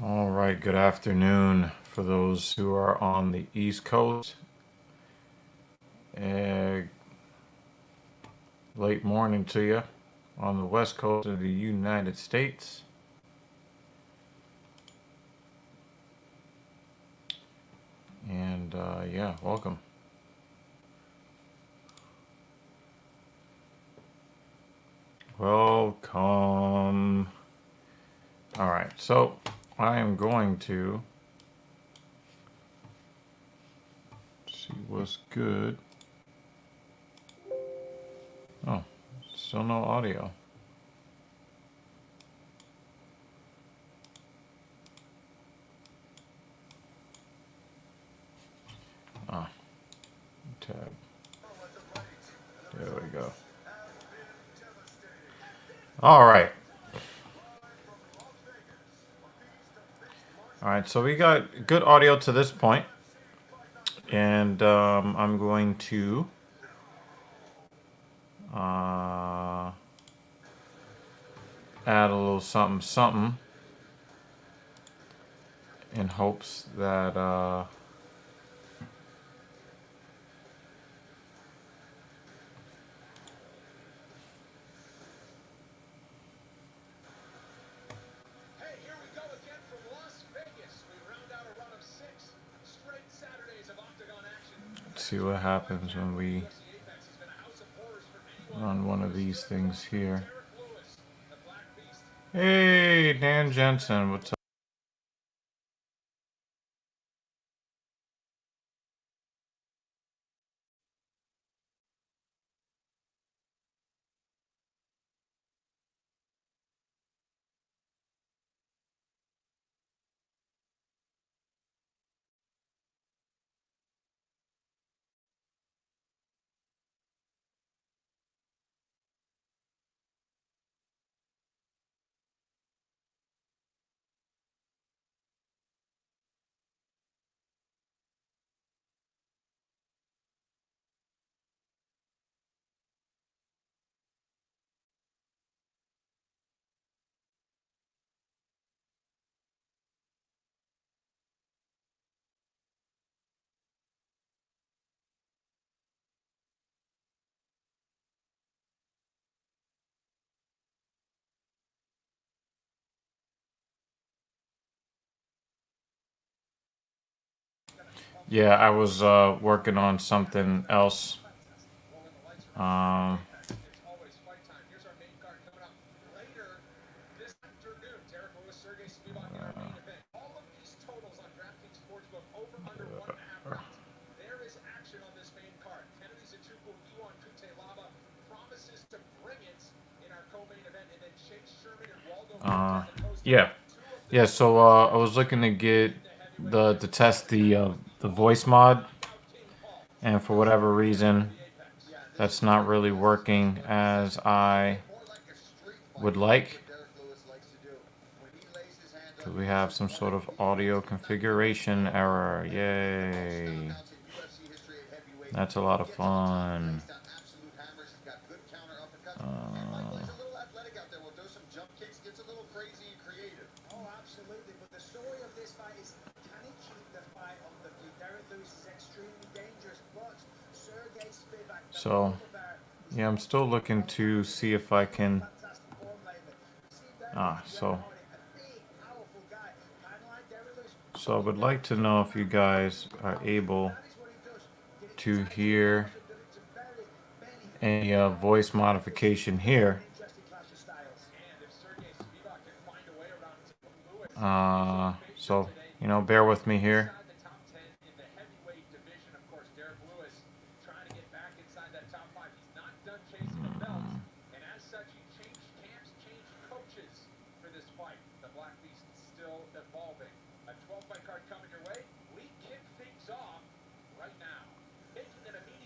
All right, good afternoon for those who are on the East Coast. Late morning to you on the West Coast of the United States. And yeah, welcome. Welcome. All right, so I am going to see what's good. Oh, still no audio. Ah, tab. There we go. All right. All right, so we got good audio to this point, and I'm going to add a little something something in hopes that let's see what happens when we run one of these things here. Hey, Dan Jensen, what's up? Yeah, I was working on something else. Um, uh, yeah, yeah. So I was looking to get to test the voice mod, and for whatever reason, that's not really working as I would like. So we have some sort of audio configuration error. Yay. That's a lot of fun. Uh, so, yeah, I'm still looking to see if I can. Ah, so I would like to know if you guys are able to hear any voice modification here. So, bear with me here.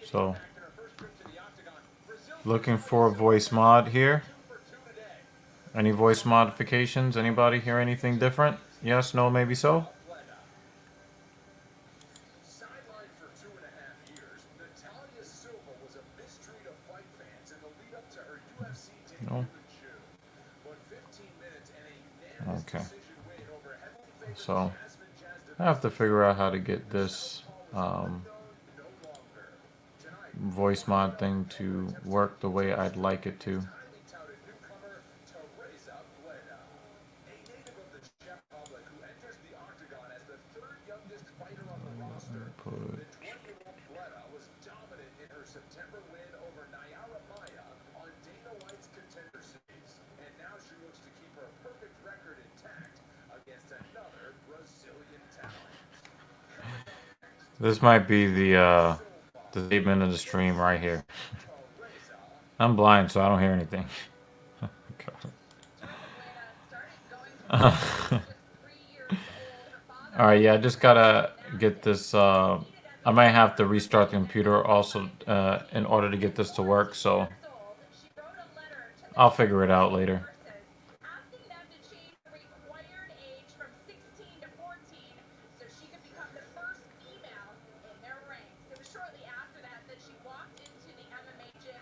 So, looking for a voice mod here. Any voice modifications? Anybody hear anything different? Yes, no, maybe so? No? Okay. So I have to figure out how to get this voice mod thing to work the way I'd like it to. Put this might be the statement of the stream right here. I'm blind, so I don't hear anything. All right, yeah, I just gotta get this. I might have to restart the computer also in order to get this to work. So I'll figure it out later.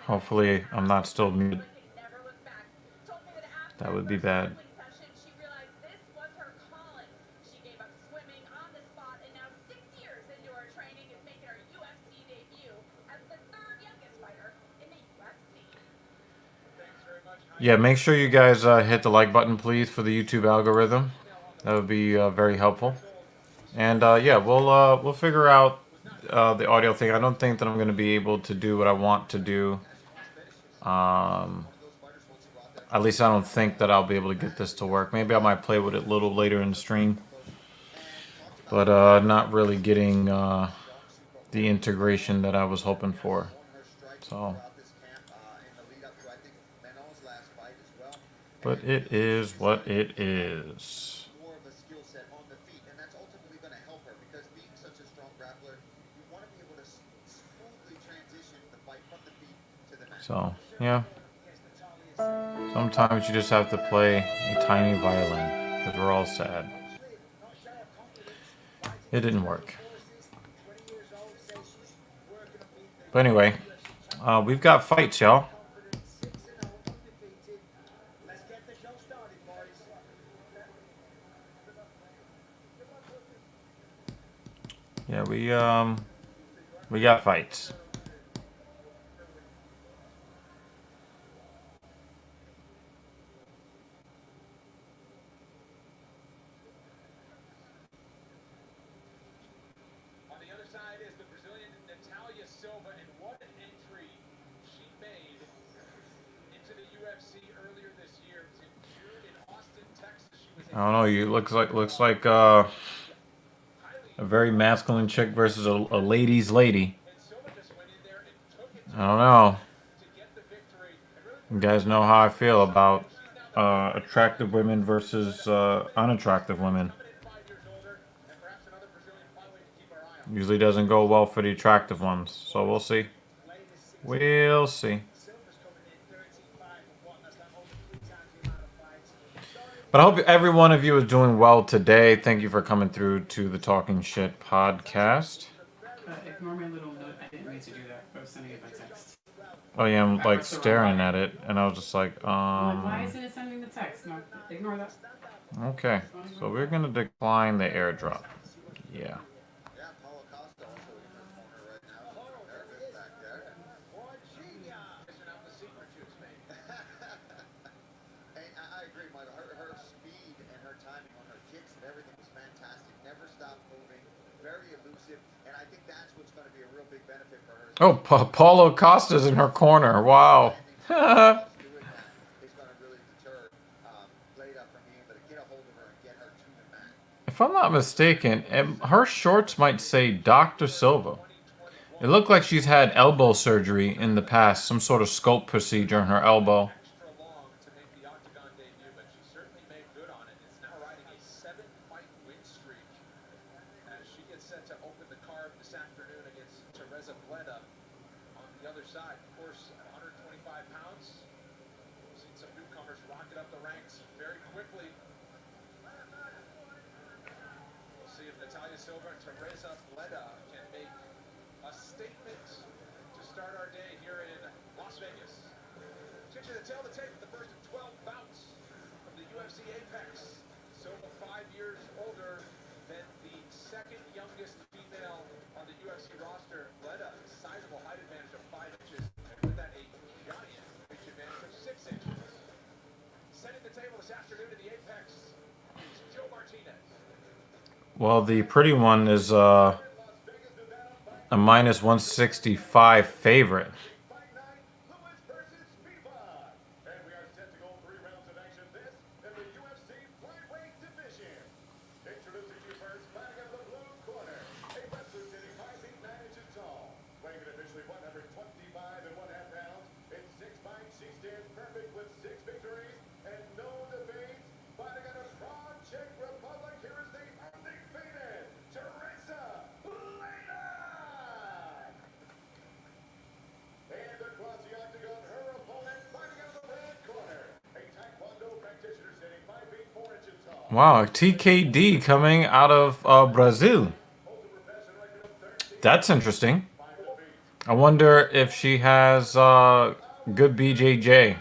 Hopefully, I'm not still muted. That would be bad. Yeah, make sure you guys hit the like button, please, for the YouTube algorithm. That would be very helpful. And yeah, we'll figure out the audio thing. I don't think that I'm going to be able to do what I want to do. At least I don't think that I'll be able to get this to work. Maybe I might play with it a little later in the stream. But not really getting the integration that I was hoping for. So, but it is what it is. So, yeah. Sometimes you just have to play a tiny violin because we're all sad. It didn't work. But anyway, we've got fights, y'all. Yeah, we got fights. I don't know. You looks like a very masculine chick versus a lady's lady. I don't know. You guys know how I feel about attractive women versus unattractive women. Usually doesn't go well for the attractive ones. So we'll see. We'll see. But I hope every one of you is doing well today. Thank you for coming through to the Talking Shit podcast. Ignore my little note. I didn't mean to do that. I was sending it by text. Oh yeah, I'm like staring at it, and I was just like, Why isn't it sending the text? No, ignore that. Okay, so we're gonna decline the airdrop. Yeah. Oh, Paulo Costa's in her corner. Wow. If I'm not mistaken, her shorts might say Dr. Silva. It looked like she's had elbow surgery in the past, some sort of sculpt procedure in her elbow. Well, the pretty one is a minus 165 favorite. Fight night, Lewis versus Spivak. And we are set to go 3 rounds of action. This in the UFC flyweight division. Introducing you first, fighting out of the blue corner. A wrestler sitting 5 feet 9 inches tall. Weighing an officially 125 and 1/2 pounds. In 6 fights, she stands perfect with 6 victories and no defeats. Fighting out of Prague, Czech Republic, here is the undefeated Teresa Bleda. And across the octagon, her opponent fighting out of the red corner. A Taekwondo practitioner sitting 5 feet 4 inches tall. Wow, TKD coming out of Brazil. That's interesting. I wonder if she has good BJJ.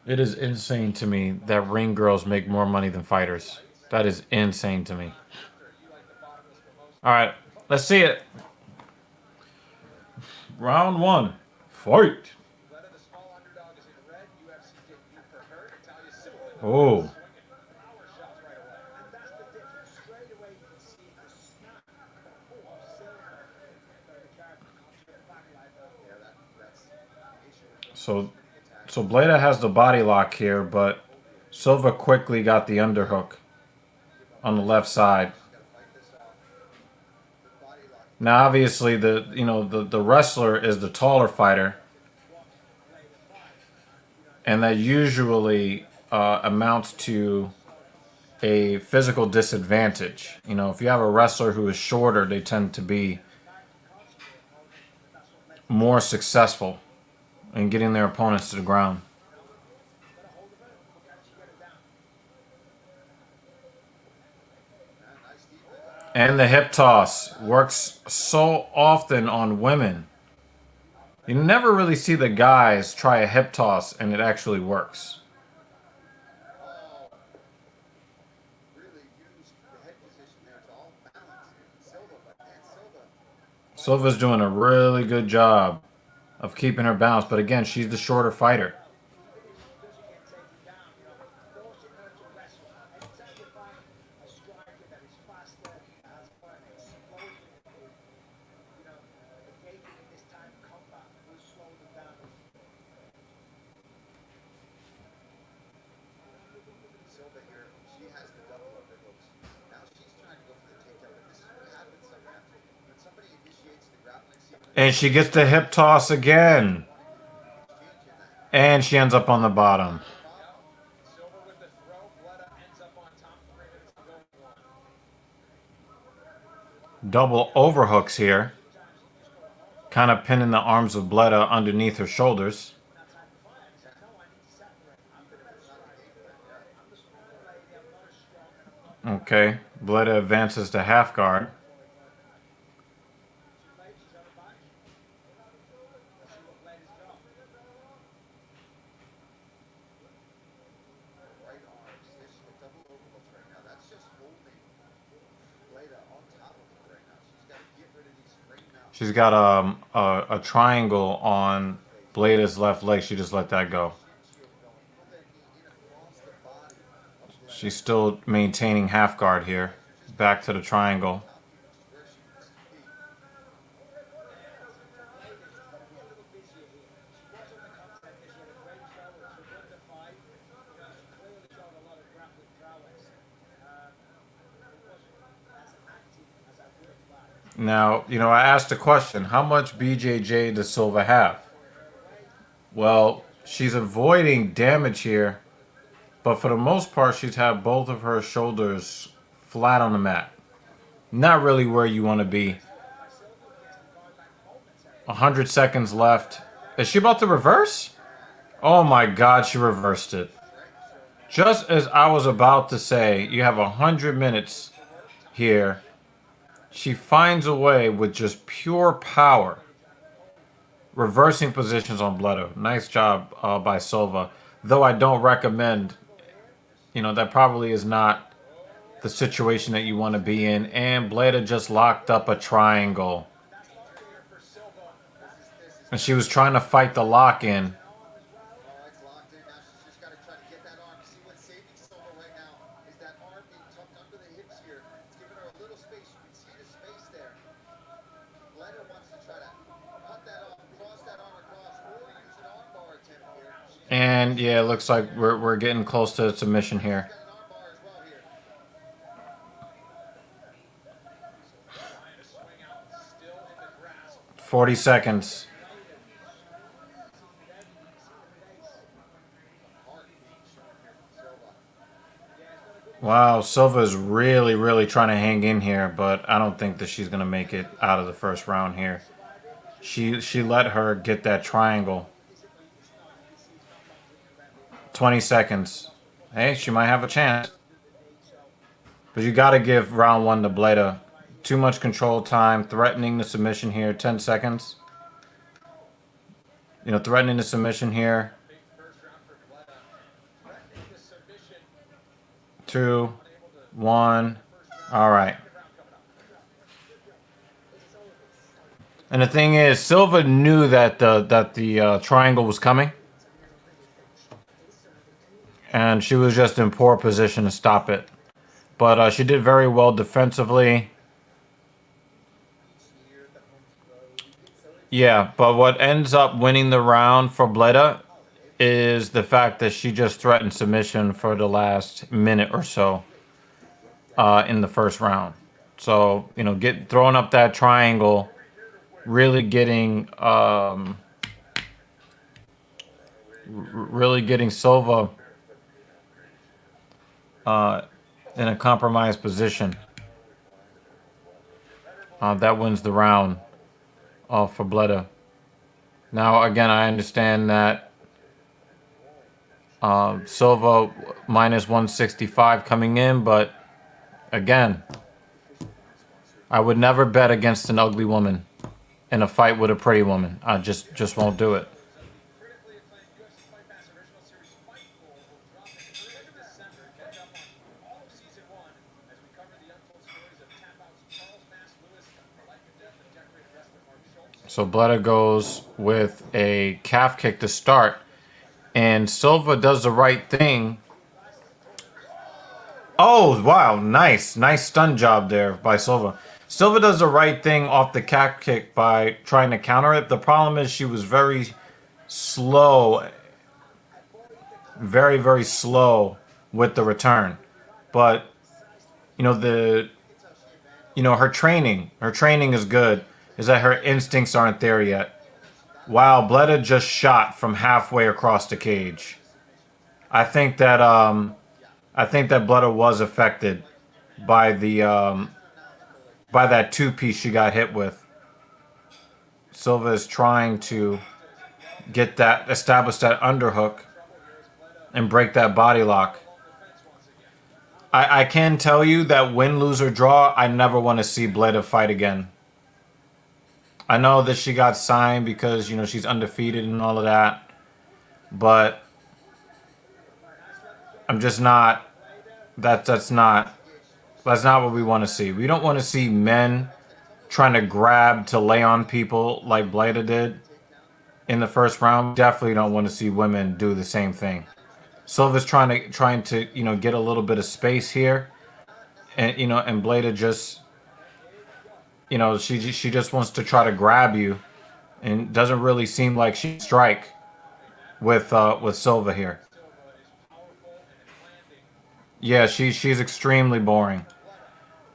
It is insane to me that ring girls make more money than fighters. That is insane to me. All right, let's see it. Round 1. Fight. Oh. So Bleda has the body lock here, but Silva quickly got the underhook on the left side. Now, obviously, the wrestler is the taller fighter, and that usually amounts to a physical disadvantage. You know, if you have a wrestler who is shorter, they tend to be more successful in getting their opponents to the ground. And the hip toss works so often on women. You never really see the guys try a hip toss and it actually works. Silva's doing a really good job of keeping her balance, but again, she's the shorter fighter. And she gets the hip toss again. And she ends up on the bottom. Double overhooks here. Kind of pinning the arms of Bleda underneath her shoulders. Okay, Bleda advances to half guard. She's got a triangle on Bleda's left leg. She just let that go. She's still maintaining half guard here. Back to the triangle. Now, I asked a question. How much BJJ does Silva have? Well, she's avoiding damage here, but for the most part, she's had both of her shoulders flat on the mat. Not really where you want to be. 100 seconds left. Is she about to reverse? Oh my God, she reversed it. Just as I was about to say, you have 100 minutes here. she finds a way with just pure power, reversing positions on Bledo. Nice job by Silva. Though I don't recommend, that probably is not the situation that you want to be in. And Bleda just locked up a triangle. And she was trying to fight the lock in. Oh, it's locked in now. She's just got to try to get that arm. See what's saving Silva right now is that arm being tucked under the hips here. It's giving her a little space. You can see the space there. Leonard wants to try to cut that off, cross that arm across, or use an arm bar attempt here. And yeah, it looks like we're getting close to submission here. Got an arm bar as well here. 40 seconds. Wow, Silva is really, really trying to hang in here, but I don't think that she's gonna make it out of the first round here. She let her get that triangle. 20 seconds. Hey, she might have a chance. But you gotta give round 1 to Bleda. Too much control time, threatening the submission here. 10 seconds. Threatening the submission here. 2, 1. All right. And the thing is, Silva knew that the triangle was coming, and she was just in poor position to stop it. But she did very well defensively. Yeah, but what ends up winning the round for Bleda is the fact that she just threatened submission for the last minute or so in the first round. So, throwing up that triangle, really getting Silva in a compromised position. That wins the round for Bleda. Now, again, I understand that Silva minus 165 coming in, but again, I would never bet against an ugly woman in a fight with a pretty woman. I just won't do it. So Bleda goes with a calf kick to start, and Silva does the right thing. Oh, wow, nice stun job there by Silva. Silva does the right thing off the calf kick by trying to counter it. The problem is she was very slow, very, very slow with the return. But, her training is good. Is that her instincts aren't there yet. Wow, Bleda just shot from halfway across the cage. I think that Bleda was affected by by that two-piece she got hit with. Silva is trying to establish that underhook and break that body lock. I can tell you that win, lose, or draw, I never want to see Bleda fight again. I know that she got signed because, she's undefeated and all of that. But I'm just not... That's not what we want to see. We don't want to see men trying to grab to lay on people like Bleda did in the first round. Definitely don't want to see women do the same thing. Silva's trying to get a little bit of space here, and and Bleda just she just wants to try to grab you, and doesn't really seem like she strike with Silva here. Yeah, she's extremely boring.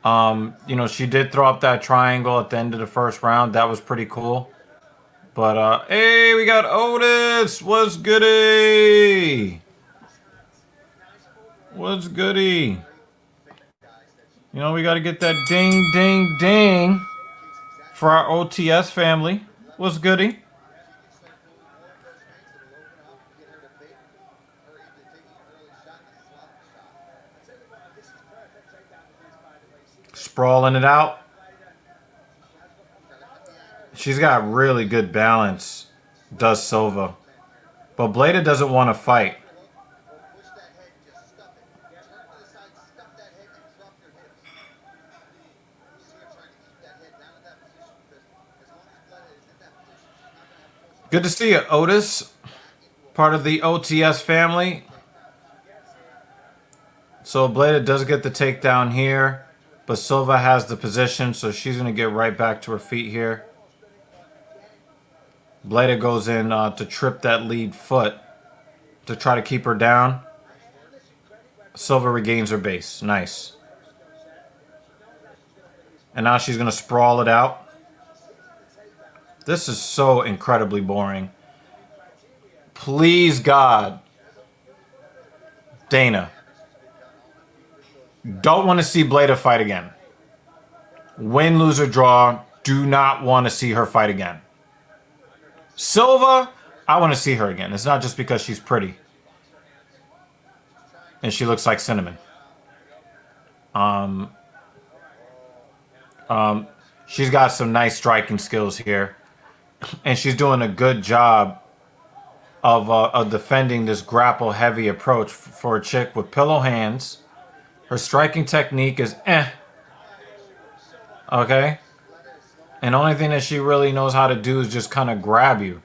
She did throw up that triangle at the end of the first round. That was pretty cool. But hey, we got Otis. What's goody? What's goody? We got to get that ding, ding, ding for our OTS family. What's goody? Sprawling it out. She's got really good balance, does Silva. But Bleda doesn't want to fight. Push that head, just stuff it. Turn to the side, stuff that head, and drop your hips. You see her trying to keep that head down in that position because as long as Bleda is in that position, she's not going to have full Good to see you, Otis. Part of the OTS family. So Bleda does get the takedown here. But Silva has the position, so she's going to get right back to her feet here. Bleda goes in to trip that lead foot to try to keep her down. Silva regains her base. Nice. And now she's going to sprawl it out. This is so incredibly boring. Please, God. Dana. Don't want to see Bleda fight again. Win, lose, or draw. Do not want to see her fight again. Silva, I want to see her again. It's not just because she's pretty. And she looks like cinnamon. She's got some nice striking skills here. And she's doing a good job of defending this grapple-heavy approach for a chick with pillow hands. Her striking technique is okay? And the only thing that she really knows how to do is just kind of grab you.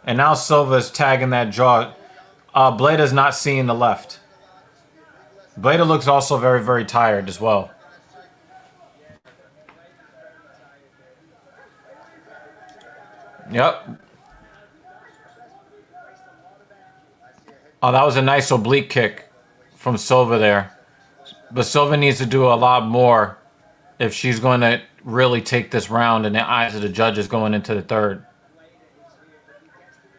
And now Silva is tagging that jaw. Bleda's not seeing the left. Bleda looks also very, very tired as well. Yep. Oh, that was a nice oblique kick from Silva there. But Silva needs to do a lot more if she's going to really take this round in the eyes of the judges going into the third.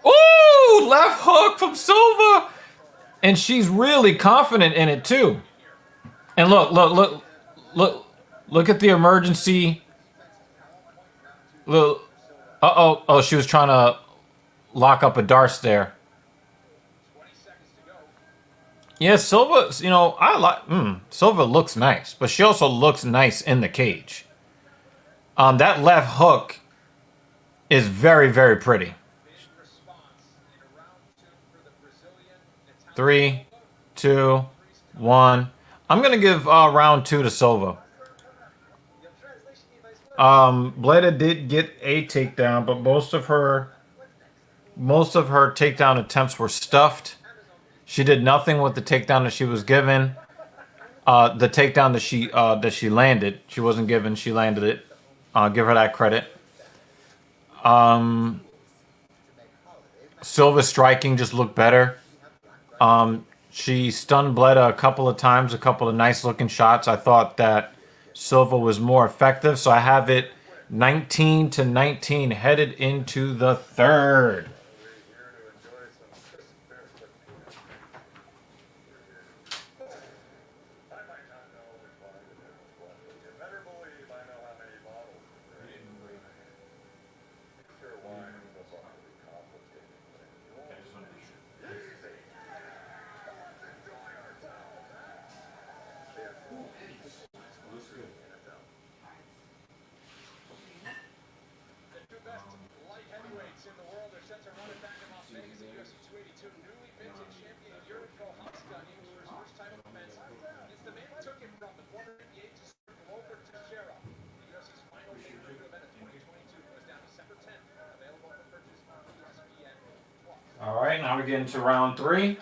Ooh, left hook from Silva. And she's really confident in it too. And look at the emergency. Look. Oh, she was trying to lock up a Darce there. Yeah, Silva, I like Silva looks nice, but she also looks nice in the cage. That left hook is very, very pretty. 3, 2, 1. I'm gonna give round 2 to Silva. Bleda did get a takedown, but most of her takedown attempts were stuffed. She did nothing with the takedown that she was given. The takedown that she landed, she wasn't given. She landed it. Give her that credit. Silva's striking just looked better. She stunned Bleda a couple of times, a couple of nice looking shots. I thought that Silva was more effective, so I have it 19-19 headed into the third. All right, now we get into round 3.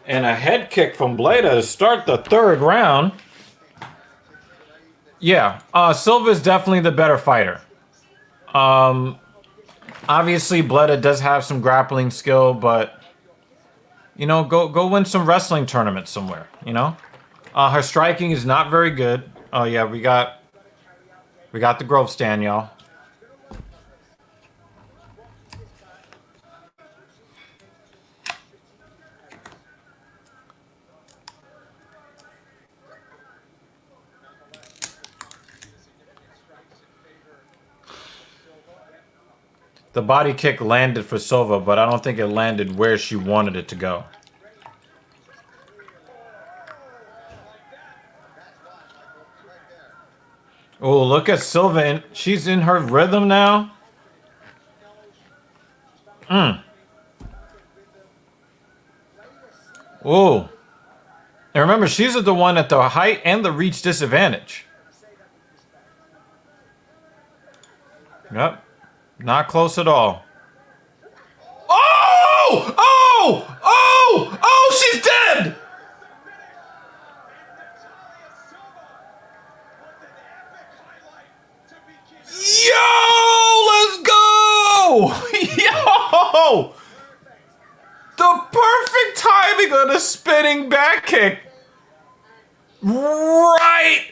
And a head kick from Bleda to start the third round. Yeah, Silva is definitely the better fighter. Obviously, Bleda does have some grappling skill, but go win some wrestling tournaments somewhere. Her striking is not very good. Oh yeah, we got the Grove stand, y'all. The body kick landed for Silva, but I don't think it landed where she wanted it to go. Oh, look at Silva. And she's in her rhythm now. Oh. And remember, she's at the one at the height and the reach disadvantage. Yep. Not close at all. Oh! Oh! Oh! Oh, she's dead! Yo! Let's go! Yo! The perfect timing on a spinning back kick. Right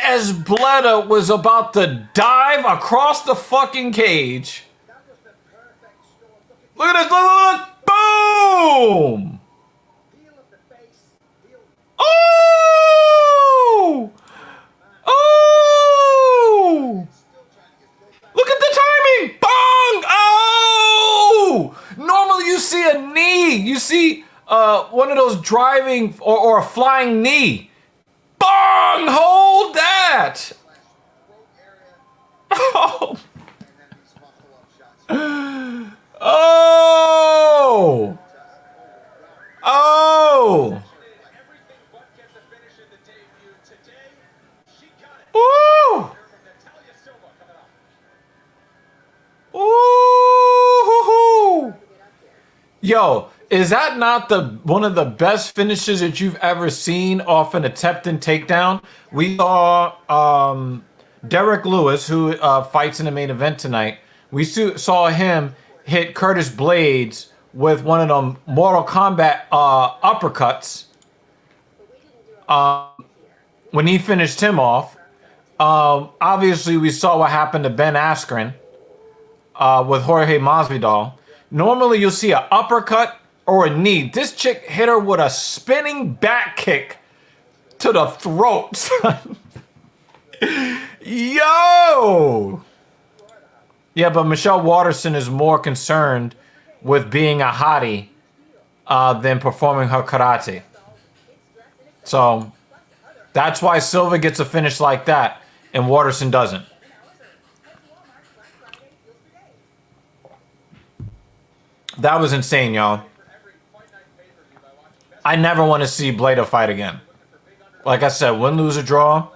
as Bleda was about to dive across the fucking cage. Look at this, look, boom! Oh! Oh! Look at the timing! Bong! Oh! Normally you see a knee. You see one of those driving or a flying knee. Bong! Hold that! Oh! Oh! Oh! Ooh! Ooh! Yo, is that not the one of the best finishes that you've ever seen off an attempted takedown? We saw Derek Lewis, who fights in the main event tonight. We saw him hit Curtis Blades with one of them Mortal Kombat uppercuts when he finished him off. Obviously, we saw what happened to Ben Askren with Jorge Masvidal. Normally, you'll see an uppercut or a knee. This chick hit her with a spinning back kick to the throat, son. Yo! Yeah, but Michelle Waterson is more concerned with being a hottie than performing her karate. So that's why Silva gets a finish like that and Waterson doesn't. That was insane, y'all. I never want to see Bleda fight again. Like I said, win, lose, or draw.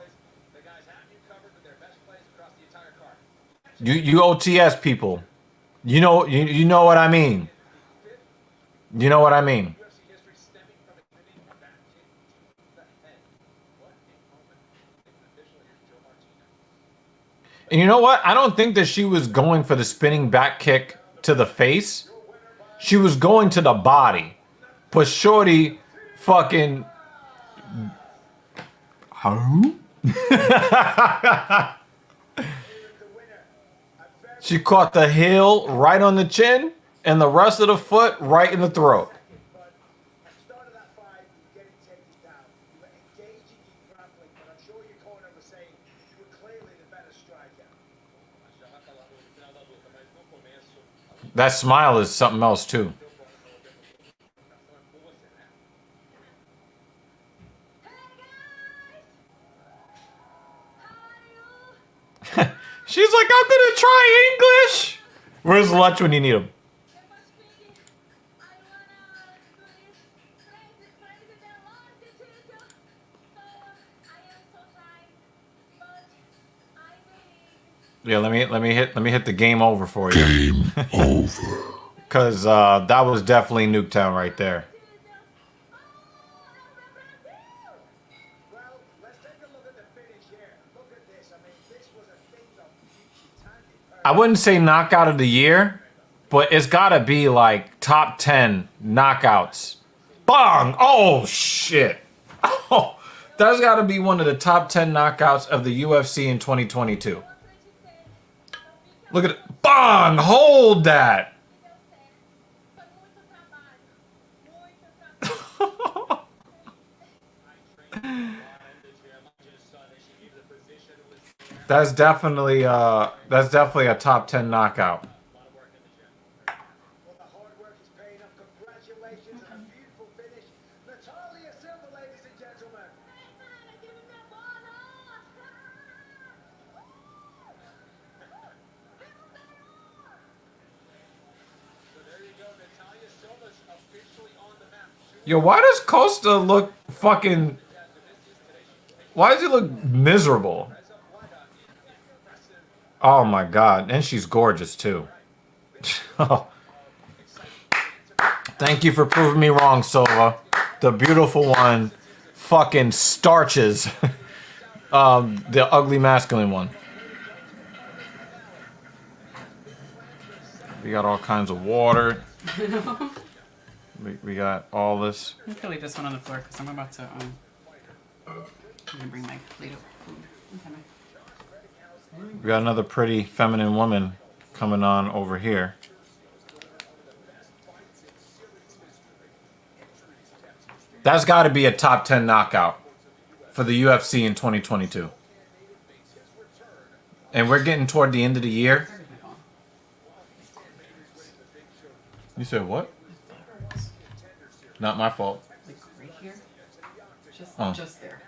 You OTS people. You know what I mean. You know what I mean. And you know what? I don't think that she was going for the spinning back kick to the face. She was going to the body. But Shorty fucking... Huh? She caught the heel right on the chin and the rest of the foot right in the throat. That smile is something else too. She's like, I'm gonna try English. Where's lunch when you need him? Yeah, let me hit the game over for you. Game over. Cause that was definitely Nuketown right there. I wouldn't say knockout of the year, but it's gotta be like top 10 knockouts. Bong! Oh shit! Oh, that's gotta be one of the top 10 knockouts of the UFC in 2022. Look at it. Bong! Hold that! That's definitely a top 10 knockout. Yo, why does Costa look fucking... Why does he look miserable? Oh my god. And she's gorgeous too. Thank you for proving me wrong, Silva. The beautiful one fucking starches the ugly masculine one. We got all kinds of water. We got all this. I'm gonna leave this one on the floor because I'm about to I'm gonna bring my plate of food. Okay. We got another pretty feminine woman coming on over here. That's got to be a top 10 knockout for the UFC in 2022. And we're getting toward the end of the year. You said what? Not my fault. Like right here? Oh. Just there.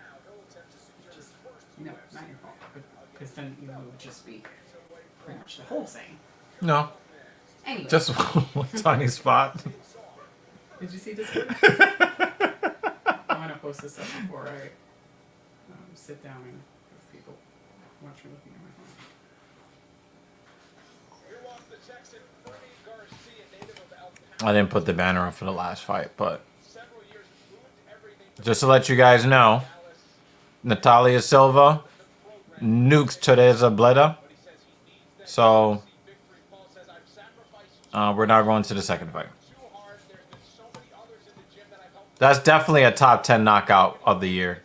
Just, no, not your fault. Because then it would just be pretty much the whole thing. No, Anyway. just one tiny spot. Did you see this one? I'm gonna post this up before I sit down and have people watch me looking at my phone. I didn't put the banner up for the last fight, but just to let you guys know, Natalia Silva nukes Teresa Bleda. So we're now going to the second fight. That's definitely a top 10 knockout of the year.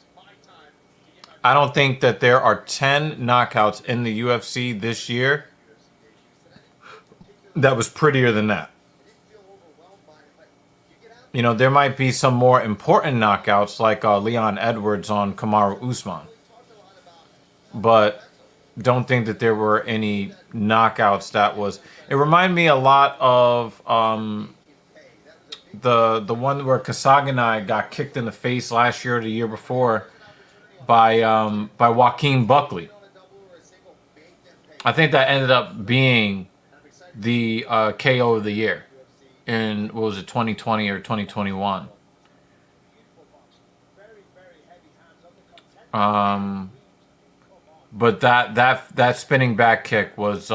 I don't think that there are 10 knockouts in the UFC this year that was prettier than that. You know, there might be some more important knockouts like Leon Edwards on Kamaru Usman. But don't think that there were any knockouts that was... It reminded me a lot of the one where Kasaganai got kicked in the face last year or the year before by Joaquin Buckley. I think that ended up being the KO of the year in, what was it, 2020 or 2021. But that spinning back kick was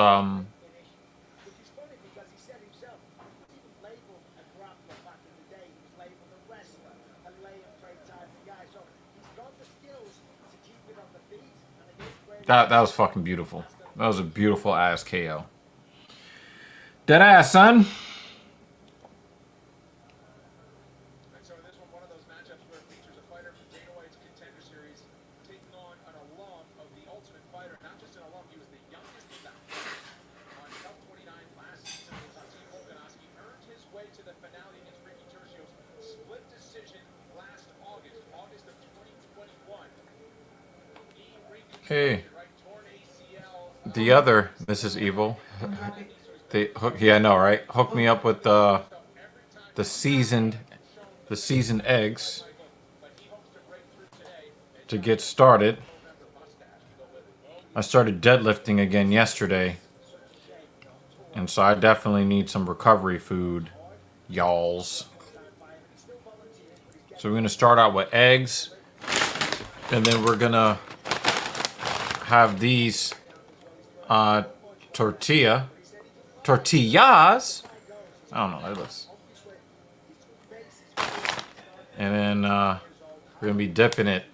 that was fucking beautiful. That was a beautiful ass KO. Dead ass, son. Hey, the other Mrs. Evil, they hook. Yeah, I know, right? Hook me up with the seasoned eggs to get started. I started deadlifting again yesterday, and so I definitely need some recovery food, y'alls. So we're gonna start out with eggs, and then we're gonna have these tortillas. I don't know. Look at this. And then we're gonna be dipping it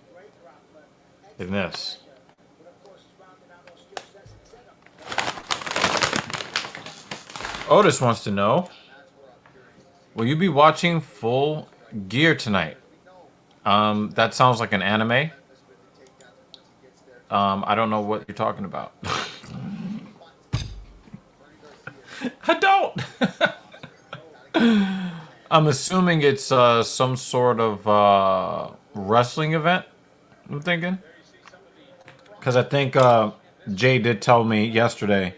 in this. Otis wants to know, will you be watching Full Gear tonight? That sounds like an anime. I don't know what you're talking about. I don't. I'm assuming it's some sort of wrestling event, I'm thinking. Because I think Jay did tell me yesterday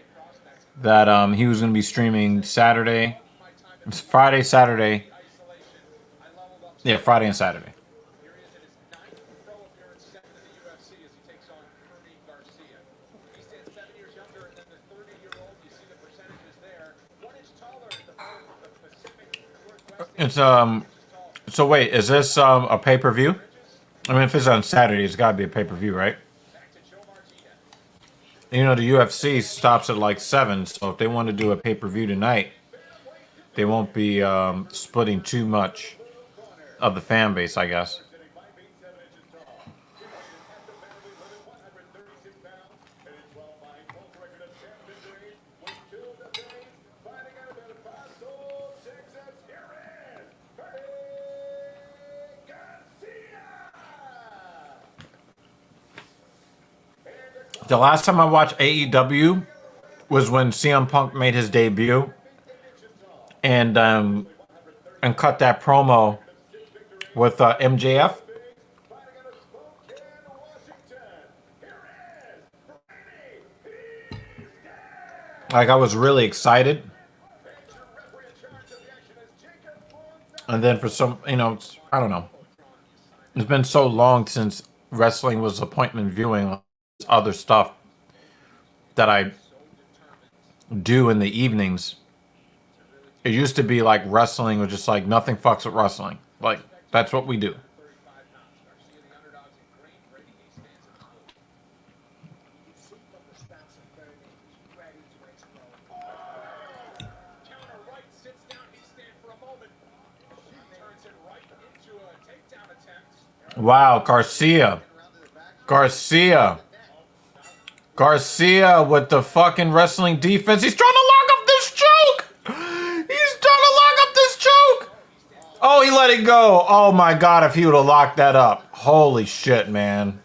that he was going to be streaming Saturday. It's Friday, Saturday. Yeah, Friday and Saturday. It's So wait, is this a pay-per-view? I mean, if it's on Saturday, it's got to be a pay-per-view, right? You know, the UFC stops at like 7, so if they want to do a pay-per-view tonight, they won't be splitting too much of the fan base, I guess. The last time I watched AEW was when CM Punk made his debut and cut that promo with MJF. Like, I was really excited. And then for some, I don't know. It's been so long since wrestling was appointment viewing, other stuff that I do in the evenings. It used to be like wrestling was just like nothing fucks with wrestling. Like, that's what we do. Wow, Garcia. Garcia with the fucking wrestling defense. He's trying to lock up this choke. He's trying to lock up this choke. Oh, he let it go. Oh my God, if he would have locked that up. Holy shit, man.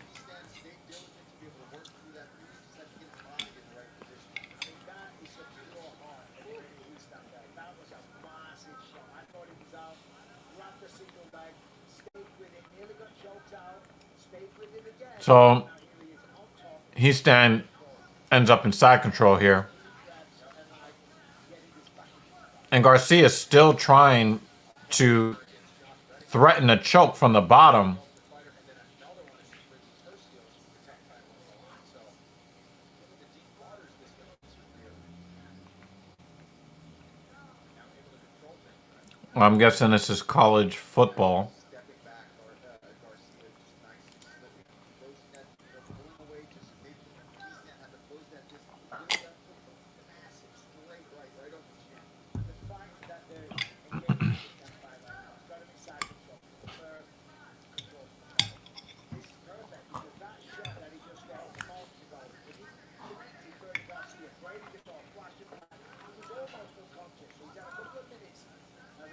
So Heaston ends up in side control here. And Garcia is still trying to threaten a choke from the bottom. Well, I'm guessing this is college football.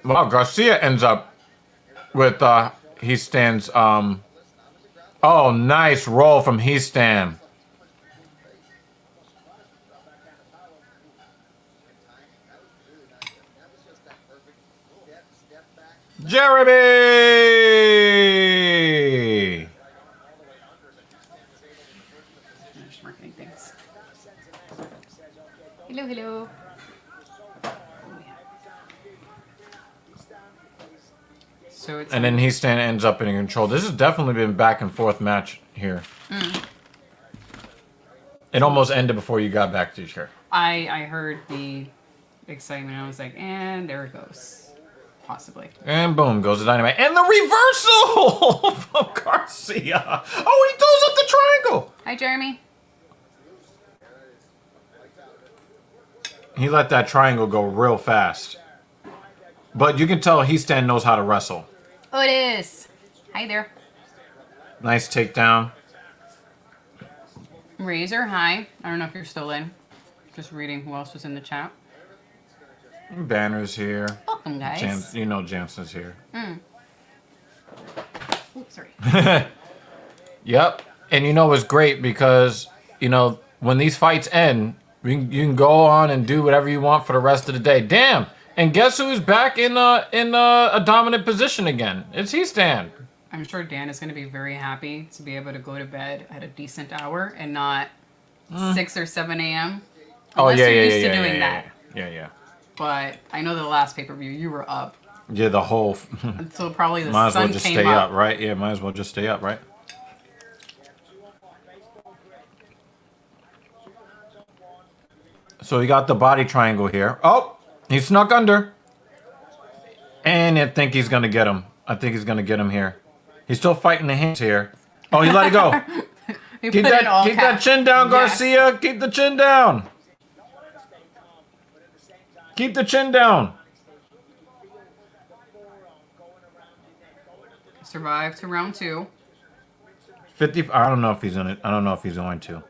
Well, Garcia ends up with he stands oh, nice roll from Heaston. Jeremy. Finish marketing things. Hello, hello. So it's And then Heaston ends up in control. This has definitely been back and forth match here. It almost ended before you got back to your chair. I heard the excitement. I was like, and there it goes. Possibly. And boom, goes the dynamite. And the reversal from Garcia. Oh, he throws up the triangle. Hi, Jeremy. He let that triangle go real fast. But you can tell Heaston knows how to wrestle. Oh, it is. Hi there. Nice takedown. Razor, hi. I don't know if you're still in. Just reading who else was in the chat. Banner's here. Welcome, guys. Jansen's here. Oops, sorry. Yep. And it's great because, when these fights end, you can go on and do whatever you want for the rest of the day. Damn. And guess who's back in a dominant position again? It's Heaston. I'm sure Dan is going to be very happy to be able to go to bed at a decent hour and not 6 or 7 a.m. Oh, Unless yeah, you're yeah, used yeah, to yeah, doing yeah, that. Yeah. But I know the last pay-per-view you were up Yeah, the whole... until probably the might as sun well just came stay up. up, right? Yeah, might as well just stay up, right? So we got the body triangle here. Oh, he snuck under. And I think he's going to get him. I think he's gonna get him here. He's still fighting the hands here. Oh, he let it go. He Keep put in all that caps. chin down, Yes. Garcia. Keep the chin down. Keep the chin down. Survived to round 2. 50. I don't know if he's in it. I don't know if he's going to.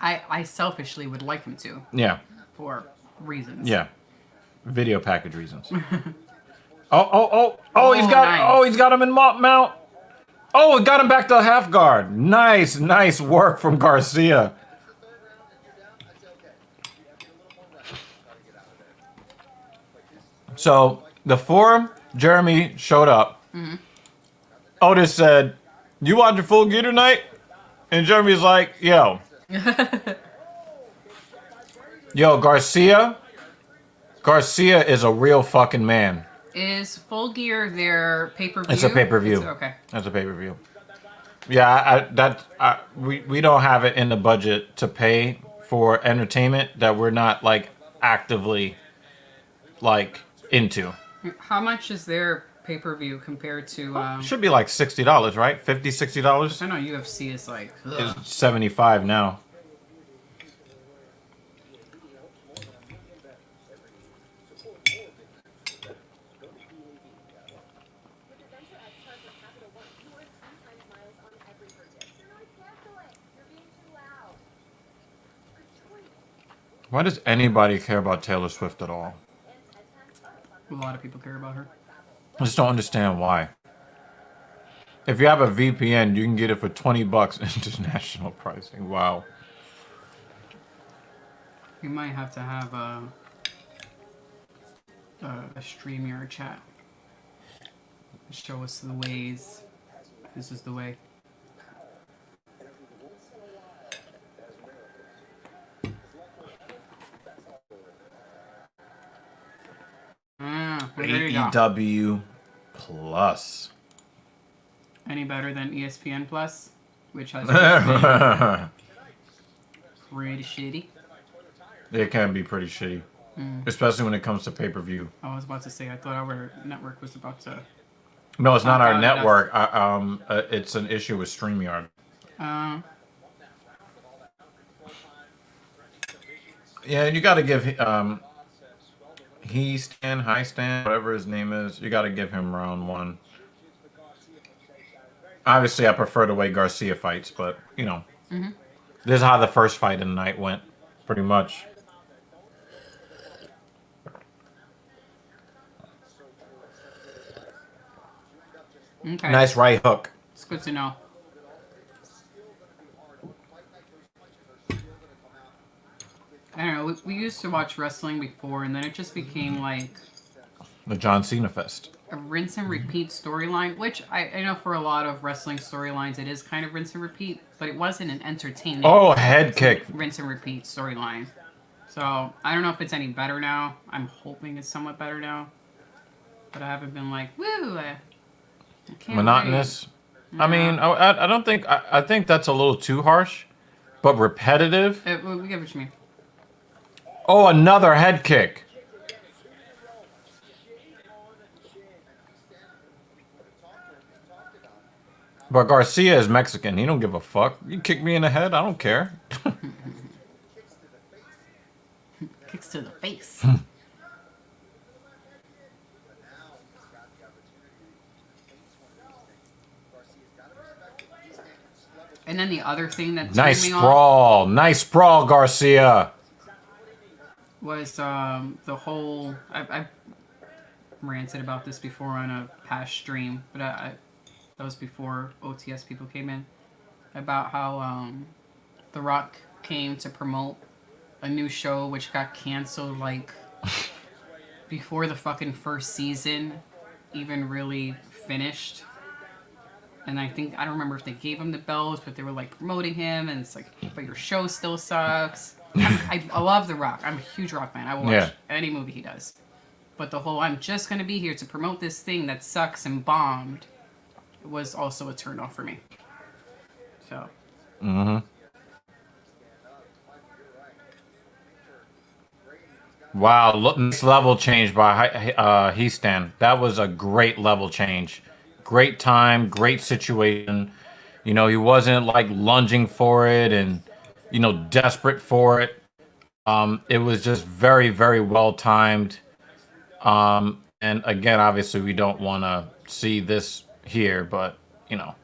I selfishly would like him to, Yeah. for reasons. Yeah. Video package reasons. Oh, he's got nice. he's got him in mount. Oh, he got him back to half guard. Nice work from Garcia. So before Jeremy showed up, Otis said, "You want your full gear tonight?" And Jeremy's like, "Yo, Garcia is a real fucking man." Is Full Gear their pay-per-view? It's a pay-per-view. Okay. That's a pay-per-view. Yeah, we don't have it in the budget to pay for entertainment that we're not like actively like into. How much is their pay-per-view compared to? Should be like $60, right? $50, $60. I know UFC is like. It's $75 now. Why does anybody care about Taylor Swift at all? A lot of people care about her. I just don't understand why. If you have a VPN, you can get it for $20 international pricing. Wow. You might have to have a StreamYard chat. Show us the ways. This is the way. Well, there you go. AEW Plus. Any better than ESPN Plus, which has pretty shitty. It can be pretty shitty. Especially when it comes to pay-per-view. I was about to say, I thought our network was about to. No, it's not our Oh, that's- network. It's an issue with StreamYard. Yeah, you got to give High Stand, whatever his name is. You got to give him round 1. Obviously, I prefer the way Garcia fights, but you know, this is how the first fight of the night went, pretty much. Okay. Nice right hook. It's good to know. I don't know. We used to watch wrestling before, and then it just became like The John Cena Fest. a rinse and repeat storyline, which I know for a lot of wrestling storylines it is kind of rinse and repeat, but it wasn't an entertaining Oh, head kick. rinse and repeat storyline. So I don't know if it's any better now. I'm hoping it's somewhat better now, but I haven't been like, woo, I can't Monotonous. I mean, I don't think, I think that's a little too harsh, but repetitive. wait. We get what you mean. Oh, another head kick. But Garcia is Mexican. He don't give a fuck. You kick me in the head, I don't care. Kicks to the face. And then the other thing that Nice turned me off sprawl. Nice sprawl, Garcia. was the whole. I've ranted about this before on a past stream, but that was before OTS people came in, about how The Rock came to promote a new show which got canceled like before the fucking first season even really finished. And I don't remember if they gave him the bells, but they were like promoting him, and it's like, but your show still sucks. I love The Rock. I'm a huge Rock fan. I will watch any movie he does. But the whole I'm just gonna be here to promote this thing that sucks and bombed was also a turnoff for me. So. Wow, look, this level change by Heastan. That was a great level change. Great time, great situation. You know, he wasn't like lunging for it and, you know, desperate for it. It was just very, very well timed. And again, obviously, we don't want to see this here, but, you know.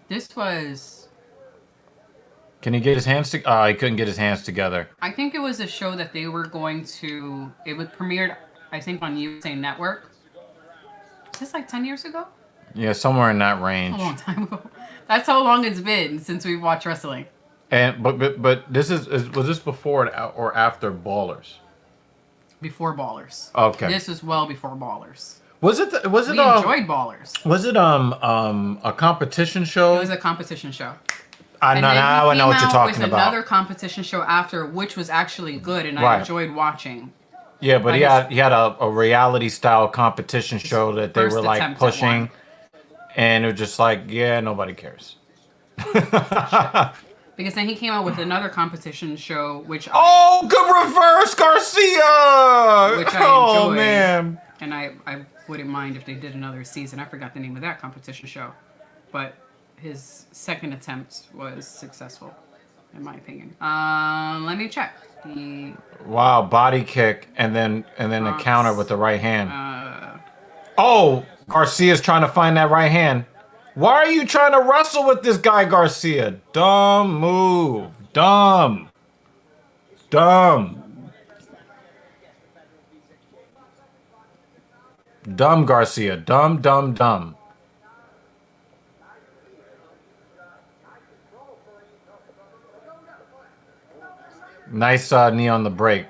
This was, Can he get his hands to? He couldn't get his hands together. I think it was a show that they were going to, it was premiered, I think, on USA Network. Is this like 10 years ago? Yeah, somewhere in that A range. long time ago. That's how long it's been since we've watched wrestling. And but this was this before or after Ballers? Before Ballers. Okay. This was well before Ballers. Was it We enjoyed Ballers. Was it a competition show? It was a competition show. I know And then now he I know came what you're out talking with about. another competition show after, which was actually good, and I Right. enjoyed watching. Yeah, but he had a reality style competition show that they first were like attempt at pushing, one. and it was just like, yeah, nobody cares. Because then he came out with another competition show, which Oh, good reverse, Garcia! Which I Oh enjoyed. man. and I wouldn't mind if they did another season. I forgot the name of that competition show, but his second attempt was successful, in my opinion. Let me check. The Wow, body kick and then a counter with the right hand. uh, Oh, Garcia's trying to find that right hand. Why are you trying to wrestle with this guy, Garcia? Dumb move. Dumb. Dumb. Dumb Garcia. Dumb, dumb, dumb. Nice knee on the break.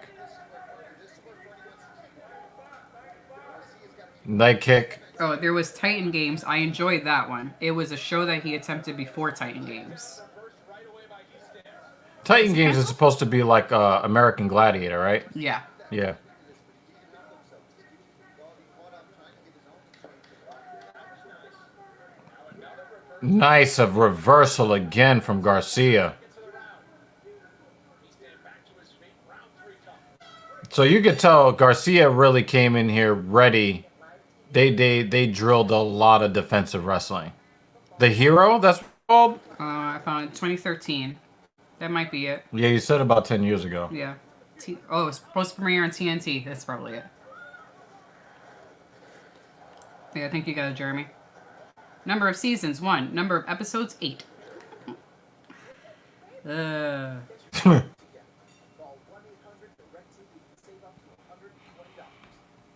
Leg kick. oh, there was Titan Games. I enjoyed that one. It was a show that he attempted before Titan Games. Titan Games is supposed to be like American Gladiator, right? Yeah. Yeah. Nice of reversal again from Garcia. So you could tell Garcia really came in here ready. They drilled a lot of defensive wrestling. The Hero, that's called? I found it 2013. That might be it. Yeah, you said about 10 years ago. Yeah. Oh, it's supposed to premiere on TNT. That's probably it. Yeah, I think you got it, Jeremy. Number of seasons, 1. Number of episodes, 8.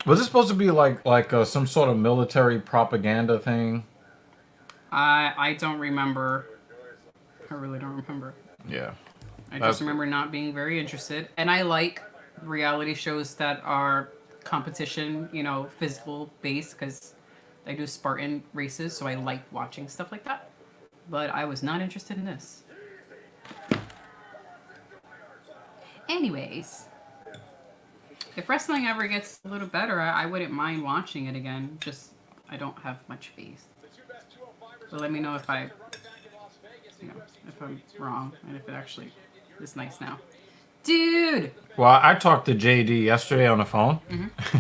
Was it supposed to be like some sort of military propaganda thing? I don't remember. I really don't remember. Yeah. I just remember not being very interested. And I like reality shows that are competition, physical based, because I do Spartan races, so I like watching stuff like that. But I was not interested in this. Anyways, if wrestling ever gets a little better, I wouldn't mind watching it again. Just, I don't have much faith. So let me know if if I'm wrong and if it actually is nice now. Dude! Well, I talked to JD yesterday on the phone. Mm-hmm.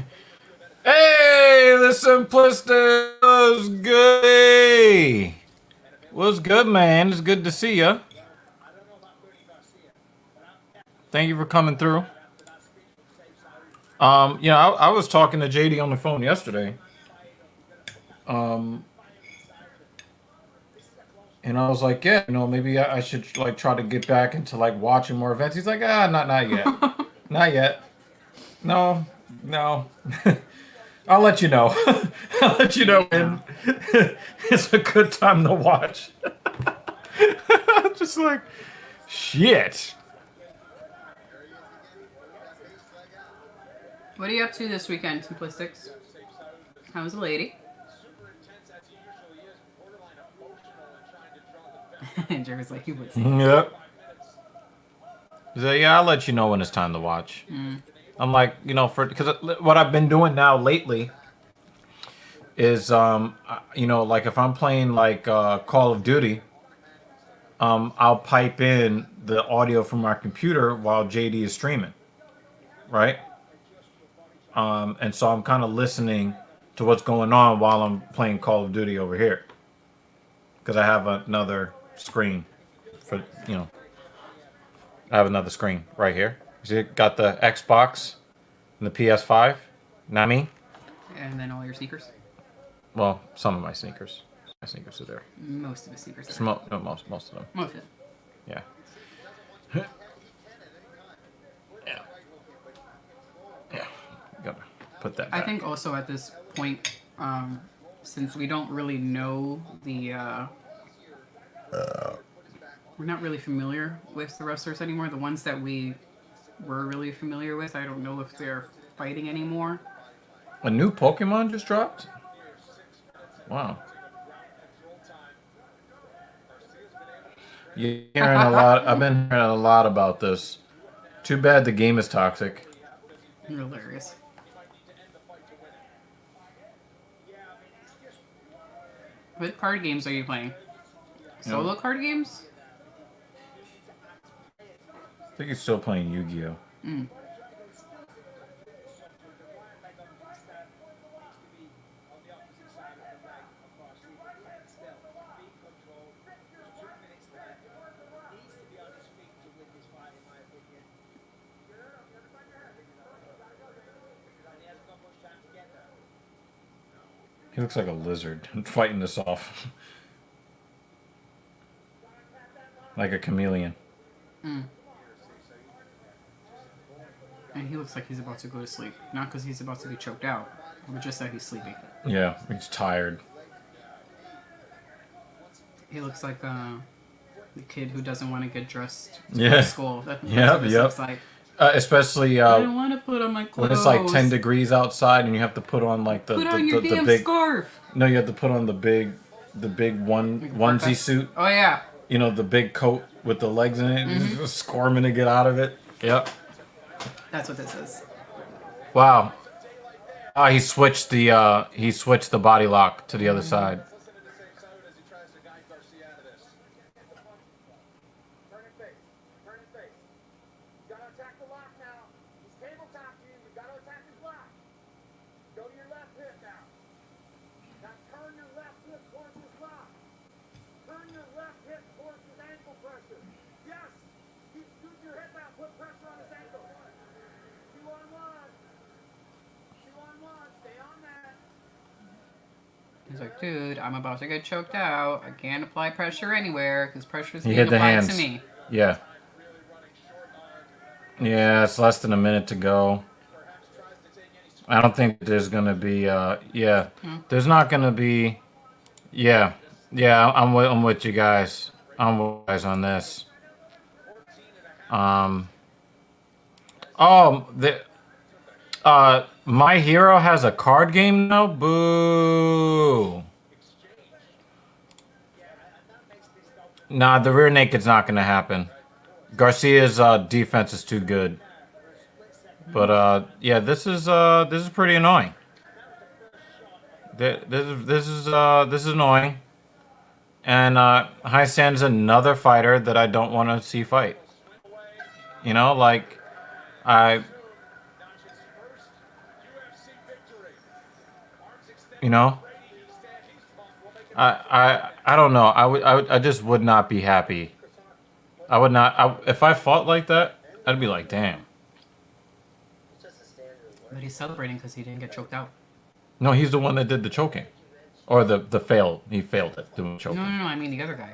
Hey, the simplistic was good. What's good, man? It's good to see you. Thank you for coming through. I was talking to JD on the phone yesterday. And I was like, yeah, maybe I should try to get back into watching more events. He's like, not yet. Not yet. No. I'll let you know. I'll let you know when it's a good time to watch. I'm just like, shit. What are you up to this weekend, Simplistics? How's the lady? And Jerry's like, he would say. Yep. He's like, yeah, I'll let you know when it's time to watch. I'm like, because what I've been doing now lately is, if I'm playing Call of Duty, I'll pipe in the audio from my computer while JD is streaming, right? And so I'm kind of listening to what's going on while I'm playing Call of Duty over here because I have another screen for I have another screen right here. See, it got the Xbox and the PS5. Not me. And then all your sneakers. Well, some of my sneakers. My sneakers are there. Most of the sneakers. Are there. No, most of them. Most of it. Yeah. He can at any time. Yeah. Yeah. Gotta put that I back. think also at this point, since we don't really know the, we're not really familiar with the wrestlers anymore. The ones that we were really familiar with, I don't know if they're fighting anymore. A new Pokemon just dropped? Wow. You're hearing a lot. I've been hearing a lot about this. Too bad the game is toxic. Hilarious. What card games are you playing? Solo card games? I think he's still playing Yu-Gi-Oh. He looks like a lizard fighting this off. Like a chameleon. And he looks like he's about to go to sleep. Not because he's about to be choked out, but just that he's sleepy. Yeah, he's tired. He looks like the kid who doesn't want to get dressed Yeah. for school. That's Yep, what this yep. looks like. Especially I don't want to put on my clothes. when it's like 10 degrees outside and you have to put on like the Put on your damn big scarf. No, you have to put on the big onesie suit. Oh yeah. You know, the big coat with the legs in it, just squirming to get out of it. Yep. That's what this is. Wow. He switched the body lock to the other side. Listening to the same sound as he tries to guide Garcia out of this. Turn and face. Turn and face. You gotta attack the lock now. He's tabletop you. You gotta attack his lock. Go to your left hip now. Now turn your left hip towards his lock. Turn your left hip towards his ankle pressure. Yes. Keep scooting your hip out. Put pressure on his ankle. 2 on 1. 2 on 1. Stay on that. He's like, dude, I'm about to get choked out. I can't apply pressure anywhere because pressure is He being hit the applied hands. to me. Yeah. Yeah, it's less than a minute to go. I don't think there's gonna be. There's not gonna be. Yeah, I'm with you guys. I'm with you guys on this. Oh, My Hero has a card game now. Boo. Nah, the rear naked's not gonna happen. Garcia's defense is too good. But yeah, this is pretty annoying. This is annoying. And High Stand is another fighter that I don't want to see fight. You know, like you know, I don't know. I just would not be happy. I would not. If I fought like that, I'd be like, damn. But he's celebrating because he didn't get choked out. No, he's the one that did the choking, or the fail. He failed at doing choking. No, I mean the other guy.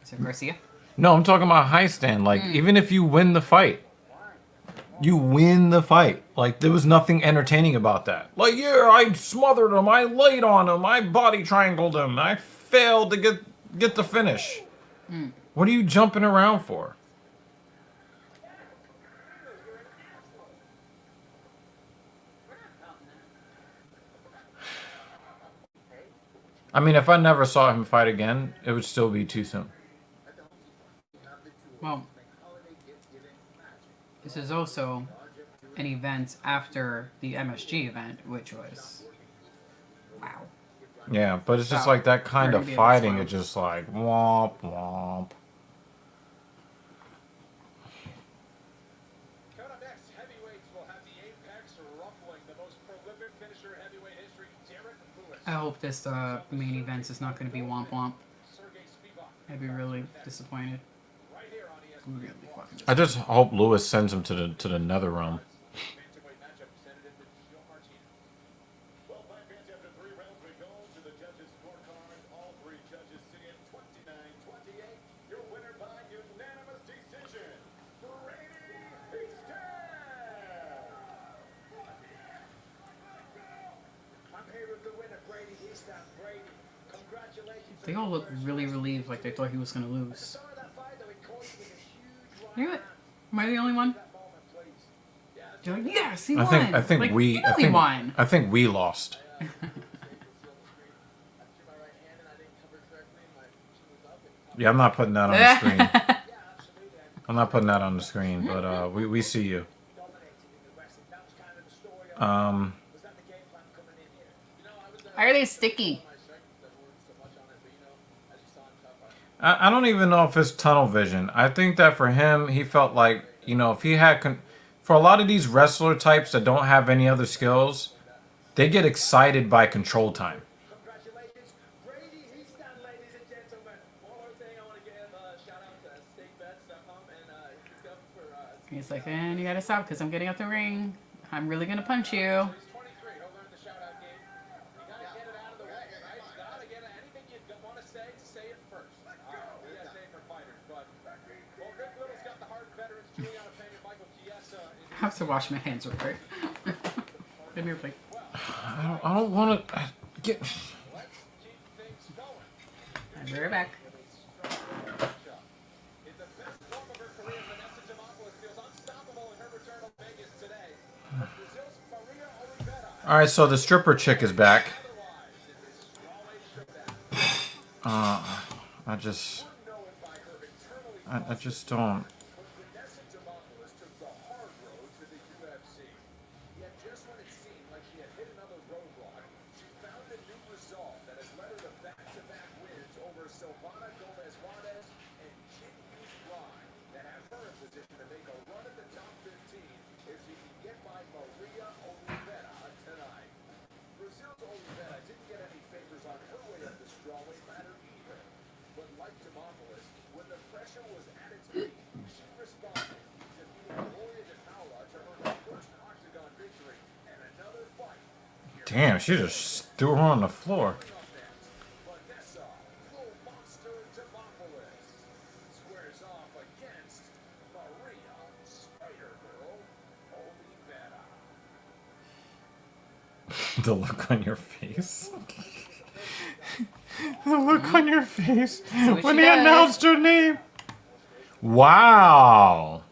Is it Garcia? No, I'm talking about High Stand. Like, even if you win the fight, you win the fight. Like, there was nothing entertaining about that. Like, yeah, I smothered him, I laid on him, I body triangled him, I failed to get the finish. What are you jumping around for? I mean, if I never saw him fight again, it would still be too soon. Well, this is also an event after the MSG event, which was wow. Yeah, but it's just Wow. like that kind of Very good, fighting. wow. It's just like womp womp. Coming up next, heavyweights will have the apex ruffling the most hope this main event is not going to be womp womp. I'd be really disappointed. Really fucking I just hope Lewis sends him to the nether realm. Well, five fans, after 3 rounds, we go to the judges' scorecard. All 3 judges see it 29-28. Your winner by unanimous decision, Brady Easton. I'm here with the winner, Brady Easton. Brady, congratulations. They all look really relieved, like they thought he was going to lose. Start of that fight, though, he caught you with a huge right. You know what? Am I the only one? That moment, please. You're like, yes, he I won. think like, we really won. I think we lost. Yeah, I'm not putting that on the screen. I'm not putting that on the screen, but we see you. Why are they sticky? I don't even know if it's tunnel vision. I think that for him, he felt like, you know, if he had... for a lot of these wrestler types that don't have any other skills, they get excited by control time. Congratulations, Brady Easton, ladies and gentlemen. One more thing, I want to give a shout out to StateBets.com and he's up for He's like, and you gotta stop because I'm getting out the ring. I'm really gonna punch you. 23. He'll learn the shout out game. You gotta get it out of the way, right? You gotta get it. Anything you want to say it first. PSA for fighters, but well, Rick Little's got the hard veterans, Juliana Pena, Michael Chiesa. I have to wash my hands real quick. Give me a break. I don't want to get... Let's keep things going. I'll be right back. In the best form of her career, Vanessa Demopoulos feels unstoppable in her return to Vegas today. Brazil's Maria Oliveira. All right, so the stripper chick is back. I just don't... Vanessa Demopoulos took the hard road to the UFC. Yet just when it seemed like she had hit another roadblock, she found a new resolve that has led her to back-to-back wins over Silvana Gomez-Juarez and Jin Rai that have her in position to make a run at the top 15 if she can get by Maria Oliveira tonight. Brazil's Oliveira didn't get any favors on her way up the strawweight ladder either. But like Demopoulos, when the pressure was at its peak, she responded, defeating Gloria de Paula to earn her first octagon victory and another fight. Damn, she just threw her on the floor. Vanessa, Little Monster Demopoulos, squares off against Maria Spider-Girl Oliveira. The look on your face. The look on your face what when she he does. announced her name. Wow.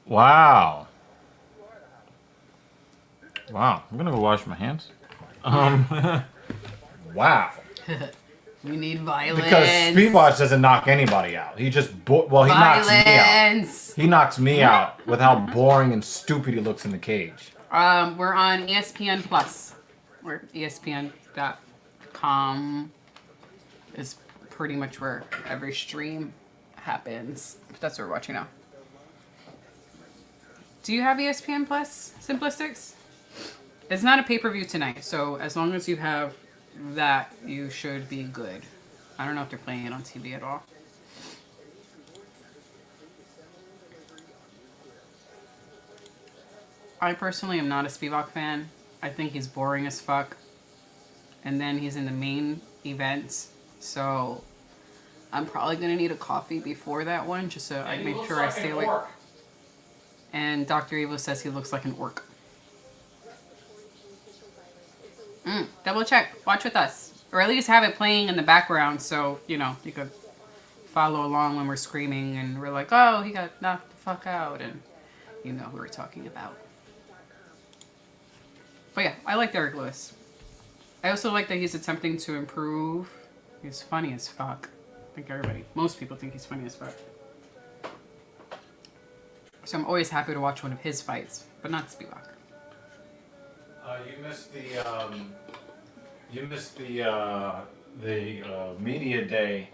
Wow. Wow. I'm gonna go wash my hands. Wow. We need violence. Because Spivak doesn't knock anybody out. He just he knocks me out. Violence. He knocks me out with how boring and stupid he looks in the cage. We're on ESPN Plus. Or ESPN.com is pretty much where every stream happens. That's what we're watching now. Do you have ESPN Plus, Simplistics? It's not a pay-per-view tonight, so as long as you have that, you should be good. I don't know if they're playing it on TV at all. I personally am not a Spivak fan. I think he's boring as fuck. And then he's in the main events, so I'm probably gonna need a coffee before that one, just so I make sure I stay awake. And Dr. Evil says he looks like an orc. Double check. Watch with us. Or at least have it playing in the background so, you know, you could follow along when we're screaming and we're like, oh, he got knocked the fuck out. And you know who we're talking about. But yeah, I like Derek Lewis. I also like that he's attempting to improve. He's funny as fuck. I think most people think he's funny as fuck. So I'm always happy to watch one of his fights, but not Spivak. You missed the media day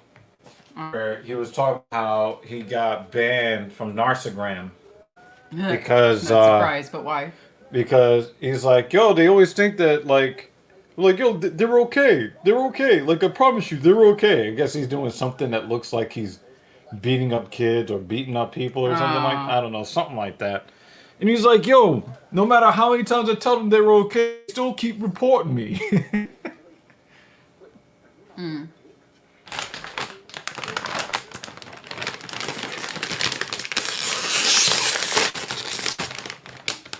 where he was talking how he got banned from Narcigram because Not surprised, but why? because he's like, yo, they always think that like Like, yo, they're okay. They're okay. Like, I promise you, they're okay. I guess he's doing something that looks like he's beating up kids or beating up people or something like, I don't know, something like that. And he's like, yo, no matter how many times I tell them they were okay, they still keep reporting me.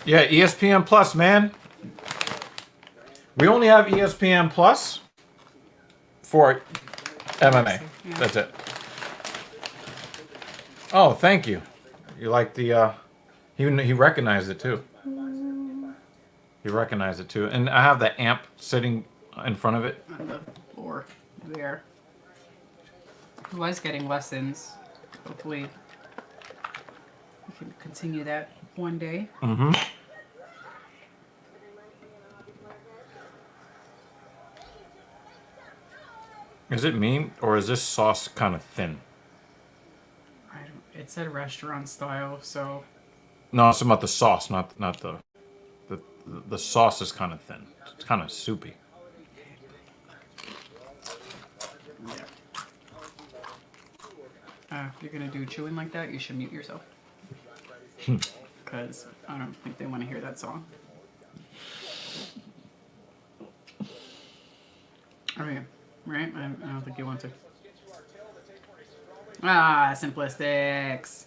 Yeah, ESPN Plus, man. We only have ESPN Plus for MMA. That's it. Oh, thank you. You like the he recognized it too. He recognized it too. And I have the amp sitting in front of it. On the floor there. He was getting lessons. Hopefully, we can continue that one day. Mm-hmm. Is it me or is this sauce kind of thin? I don't. It said restaurant style, so No, it's about the sauce, not the sauce is kind of thin. It's kind of soupy. if you're gonna do chewing like that, you should mute yourself. Because I don't think they want to hear that song. Oh yeah, right? I don't think you want to. Simplistics.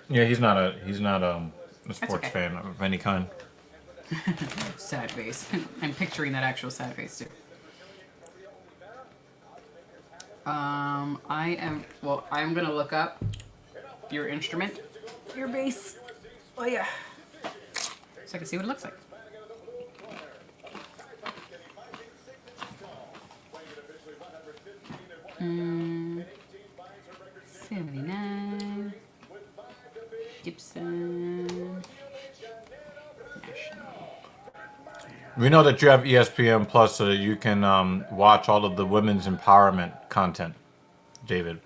Yeah, he's not a sports okay. fan of any kind. Sad face. I'm picturing that actual sad face too. I'm gonna look up your instrument, your bass. Oh yeah, so I can see what it looks like. Mm, 79 Gibson National. We know that you have ESPN Plus so that you can watch all of the women's empowerment content, David.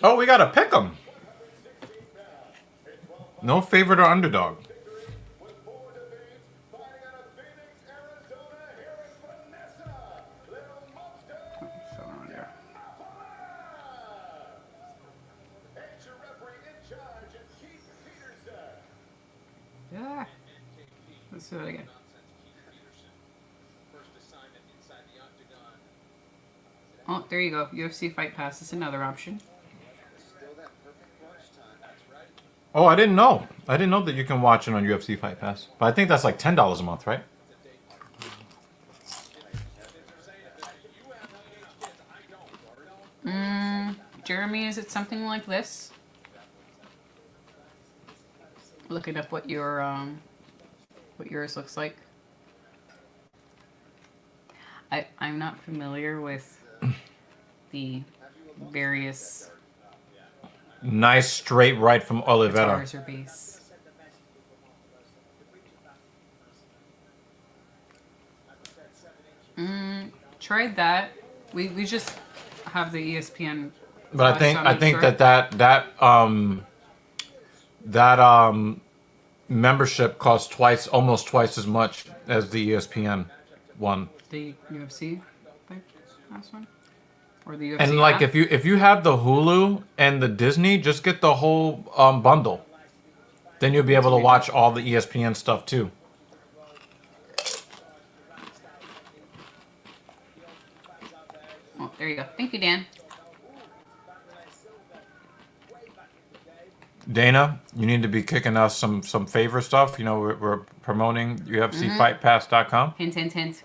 Oh, we gotta pick them. No favorite or underdog. Yeah. Let's do it again. Oh, there you go. UFC Fight Pass is another option. Oh, I didn't know. I didn't know that you can watch it on UFC Fight Pass. But I think that's like $10 a month, right? Jeremy, is it something like this? Looking up what your what yours looks like. I'm not familiar with the various Nice straight right from Oliveira. guitars or bass. Tried that. We just have the ESPN. But I think sure. that membership costs almost twice as much as the ESPN one. The UFC thing, last one, or the UFC. And like app? if you have the Hulu and the Disney, just get the whole bundle. Then you'll be able to watch all the ESPN stuff too. Oh, there you go. Thank you, Dan. Dana, you need to be kicking us some favor stuff. You know, we're promoting UFCFightPass.com. Hint, hint, hint.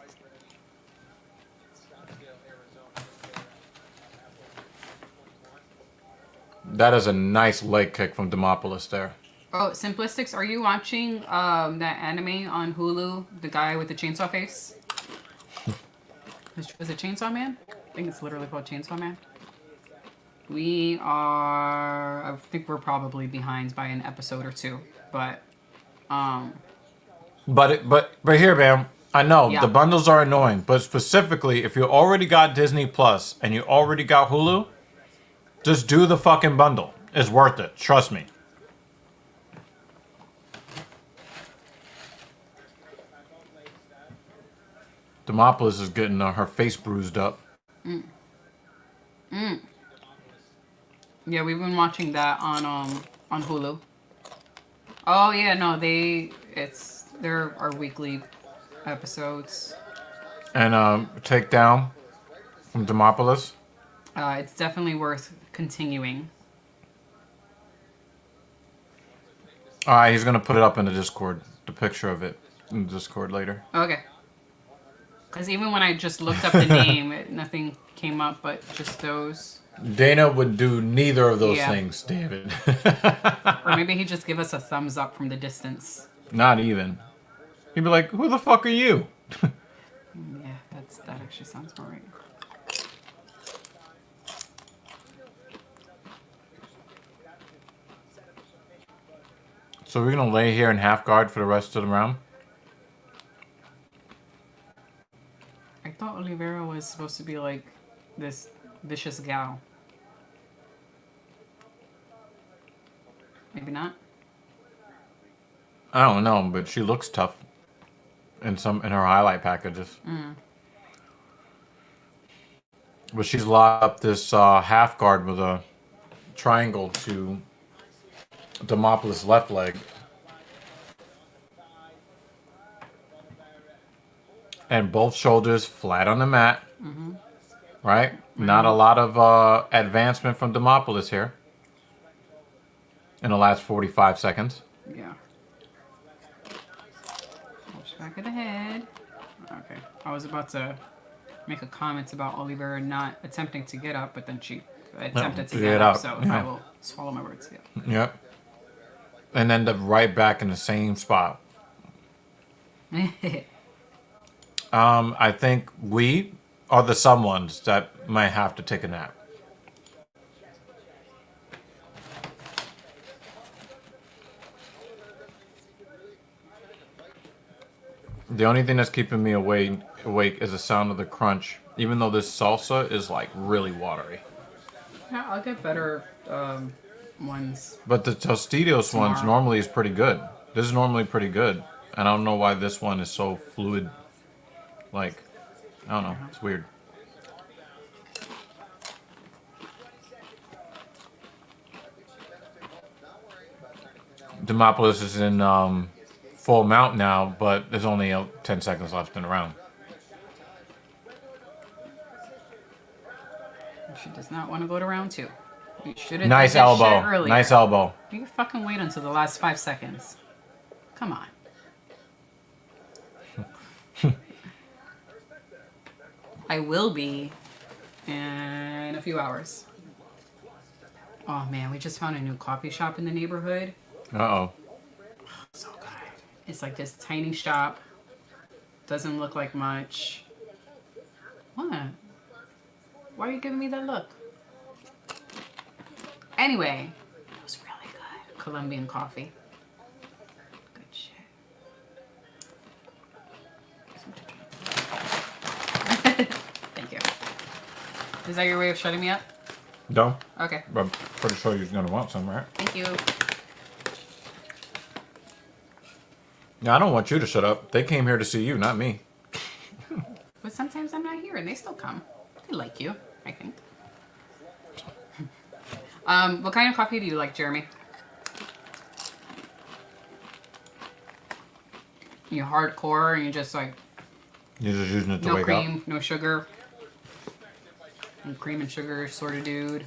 That is a nice leg kick from Demopoulos there. Oh, Simplistics, are you watching that anime on Hulu? The guy with the chainsaw face? Was it Chainsaw Man? I think it's literally called Chainsaw Man. I think we're probably behind by an episode or two, but But here, man, I know Yeah. the bundles are annoying, but specifically if you already got Disney Plus and you already got Hulu, Just do the fucking bundle. It's worth it. Trust me. Demopolis is getting her face bruised up. Yeah, we've been watching that on Hulu. Oh yeah, no, they're our weekly episodes. And takedown from Demopolis. It's definitely worth continuing. Alright, he's gonna put it up in the Discord. The picture of it in the Discord later. Okay. Because even when I just looked up the name, nothing came up but just those. Dana would do neither of those Yeah. things, David. Or maybe he'd just give us a thumbs up from the distance. Not even. He'd be like, who the fuck are you? Yeah, that actually sounds more right. So we're gonna lay here in half guard for the rest of the round? I thought Oliveira was supposed to be like this vicious gal. Maybe not. I don't know, but she looks tough in her highlight packages. But she's locked up this half guard with a triangle to Demopolis' left leg. And both shoulders flat on the mat. Right? Not a lot of advancement from Demopolis here in the last 45 seconds. Yeah. Push back of the head. Okay. I was about to make a comment about Oliveira not attempting to get up, but then she attempted to get up, so yeah. I will swallow my words. Yeah. Yep. And end up right back in the same spot. I think we are the someones that might have to take a nap. The only thing that's keeping me awake is the sound of the crunch, even though this salsa is like really watery. Yeah, I'll get better ones. But the Tostitos ones Tomorrow. normally is pretty good. This is normally pretty good. And I don't know why this one is so fluid. Like, I don't know. It's weird. Demopolis is in full mount now, but there's only 10 seconds left in the round. She does not want to go to round 2. You should have Nice did that shit elbow. earlier. Nice elbow. You can fucking wait until the last 5 seconds. Come on. I will be in a few hours. Oh man, we just found a new coffee shop in the neighborhood. Uh-oh. So good. It's like this tiny shop. Doesn't look like much. What? Why are you giving me that look? Anyway, it was really good. Colombian coffee. Good shit. Thank you. Is that your way of shutting me up? No? Okay. But I'm pretty sure you're going to want some, right? Thank you. Yeah, I don't want you to shut up. They came here to see you, not me. But sometimes I'm not here and they still come. They like you, I think. What kind of coffee do you like, Jeremy? You hardcore and you just like You're just using it to no wake cream, up. no sugar. And cream and sugar sort of dude.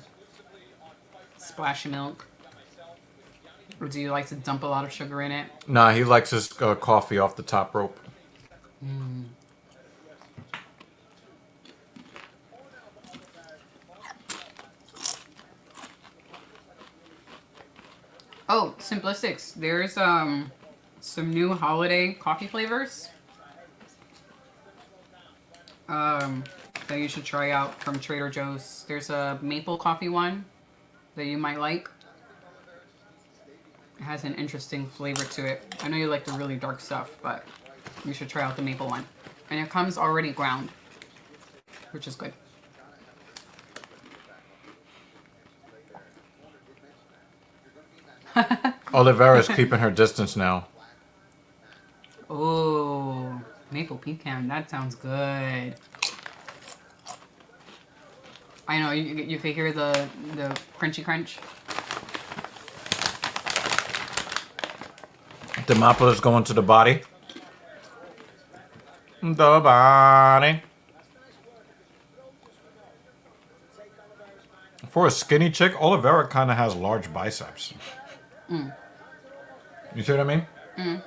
Splash of milk. Or do you like to dump a lot of sugar in it? Nah, he likes his coffee off the top rope. Oh, Simplistics. There's some new holiday coffee flavors. That you should try out from Trader Joe's. There's a maple coffee one that you might like. It has an interesting flavor to it. I know you like the really dark stuff, but you should try out the maple one. And it comes already ground, which is good. Oliveira's keeping her distance now. Oh, maple pecan. That sounds good. I know you could hear the crunchy crunch. Demopoulos going to the body. The body. For a skinny chick, Oliveira kind of has large biceps. You see what I mean?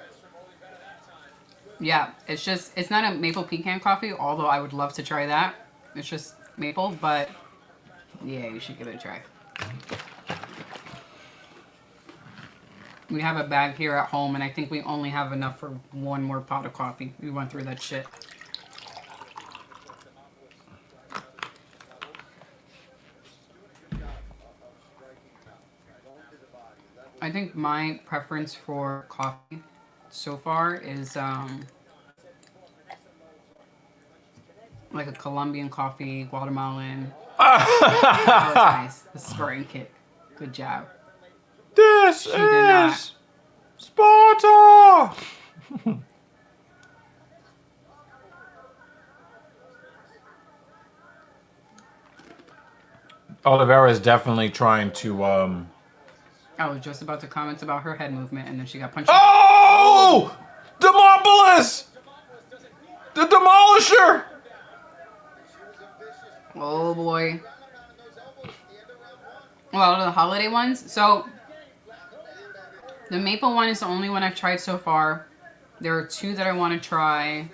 Yeah, it's not a maple pecan coffee, although I would love to try that. It's just maple, but yeah, you should give it a try. We have a bag here at home, and I think we only have enough for one more pot of coffee. We went through that shit. I think my preference for coffee so far is like a Colombian coffee, Guatemalan. That was nice. The Spartan kick. Good job. This She did not. is Sparta! Oliveira is definitely trying to, I was just about to comment about her head movement, and then she got punched. Oh! Demopoulos! The Demolisher! Oh boy. Well, the holiday ones. So, the maple one is the only one I've tried so far. There are two that I want to try.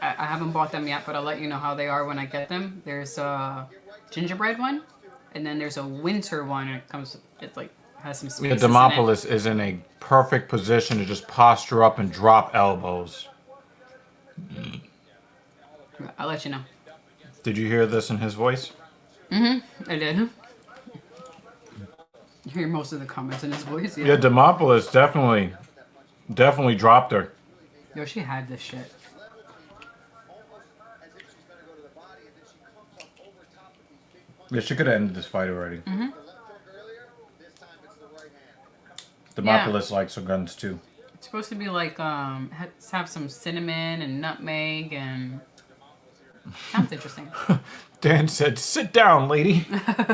I haven't bought them yet, but I'll let you know how they are when I get them. There's a gingerbread one, and then there's a winter one. And it's like has some Yeah, spices in it. Demopoulos is in a perfect position to just posture up and drop elbows. I'll let you know. Did you hear this in his voice? I did. You hear most of the comments in his voice. Yeah, Demopoulos definitely dropped her. Yo, she had this shit. Almost as if she's gonna go to the body, and then she comes up over top of these big punches. Yeah, she could have ended this fight already. The left hook earlier, this time it's the right hand. Demopoulos likes her guns too. It's supposed to be like have some cinnamon and nutmeg and sounds interesting. Dan said, "Sit down, lady." There she is.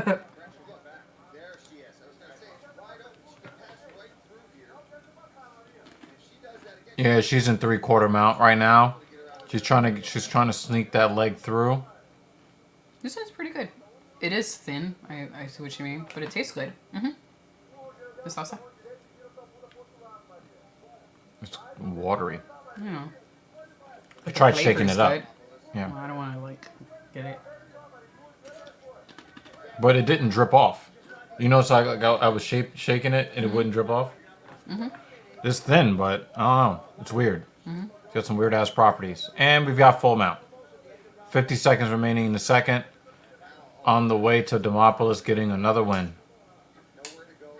I was gonna say it's wide open. She can pass right through here. If she does that again, Yeah, she's in 3/4 mount right now. She's trying to sneak that leg through. This one's pretty good. It is thin. I see what you mean, but it tastes good. The salsa. It's watery. You know. I tried flavor's shaking it up. good. Yeah, Well, I don't want to like get it. but it didn't drip off. You know, so I was shaking it and it wouldn't drip off. It's thin, but I don't know. It's weird. It's got some weird ass properties. And we've got full mount. 50 seconds remaining in the second. On the way to Demopoulos getting another win. nowhere to go.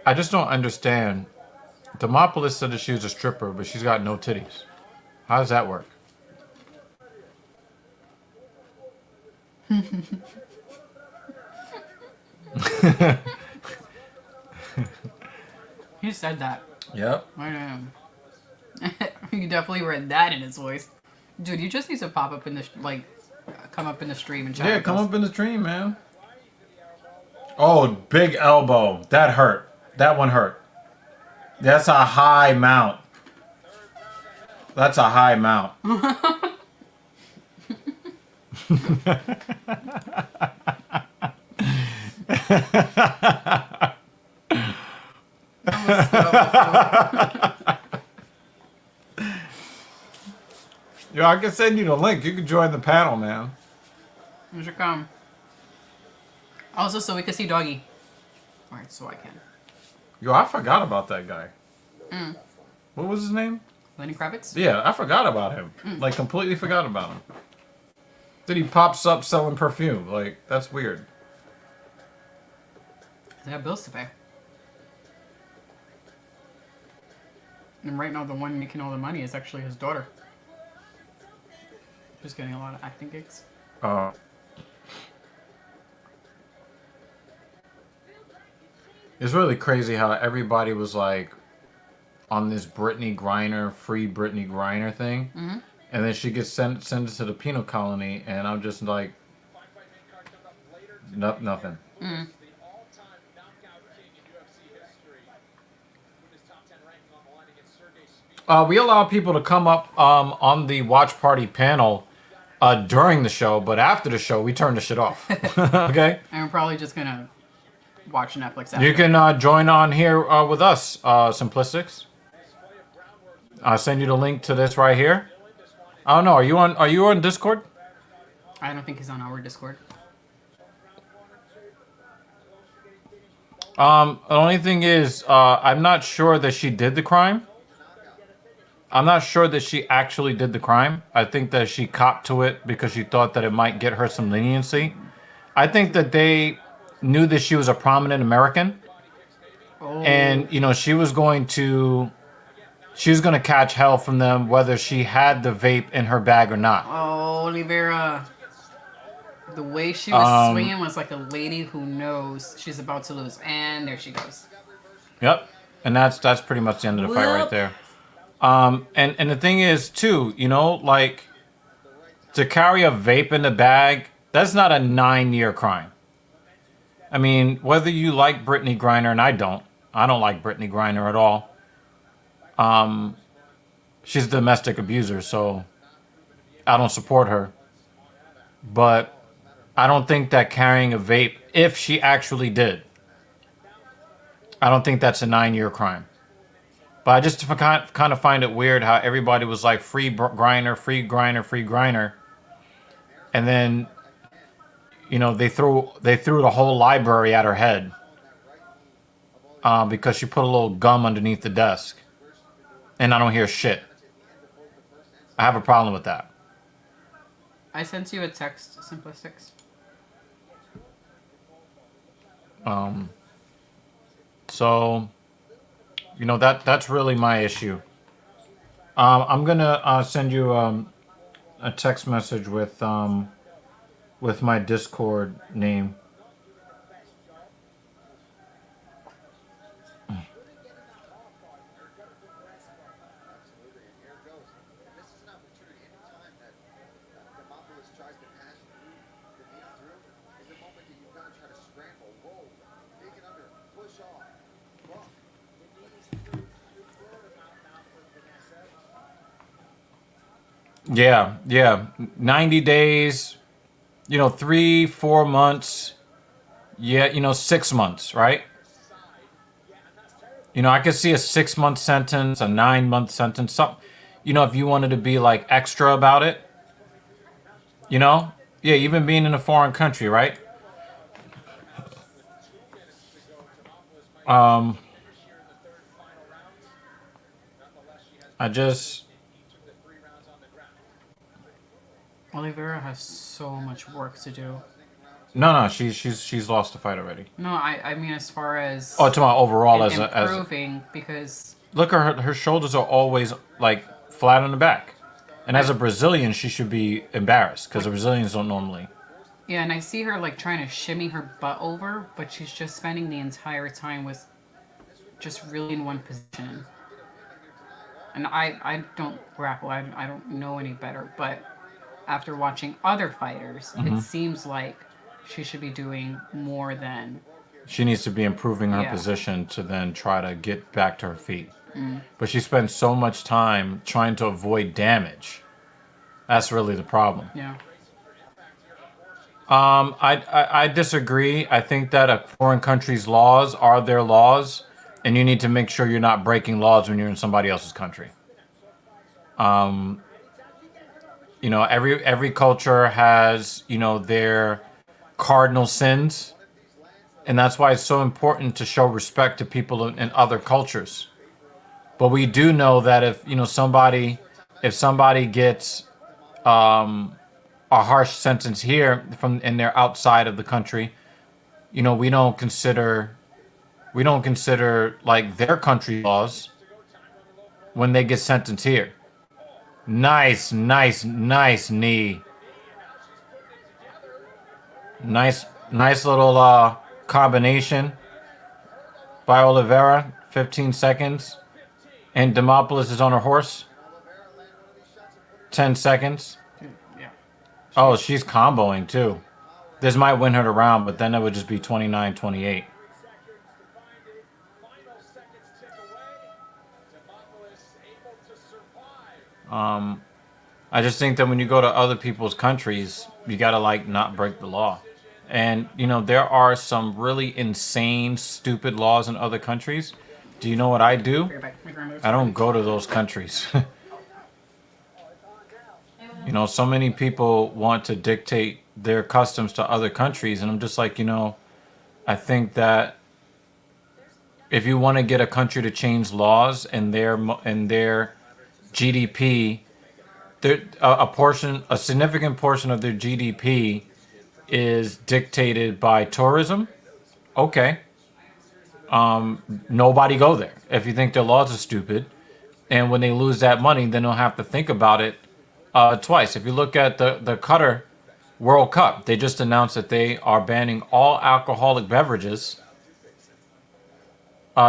I just don't understand. Demopoulos said that she was a stripper, but she's got no titties. How does that work? He said that. Yep. I know. You definitely read that in his voice. Dude, you just need to pop up in the come up in the stream and chat. Yeah, with come us. up in the stream, man. Oh, big elbow. That hurt. That one hurt. That's a high mount. That's a high mount. Yo, I can send you the link. You can join the panel, man. You should come. Also, so we can see Doggy. Alright, so I can. Yo, I forgot about that guy. What was his name? Lenny Kravitz? Yeah, I forgot about him. Like, completely forgot about him. Then he pops up selling perfume. Like, that's weird. They have bills to pay. And right now, the one making all the money is actually his daughter. Just getting a lot of acting gigs. Uh, it's really crazy how everybody was like on this Brittany Griner, free Brittany Griner thing, and then she gets sent to the penal colony, and I'm just like, nothing. The all-time knockout king in UFC history. With his top 10 ranking on the line against Sergey Spivak. We allow people to come up on the watch party panel during the show, but after the show, we turn the shit off. Okay? And we're probably just gonna watch Netflix after. You can join on here with us, Simplistics. I'll send you the link to this right here. I don't know. Are you on Discord? I don't think he's on our Discord. The only thing is, I'm not sure that she did the crime. I'm not sure that she actually did the crime. I think that she copped to it because she thought that it might get her some leniency. I think that they knew that she was a prominent American, and she was going to catch hell from them whether she had the vape in her bag or not. Oh, Oliveira. The way she was swinging was like a lady who knows she's about to lose. And there she goes. Yep. And that's pretty much the end of the fight right there. And the thing is, too, like, to carry a vape in the bag, that's not a 9-year crime. I mean, whether you like Brittany Griner, and I don't like Brittany Griner at all. She's a domestic abuser, so I don't support her. But I don't think that carrying a vape, if she actually did, I don't think that's a 9-year crime. But I just kind of find it weird how everybody was like free Griner, free Griner, free Griner, and then they threw the whole library at her head because she put a little gum underneath the desk, and I don't hear shit. I have a problem with that. I sent you a text, Simplistics. So, that's really my issue. I'm gonna send you a text message with my Discord name. Absolutely, and here it goes. And this is an opportunity. Anytime that Demopoulos tries to pass through the knee through, is a moment that you've got to try to scramble, roll, take it under, push off, buck. Yeah. 90 days, 3-4 months. Yeah, 6 months, right? I could see a 6-month sentence, a 9-month sentence, something. If you wanted to be like extra about it, yeah, even being in a foreign country, right? I just. Oliveira has so much work to do. No, she's lost the fight already. No, I mean as far as Oh, to my overall improving, because look, her shoulders are always like flat on the back, and as a Brazilian, she should be embarrassed because the Brazilians don't normally. yeah, and I see her like trying to shimmy her butt over, but she's just spending the entire time with just really in one position. And I don't grapple. I don't know any better, but after watching other fighters, it seems like she should be doing more than. She needs to be improving her Yeah. position to then try to get back to her feet. But she spends so much time trying to avoid damage. That's really the problem. Yeah. I disagree. I think that a foreign country's laws are their laws, and you need to make sure you're not breaking laws when you're in somebody else's country. Every culture has, their cardinal sins, and that's why it's so important to show respect to people in other cultures. But we do know that if somebody gets a harsh sentence here and they're outside of the country, we don't consider like their country laws when they get sentenced here. Nice, nice, nice knee. Nice, nice little combination by Oliveira. 15 seconds. And Demopoulos is on her horse. 10 seconds. Yeah. Oh, she's comboing too. This might win her the round, but then it would just be 29-28. 3 seconds to find it. Final seconds tick away. Demopoulos able to survive. I just think that when you go to other people's countries, you gotta like not break the law. And you know, there are some really insane, stupid laws in other countries. Do you know what I do? Bring it back. Make her move. I don't go to those countries. You know, so many people want to dictate their customs to other countries, and I'm just like, you know, I think that if you want to get a country to change laws and their GDP, a significant portion of their GDP is dictated by tourism. Okay, nobody go there if you think their laws are stupid, and when they lose that money, then they'll have to think about it twice. If you look at the Qatar World Cup, they just announced that they are banning all alcoholic beverages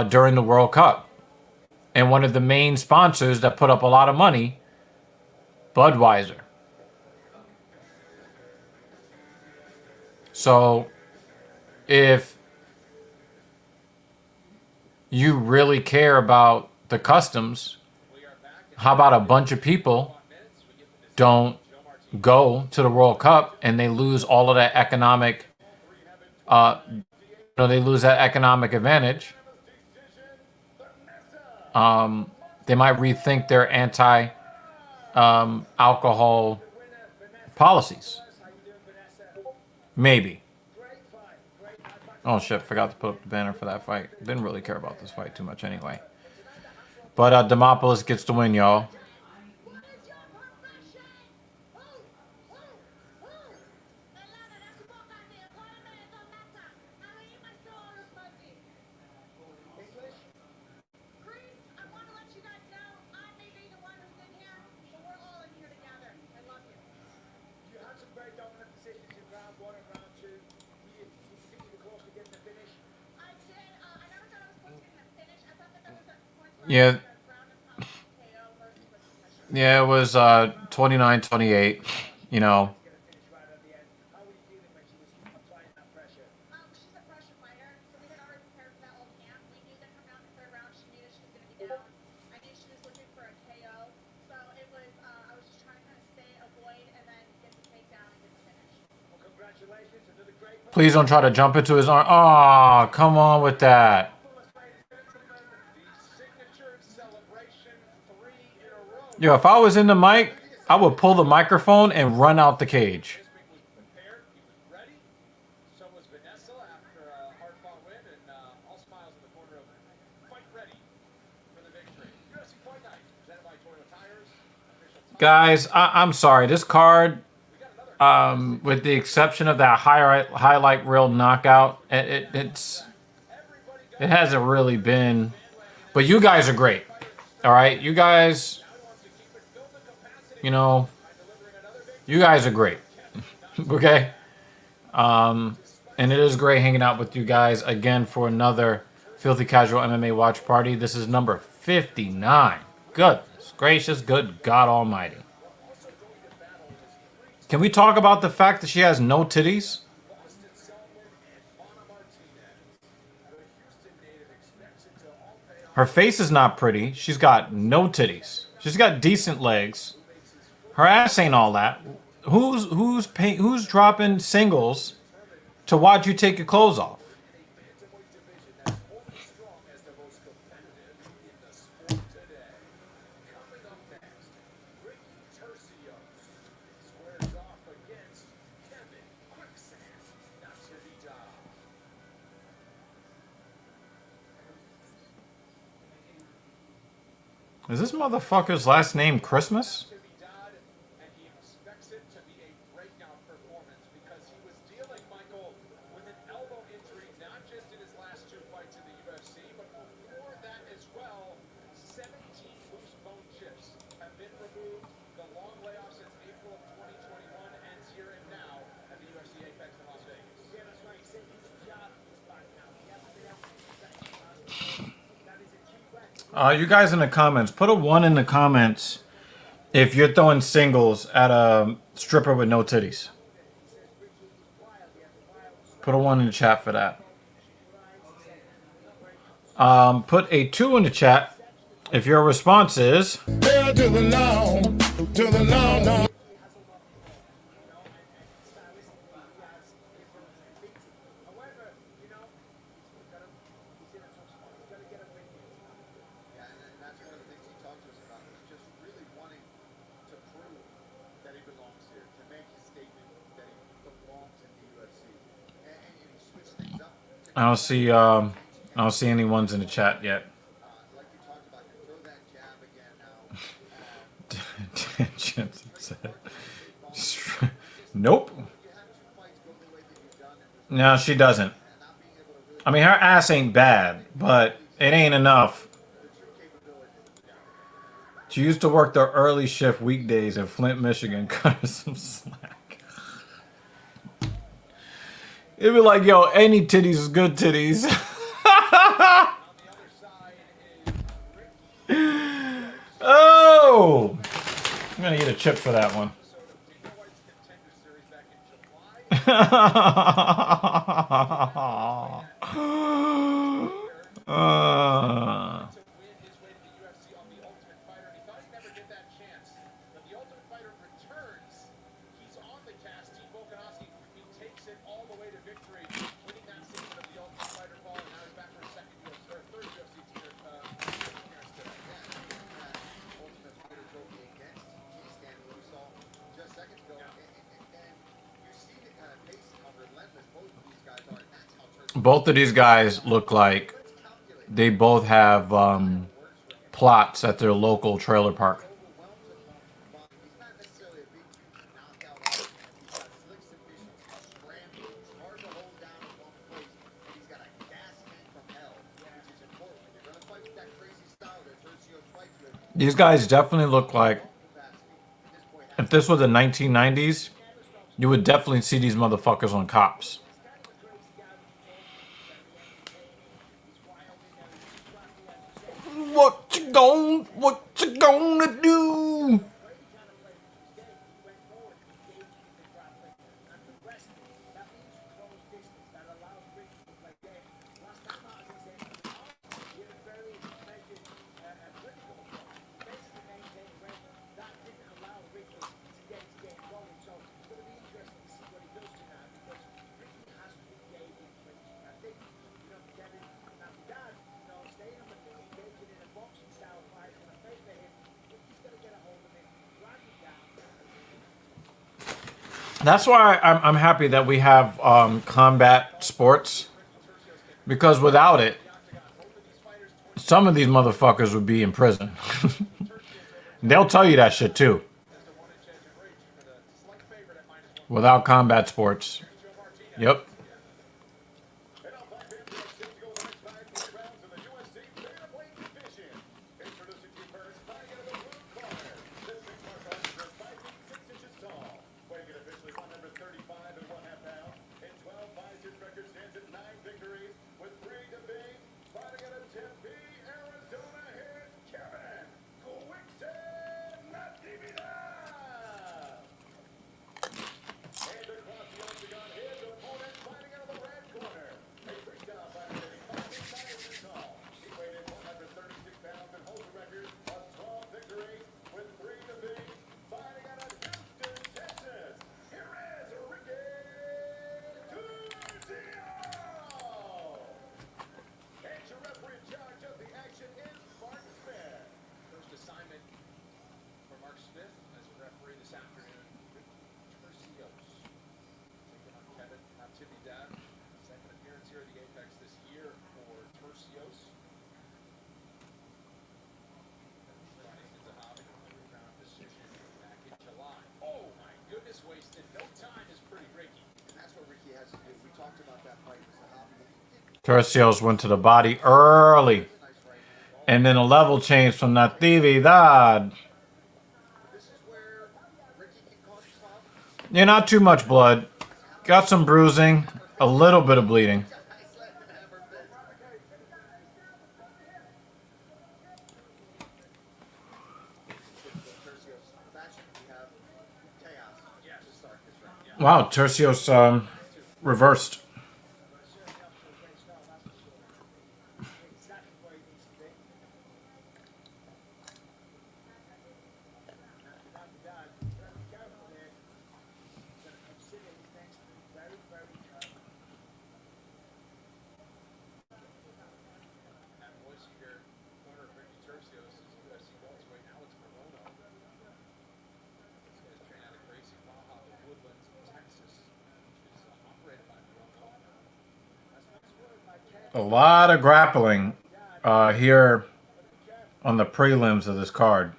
during the World Cup. And one of the main sponsors that put up a lot of money, Budweiser. So if you really care about the customs, how about a bunch of people don't go to the World Cup and they lose all of that economic, they lose that economic advantage. They might rethink their anti-alcohol policies. Maybe. Oh shit! Forgot to put up the banner for that fight. Didn't really care about this fight too much anyway. But Demopoulos gets the win, y'all. English? Greece, I want to let you guys know I may be the one who's in here, but we're all in here together. I love you. You had some very dominant positions in round 1 and round 2. You think you were close to getting the finish? I did. I never thought I was supposed to get in a finish. I thought that there was a point where Yeah. I was round of KO versus the submission. Yeah, it was 29-28. You know, Get a finish right at the end. How were you feeling when she was applying that pressure? She's a pressure fighter, so we had already prepared for that whole camp. We knew that coming out in the third round, she knew that she was going to be down. I knew she was looking for a KO, so it was. I was just trying to kind of stay, avoid, and then get the takedown and get the finish. Well, congratulations. Another great please don't try to jump into his arm. Oh, come on with that. the signature celebration 3 in a row. Yo, if I was in the mic, I would pull the microphone and run out the cage. Spivak was prepared. He was ready. So was Vanessa after a hard-fought win, and all smiles in the corner of fight ready for the victory. UFC Fight Night presented by Toyota Tires. Official Guys, I'm sorry. This card, with the exception of that highlight reel knockout, it hasn't really been. But you guys are great. All right, you guys, you know, you guys are great. Okay. And it is great hanging out with you guys again for another Filthy Casual MMA watch party. This is number 59. Goodness gracious, good God Almighty. Can we talk about the fact that she has no titties? Her face is not pretty. She's got no titties. She's got decent legs. Her ass ain't all that. Who's dropping singles to watch you take your clothes off? Is this motherfucker's last name Christmas? and he expects it to be a breakout performance because he was dealing, Michael, with an elbow injury, not just in his last 2 fights in the UFC, but before that as well. 17 loose bone chips have been removed. You guys in the comments, put a 1 in the comments if you're throwing singles at a stripper with no titties. Put a 1 in the chat for that. Put a 2 in the chat if your response is... Hell to the no, to the no, no. Yeah, and that's one of the things he talked to us about, is just really wanting to prove that he belongs here, to make his statement that he belongs in the UFC. And he switched things up. I don't see any ones in the chat yet. Like you talked about, you throw that jab again now. Jensen said, nope. You have two fights go the way that you've done, and there's No, she doesn't. not being able to really I mean, her ass ain't bad, but it ain't enough. the true capability. She used to work the early shift weekdays in Flint, Michigan. Cut her some slack. It'd be like, yo, any titties is good titties. Oh! I'm gonna get a chip for that one. To win his way to the UFC on The Ultimate Fighter, and he thought he'd never get that chance. But The Ultimate Fighter returns. He's on the cast. Team Volkanovski, he takes it all the way to victory, winning that season of The Ultimate Fighter ball, and now he's back for a third UFC appearance today. Ultimate Fighter trophy against Stan Louisall just seconds ago. And you see the kind of pace and how relentless both of these guys are. And that's how Both of these guys look like they both have plots at their local trailer park. he's not necessarily a big, huge knockout artist. He's got slick submissions, scrambles, hard to hold down in one place, and he's got a gas tank from hell, which is important. When you're going to fight with that crazy style that Tercios fights with, These guys definitely look like, capacity. This boy if has this was the 1990s, you would definitely see these motherfuckers on Cops. What you gonna do? That's why I'm happy that we have combat sports, because without it, some of these motherfuckers would be in prison. They'll tell you that shit too. Without combat sports. Yep. And now five people are set to go the next 5 rounds in the UFC bantamweight division. Introducing you first, fighting out of the blue corner. This six-mark officer is 5 feet 6 inches tall. Weighing in officially 135 and 1/2 pounds. In 12 fights, his record stands at 9 victories with 3 defeats. Fighting out of Tempe, Arizona, here's Kevin Quickset Natividad. And across the octagon, his opponent fighting out of the red corner. A freestyle fighter standing 5 feet 9 inches tall. He weighed in 136 pounds and holds a record of 12 victories with 3 defeats. Fighting out of Houston, Texas, here is Ricky Turcios. And your referee in charge of the action is Mark Smith. First assignment for Mark Smith as a referee this afternoon. Ricky Turcios taking on Kevin Natividad. Second appearance here at the Apex this year for Turcios. Joining Zahavi, a 3-round decision back in July. Oh my goodness, wasted no time is pretty Ricky. And that's what Ricky has to do. We talked about that fight with Zahavi. Tercios went to the body early. Nice right hand. And then a level change from Natividad. This is where Ricky can cause problems. Yeah, not too much blood. Got some bruising. A little bit of bleeding. Nice left and hammer fist. Wow, Tercios reversed. That voice you hear, corner of Ricky Tercios is UFC welterweight Alex Morono. These guys train out of Gracie Baja, the Woodlands in Texas, which is operated by Morono. A lot of grappling here on the prelims of this card.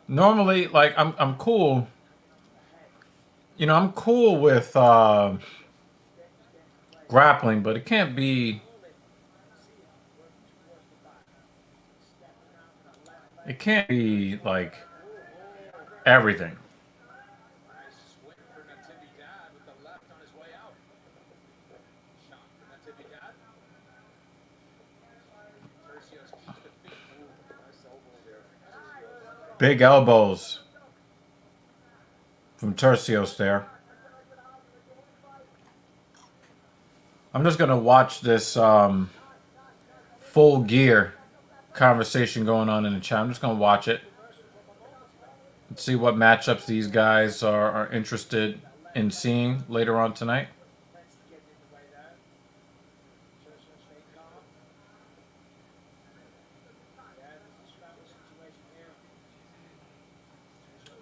Normally, like I'm cool. You know, I'm cool with grappling, but it can't be. It can't be like everything. Nice swing for Natividad with the left on his way out. Shot for Natividad. Tercios keeps the feet. Nice elbow there from Tercios. Big elbows from Tercios there. I'm just gonna watch this full gear conversation going on in the chat. I'm just gonna watch it and see what matchups these guys are interested in seeing later on tonight.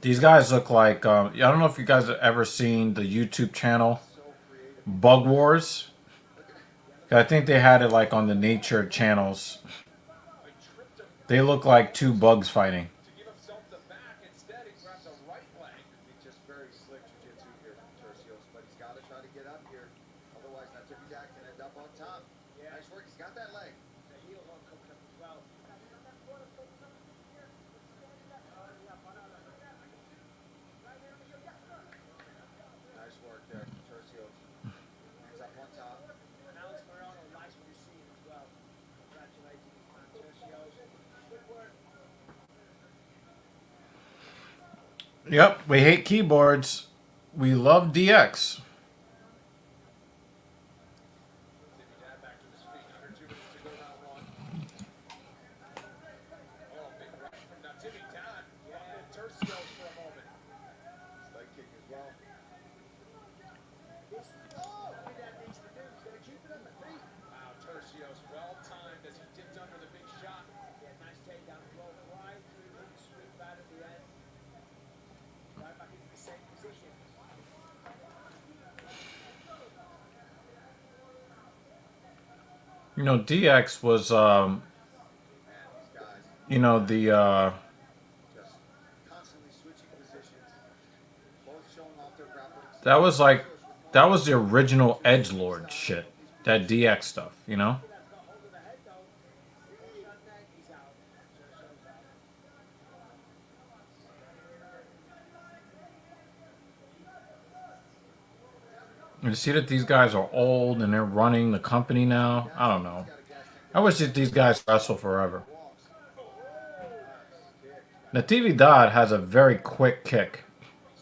These guys look like I don't know if you guys have ever seen the YouTube channel Bug Wars. I think they had it like on the nature channels. They look like two bugs fighting. To give himself the back, instead he grabs a right leg. It's just very slick jiu-jitsu here from Tercios, but he's got to try to get up here. Otherwise, Natividad can end up on top. Nice work. He's got that leg. Nice work there from Tercios. Hands up on top. Alex Morono likes what he's seeing as well. Congratulating Tercios. Good work. Yep, we hate keyboards. We love DX. Natividad back to his feet. Under 2 minutes to go, round one. Oh, big right from Natividad. Buckled Tercios for a moment. Nice leg kick as well. This is what that needs to do. He's going to keep it on the feet. Wow, Tercios well timed as he dipped under the big shot. Yeah, nice takedown as well. Right through the sweep right at the end. Right back into the same position. You know, DX was Man, these guys you know, the just constantly switching positions. Both showing off their grappling. that was the original edgelord shit. That DX stuff, you know? That's got hold of the head though. Shot neck, he's out. Tercios out. You see that these guys are old and they're running the company now. I don't know. I wish that these guys wrestle forever. Natividad has a very quick kick,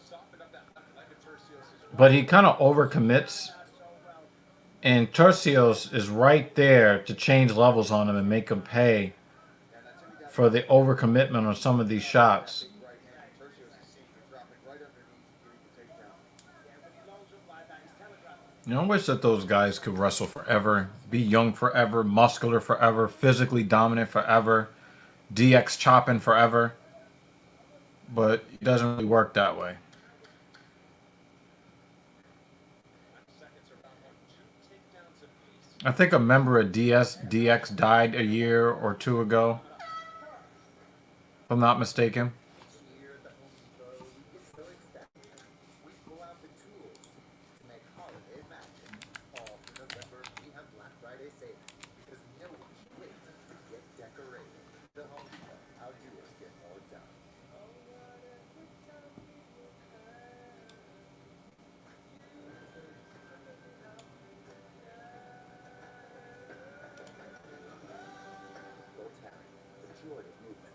Softened up that left leg of Tercios' but he kind of overcommits. And Tercios is right there to change levels on him and make him pay for the overcommitment on some of these shots. Right hand. Tercios is seeing it dropping right underneath, getting the takedown. Yeah, when he loads up like that, he's telegraphing. You know, I wish that those guys could wrestle forever, be young forever, muscular forever, physically dominant forever, DX chopping forever. But it doesn't really work that way. seconds are round one. 2 takedowns apiece. I think a member of DX died a year or two ago, if I'm not mistaken. Here at the Home Depot, we get so ecstatic. We pull out the tools to make holiday magic. All through November, we have Black Friday savings because no one can wait to get decorated. The Home Depot, how doers get more done. Go Terry, the joy of movement.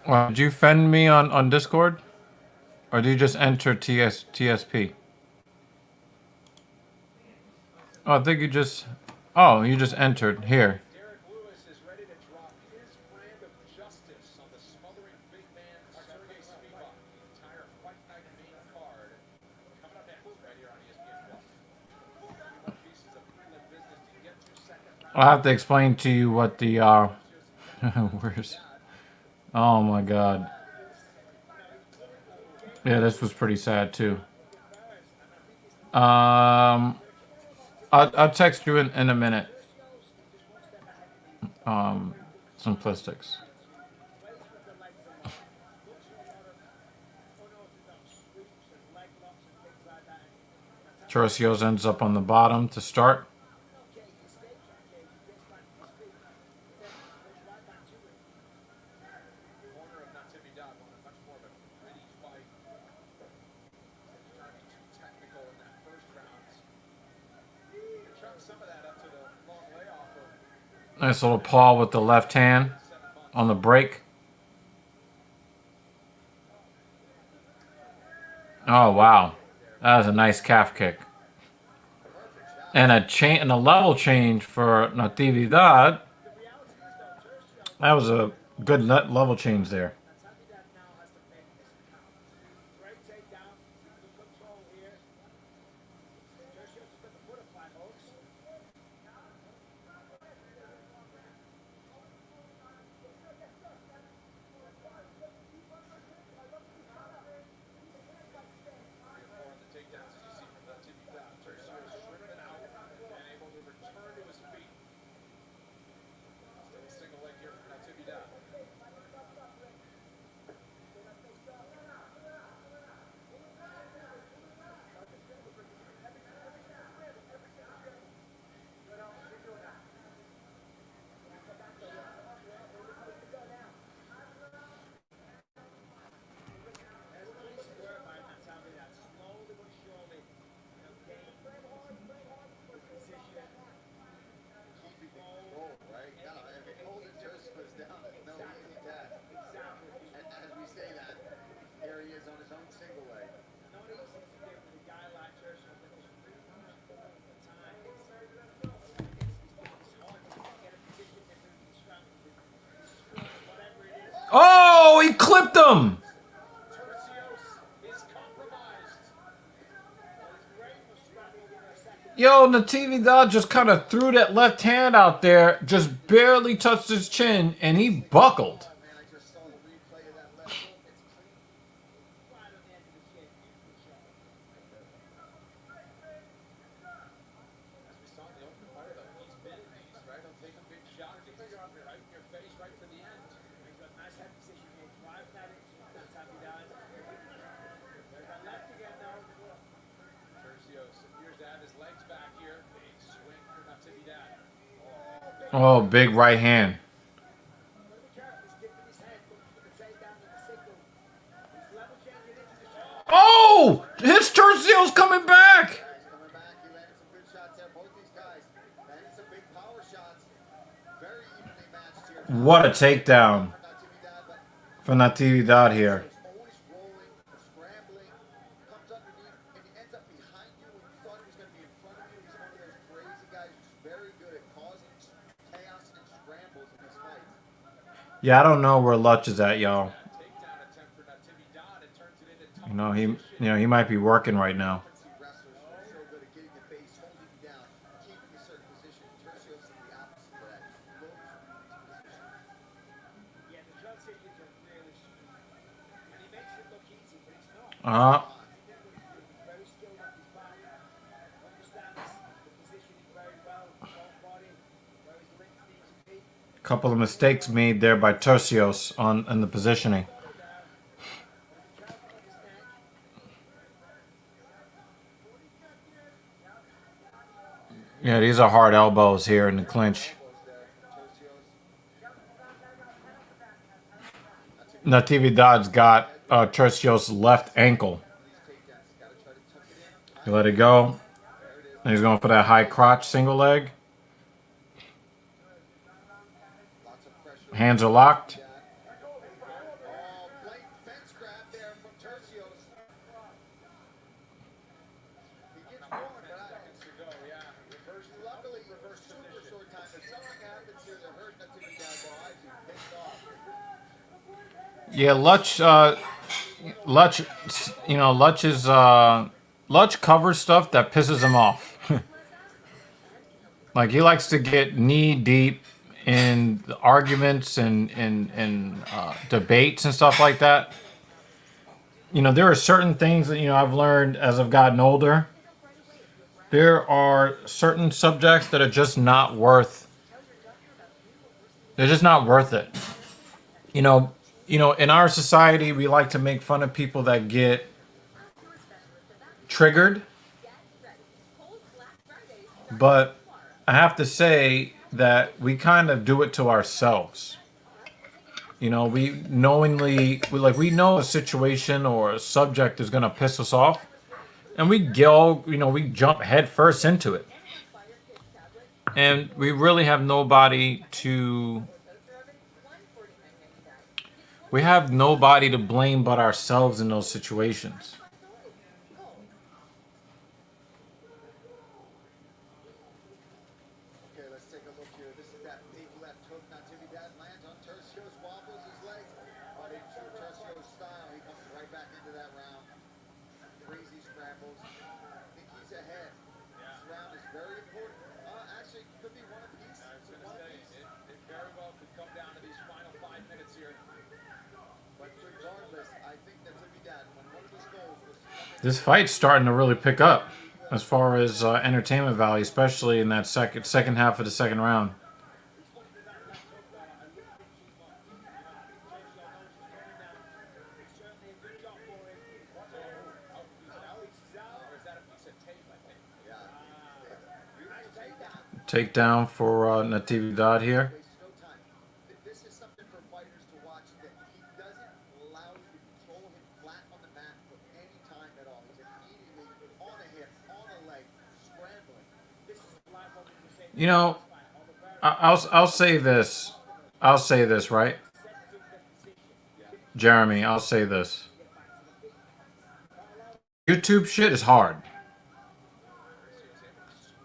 Did you friend me on Discord? Or did you just enter TSP? Oh, I think you just... Oh, you just entered here. Derek Lewis is ready to drop his brand of justice on the smothering big man Sergey Spivak. The entire Fight Night main card coming up next right here on ESPN+. Three more pieces of prelim business to get to. Second round. I'll have to explain to you what the... Where's... Oh my god. Yeah, this was pretty sad too. I'll text you in a minute. Simplistics. Torsios ends up on the bottom to start. Corner of Natividad wanted much more of a gritty fight. Trying to be too technical in that first round. Chuck some of that up to the long layoff of Nice little paw with the left hand 7 months. on the break. Oh wow, that was a nice calf kick, and a level change for Natividad. That was a good level change there. Natividad now has to make this count. Great takedown, good control here. Tercios has got the butterfly hooks. On the takedowns, as you see from Natividad. Tercios shrimping out and able to return to his feet. Still a single leg here from Natividad. There's a piece of work by Natividad, slowly but surely, gain position. Keeping control, right? Yeah, and holding Tercios down is no easy task. Exactly. And as we say that, here he is on his own single leg. Not easy to do with a guy like Tercios that was really all the time. It's hard to get a position that really strong, whatever it is. Oh, he clipped him. Tercios is compromised. Great for scrapping in a second. Yo, Natividad just kind of threw that left hand out there, just barely touched his chin, and he buckled. Man, I just saw the replay of that left hook. It's clean. Right on the edge of the chin. Beautiful shot. As we saw in the open fight, though, he's been in these, right? He'll take a big shot, get right in your face, right to the end. He's got a nice head position here. Driving that into Natividad. There's that left again now. Tercios appears to have his legs back here. Big swing for Natividad. Oh, big right hand. Gotta be careful. He's dipping his head, looking for the takedown and the signal. He's level changing into the shot. Oh, his Tercios coming back. He's coming back. He landed some good shots there. Both these guys landed some big power shots. Very evenly matched here. What a takedown Natividad, but for Natividad here. was always rolling, scrambling, comes underneath, and he ends up behind you when you thought he was going to be in front of you. He's one of those crazy guys who's very good at causing chaos and scrambles in his fights. Yeah, I don't know where Lutch is at, y'all. Takedown attempt for Natividad. It turns it into tough You know, he might be working right now. Wrestlers are so good at getting the base, holding you down, keeping a certain position. Tercios is the opposite of that. Lows you into position. Yeah, the transitions are really smooth. And he makes it look easy, but it's not. He's very skilled off his back. Understands the positioning very well. Both body, where his limbs need to be. Couple of mistakes made there by Tercios in the positioning. Yeah, these are hard elbows here in the clinch. Natividad's got Tercios' left ankle. He let it go. And he's going for that high crotch single leg. Hands are locked. Yeah, Lutch, you know, Lutch covers stuff that pisses him off. Like he likes to get knee deep in the arguments and debates and stuff like that. You know, there are certain things that I've learned as I've gotten older. There are certain subjects that are just not worth. They're just not worth it. You know, in our society, we like to make fun of people that get triggered, but I have to say that we kind of do it to ourselves. You know, we know a situation or a subject is going to piss us off, and we go, we jump head first into it. And we really have nobody to blame but ourselves in those situations. Okay, let's take a look here. This is that big left hook. Natividad lands on Tercios, wobbles his legs, but in true Tercios style, he comes right back into that round. Crazy scrambles. I think he's ahead. This round is very important. Actually, could be one apiece. I was going to say, it very well could come down to these final 5 minutes here. But regardless, I think Natividad, when one of his goals was to come in This fight's starting to really pick up as far as entertainment value, especially in that second half of the second round. Takedown for Natividad here. wastes no time. This is something for fighters to watch, that he doesn't allow you to control him flat on the mat for any time at all. He's immediately on a hip, on a leg, scrambling. You know, I'll say this. I'll say this, right? Jeremy, I'll say this. YouTube shit is hard.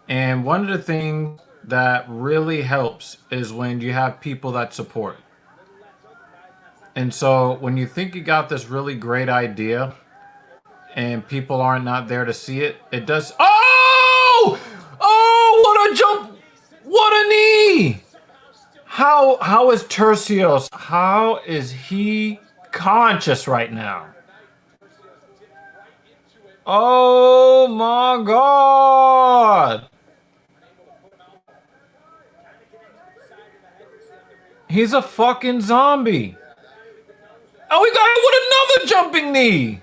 And one of the things that really helps is when you have people that support. And so when you think you got this really great idea and people aren't not there to see it, it does. Oh! Oh, what a jump! What a knee! How is Tercios? How is he conscious right now? Oh my God! He's a fucking zombie. Oh, we got him with another jumping knee.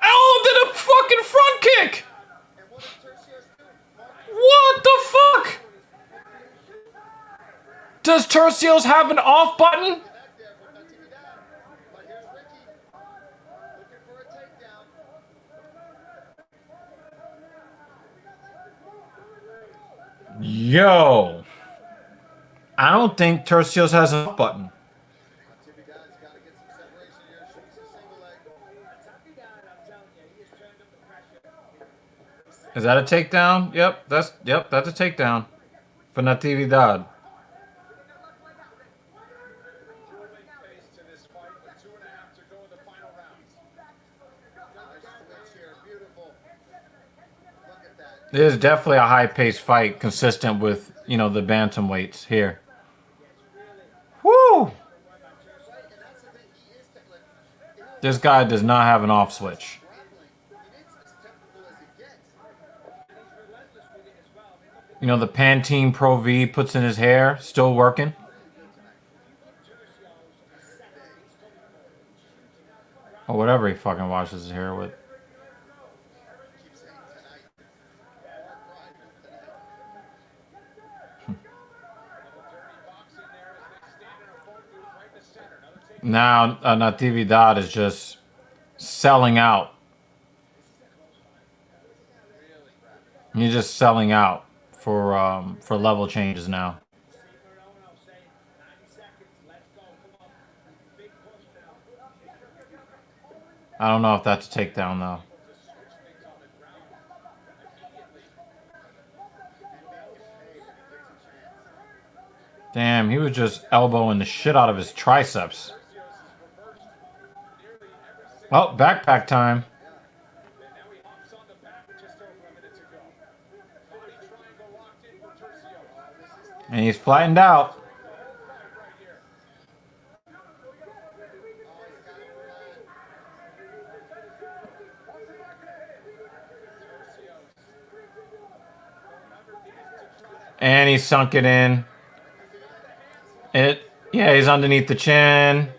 Oh, did a fucking front kick. And what does Tercios do? What the fuck? Does Tercios have an off button? Back there for Natividad. But here's Ricky looking for a takedown. Yo. I don't think Tercios has an off button. Natividad's got to get some separation here. Shoots a single leg. Is that a takedown? Yep, that's a takedown for Natividad. Pace to this fight with 2.5 to go in the final rounds. Nice switch here. Beautiful. Look at that. It is definitely a high-paced fight, consistent with the bantamweights here. Woo! And that's the thing. He is This guy does not have an off switch. scrambling. It's as technical as it gets. The Pantene Pro V puts in his hair, still working. Or whatever he fucking washes his hair with. Keep saying tonight. Far cry from tonight. Boxing there as they stand in a phone booth right in the center. Another take. Now Natividad is just selling out. He's just selling out for level changes now. I don't know if that's a takedown though. Damn, he was just elbowing the shit out of his triceps. Oh, backpack time. And now he hops on the back just over a minute to go. Body triangle locked in for Tercio. And he's flattened out. The whole fight right here. And he sunk it in. Yeah, he's underneath the chin.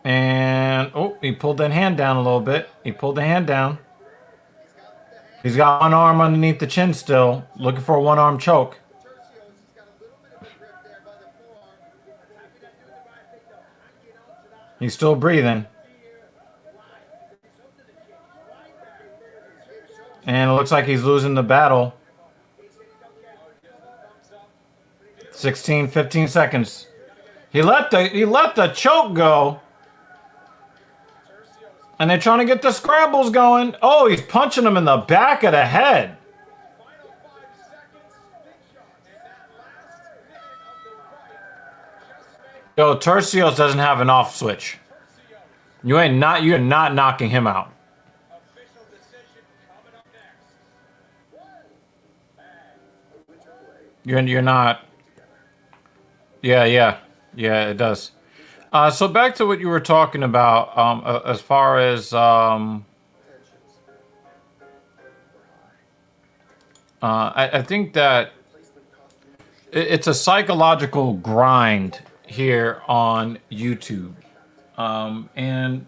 And oh, he pulled that hand down a little bit. He pulled the hand down. He's got one arm underneath the chin still, looking for a one-arm choke. He's still breathing. And it looks like he's losing the battle. 16, 15 seconds. He let the choke go. And they're trying to get the scrambles going. Oh, he's punching him in the back of the head. Yo, Tercios doesn't have an off switch. You're not knocking him out. Official decision coming up next. You're not. Yeah, it does. So back to what you were talking about, as far as I think that it's a psychological grind here on YouTube, and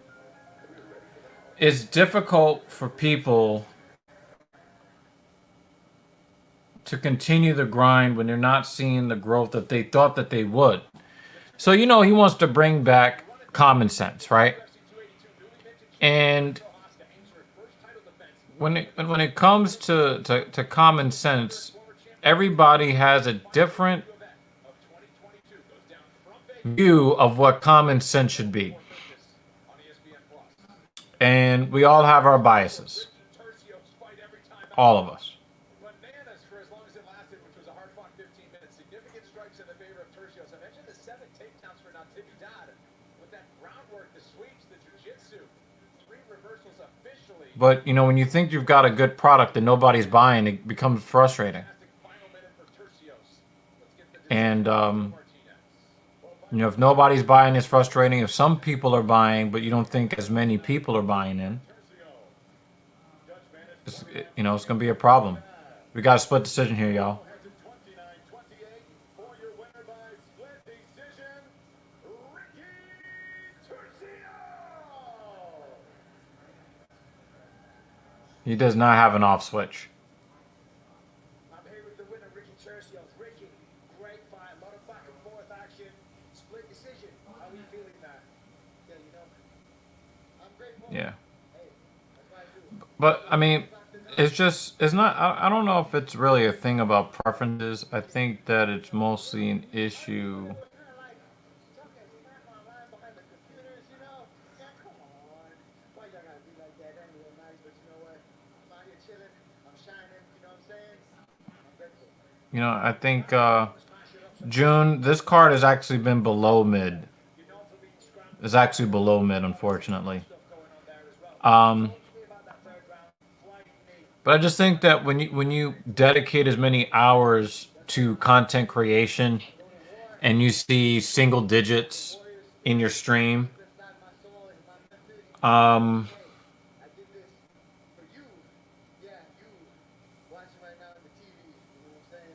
it's difficult for people to continue the grind when they're not seeing the growth that they thought that they would. So, he wants to bring back common sense, right? And when it comes to common sense, everybody has a different view of what common sense should be. And we all have our biases. All of us. Bananas for as long as it lasted, which was a hard-fought 15 minutes. Significant strikes in the favor of Tercios. I mentioned the 7 takedowns for Natividad. With that groundwork, the sweeps, the jiu-jitsu, 3 reversals officially. But, when you think you've got a good product that nobody's buying, it becomes frustrating. Final minute for Tercios. Let's get the And, Martinez. if nobody's buying, it's frustrating. If some people are buying, but you don't think as many people are buying in, it's going to be a problem. We got a split decision here, y'all. 29-28 for your winner by split decision, Ricky Tercio. He does not have an off switch. I'm here with the winner, Ricky Tercios. Ricky, great fight, a lot of back and forth action, split decision. How are you feeling that? Yeah, I'm grateful. Yeah. Hey, that's what I do. But, it's not, I don't know if it's really a thing about preferences. I think that it's mostly an issue. I think, June, this card has actually been below mid. It's actually below mid, unfortunately. But I just think that when you dedicate as many hours to content creation and you see single digits in your stream, I did this for you. Yeah, you watching right now on the TV. You know what I'm saying?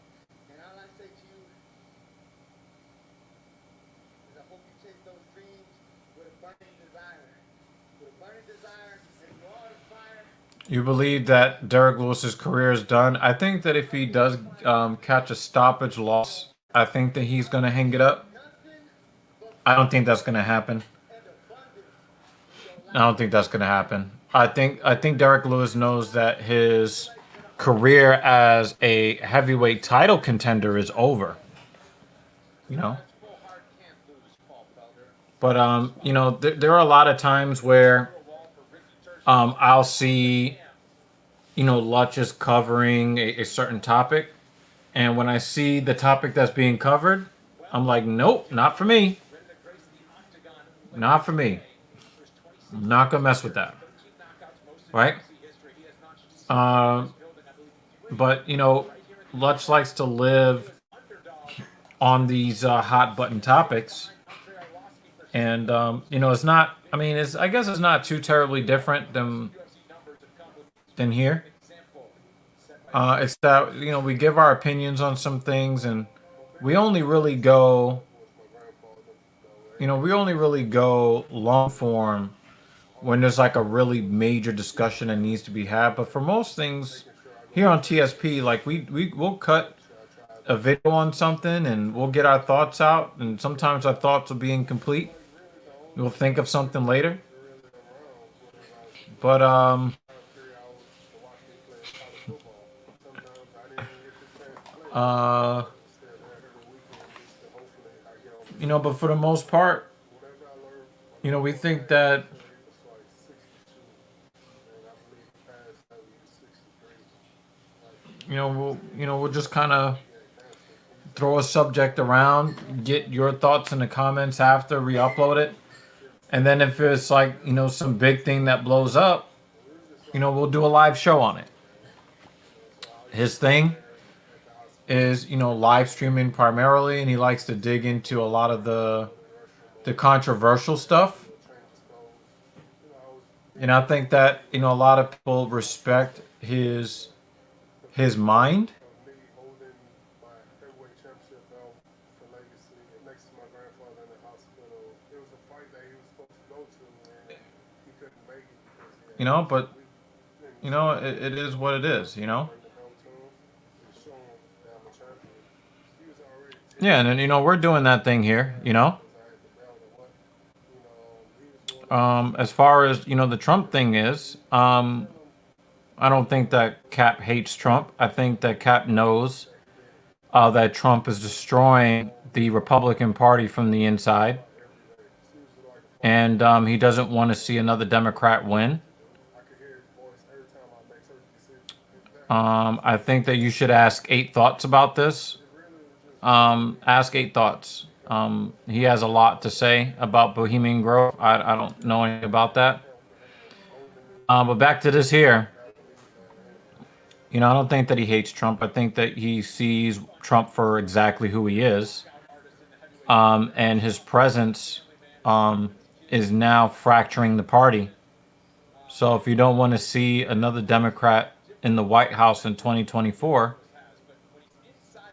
And all I say to you is I hope you chase those dreams with a burning desire. With a burning desire and raw fire. you believe that Derek Lewis's career is done. I think that if he does catch a stoppage loss, I think that he's going to hang it up. I don't think that's going to happen. I think Derek Lewis knows that his career as a heavyweight title contender is over. But there are a lot of times where I'll see Lutch is covering a certain topic, and when I see the topic that's being covered, I'm like, nope, not for me. Not for me. I'm not gonna mess with that. Right? Uh, but Lutz likes to live on these hot button topics, and it's not. I mean, I guess it's not too terribly different than here. It's that we give our opinions on some things, and we only really go. We only really go long form when there's like a really major discussion that needs to be had. But for most things here on TSP, like we'll cut a video on something and we'll get our thoughts out, and sometimes our thoughts will be incomplete. We'll think of something later. But uh but for the most part, we think that we'll just kind of throw a subject around, get your thoughts in the comments after, re-upload it, and then if it's like some big thing that blows up, we'll do a live show on it. His thing is live streaming primarily, and he likes to dig into a lot of the controversial stuff. And I think that a lot of people respect his mind. But it is what it is. Yeah, and then we're doing that thing here. As far as the Trump thing is, I don't think that Cap hates Trump. I think that Cap knows that Trump is destroying the Republican Party from the inside, and he doesn't want to see another Democrat win. I think that you should ask 8 Thoughts about this. Ask 8 Thoughts. He has a lot to say about Bohemian Grove. I don't know anything about that. But back to this here. I don't think that he hates Trump. I think that he sees Trump for exactly who he is. And his presence is now fracturing the party. So if you don't want to see another Democrat in the White House in 2024,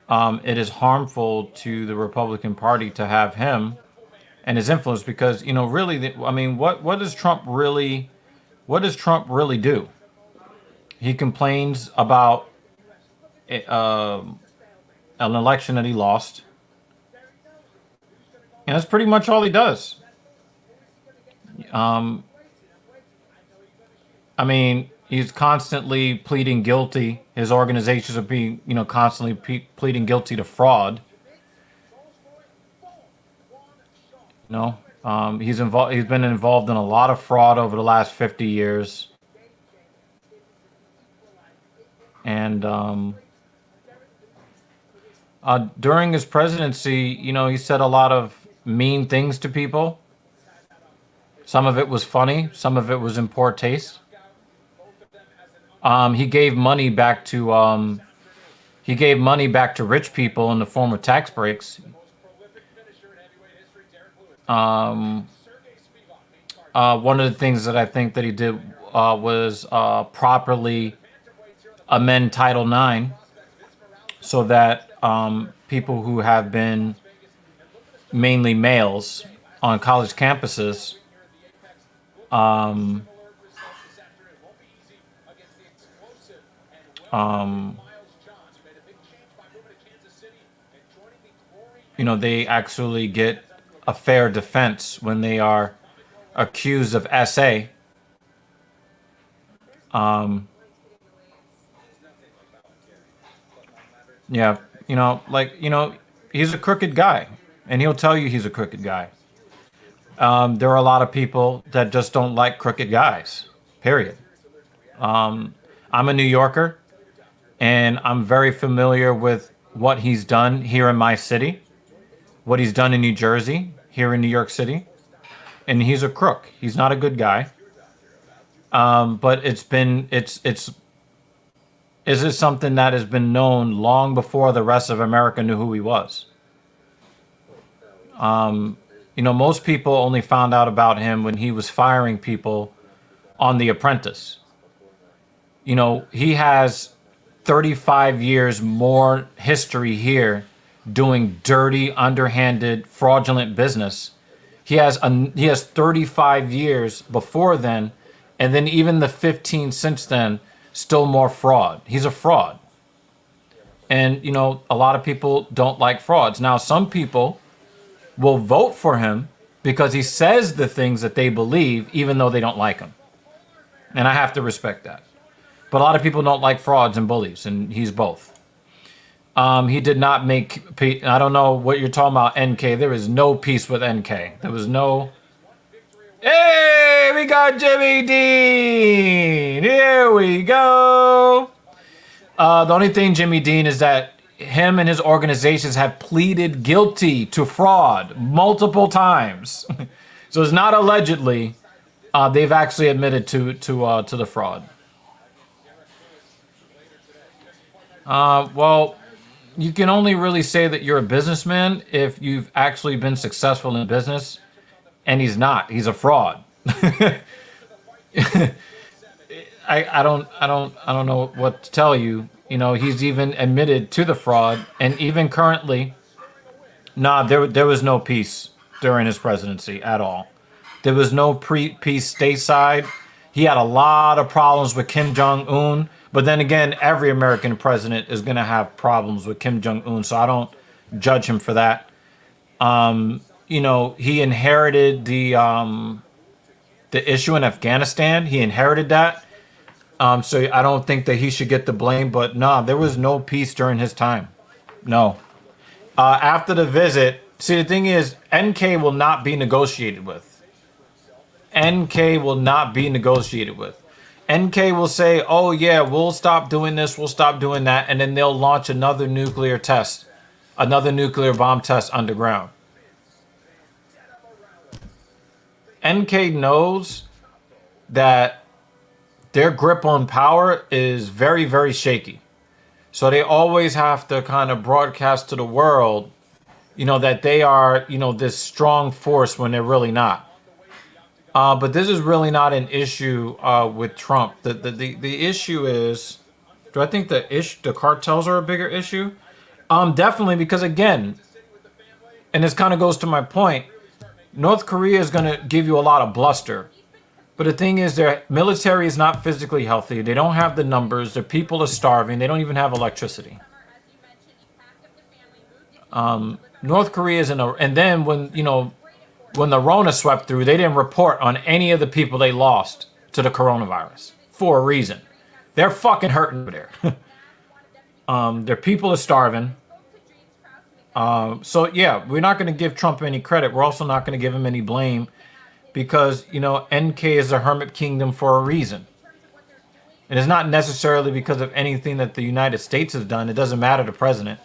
it is harmful to the Republican Party to have him and his influence, because really, I mean, what does Trump really do? He complains about an election that he lost, and that's pretty much all he does. I mean, he's constantly pleading guilty. His organizations are being, constantly pleading guilty to fraud. He's involved. He's been involved in a lot of fraud over the last 50 years, and during his presidency, he said a lot of mean things to people. Some of it was funny. Some of it was in poor taste. He gave money back to rich people in the form of tax breaks. One of the things that I think that he did was properly amend Title IX so that people who have been mainly males on college campuses they actually get a fair defense when they are accused of SA. Yeah, he's a crooked guy, and he'll tell you he's a crooked guy. There are a lot of people that just don't like crooked guys, period. I'm a New Yorker, and I'm very familiar with what he's done here in my city. what he's done in New Jersey, here in New York City, and he's a crook. He's not a good guy. But this is something that has been known long before the rest of America knew who he was. Most people only found out about him when he was firing people on The Apprentice. He has 35 years more history here doing dirty, underhanded, fraudulent business. He has 35 years before then, and then even the 15 since then, still more fraud. He's a fraud. And, a lot of people don't like frauds. Now, some people will vote for him because he says the things that they believe, even though they don't like him. And I have to respect that. But a lot of people don't like frauds and bullies, and he's both. He did not make, I don't know what you're talking about, NK. There is no peace with NK. There was no... Hey, we got Jimmy Dean. Here we go. The only thing, Jimmy Dean, is that him and his organizations have pleaded guilty to fraud multiple times. So it's not allegedly. They've actually admitted to the fraud. Well, you can only really say that you're a businessman if you've actually been successful in business, and he's not. He's a fraud. I don't know what to tell you. He's even admitted to the fraud, and even currently, there was no peace during his presidency at all. There was no peace stateside. He had a lot of problems with Kim Jong-un, but then again, every American president is going to have problems with Kim Jong-un, so I don't judge him for that. He inherited the issue in Afghanistan. He inherited that. So I don't think that he should get the blame, but there was no peace during his time. No. After the visit, see, the thing is, NK will not be negotiated with. NK will not be negotiated with. NK will say, oh yeah, we'll stop doing this, we'll stop doing that, and then they'll launch another nuclear test, another nuclear bomb test underground. NK knows that their grip on power is very, very shaky. So they always have to kind of broadcast to the world, that they are, this strong force when they're really not. But this is really not an issue with Trump. The issue is, do I think the cartels are a bigger issue? Definitely, because again, and this kind of goes to my point, North Korea is going to give you a lot of bluster. But the thing is, their military is not physically healthy. They don't have the numbers. Their people are starving. They don't even have electricity. North Korea is and then when the Rona swept through, they didn't report on any of the people they lost to the coronavirus for a reason. They're fucking hurting over there. Their people are starving. So yeah, we're not going to give Trump any credit. We're also not going to give him any blame. Because, NK is a hermit kingdom for a reason. And it's not necessarily because of anything that the United States has done. It doesn't matter the president.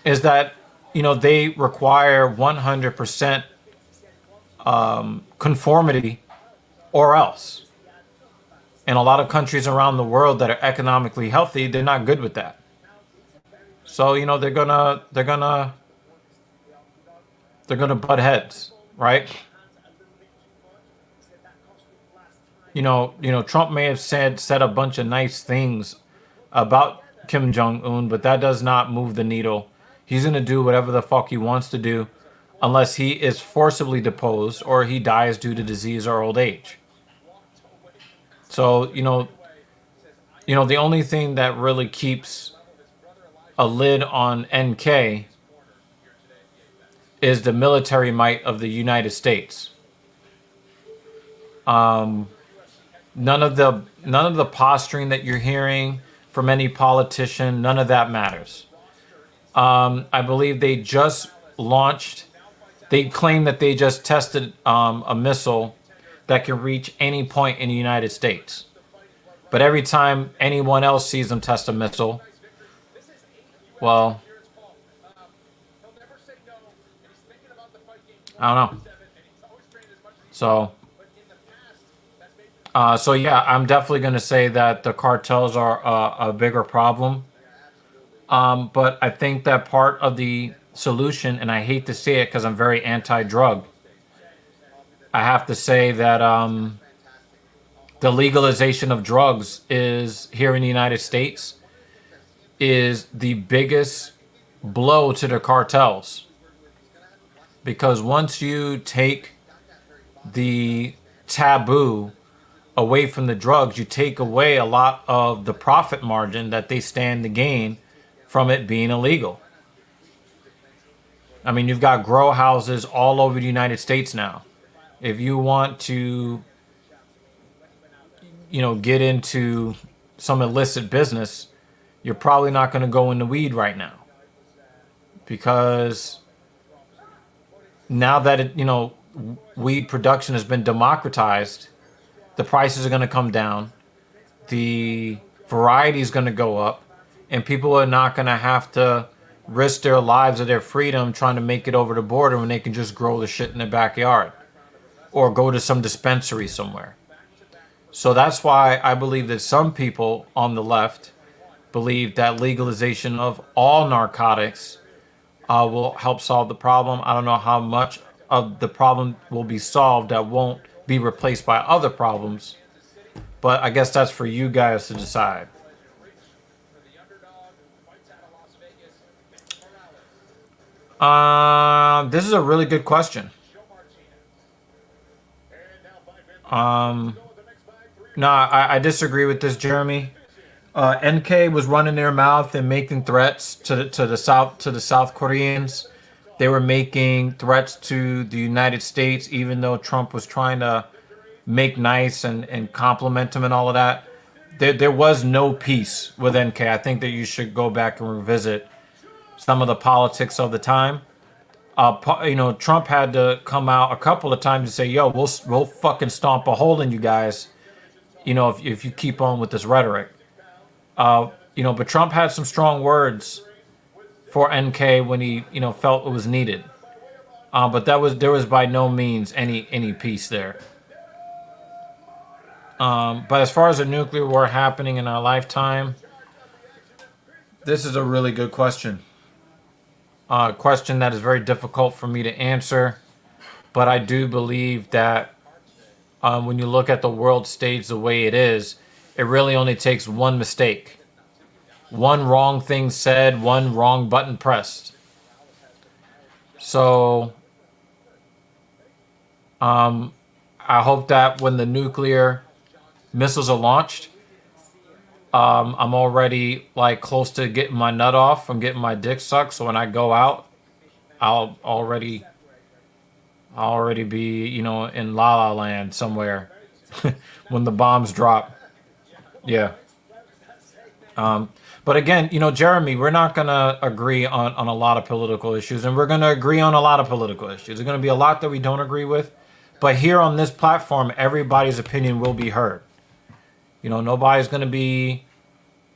Is that, they require 100% conformity or else. And a lot of countries around the world that are economically healthy, they're not good with that. So, they're gonna butt heads, right? Trump may have said a bunch of nice things about Kim Jong-un, but that does not move the needle. He's going to do whatever the fuck he wants to do unless he is forcibly deposed or he dies due to disease or old age. So, the only thing that really keeps a lid on NK is the military might of the United States. None of the posturing that you're hearing from any politician, none of that matters. I believe they just launched. They claim that they just tested a missile that can reach any point in the United States. But every time anyone else sees them test a missile, well, I don't know. So yeah, I'm definitely going to say that the cartels are a bigger problem. But I think that part of the solution, and I hate to say it because I'm very anti-drug, I have to say that the legalization of drugs is here in the United States is the biggest blow to the cartels, because once you take the taboo away from the drugs, you take away a lot of the profit margin that they stand to gain from it being illegal. I mean, you've got grow houses all over the United States now. If you want to, get into some illicit business, you're probably not going to go into weed right now, because now that weed production has been democratized, the prices are going to come down, the variety is going to go up, and people are not going to have to risk their lives or their freedom trying to make it over the border when they can just grow the shit in their backyard or go to some dispensary somewhere. So that's why I believe that some people on the left believe that legalization of all narcotics will help solve the problem. I don't know how much of the problem will be solved that won't be replaced by other problems, but I guess that's for you guys to decide. This is a really good question. No, I disagree with this, Jeremy. NK was running their mouth and making threats to the South Koreans. They were making threats to the United States, even though Trump was trying to make nice and compliment him and all of that. There was no peace with NK. I think that you should go back and revisit some of the politics of the time. Trump had to come out a couple of times and say, "Yo, we'll fucking stomp a hole in you guys, if you keep on with this rhetoric." But Trump had some strong words for NK when he, felt it was needed. But there was by no means any peace there. But as far as a nuclear war happening in our lifetime, this is a really good question. A question that is very difficult for me to answer. But I do believe that when you look at the world stage the way it is, it really only takes one mistake. One wrong thing said, one wrong button pressed. So I hope that when the nuclear missiles are launched, I'm already close to getting my nut off from getting my dick sucked. So when I go out, I'll already be, in La La Land somewhere when the bombs drop. Yeah. But again, Jeremy, we're not going to agree on a lot of political issues, and we're going to agree on a lot of political issues. There's going to be a lot that we don't agree with. But here on this platform, everybody's opinion will be heard. Nobody's going to be,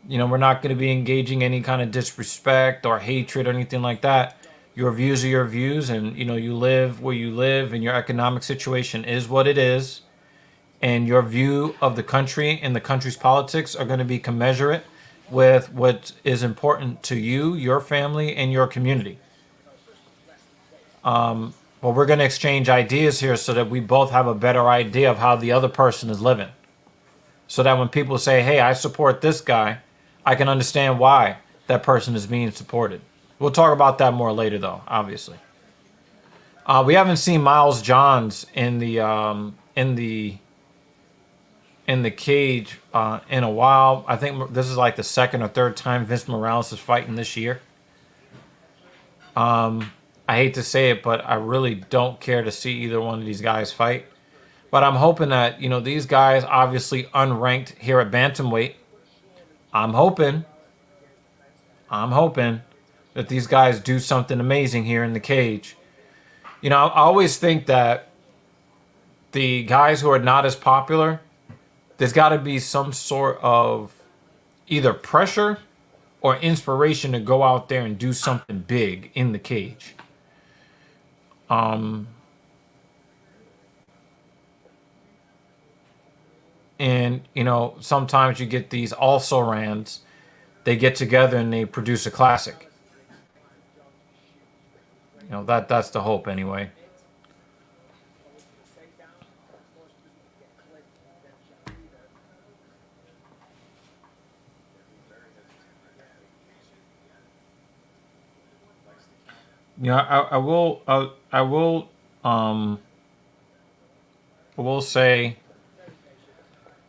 we're not going to be engaging any kind of disrespect or hatred or anything like that. Your views are your views, and, you live where you live, and your economic situation is what it is. And your view of the country and the country's politics are going to be commensurate with what is important to you, your family, and your community. But we're going to exchange ideas here so that we both have a better idea of how the other person is living. So that when people say, "Hey, I support this guy," I can understand why that person is being supported. We'll talk about that more later, though, obviously. We haven't seen Miles Johns in the cage in a while. I think this is the second or third time Vince Morales is fighting this year. I hate to say it, but I really don't care to see either one of these guys fight. But I'm hoping that, these guys obviously unranked here at bantamweight. I'm hoping that these guys do something amazing here in the cage. I always think that the guys who are not as popular, there's got to be some sort of either pressure or inspiration to go out there and do something big in the cage. And, sometimes you get these also rans. They get together and they produce a classic. That's the hope anyway. I will say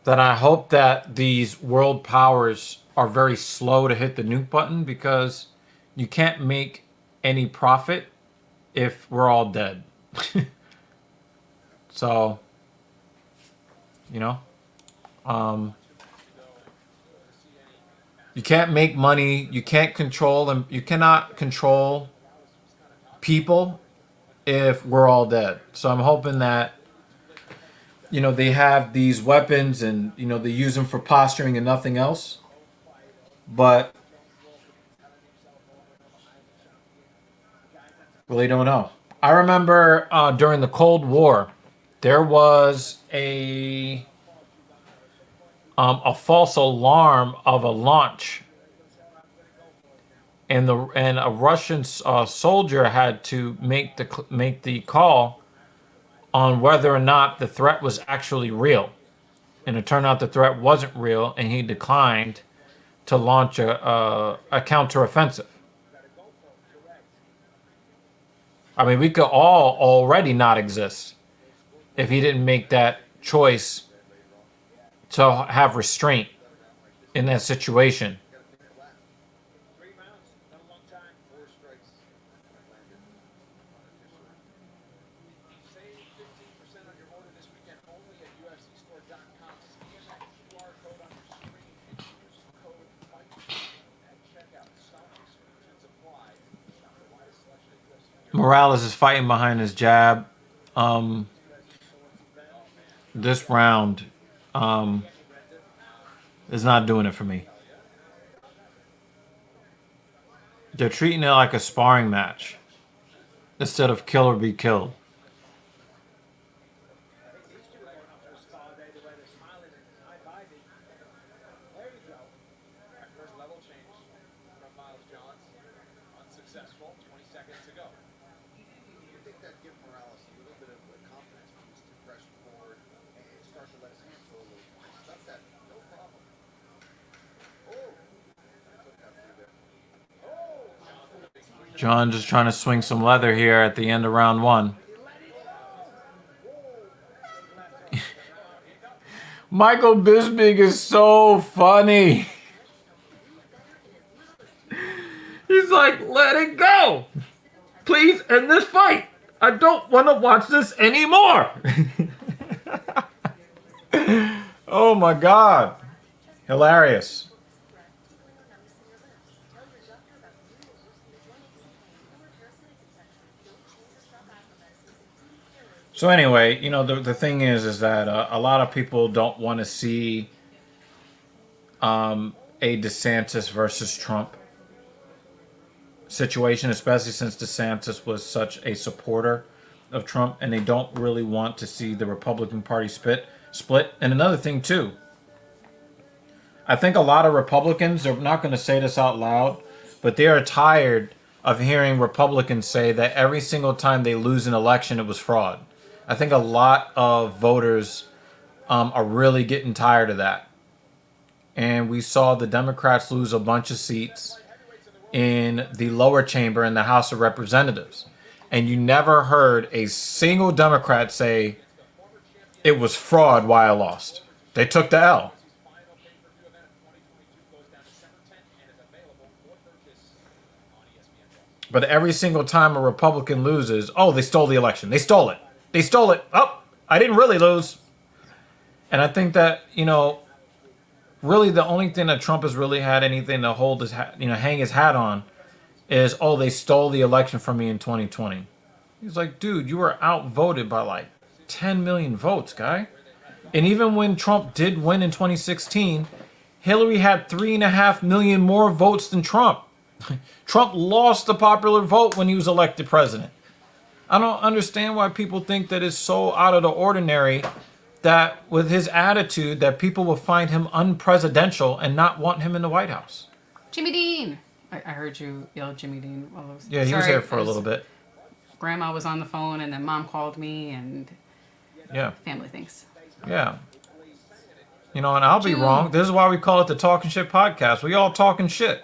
that I hope that these world powers are very slow to hit the nuke button, because you can't make any profit if we're all dead. So, you can't make money. You can't control them. You cannot control people if we're all dead. So I'm hoping that, they have these weapons and, they use them for posturing and nothing else. But really don't know. I remember during the Cold War, there was a false alarm of a launch, and a Russian soldier had to make the call on whether or not the threat was actually real, and it turned out the threat wasn't real, and he declined to launch a counteroffensive. I mean, we could all already not exist if he didn't make that choice to have restraint in that situation. Morales is fighting behind his jab. This round is not doing it for me. They're treating it like a sparring match instead of kill or be killed. John just trying to swing some leather here at the end of round one. Michael Bisping is so funny. He's like, let it go. Please end this fight. I don't want to watch this anymore. Oh my God. Hilarious. So anyway, the thing is that a lot of people don't want to see a DeSantis versus Trump situation, especially since DeSantis was such a supporter of Trump, and they don't really want to see the Republican Party split. And another thing too, I think a lot of Republicans are not going to say this out loud, but they are tired of hearing Republicans say that every single time they lose an election, it was fraud. I think a lot of voters are really getting tired of that. And we saw the Democrats lose a bunch of seats in the lower chamber in the House of Representatives. And you never heard a single Democrat say it was fraud why I lost. They took the L. But every single time a Republican loses, oh, they stole the election. They stole it. They stole it. Oh, I didn't really lose. And I think that, really the only thing that Trump has really had anything to hold his hat, hang his hat on is, oh, they stole the election from me in 2020. He's like, dude, you were outvoted by like 10 million votes, guy. And even when Trump did win in 2016, Hillary had 3.5 million more votes than Trump. Trump lost the popular vote when he was elected president. I don't understand why people think that it's so out of the ordinary that with his attitude that people will find him unpresidential and not want him in the White House. Jimmy Dean. I heard you yell Jimmy Dean while I was. Yeah, he was Sorry, there for I a was- little bit. Grandma was on the phone, and then Mom called me, and Yeah, family things. yeah. You know, and I'll be Dude. wrong. This is why we call it the Talking Shit Podcast. We all talking shit.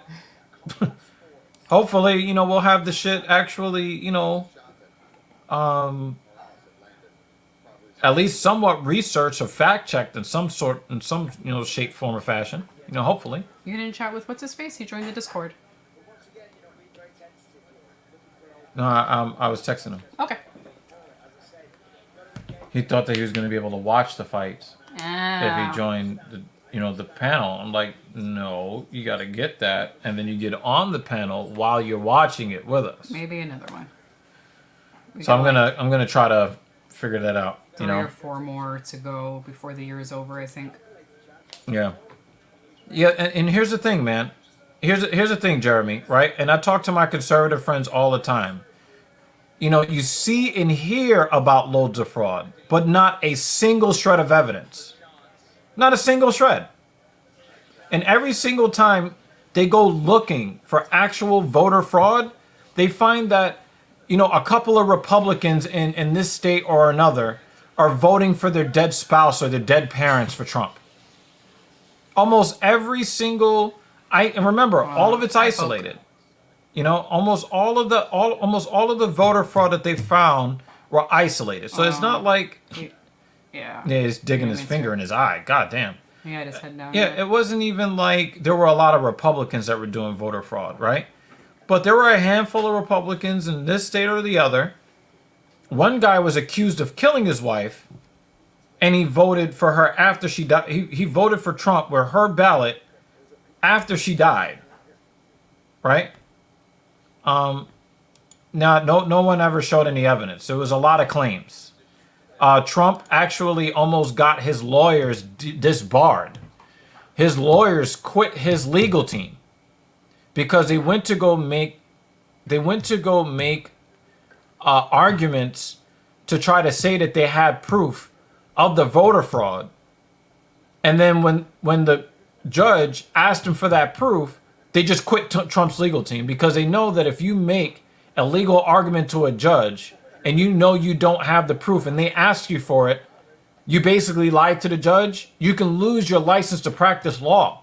Hopefully, you know, we'll have the shit actually, you know, at least somewhat researched or fact checked in some sort, in some, you know, shape, form, or fashion. You know, hopefully. You didn't chat with what's his face? He joined the Discord. No, I was texting him. Okay. He thought that he was going to be able to watch the fights if Ah. he joined the, you know, the panel. I'm like, no, you got to get that, and then you get on the panel while you're watching it with us. Maybe another one. We So I'm got, gonna try to figure that out. like, You 3 know, or 4 more to go before the year is over, I think. yeah, yeah. And here's the thing, man. Here's the thing, Jeremy. Right? And I talk to my conservative friends all the time. You know, you see and hear about loads of fraud, but not a single shred of evidence. Not a single shred. And every single time they go looking for actual voter fraud, they find that, you know, a couple of Republicans in this state or another are voting for their dead spouse or their dead parents for Trump. Almost every single, and remember, all of it's I hope. isolated. You know, almost all of the voter fraud that they found were isolated. So it's not like, Yeah. yeah, he's digging his finger in his eye. God damn. He had his head down. Yeah, it wasn't even like there were a lot of Republicans that were doing voter fraud, right? But there were a handful of Republicans in this state or the other. One guy was accused of killing his wife, and he voted for her after she died. He voted for Trump with her ballot after she died, right? Now, no one ever showed any evidence. There was a lot of claims. Trump actually almost got his lawyers disbarred. His lawyers quit his legal team because they went to go make arguments to try to say that they had proof of the voter fraud. And then when the judge asked him for that proof, they just quit Trump's legal team because they know that if you make a legal argument to a judge and you know you don't have the proof and they ask you for it, you basically lied to the judge, you can lose your license to practice law.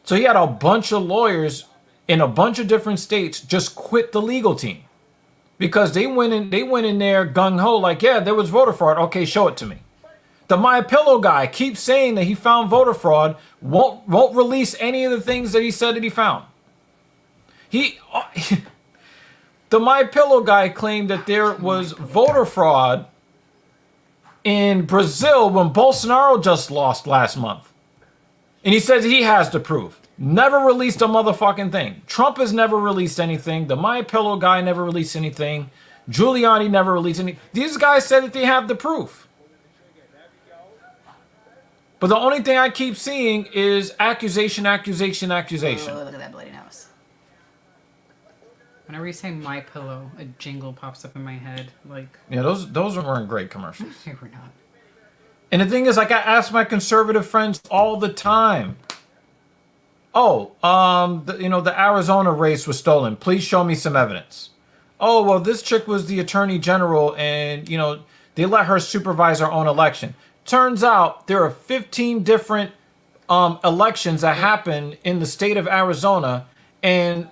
So he had a bunch of lawyers in a bunch of different states just quit the legal team because they went in there gung-ho like, yeah, there was voter fraud. Okay, show it to me. The My Pillow guy keeps saying that he found voter fraud, won't release any of the things that he said that he found. The My Pillow guy claimed that there was voter fraud in Brazil when Bolsonaro just lost last month. And he says he has the proof. Never released a motherfucking thing. Trump has never released anything. The My Pillow guy never released anything. Giuliani never released anything. These guys said that they have the proof. But the only thing I keep seeing is accusation, accusation, accusation. Oh, look at that bloody nose. Whenever you say My Pillow, a jingle pops up in my head. Like, Yeah, those weren't great commercials. they were not. And the thing is, like, I ask my conservative friends all the time. Oh, the Arizona race was stolen. Please show me some evidence. Oh, well, this chick was the attorney general, and they let her supervise her own election. Turns out there are 15 different elections that happen in the state of Arizona, and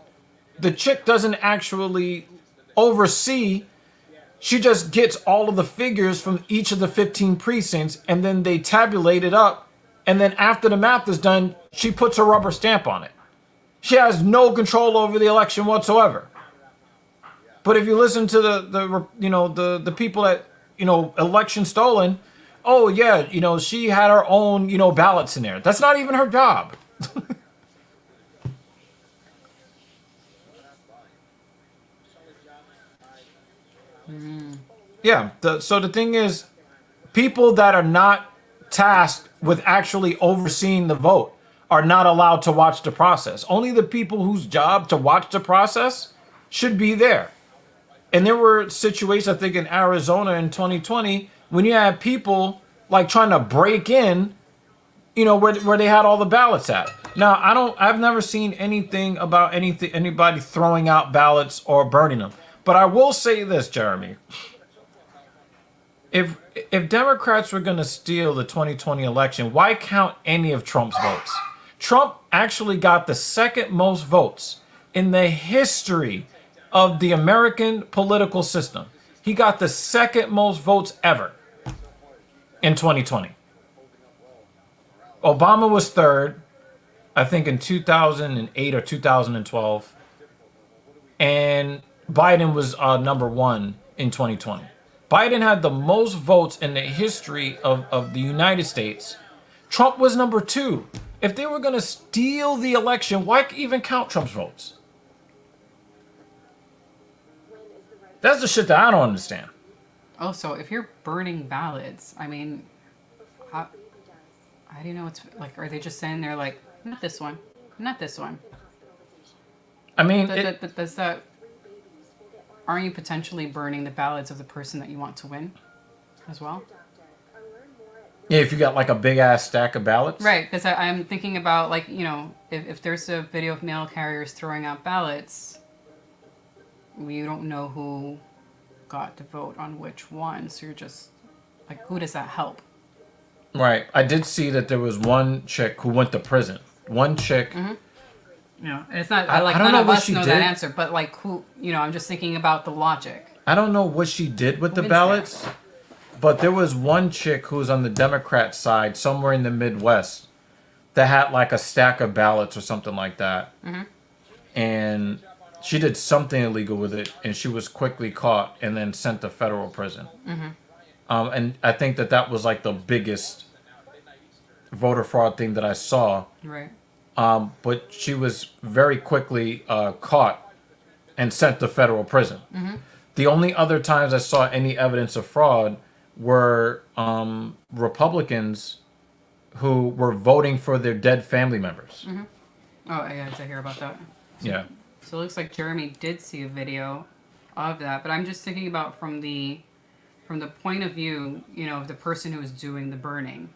the chick doesn't actually oversee. She just gets all of the figures from each of the 15 precincts, and then they tabulate it up. And then after the math is done, she puts a rubber stamp on it. She has no control over the election whatsoever. But if you listen to the people that election stolen, oh yeah, she had her own ballots in there. That's not even her job. Yeah. So the thing is, people that are not tasked with actually overseeing the vote are not allowed to watch the process. Only the people whose job to watch the process should be there. And there were situations, I think, in Arizona in 2020 when you had people like trying to break in, where they had all the ballots at. Now, I've never seen anything about anybody throwing out ballots or burning them. But I will say this, Jeremy. If Democrats were going to steal the 2020 election, why count any of Trump's votes? Trump actually got the second most votes in the history of the American political system. He got the second most votes ever in 2020. Obama was third, I think in 2008 or 2012. And Biden was number one in 2020. Biden had the most votes in the history of the United States. Trump was number two. If they were going to steal the election, why even count Trump's votes? That's the shit that I don't understand. Oh, so if you're burning ballots, I mean, how do you know it's like? Are they just saying they're like, not this one, not this one? I mean, Does that? Aren't you potentially burning the ballots of the person that you want to win, as well? yeah, if you got like a big ass stack of ballots, Right, because I'm thinking about like if there's a video of mail carriers throwing out ballots, you don't know who got to vote on which one, so you're just like, who does that help? Right. I did see that there was one chick who went to prison. One chick. Yeah, and it's not I like don't none know of what us she know did. that answer, but like who, I'm just thinking about the logic. I don't know what she did with the Who is ballots, that? but there was one chick who was on the Democrat side somewhere in the Midwest that had like a stack of ballots or something like that. And she did something illegal with it, and she was quickly caught and then sent to federal prison. And I think that was like the biggest voter fraud thing that I saw. Right. But she was very quickly caught and sent to federal prison. The only other times I saw any evidence of fraud were Republicans who were voting for their dead family members. Oh, yeah, I hear about that. Yeah. So it looks like Jeremy did see a video of that, but I'm just thinking about from the point of view, of the person who is doing the burning.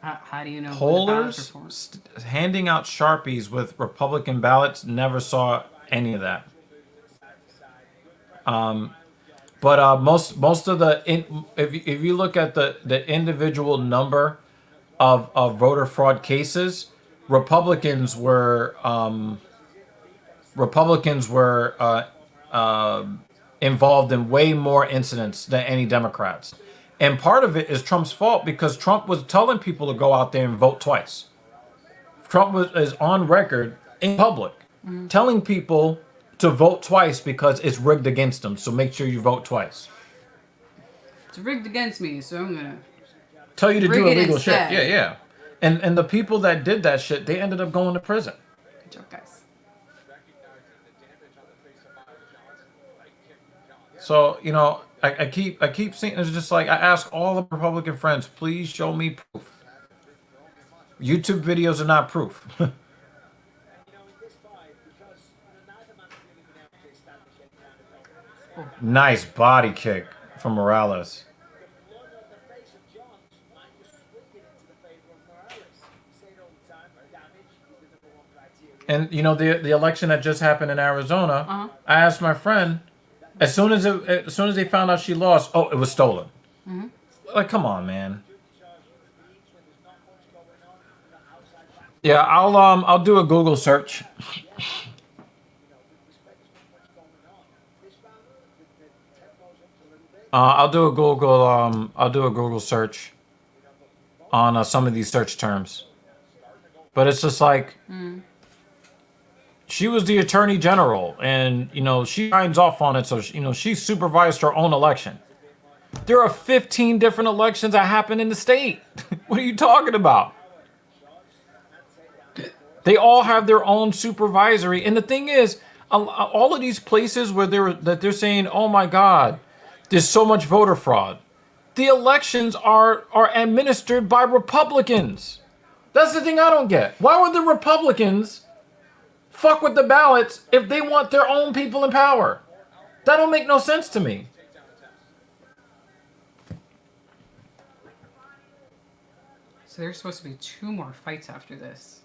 How do you know who the ballots are Pollers for? handing out Sharpies with Republican ballots, never saw any of that. But most of if you look at the individual number of voter fraud cases, Republicans were involved in way more incidents than any Democrats. And part of it is Trump's fault because Trump was telling people to go out there and vote twice. Trump is on record in public telling people to vote twice because it's rigged against them. So make sure you vote twice. It's rigged against me, so I'm gonna Tell you to rig do it illegal shit. instead. Yeah. And the people that did that shit, they ended up going to prison. Good job, guys. So, I keep seeing it's just like I ask all the Republican friends, please show me proof. YouTube videos are not proof. Nice body kick from Morales. And the election that just happened in Arizona, I asked my friend, as soon as they found out she lost, oh, it was stolen. Like, come on, man. Yeah, I'll do a Google search. I'll do a Google search on some of these search terms. But it's just like she was the attorney general, and she signs off on it, so she supervised her own election. There are 15 different elections that happen in the state. What are you talking about? They all have their own supervisory, and the thing is, all of these places where they're saying, "Oh my God, there's so much voter fraud," the elections are administered by Republicans. That's the thing I don't get. Why would the Republicans fuck with the ballots if they want their own people in power? That don't make no sense to me. So there's supposed to be 2 more fights after this.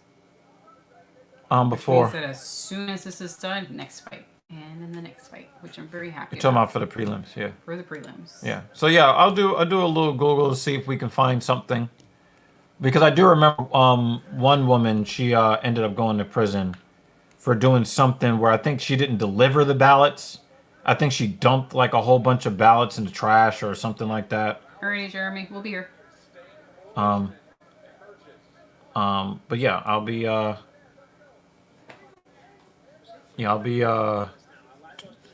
Which Before. means that as soon as this is done, next fight. And then the next fight, which I'm very happy You're talking about. about for the prelims, yeah. For the prelims. Yeah. So yeah, I'll do a little Google to see if we can find something. Because I do remember one woman, she ended up going to prison for doing something where I think she didn't deliver the ballots. I think she dumped like a whole bunch of ballots in the trash or something like that. Alrighty, Jeremy, we'll be here. But yeah, I'll be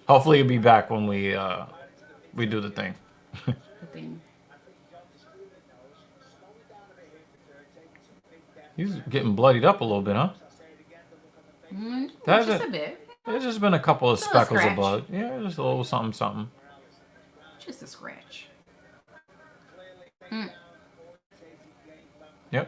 hopefully you'll be back when we do the thing. The thing. He's getting bloodied up a little bit, huh? Just a bit. There's just been a couple of Just a little speckles of scratch. blood. Yeah, just a little something, something. Just a scratch. Yep. Officially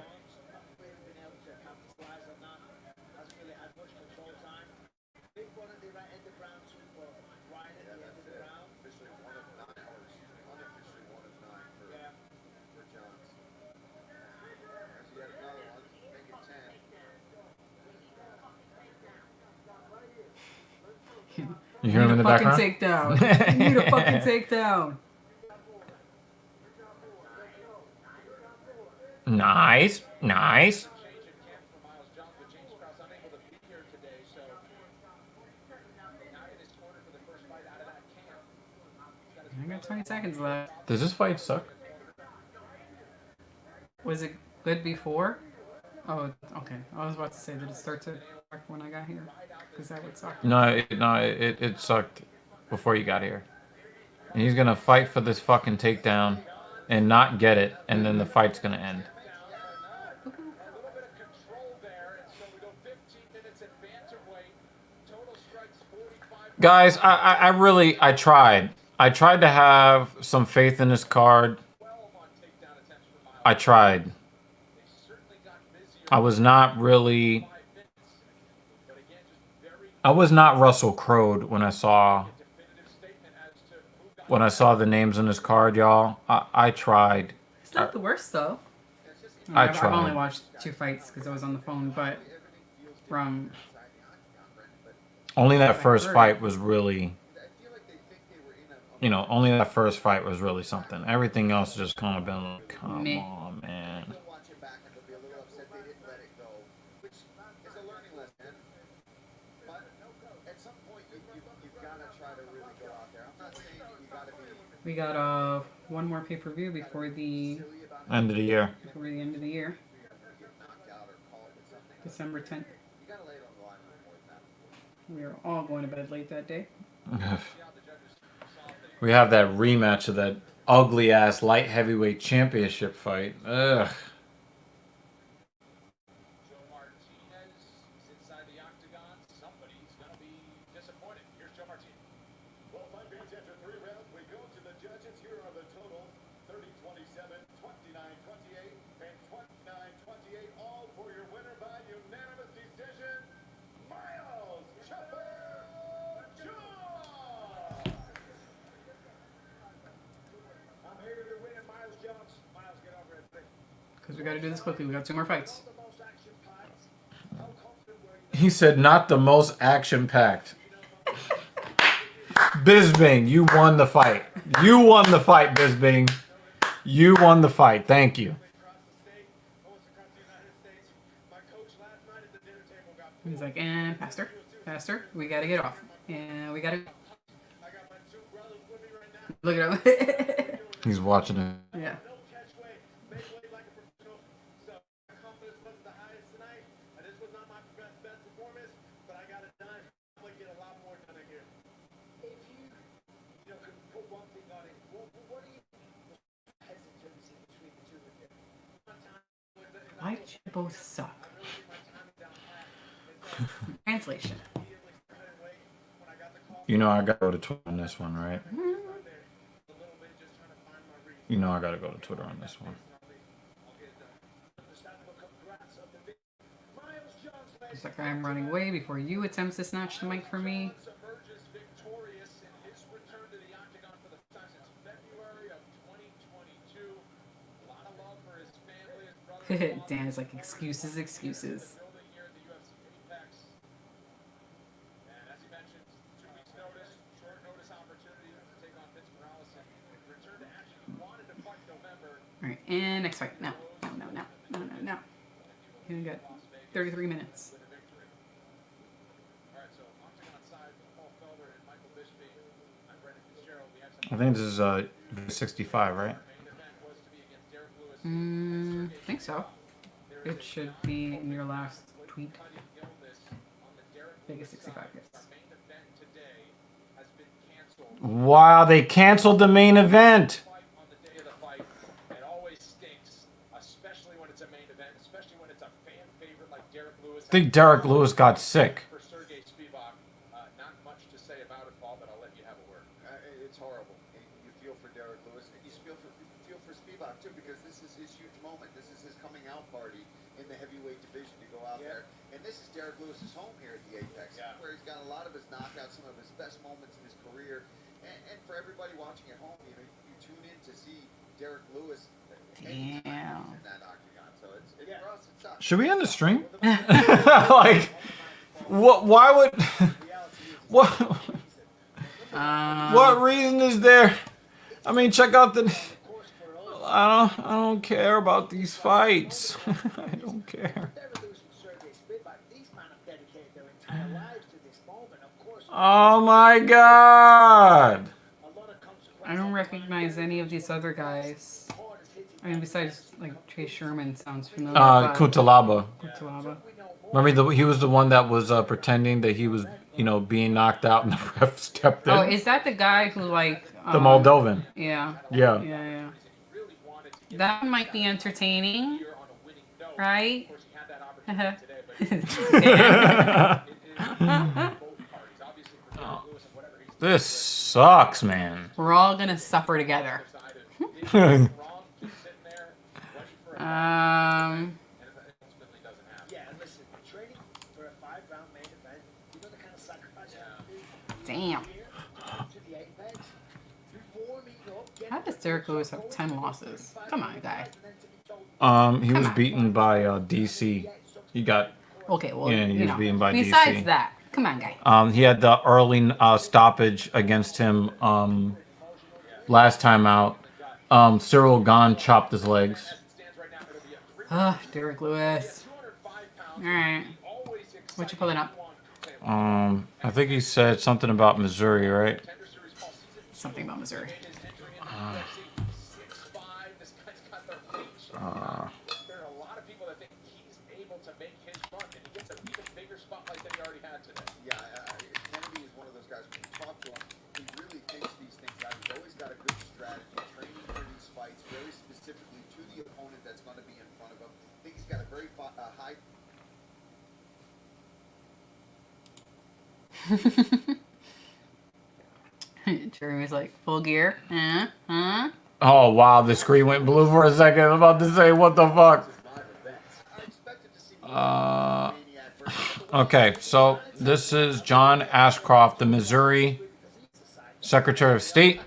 1 of 9 hours. Unofficially 1 of 9 for Jones. There's yet another one. Make it 10. You hear him in the background? Takedown. You need a fucking takedown. Nice, nice. I got 20 seconds left. Does this fight suck? Was it good before? Oh, okay. I was about to say that it starts to suck when I got here, because that would suck. No, it sucked before you got here. And he's gonna fight for this fucking takedown and not get it, and then the fight's gonna end. Guys, I tried. I tried to have some faith in this card. I tried. I was not Russell Crowe when I saw the names on this card, y'all. I tried. It's not the worst, though. I I've only tried. watched 2 fights because I was on the phone, but from... Only that first fight was really, only that first fight was really something. Everything else just kind of been like, come Meh. on, man. They'll watch it back and they'll be a little upset they didn't let it go, which is a learning lesson. But at some point, you've got to try to really go out there. I'm not saying that you got to be We got 1 more pay-per-view before the End of the year. end of the year, knocked out or called with something. December 10th. You got to lay it on the line a little more than that. We are all going to bed late that day. We have that rematch of that ugly ass light heavyweight championship fight. Ugh. Well, fight fans, after 3 rounds, we go to the judges. Here are the totals: 30-27, 29-28, and 29-28. All for your winner by unanimous decision, Miles Chopper Jones. I'm here to win it, Miles Jones. Miles, get over it, please. Because we got to do this quickly. We got 2 more fights. The most action packed. How confident were you? He said not the most action packed. Bisbing, you won the fight. You won the fight, Bisbing. You won the fight. Thank you. Across the state, almost across the United States. My coach last night at the dinner table got He's like, and faster. We got to get off. And we got to... I got my 2 brothers with me right now. Look at him. He's watching it. Yeah. No catch weight, make weight like a professional. So my confidence wasn't the highest tonight. And this was not my best performance, but I got it done. I'm gonna get a lot more done here. If you could put one thing on it, what do you hesitancy between the 2 of you? Why did you both suck? Translation. You know I gotta go to Twitter on this one, right? You know I gotta go to Twitter on this one. It's like I'm running away before you attempt to snatch the mic from me. Emerges victorious in his Dan is like, excuses, excuses. building here at the UFC Apex. And as he mentioned, 2 weeks notice, short notice opportunity to take on Vince Morales and return to action. He wanted to fight November. All right, and next fight. No. You only got 33 minutes. With a victory. All right, so Octagon side, Paul Felder and Michael Bisping. I'm Brendan Fitzgerald. We have some I think this is 65, right? main event was to be against Derek Lewis. I think so. It should be in your last tweet. Cutting illness on the Derek Vegas Lewis 65, side. yes. Our main event today has been canceled. Wow, they canceled the main event. Fight on the day of the fight, it always stinks, especially when it's a main event, especially when it's a fan favorite like Derek Lewis. I think Derek Lewis got sick. For Sergey Spivak, not much to say about it, Paul, but I'll let you have a word. It's horrible. And you feel for Derek Lewis, and you feel for Spivak too, because this is his huge moment. This is his coming out party in the heavyweight division to go out there. And this is Derek Lewis's home here at the Apex, where he's got a lot of his knockouts, some of his best moments in his career. And for everybody watching at home, you tune in to see Derek Lewis anytime he's in that octagon. So it's for us, it sucks. Should we end the stream? Like, what? Why would? What? What reason is there? I mean, check out the. I don't care about these fights. I don't care. Oh my god! I don't recognize any of these other guys. I mean, besides, like, Chase Sherman sounds familiar. but- Kutalaba. Kutalaba. Remember, he was the one that was pretending that he was, being knocked out, and the ref stepped in. Oh, is that the guy who, like... The Moldovan. Yeah. Yeah. Yeah. That might be entertaining, right? Damn. This sucks, man. We're all gonna suffer together. Yeah, and listen, training for a 5-round main event, you know the kind of sacrifice you have to do? Damn. To the Apex, warming up, How does Derek Lewis have 10 losses? Come on, guy. He was beaten by DC. He got. Okay, well, Yeah, he was beaten by besides DC. that, come on, guy. He had the early stoppage against him last time out. Cyril Gahn chopped his legs. Ugh, Derek Lewis. Alright. What you pulling up? I think he said something about Missouri, right? Something about Missouri. There are a lot of people that think he's able to make his run, and he gets an even bigger spotlight than he already had today. Yeah, Kennedy is one of those guys. When you talk to him, he really thinks these things out. He's always got a good strategy, training for these fights, very specifically to the opponent that's going to be in front of him. I think he's got a very high. Jeremy's like, full gear. Huh? Oh wow, the screen went blue for a second. I'm about to say, what the fuck? I expected to see Maniac versus Okay, so this is John Ashcroft, the Missouri Secretary of State.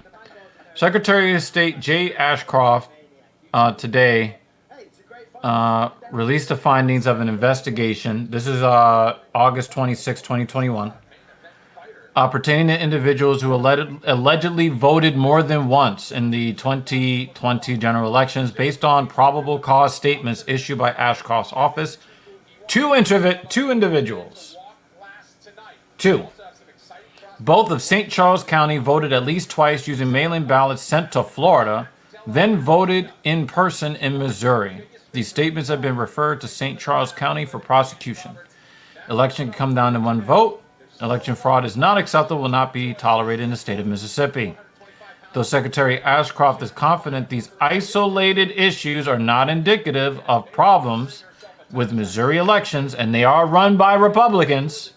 Secretary of State Jay Ashcroft today released the findings of an investigation. This is August 26, 2021. Pertaining to individuals who allegedly voted more than once in the 2020 general elections based on probable cause statements issued by Ashcroft's office. Two individuals. Two. Both of St. Charles County voted at least twice using mail-in ballots sent to Florida, then voted in person in Missouri. These statements have been referred to St. Charles County for prosecution. Election can come down to one vote. Election fraud is not acceptable, will not be tolerated in the state of Mississippi. Though Secretary Ashcroft is confident these isolated issues are not indicative of problems with Missouri elections, and they are run by Republicans,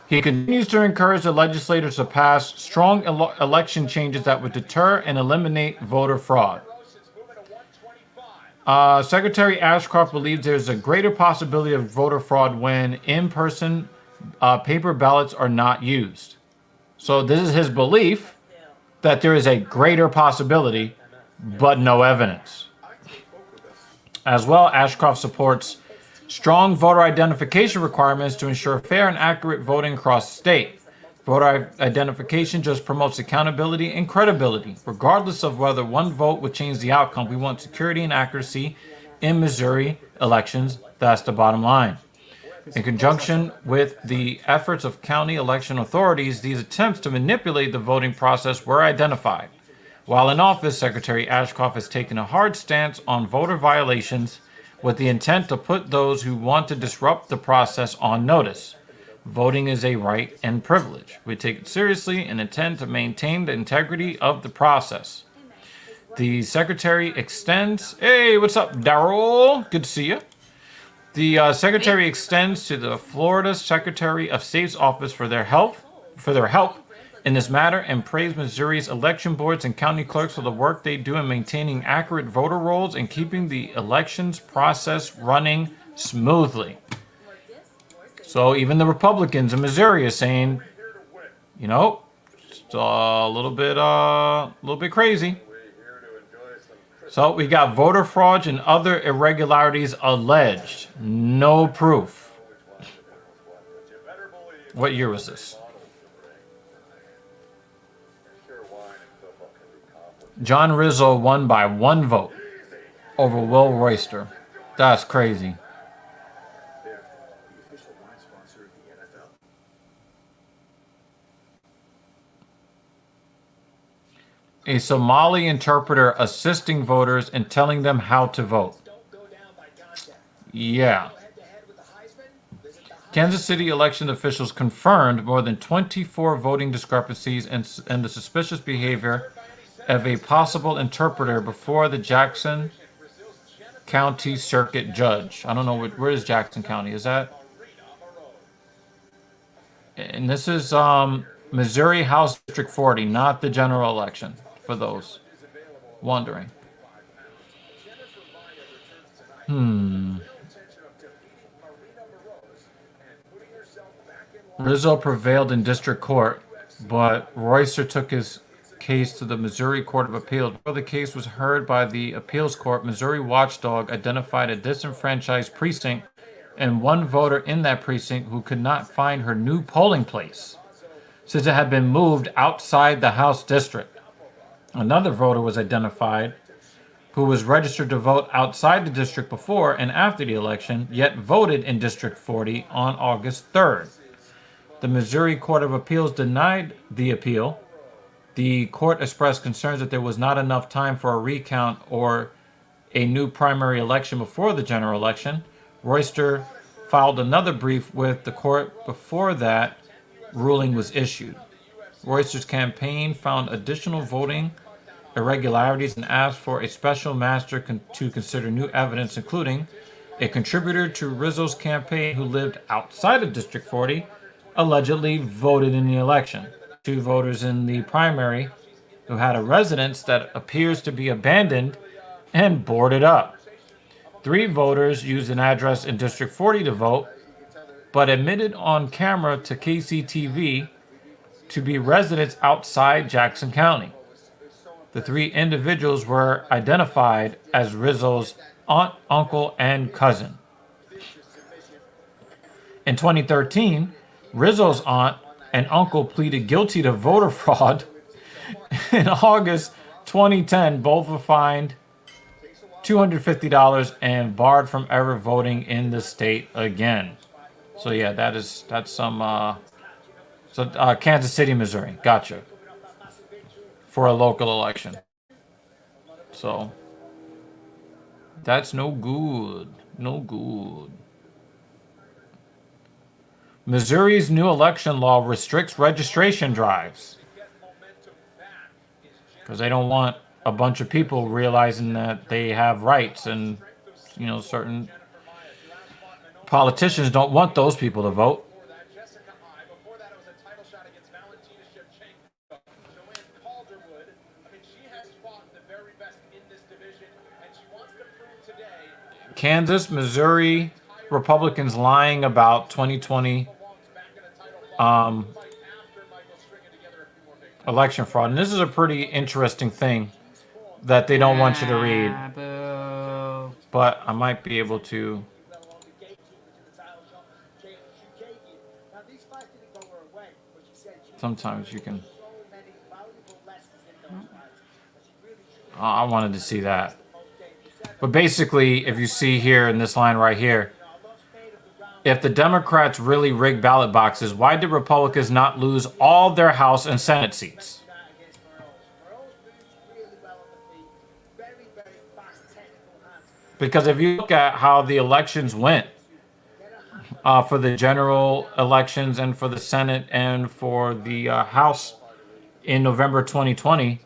he continues to encourage the legislators to pass strong election changes that would deter and eliminate voter fraud. Secretary Ashcroft believes there's a greater possibility of voter fraud when in-person paper ballots are not used. So this is his belief that there is a greater possibility, but no evidence. As well, Ashcroft supports strong voter identification requirements to ensure fair and accurate voting across the state. Voter identification just promotes accountability and credibility. Regardless of whether one vote would change the outcome, we want security and accuracy in Missouri elections. That's the bottom line. In conjunction with the efforts of county election authorities, these attempts to manipulate the voting process were identified. While in office, Secretary Ashcroft has taken a hard stance on voter violations with the intent to put those who want to disrupt the process on notice. Voting is a right and privilege. We take it seriously and intend to maintain the integrity of the process. The Secretary extends... Hey, what's up, Darrell? Good to see you. The Secretary extends to the Florida Secretary of State's office for their help in this matter and praised Missouri's election boards and county clerks for the work they do in maintaining accurate voter rolls and keeping the elections process running smoothly. So even the Republicans in Missouri are saying, you know, it's a little bit crazy. So we got voter fraud and other irregularities alleged. No proof. What year was this? John Rizzo won by 1 vote over Will Royster. That's crazy. A Somali interpreter assisting voters and telling them how to vote. Yeah. Kansas City election officials confirmed more than 24 voting discrepancies and the suspicious behavior of a possible interpreter before the Jackson County Circuit Judge. I don't know where is Jackson County. Is that? And this is Missouri House District 40, not the general election. For those wondering. Rizzo prevailed in district court, but Royster took his case to the Missouri Court of Appeals. Before the case was heard by the appeals court, Missouri Watchdog identified a disenfranchised precinct and one voter in that precinct who could not find her new polling place since it had been moved outside the House district. Another voter was identified who was registered to vote outside the district before and after the election, yet voted in District 40 on August 3rd. The Missouri Court of Appeals denied the appeal. The court expressed concerns that there was not enough time for a recount or a new primary election before the general election. Royster filed another brief with the court before that ruling was issued. Royster's campaign found additional voting irregularities and asked for a special master to consider new evidence, including a contributor to Rizzo's campaign who lived outside of District 40 allegedly voted in the election. 2 voters in the primary who had a residence that appears to be abandoned and boarded up. 3 voters used an address in District 40 to vote, but admitted on camera to KCTV to be residents outside Jackson County. The 3 individuals were identified as Rizzo's aunt, uncle, and cousin. In 2013, Rizzo's aunt and uncle pleaded guilty to voter fraud. In August 2010, both were fined $250 and barred from ever voting in the state again. So yeah, that's some Kansas City, Missouri. Gotcha. For a local election. So that's no good. No good. Missouri's new election law restricts registration drives because they don't want a bunch of people realizing that they have rights, and certain politicians don't want those people to vote. Kansas, Missouri, Republicans lying about 2020 election fraud. And this is a pretty interesting thing that they don't want you to read. Boo. but I might be able to. Well, on the gatekeeper to the title shot, Jane Shukagian. Now, these fights didn't go her way, but she said she Sometimes you can. so many valuable lessons in those fights. That she really truly I wanted to see that. the most dangerous ever. But basically, if you see here in this line right here, I'm not made of the round. if the Democrats really rigged ballot boxes, why did Republicans not lose all their House and Senate seats? That against Morales. Morales moves really well on the feet. Very, very fast technical hands. Because if you look at how the elections went for the general elections and for the Senate and for the House in November 2020,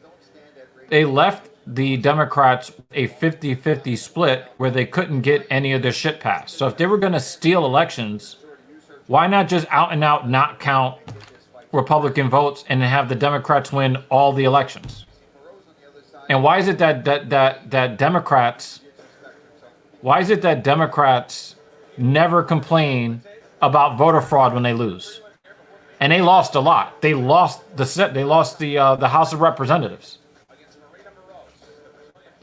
they left the Democrats a 50-50 split where they couldn't get any of their shit passed. So if they were going to steal elections, why not just out and out not count Republican votes and have the Democrats win all the elections? And why is it that Democrats never complain about voter fraud when they lose? And they lost a lot. They lost the House of Representatives.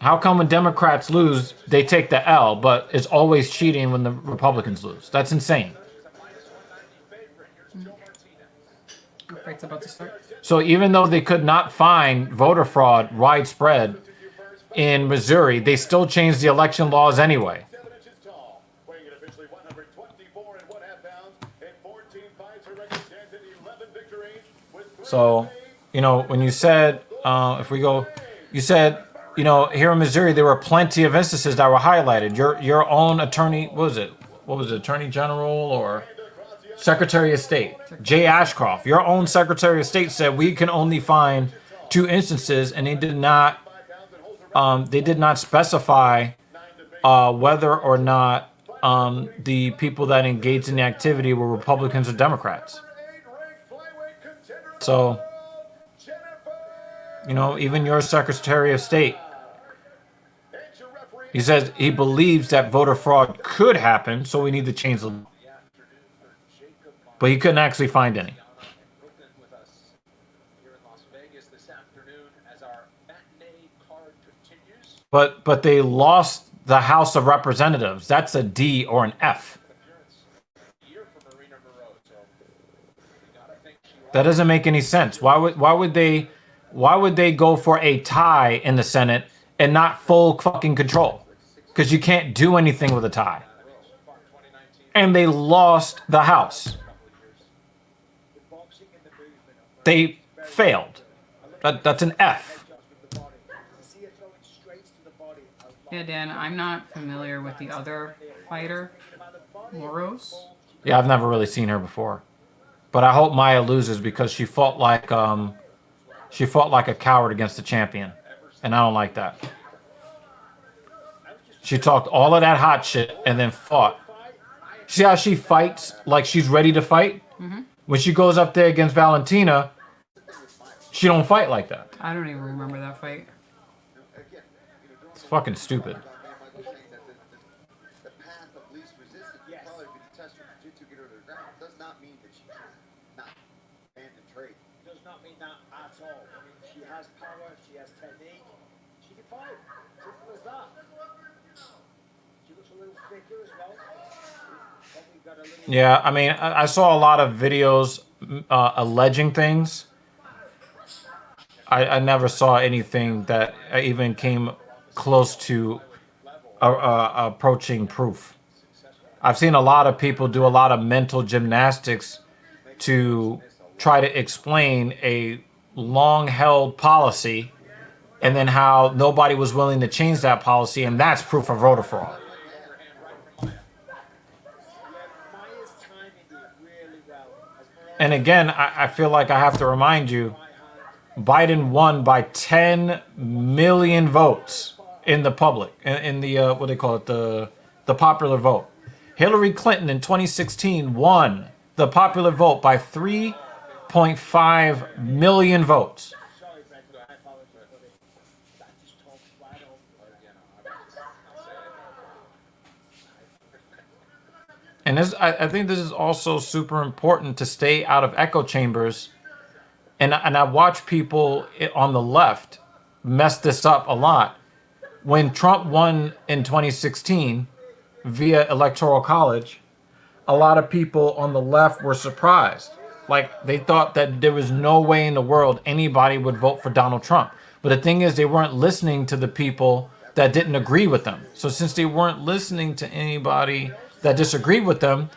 How come when Democrats lose, they take the L, but it's always cheating when the Republicans lose? That's insane. The fight's about to start. So even though they could not find voter fraud widespread in Missouri, they still changed the election laws anyway. 7 inches tall, weighing in officially 124 and 1/2 pounds, in 14 fights, her record stands at 11 victories. With So, you know, when you said, if we go, you said, you know, here in Missouri, there were plenty of instances that were highlighted. Your own attorney, what was it, Attorney General or Secretary of State, Jay Ashcroft, your own Secretary of State said we can only find 2 instances, and they did not specify whether or not the people that engaged in the activity were Republicans or Democrats. So, you know, even your Secretary of State, he says he believes that voter fraud could happen, so we need to change the law. But he couldn't actually find any. Brooklyn with us here in Las Vegas this afternoon as our matinee card continues. But they lost the House of Representatives. That's a D or an F. Year for Marina Moreau, so we gotta think she That doesn't make any sense. Why would they go for a tie in the Senate and not full fucking control? Because you can't do anything with a tie. And they lost the House. The boxing and the movement. They failed. That's an F. With the body. To see her throwing straights to the body. Yeah, Dan, I'm not familiar with the other fighter, Moros. Yeah, I've never really seen her before. But I hope Maya loses because she fought like a coward against the champion. And I don't like that. She talked all of that hot shit and then fought. See how she fights like she's ready to fight? Mm-hmm. When she goes up there against Valentina, she don't fight like that. I don't even remember that fight. It's fucking stupid. Michael saying that the path of least resistance would probably be to test her jiu-jitsu, get her to the ground. Does not mean that she cannot abandon trade. Does not mean that at all. I mean, she has power, she has technique, she can fight. Simple as that. She looks a little thicker as well. Probably got a little. Yeah, I mean, I saw a lot of videos alleging things. I never saw anything that even came close to approaching proof. I've seen a lot of people do a lot of mental gymnastics to try to explain a long-held policy and then how nobody was willing to change that policy, and that's proof of voter fraud. Maya's timing it really well. As Morales And again, I feel like I have to remind you, Biden won by 10 million votes in the public, in the what do they call it, the popular vote. Hillary Clinton in 2016 won the popular vote by 3.5 million votes. Sorry, Brenda, I apologize, buddy. That just talks right over. And this, I think this is also super important to stay out of echo chambers. And I watch people on the left mess this up a lot. when Trump won in 2016 via electoral college, a lot of people on the left were surprised. Like, they thought that there was no way in the world anybody would vote for Donald Trump. But the thing is, they weren't listening to the people that didn't agree with them. So since they weren't listening to anybody that disagreed with them,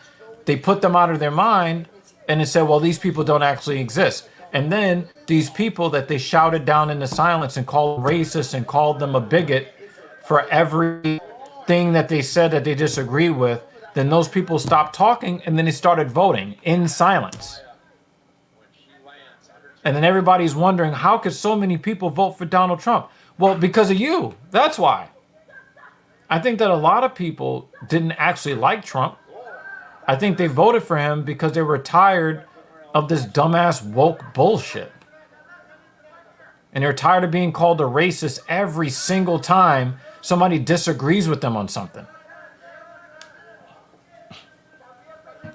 they put them out of their mind and they said, well, these people don't actually exist. And then these people that they shouted down in the silence and called racist and called them a bigot for everything that they said that they disagreed with, then those people stopped talking and then they started voting in silence. And then everybody's wondering, how could so many people vote for Donald Trump? Well, because of you. That's why. I think that a lot of people didn't actually like Trump. I think they voted for him because they were tired of this dumbass woke bullshit. And they're tired of being called a racist every single time somebody disagrees with them on something.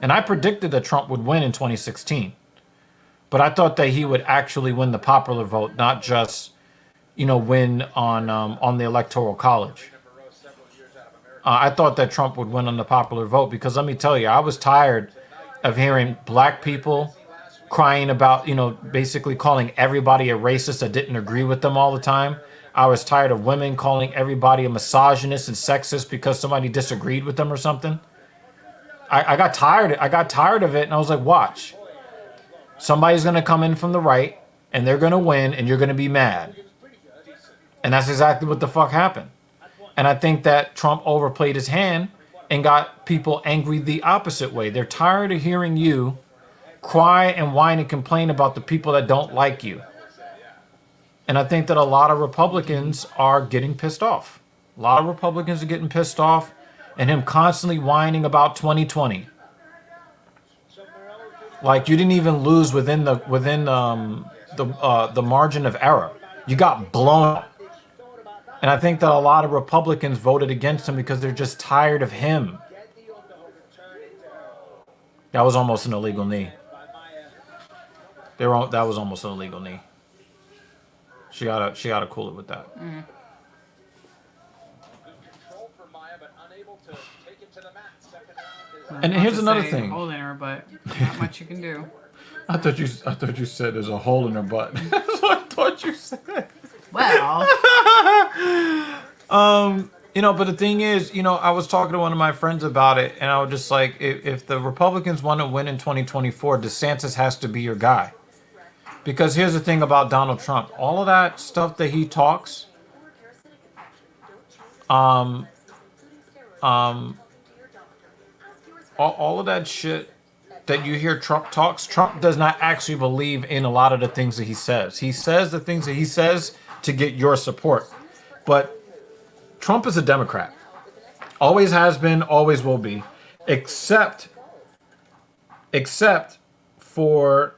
And I predicted that Trump would win in 2016. But I thought that he would actually win the popular vote, not just, win on the electoral college. I thought that Trump would win on the popular vote because let me tell you, I was tired of hearing black people crying about, basically calling everybody a racist that didn't agree with them all the time. I was tired of women calling everybody a misogynist and sexist because somebody disagreed with them or something. I got tired. I got tired of it, and I was like, watch. Somebody's going to come in from the right, and they're going to win, and you're going to be mad. And that's exactly what the fuck happened. And I think that Trump overplayed his hand and got people angry the opposite way. They're tired of hearing you cry and whine and complain about the people that don't like you. And I think that a lot of Republicans are getting pissed off. A lot of Republicans are getting pissed off, and him constantly whining about 2020. Like, you didn't even lose within the margin of error. You got blown up. And I think that a lot of Republicans voted against him because they're just tired of him. That was almost an illegal knee. That was almost an illegal knee. She gotta cool it with that. Mm. And here's another thing. Holding her, but not much you can do. I thought you said there's a hole in her butt. That's what I thought you said. Well, but the thing is, I was talking to one of my friends about it, and I was just like, if the Republicans want to win in 2024, DeSantis has to be your guy. Because here's the thing about Donald Trump. All of that stuff that he talks, all of that shit that you hear Trump talks, Trump does not actually believe in a lot of the things that he says. He says the things that he says to get your support. But Trump is a Democrat. Always has been, always will be. Except for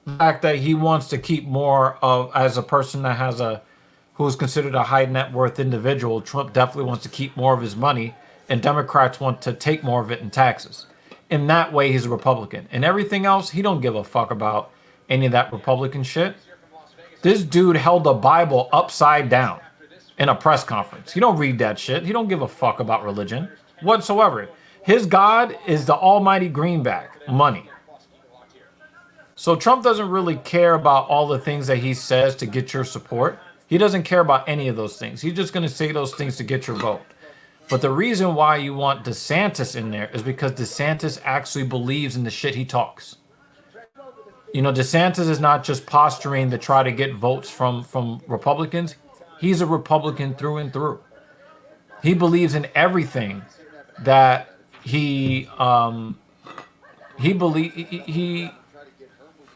the fact that he wants to keep more of, as a person that has who's considered a high net worth individual, Trump definitely wants to keep more of his money, and Democrats want to take more of it in taxes. In that way, he's a Republican. And everything else, he don't give a fuck about any of that Republican shit. This dude held the Bible upside down in a press conference. He don't read that shit. He don't give a fuck about religion whatsoever. His God is the almighty greenback, money. So Trump doesn't really care about all the things that he says to get your support. He doesn't care about any of those things. He's just going to say those things to get your vote. But the reason why you want DeSantis in there is because DeSantis actually believes in the shit he talks. DeSantis is not just posturing to try to get votes from Republicans. He's a Republican through and through. He believes in everything that he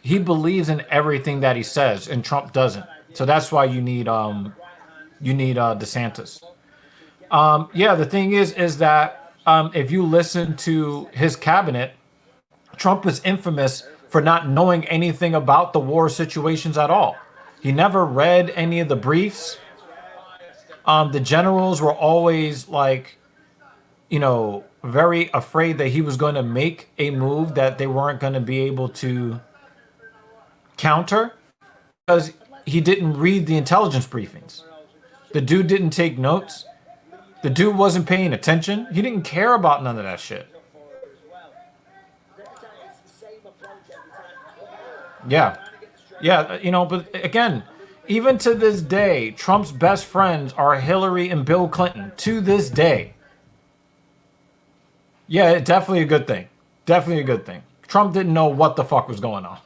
believes in everything that he says, and Trump doesn't. So that's why you need DeSantis. The thing is that if you listen to his cabinet, Trump is infamous for not knowing anything about the war situations at all. He never read any of the briefs. The generals were always very afraid that he was going to make a move that they weren't going to be able to counter because he didn't read the intelligence briefings. The dude didn't take notes. The dude wasn't paying attention. He didn't care about none of that shit. Yeah. Yeah, you know, but again, even to this day, Trump's best friends are Hillary and Bill Clinton. To this day. Yeah, definitely a good thing. Definitely a good thing. Trump didn't know what the fuck was going on.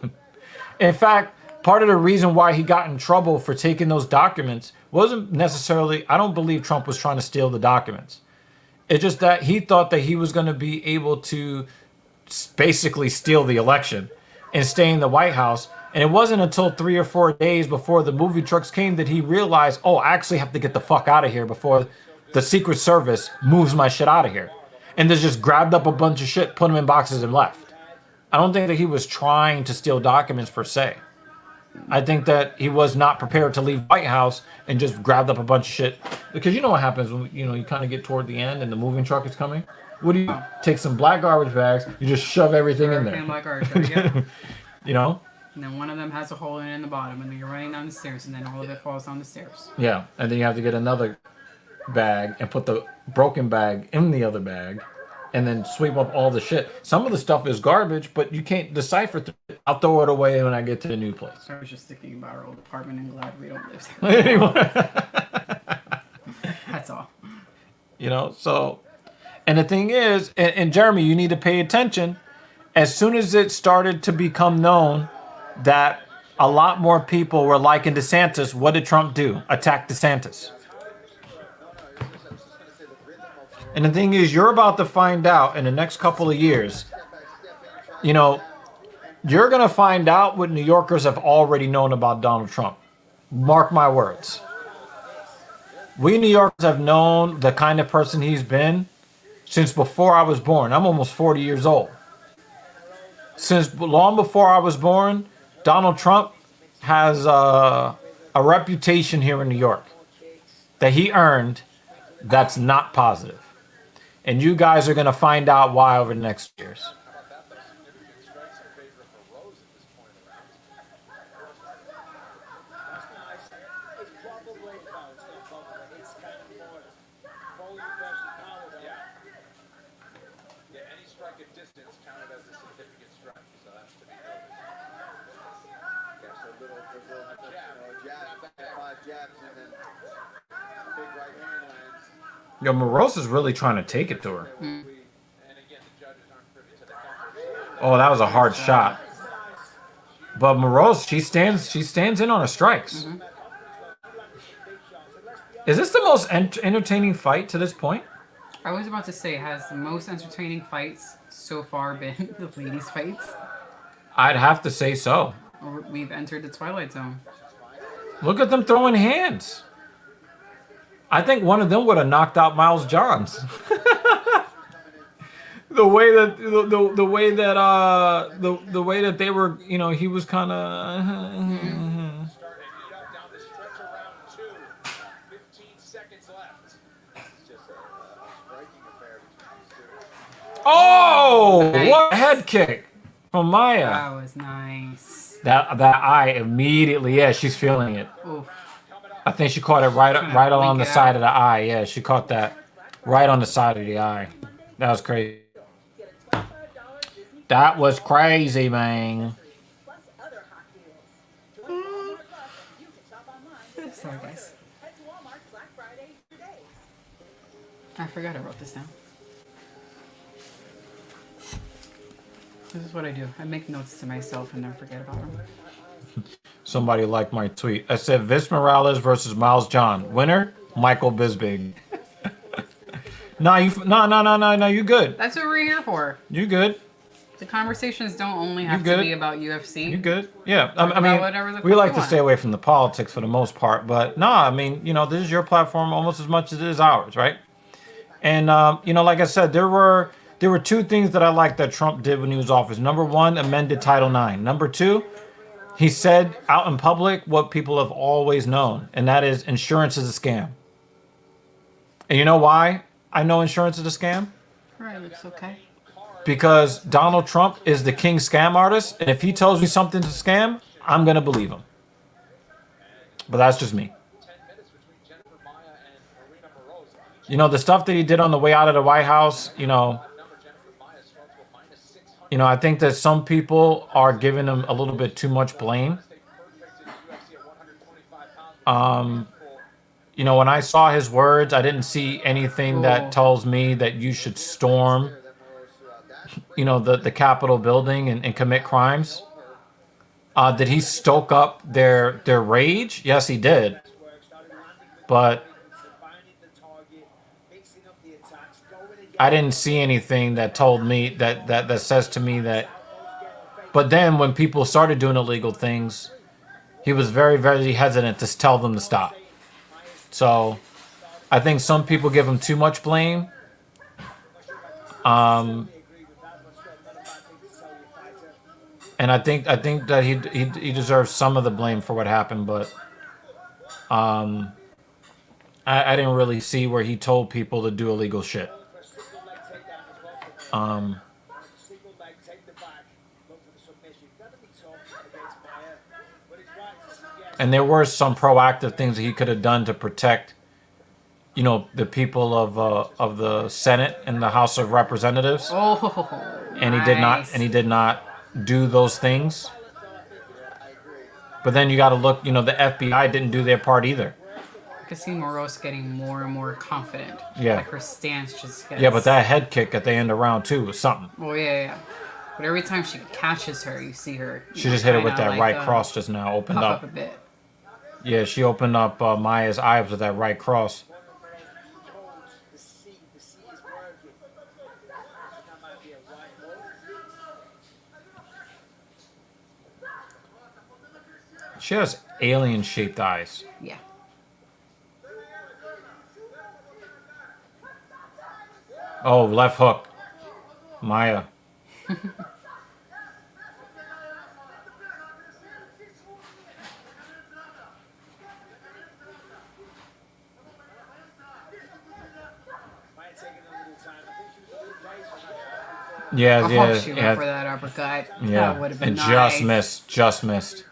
In fact, part of the reason why he got in trouble for taking those documents wasn't necessarily, I don't believe Trump was trying to steal the documents. It's just that he thought that he was going to be able to basically steal the election and stay in the White House. And it wasn't until 3 or 4 days before the movie trucks came that he realized, oh, I actually have to get the fuck out of here before the Secret Service moves my shit out of here. And they just grabbed up a bunch of shit, put them in boxes, and left. I don't think that he was trying to steal documents per se. I think that he was not prepared to leave White House and just grabbed up a bunch of shit. Because you know what happens when you kind of get toward the end and the moving truck is coming? What do you take some black garbage bags, you just shove everything in there. Black garbage bag, yeah. You know? And then one of them has a hole in the bottom, and then you're running down the stairs, and then all of it falls down the stairs. Yeah, and then you have to get another bag and put the broken bag in the other bag, and then sweep up all the shit. Some of the stuff is garbage, but you can't decipher through it. I'll throw it away when I get to the new place. I was just thinking about our old apartment and glad we don't live there. Anyway. That's all. You know, so, and the thing is, and Jeremy, you need to pay attention. As soon as it started to become known that a lot more people were liking DeSantis, what did Trump do? Attack DeSantis. And the thing is, you're about to find out in the next couple of years, you know, you're going to find out what New Yorkers have already known about Donald Trump. Mark my words. We New Yorkers have known the kind of person he's been since before I was born. I'm almost 40 years old. Since long before I was born, Donald Trump has a reputation here in New York that he earned that's not positive. And you guys are going to find out why over the next years. Yo, Morose is really trying to take it to her. Oh, that was a hard shot. But Morose, she stands in on her strikes. Mm-hmm. Is this the most entertaining fight to this point? I was about to say, has the most entertaining fights so far been the ladies' fights? I'd have to say so. Or we've entered the Twilight Zone. Look at them throwing hands. I think one of them would have knocked out Miles Johns. the way that they were, you know, he was kind of. Oh, nice. What a head kick from Maya. That was nice. That eye immediately, yeah, she's feeling it. Oof. I think she caught it right on the side of the eye. Yeah, she caught that right on the side of the eye. That was crazy. That was crazy, man. Sorry, guys. I forgot I wrote this down. This is what I do. I make notes to myself and then forget about them. Somebody liked my tweet. I said Vince Morales versus Miles John. Winner, Michael Bisping. No, you good. That's what we're here for. You good. The conversations don't only have to be about UFC. You good. Yeah. I mean, we like to stay away from the politics for the most part, but I mean, you know, this is your platform almost as much as it is ours, right? And, you know, like I said, there were two things that I liked that Trump did when he was office. Number one, amended Title IX. Number two, he said out in public what people have always known, and that is insurance is a scam. And you know why I know insurance is a scam? Right, looks okay. Because Donald Trump is the king scam artist, and if he tells me something's a scam, I'm going to believe him. But that's just me. You know, the stuff that he did on the way out of the White House, I think that some people are giving him a little bit too much blame. When I saw his words, I didn't see anything that tells me that you should storm, the Capitol building and commit crimes. Did he stoke up their rage? Yes, he did. But I didn't see anything that told me that says to me that. But then when people started doing illegal things, he was very, very hesitant to tell them to stop. So I think some people give him too much blame. And I think that he deserves some of the blame for what happened, but I didn't really see where he told people to do illegal shit. And there were some proactive things that he could have done to protect, the people of the Senate and the House of Representatives. Oh, And he did not. And he did not do those things. But then you got to look. The FBI didn't do their part either. I can see Morose getting more and more confident. Yeah. Like her stance just gets... Yeah, but that head kick at the end of round 2 was something. Oh yeah. But every time she catches her, you see her. She just hit her with that right cross just now. Opened up a bit. Yeah, she opened up Maya's eyes with that right cross. She has alien-shaped eyes. Yeah. Oh, left hook. Maya. Yeah, She went for that uppercut. Yeah, That would have been and nice. just missed.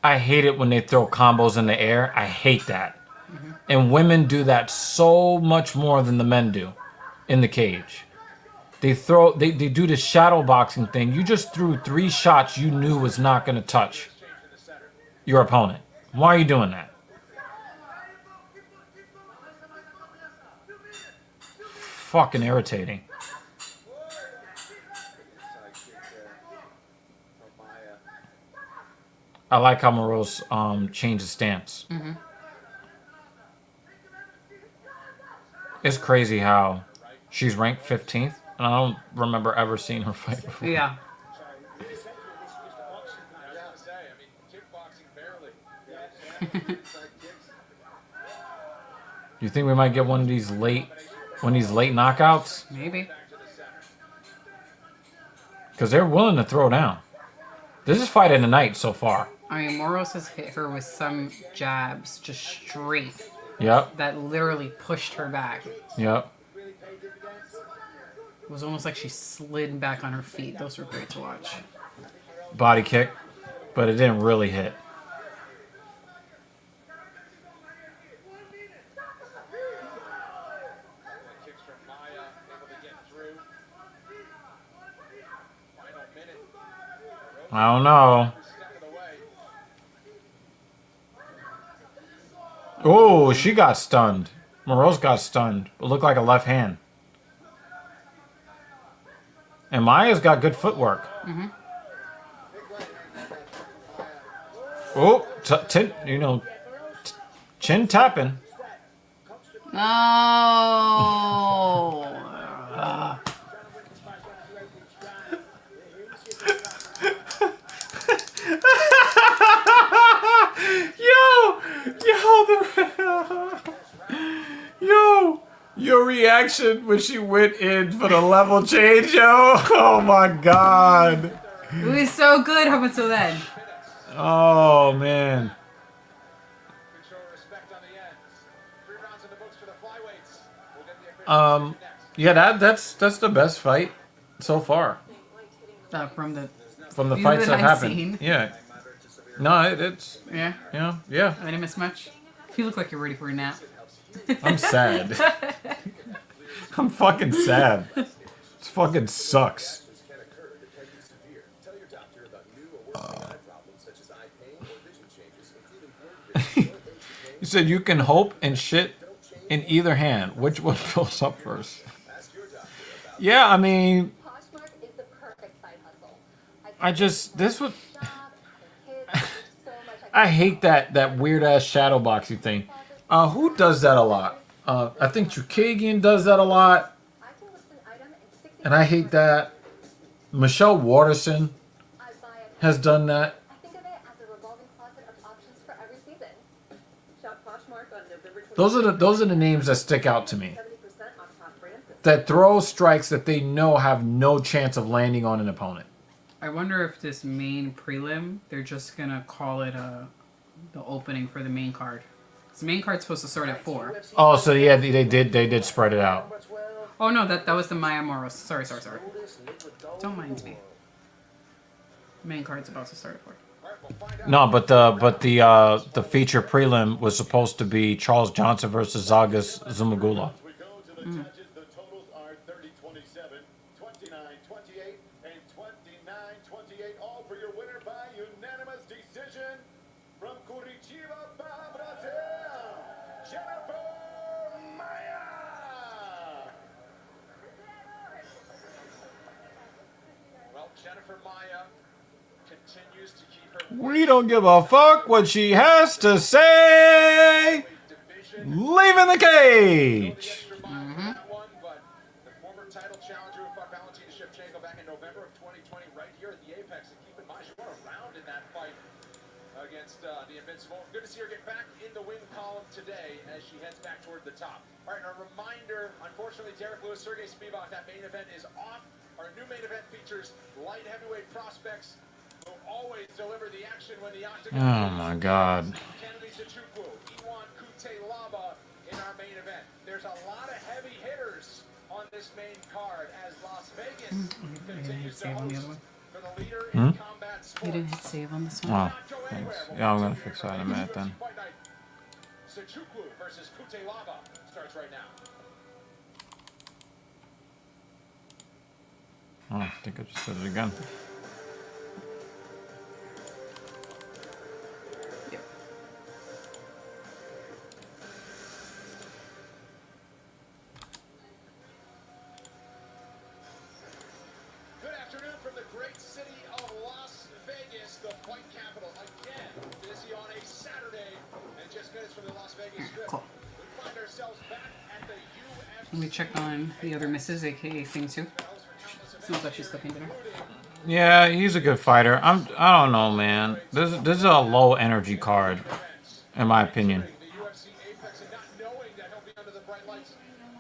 I hate it when they throw combos in the air. I hate that. Mm-hmm. And women do that so much more than the men do in the cage. They do the shadow boxing thing. You just threw 3 shots you knew was not going to touch your opponent. Why are you doing that? Fucking irritating. I like how Morose changed his stance. Mm-hmm. It's crazy how she's ranked 15th, and I don't remember ever seeing her fight before. Yeah. You think we might get one of these late knockouts? Maybe. Because they're willing to throw down. This is fight of the night so far. I mean, Morose has hit her with some jabs just straight. Yep. That literally pushed her back. Yep. It was almost like she slid back on her feet. Those were great to watch. Body kick, but it didn't really hit. I don't know. Oh, she got stunned. Morose got stunned. It looked like a left hand. And Maya's got good footwork. Mm-hmm. Oh, chin tapping. No. Yo, your reaction when she went in for the level change, yo. Oh my God. It was so good up until then. Oh man. Yeah, that's the best fight so far From the from the few fights that that I've happened. seen. Yeah. No, it's Yeah, yeah. I didn't miss much. You look like you're ready for a nap. I'm sad. I'm fucking sad. It fucking sucks. Can occur that can be severe. Tell your doctor about new or worsening eye problems such as eye pain or vision changes, including blurred vision, joint aches and pain. You said you can hope and shit in either hand. Which one fills up first? Ask your doctor about Yeah, I mean, Poshmark is the perfect side hustle. I just this would. Shop, kids, there's so much I hate that weird ass shadow boxing thing. Who does that a lot? I think Chukagian does that a lot, I can list an item in 60 and I hate that. Michelle Waterson I buy a has done that. I think of it as a revolving closet of options for every season. Shop Poshmark on November 20th. Those are the names that stick out to me. 70% off top brands. That throw strikes that they know have no chance of landing on an opponent. I wonder if this main prelim, they're just gonna call it the opening for the main card. The main card's supposed to start at 4. Oh, so yeah, they did spread it out. Oh no, that was the Maya Moros. Sorry. Don't mind me. Main card's about to start at 4. No, but the feature prelim was supposed to be Charles Johnson versus Zagas Zumagula. As we go to the judges, the totals are 30-27, 29-28, and 29-28, all for your winner by unanimous decision from Curitiba, Brazil, Jennifer Maya. Well, Jennifer Maya continues to keep her We don't give a fuck what she has to say. division. Leaving the cage. Extra mile for that one, but the former title challenger who fought Valentina Shevchenko back in November of 2020 right here at the Apex. And keep in mind, she won a round in that fight against the Invincible. Good to see her get back in the win column today as she heads back toward the top. All right, a reminder, unfortunately, Derek Lewis, Sergey Spivak, that main event is off. Our new main event features light heavyweight prospects who always deliver the action when the octagon. Oh my God. Kennedy Sachukwu, Iwan Kutelaba in our main event. There's a lot of heavy hitters on this main card as Las Vegas continues to save on the host other one? for the leader in combat sports. You didn't hit save on this one. Oh, Not go thanks. anywhere. We'll Yeah, I'm gonna continue fix here that in a for minute then. UFC Fight Night. Sachukwu versus Kutelaba starts right now. Oh, I think I just did it again. Yep. Good afternoon from the great city of Las Vegas, the fight capital. Again, busy on a Saturday, and just minutes from the Las Vegas Strip. Cool. We find ourselves back at the UFC. Let me check on the other misses, aka Thing 2. Smells like she's cooking dinner. Yeah, he's a good fighter. I don't know, man. This is a low energy card, in my opinion. The UFC Apex and not knowing that he'll be under the bright lights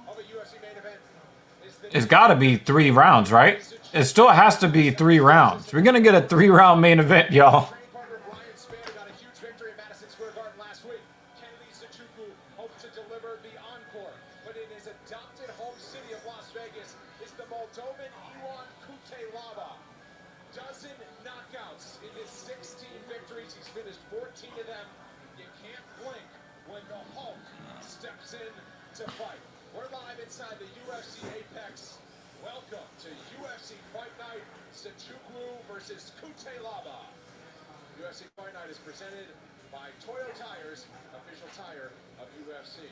of a UFC main event is the It's got to be 3 rounds, right? It still has to be 3 rounds. We're gonna get a 3-round main event, y'all. training partner Brian Spivak got a huge victory at Madison Square Garden last week. Kennedy Sachukwu hopes to deliver the encore, but in his adopted home city of Las Vegas is the Moldovan Iwan Kutelaba. Dozen knockouts in his 16 victories. He's finished 14 of them. You can't blink when the Hulk steps in to fight. We're live inside the UFC Apex. Welcome to UFC Fight Night, Sachukwu versus Kutelaba. UFC Fight Night is presented by Toyo Tires, official tire of UFC.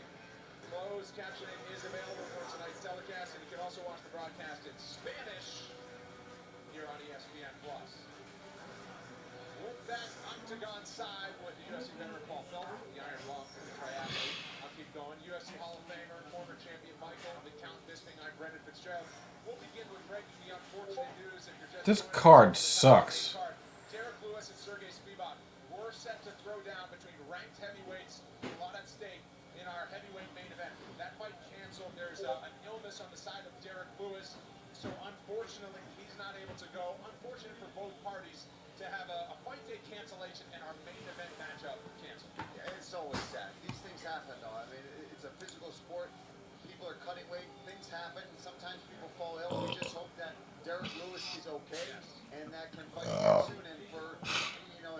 Closed captioning is available for tonight's telecast, and you can also watch the broadcast in Spanish here on ESPN+. With that octagon side with the UFC veteran Paul Felder, the Iron Lung, the triathlete. I'll keep going. UFC Hall of Famer, former champion Michael, the Count Bisping, I'm Brendan Fitzgerald. We'll begin with breaking the unfortunate news. If you're just This joining us, card the sucks. card, Derek Lewis and Sergey Spivak were set to throw down between ranked heavyweights. A lot at stake in our heavyweight main event. That fight canceled. There's an illness on the side of Derek Lewis. So unfortunately, he's not able to go. Unfortunate for both parties to have a fight day cancellation and our main event matchup canceled. Yeah, it's always sad. These things happen, though. I mean, it's a physical sport. People are cutting weight. Things happen. Sometimes fall ill. We just hope that Derek Lewis is okay and that can fight again soon. And for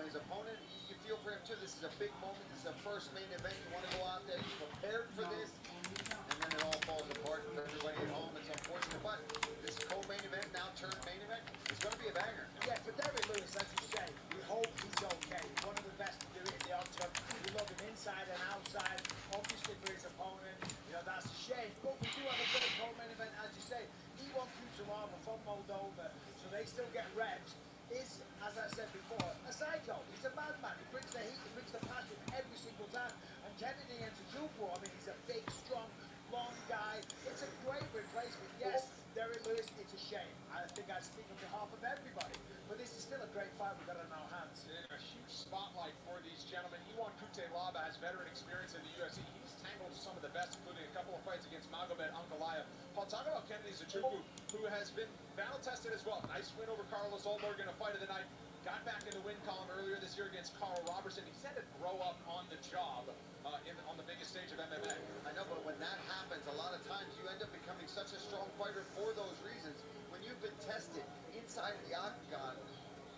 his opponent, you feel for him too. This is a big moment. This is a first main event. You want to go out there. You prepared for this, and then it all falls apart for everybody at home. It's unfortunate, but this co-main event now turned main event. It's going to be a banger. Yeah, for Derek Lewis, as you say, we hope he's okay. One of the best to do it in the octagon. We love him inside and outside. Obviously for his opponent, that's a shame. But we do have a great co-main event, as you say. Iwan Kutarama from Moldova, so they still get reps. Is, as I said before, a psycho. He's a madman. He brings the heat, he brings the passion every single time. And Kennedy and Tajubo, he's a big, strong, long guy. It's a great replacement. Yes, Derek Lewis, it's a shame. I think I speak on behalf of everybody. But this is still a great fight we've got on our hands. A huge spotlight for these gentlemen. Iwan Kutelaba has veteran experience in the UFC. He's tangled some of the best, including a couple of fights against Magomed Ankalaev. Paul, talk about Kennedy Zachuku, who has been battle-tested as well. Nice win over Carlos Olberg in a fight of the night. Got back in the win column earlier this year against Carl Robertson. He's had to grow up on the job on the biggest stage of MMA. I know, but when that happens, a lot of times you end up becoming such a strong fighter for those reasons. When you've been tested inside the octagon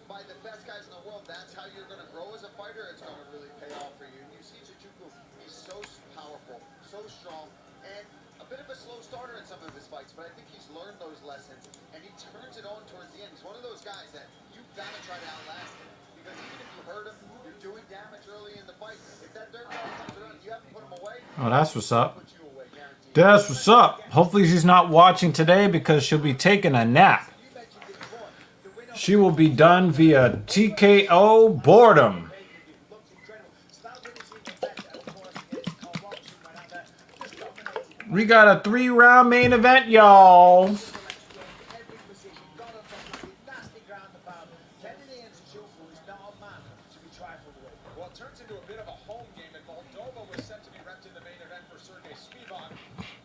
by the best guys in the world, that's how you're going to grow as a fighter. It's going to really pay off for you. And you see Chichuku, he's so powerful, so strong, and a bit of a slow starter in some of his fights, but I think he's learned those lessons, and he turns it on towards the end. He's one of those guys that you've got to try to outlast him, because even if you hurt him, you're doing damage early in the fight. If that third round comes around, you have to put him away. Oh, that's what's up. Put you away, guaranteed. That's what's up. Hopefully she's not watching today because she'll be taking a nap. She will be done via TKO boredom. We got a 3-round main event, y'all. Well, it turns into a bit of a home game, and Moldova was set to be repped in the main event for Sergey Spivak.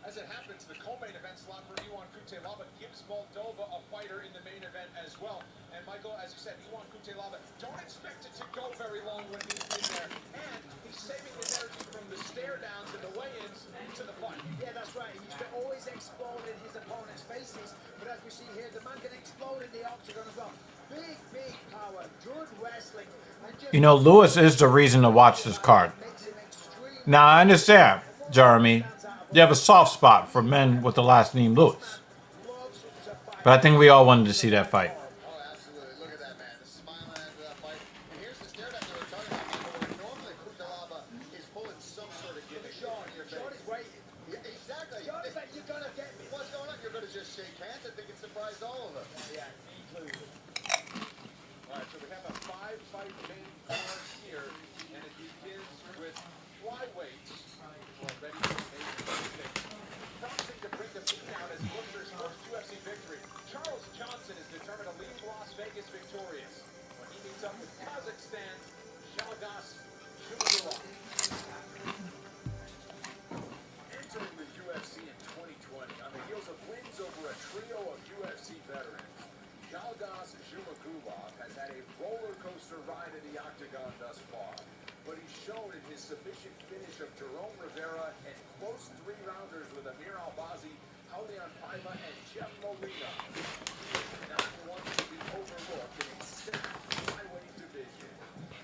As it happens, the co-main event slot for Iwan Kutelaba gives Moldova a fighter in the main event as well. And Michael, as you said, Iwan Kutelaba, don't expect it to go very long when he's in there. And he's saving his energy from the stare downs and the weigh-ins to the fight. Yeah, that's right. He used to always explode in his opponent's faces. But as we see here, the man can explode in the octagon as well. Big, big power, good wrestling. Lewis is the reason to watch this card. Now, I understand, Jeremy, you have a soft spot for men with the last name Lewis. But I think we all wanted to see that fight. Oh, absolutely. Look at that, man. The smiling after that fight. And here's the stare down they were talking about. Normally, Kutalaba is pulling some sort of gimmick on your face. Sean is waiting. Yeah, exactly. Sean is like, you're going to get me. What's going on? You're going to just shake hands. I think it surprised all of us. Yeah, included. All right, so we have a 5-fight main card here, and it begins with flyweights already made Tuesday. Promising to bring the beat out as Butcher's first UFC victory. Charles Johnson is determined to leave Las Vegas victorious when he meets up with Kazakhstan's Shalgas Shumagulov. Entering the UFC in 2020 on the heels of wins over a trio of UFC veterans, Shalgas Shumagulov has had a roller coaster ride in the octagon thus far, but he's shown in his submission finish of Jerome Rivera and close 3-rounders with Amir Albazi, Julian Paiva, and Jeff Molina. Not one to be overlooked in a safe flyweight division.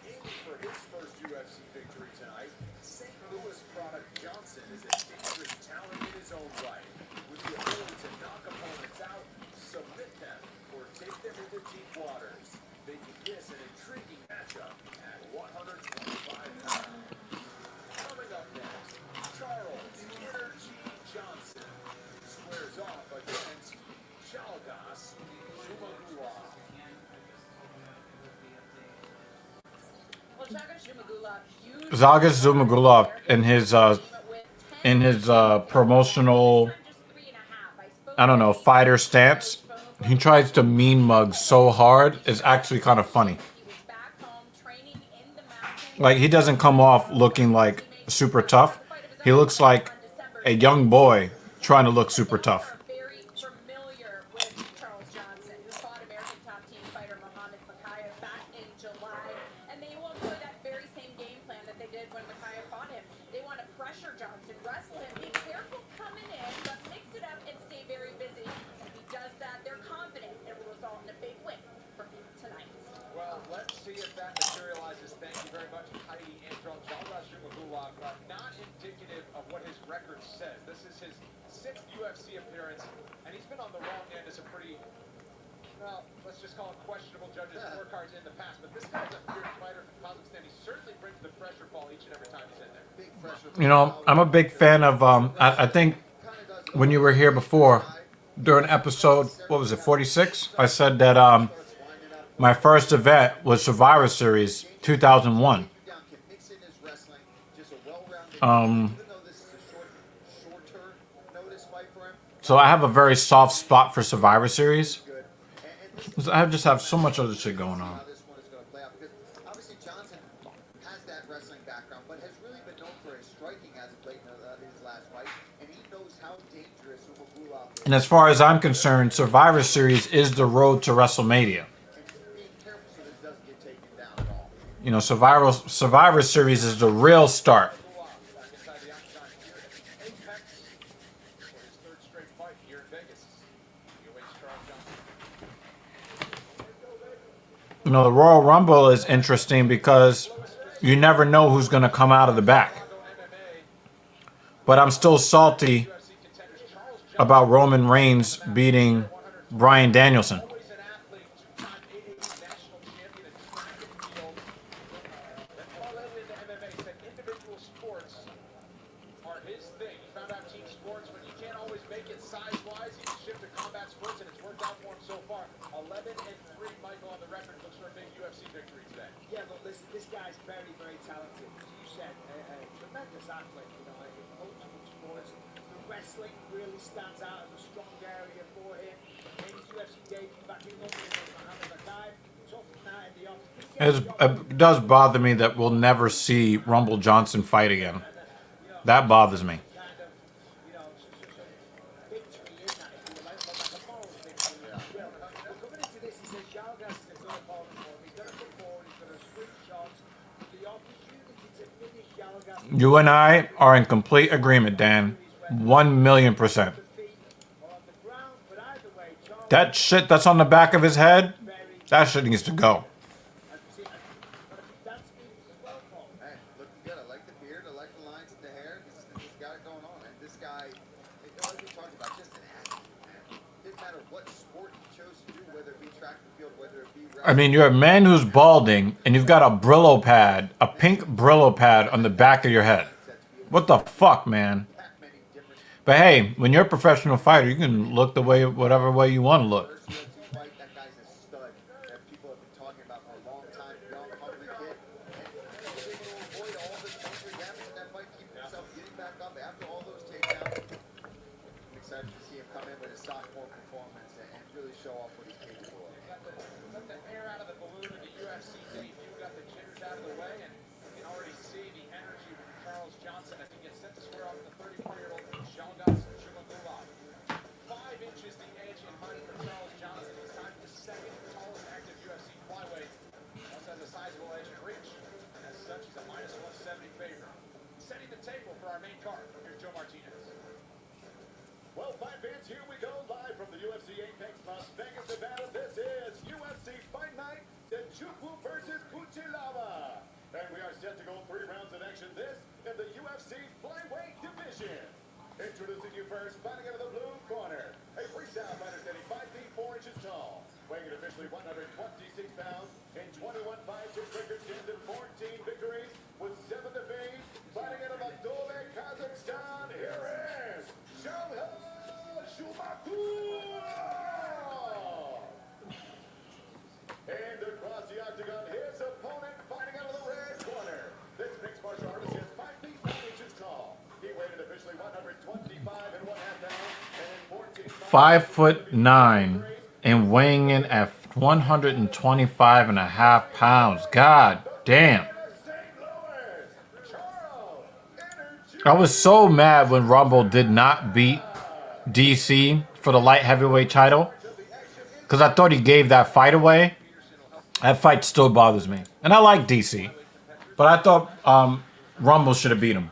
Aiming for his first UFC victory tonight, St. Louis product Johnson is a dangerous talent in his own right, with the ability to knock opponents out, submit them, or take them into deep waters, making this an intriguing matchup at 125 pounds. Coming up next, Charles Energy Johnson squares off against Shalgas Shumagulov. Zagas Zumagulov in his promotional, I don't know, fighter stance, he tries to mean mug so hard. It's actually kind of funny. Like, he doesn't come off looking like super tough. He looks like a young boy trying to look super tough. Very familiar with Charles Johnson, who fought American top team fighter Muhammad Makayev back in July, and they will employ that very same game plan that they did when Makayev fought him. They want to pressure Johnson, wrestle him, be careful coming in, but mix it up and stay very busy. Be his 6th UFC appearance, and he's been on the wrong end of some pretty, well, let's just call it questionable judges' scorecards in the past. But this guy's a fierce fighter from Kazakhstan. He certainly brings the pressure ball each and every time he's in there. Big pressure. You know, I'm a big fan of. I think when you were here before, during episode, what was it, 46? I said that my first event was Survivor Series 2001. So I have a very soft spot for Survivor Series. I just have so much other shit going on. Obviously, Johnson has that wrestling background, but has really been known for his striking as of late in his last fight, and he knows how dangerous Umagula is. And as far as I'm concerned, Survivor Series is the road to WrestleMania. And being careful so this doesn't get taken down at all. You know, Survivor Series is the real start. Back inside the octagon here at the Apex for his 3rd straight fight here in Vegas. He awaits Charles Johnson. You know, the Royal Rumble is interesting because you never know who's going to come out of the back. But I'm still salty about Roman Reigns beating Bryan Danielson. Always an athlete, 5'8" national champion and track and field. Then parlayed into MMA, said individual sports are his thing. He found out team sports, when you can't always make it size-wise, he can shift to combat sports, and it's worked out for him so far. 11-3, Michael, on the record, looks for a big UFC victory today. Yeah, but listen, this guy's very, very talented. As you said, a tremendous athlete, you know, in multiple sports. The wrestling really stands out as a strong area for him. In his UFC debut back in London with Muhammad Bakhayev, tough night in the office. It does bother me that we'll never see Rumble Johnson fight again. That bothers me. Kind of, you know, some victory in that, if you like, but like a moral victory as well. But coming into this, he says, Jalgas is no problem for him. He's going to come forward, he's going to swing shots. The opportunity to finish Jalgas You and I are in complete agreement, Dan. 1,000,000%. feet or on the ground, but either way, Charles That shit that's on the back of his head, that shit needs to go. has seen it. But if he dance moves as well, Paul. Hey, looking good. I like the beard. I like the lines in the hair. This got it going on. And this guy, like we talked about, just an athlete, man. Didn't matter what sport he chose to do, whether it be track and field, whether it be I mean, you're a man who's balding, and you've got a Brillo pad, a pink Brillo pad on the back of your head. What the fuck, man? that many different But hey, when you're a professional fighter, you can look the way, whatever way you want to look. first UFC fight. That guy's a stud that people have been talking about for a long time. Young, hungry kid. And he was able to avoid all the major damage in that fight, keeping himself getting back up after all those takedowns. I'm excited to see him come in with a sophomore performance and really show off what he's capable of. Let the air out of the balloon in the UFC debut, got the jitters out of the way, and you can already see the energy from Charles Johnson as he gets set to square off with the 34-year-old Jalgas Jumagulov. 5 inches the edge in height for Charles Johnson. He's tied for the 2nd tallest active UFC flyweight. Also has a sizable edge in reach, and as such, he's a -170 favorite. Setting the table for our main card. Here's Joe Martinez. Well, fight fans, here we go live from the UFC Apex Las Vegas, Nevada. This is UFC Fight Night, Tchukwu versus Kuchilava. And we are set to go 3 rounds of action. This in the UFC Flyweight Division. Introducing you first, fighting out of the blue corner. A freestyle fighter standing 5 feet 4 inches tall. Weighing in officially 126 pounds. In 21 fights, his record stands at 14 victories with 7 defeats. Fighting out of Akdove, Kazakhstan. Here is and across the octagon, his opponent fighting out of the red corner. This mixed martial artist is 5 feet 9 inches tall. He weighed officially 125 and 1/2 pounds, and in 14 5'9" and weighing in at 125.5 pounds. God damn. St. Louis, Charles Energy. I was so mad when Rumble did not beat DC for the light heavyweight title, because I thought he gave that fight away. That fight still bothers me. And I like DC, but I thought Rumble should have beat him.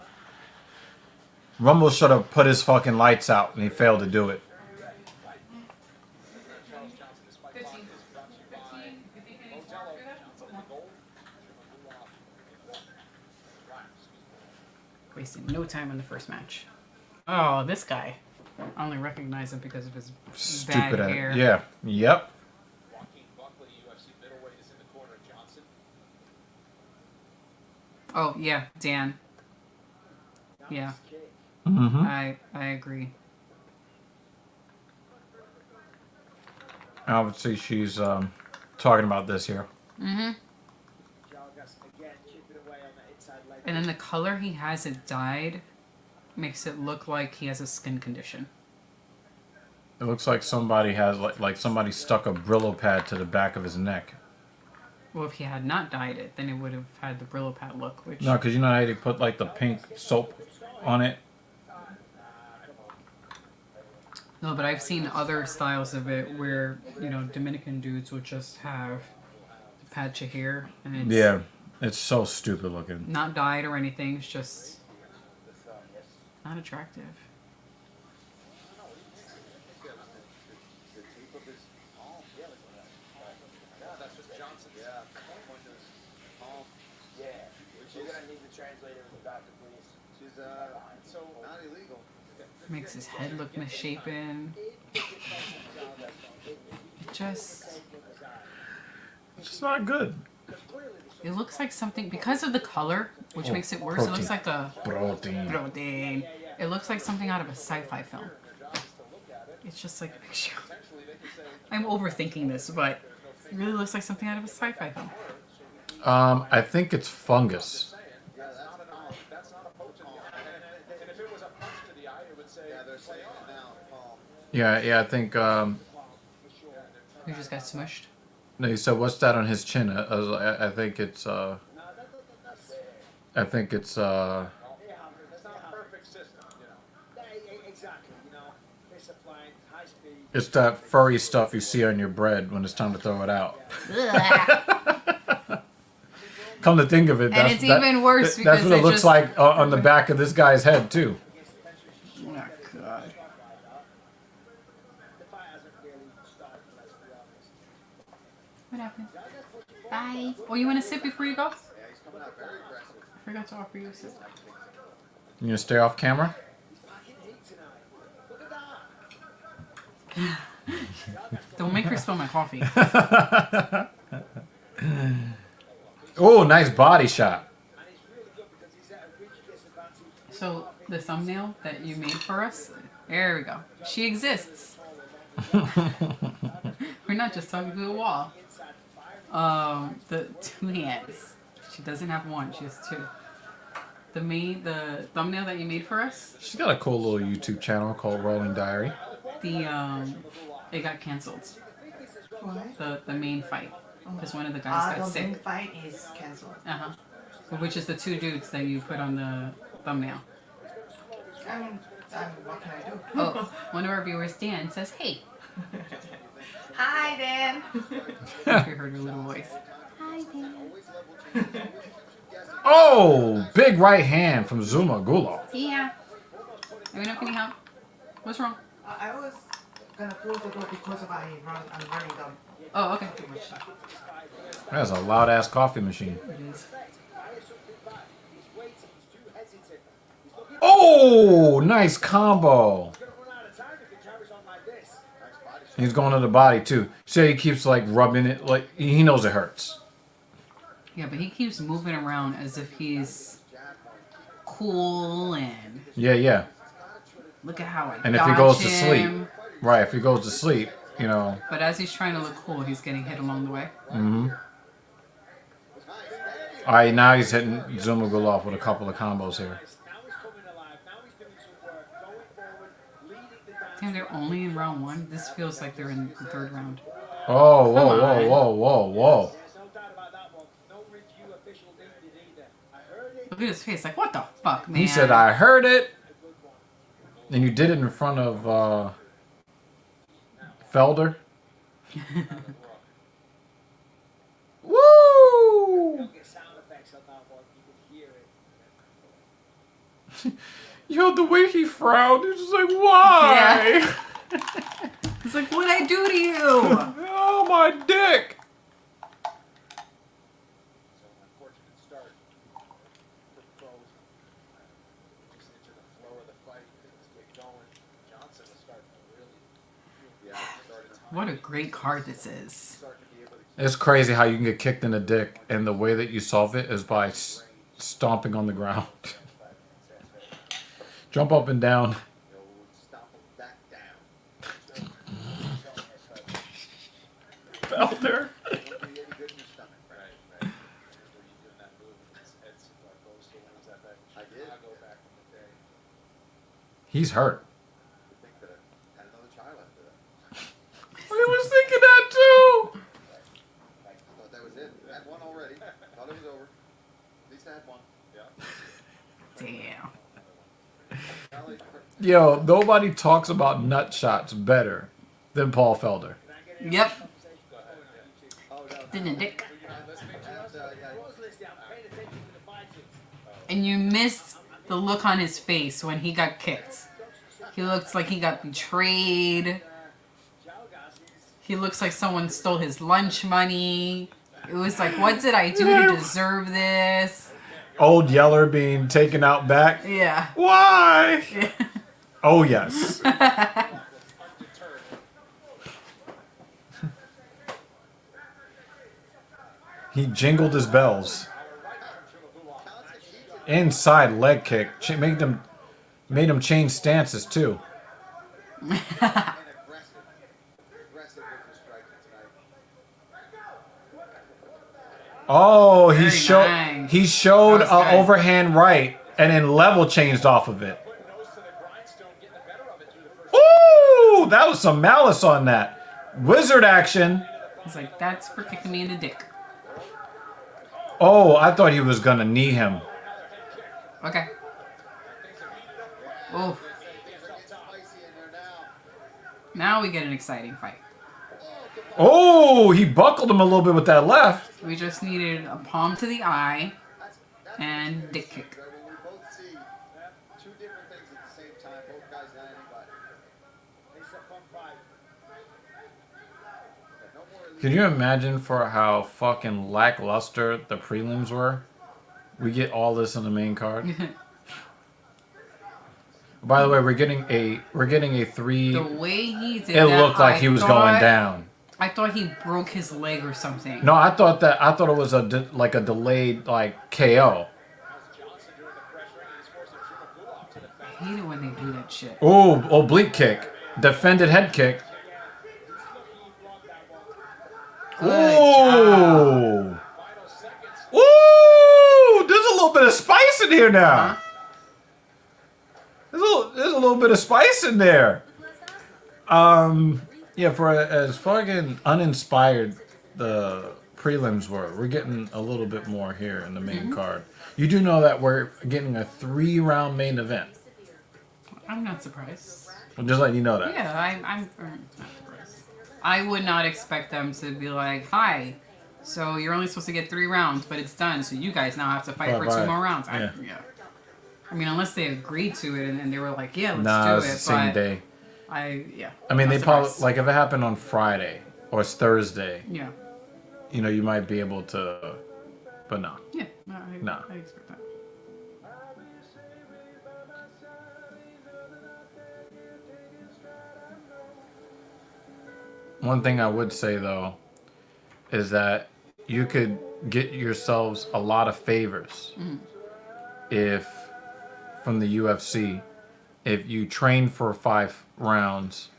Rumble should have put his fucking lights out, and he failed to do it. Charles Johnson, this fight 15. is brought to you by 15. You think any more Modello. after that? Johnson in the gold, Jumagulov in black. Wasting no time in the first match. Oh, this guy. I only recognize him because of his Stupid bad hair. Yeah. Yep. Joaquin Buckley, UFC middleweight, is in the corner of Johnson. Oh, yeah, Dan. Yeah, Nice kick. Mm-hmm. I agree. Obviously, she's talking about this here. Mm-hmm. Jargas again chipping away on that inside leg. And then the color he has it dyed makes it look like he has a skin condition. It looks like somebody has like somebody stuck a Brillo pad to the back of his neck. Well, if he had not dyed it, then it would have had the Brillo pad look, which... No, because you know how they put like the pink soap on it. No, but I've seen other styles of it where, you know, Dominican dudes would just have a patch of hair, and it's Yeah, it's so stupid looking. not dyed or anything. It's just not attractive. The tape of his palm. Yeah, that's just Johnson's. Yeah. Point to his palm. Yeah. We're gonna need the translator in the doctor, please. She's So not illegal. Makes his head look misshapen. Just... It's just not good. It looks like something... Because of the color, which Oh, makes it worse, protein. it looks like a... Protein. Protein. It looks like something out of a sci-fi film. It's just like a picture. I'm overthinking this, but it really looks like something out of a sci-fi film. I think it's fungus. that's not a potent. And if it was a punch to the eye, it would say. Yeah, they're saying it now. Palm. Yeah, I think. He just got smushed. No, you said what's that on his chin? I think it's. I think it's. That's not a perfect system, you know. Exactly, you know. They're supplying high speed. It's that furry stuff you see on your bread when it's time to throw it out. Come to think of it, And it's even worse that's because what they it looks just- like on the back of this guy's head too. Oh, God. The fight hasn't really started, let's be honest. What happened? Bye. Oh, you want to sit before you go? Yeah, he's coming out very aggressive. I forgot to offer you a sip. You gonna stay off camera? Fucking heat tonight. Look at that. Don't make her spill my coffee. Oh, nice body shot. And it's really good because he's at a huge disadvantage. So, the thumbnail that you made for us, there we go. She exists. We're not just talking to a wall. The two hands. She doesn't have one, she has two. The thumbnail that you made for us, She's got a cool little YouTube channel called Rolling Diary. it got canceled. Why? The main fight. Because one of the guys got The sick. main fight is cancelled. Uh-huh. Which is the two dudes that you put on the thumbnail. I mean, what can I do? Oh, one of our viewers, Dan, says, hey. Hi, Dan. If you heard her little voice. Always level changes. Always keeps you guessing. Oh, big right hand from Zuma Gulo. Yeah. Let me know if you need help. What's wrong? I was gonna close the door because I'm running down Oh, okay. too much stuff. That's a loud ass coffee machine. It is. He's waiting, he's too hesitant. He's looking Oh, nice combo. gonna run out of time if he carries on like this. He's going to the body too. So he keeps like rubbing it, like he knows it hurts. Yeah, but he keeps moving around as if he's cool and Yeah. look at how I And if he dodge goes to him. sleep, right? If he goes to sleep, you know. But as he's trying to look cool, he's getting hit along the way. Mm-hmm. All right, now he's hitting Zuma Gulo with a couple of combos here. Now he's coming alive. Now he's doing some work. Going forward, leading the dance. Damn, they're only in round one. This feels like they're in the third round. Oh, Come whoa. There's no doubt about that one. No review official named it either. I heard it. Look at his face. Like, what the fuck, man? He said, I heard it. And you did it in front of Felder. Woo! Don't get sound effects on that one. You can hear it. Yo, the way he frowned, he was just like, why? He's like, what'd I do to you? Oh, my dick. So an unfortunate start for pros. Just into the flow of the fight. Things What a great card this is. It's crazy how you can get kicked in the dick, and the way that you solve it is by stomping on the ground. Jump up and down. Stomp him back down. Felder. Won't do you any good in your stomach. Right. Where you doing that move and it's goes to wins that back. I did. I go back in the day. He's hurt. I think that I had another child after that. I was thinking that too. I thought that was it. I had one already. Thought it was over. At least I had one. Damn. Golly, Yo, nobody talks about nut shots better than Paul Felder. Yep. oh no. In the dick. Yeah. Rules list down. Pay attention to the fine tunes. And you missed the look on his face when he got kicked. He looks like he got betrayed. He looks like someone stole his lunch money. It was like, what did I do to deserve this? Old Yeller being taken out back. Yeah. Why? Oh, yes. He jingled his bells. Inside leg kick. Made him change stances, too. And aggressive. Aggressive with the striking tonight. Oh, he Very showed nice. he showed That was an good. overhand right and then level changed off of it. Putting nose to the grindstone, getting the better of it through the first. Ooh, that was some malice on that. Wizard action. He's like, that's for kicking me in the dick. Oh, I thought he was gonna knee him. Okay. Oh, It's spicy in there now. now we get an exciting fight. Oh, he buckled him a little bit with that left. We just needed a palm to the eye and dick kick. When we both see two different things at the same time, both guys landing, but It's a fun fight. no more elite. Can you imagine for how fucking lackluster the prelims were? We get all this on the main card. By the way, we're getting a three. The way he did It that, looked like I he was thought- going down. I thought he broke his leg or something. No, I thought it was like a delayed like KO. Johnson doing the pressure, and he's forcing Juma to the back. I hate it when they do that shit. Oh, oblique kick, defended head kick. Ooh, Final seconds. ooh! There's a little bit of spice in here now. Huh? There's a little bit of spice in there. Yeah, for as fucking uninspired the prelims were, we're getting a little bit more here in the main card. You do know that we're getting a 3-round main event. I'm not surprised. I'm just letting you know that. Yeah, I'm not surprised. I would not expect them to be like, hi, so you're only supposed to get 3 rounds, but it's done, so you guys now have to fight for 2 Right. more rounds. Yeah. I mean, unless they agreed to it and then they were like, yeah, let's Nah, do it's it. the same But day. yeah. I mean, not they probably surprised. like if it happened on Friday or it's Thursday, Yeah. you know, you might be able to, but no. Yeah. No, No. I expect that. One thing I would say though is that you could get yourselves a lot of favors if from the UFC if you train for 5 rounds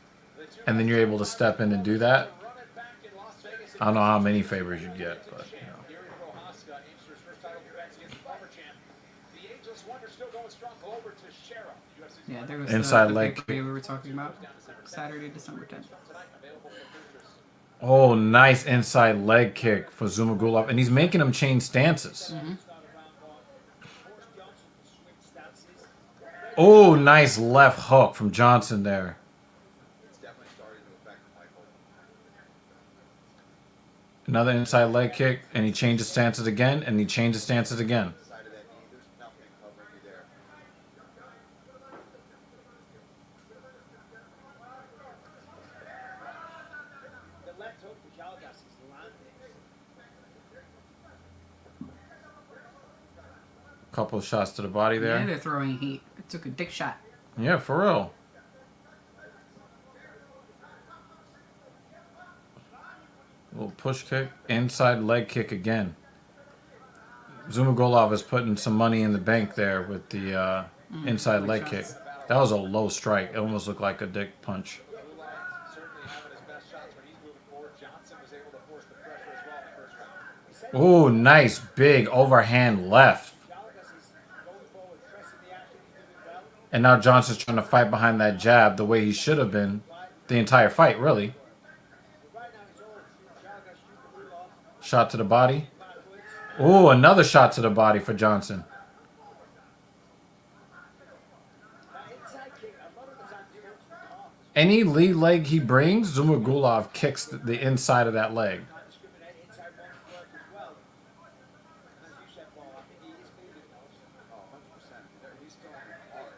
and then you're able to step in and do that. I don't know how many favors you'd get, but you know. Gary Prohaska aims for his first title defense against former champ. The Ageless Wonder still going strong. Go over to Shera. UFC's Yeah, there was Inside the leg pay-per-view we were talking about. Saturday, December 10th. tonight available for purchase. Oh, nice inside leg kick for Zumagulov, and he's making him change stances. Oh, nice left hook from Johnson there. It's definitely starting to affect Michael. Another inside leg kick, and he changes stances again, and he changes stances again. Side of that knee, there's nothing covering you there. The left hook for Calgas is landing. Couple of shots to the body Yeah, there. they're throwing heat. It took a dick shot. Yeah, for real. push kick, inside leg kick again. Zumagulov is putting some money in the bank there with the inside big leg shots. kick. That was a low strike. It almost looked like a dick punch. Certainly having his best shots when he's moving forward. Johnson was able to force the pressure as well in the first round. Ooh, nice big overhand left. And now Johnson's trying to fight behind that jab the way he should have been the entire fight, really. Shot to the body. Ooh, another shot to the body for Johnson. Any lead leg he brings, Zumagulov kicks the inside of that leg. He's going hard.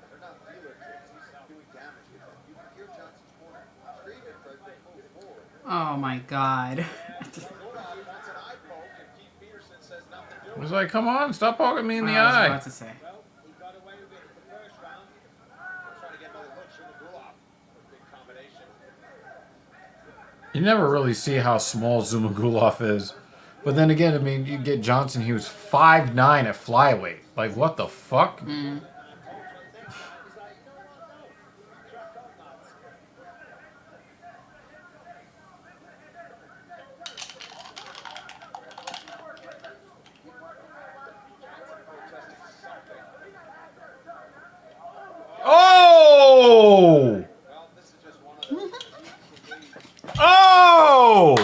They're not feeler kicks. He's doing damage with them. You can hear Johnson's corner screaming for everybody to move forward. Oh my god. Wants an eye poke, and Keith Peterson says nothing to I it. was like, come on, stop poking me in the I was eye. about to say. Well, he got away with it in the first round. Trying to get another hook, Zumagulov. Big combination. You never really see how small Zumagulov is. But then again, I mean, you get Johnson, he was 5'9" at flyweight. Like, what the fuck? Oh! Well, this is just one of those. Oh!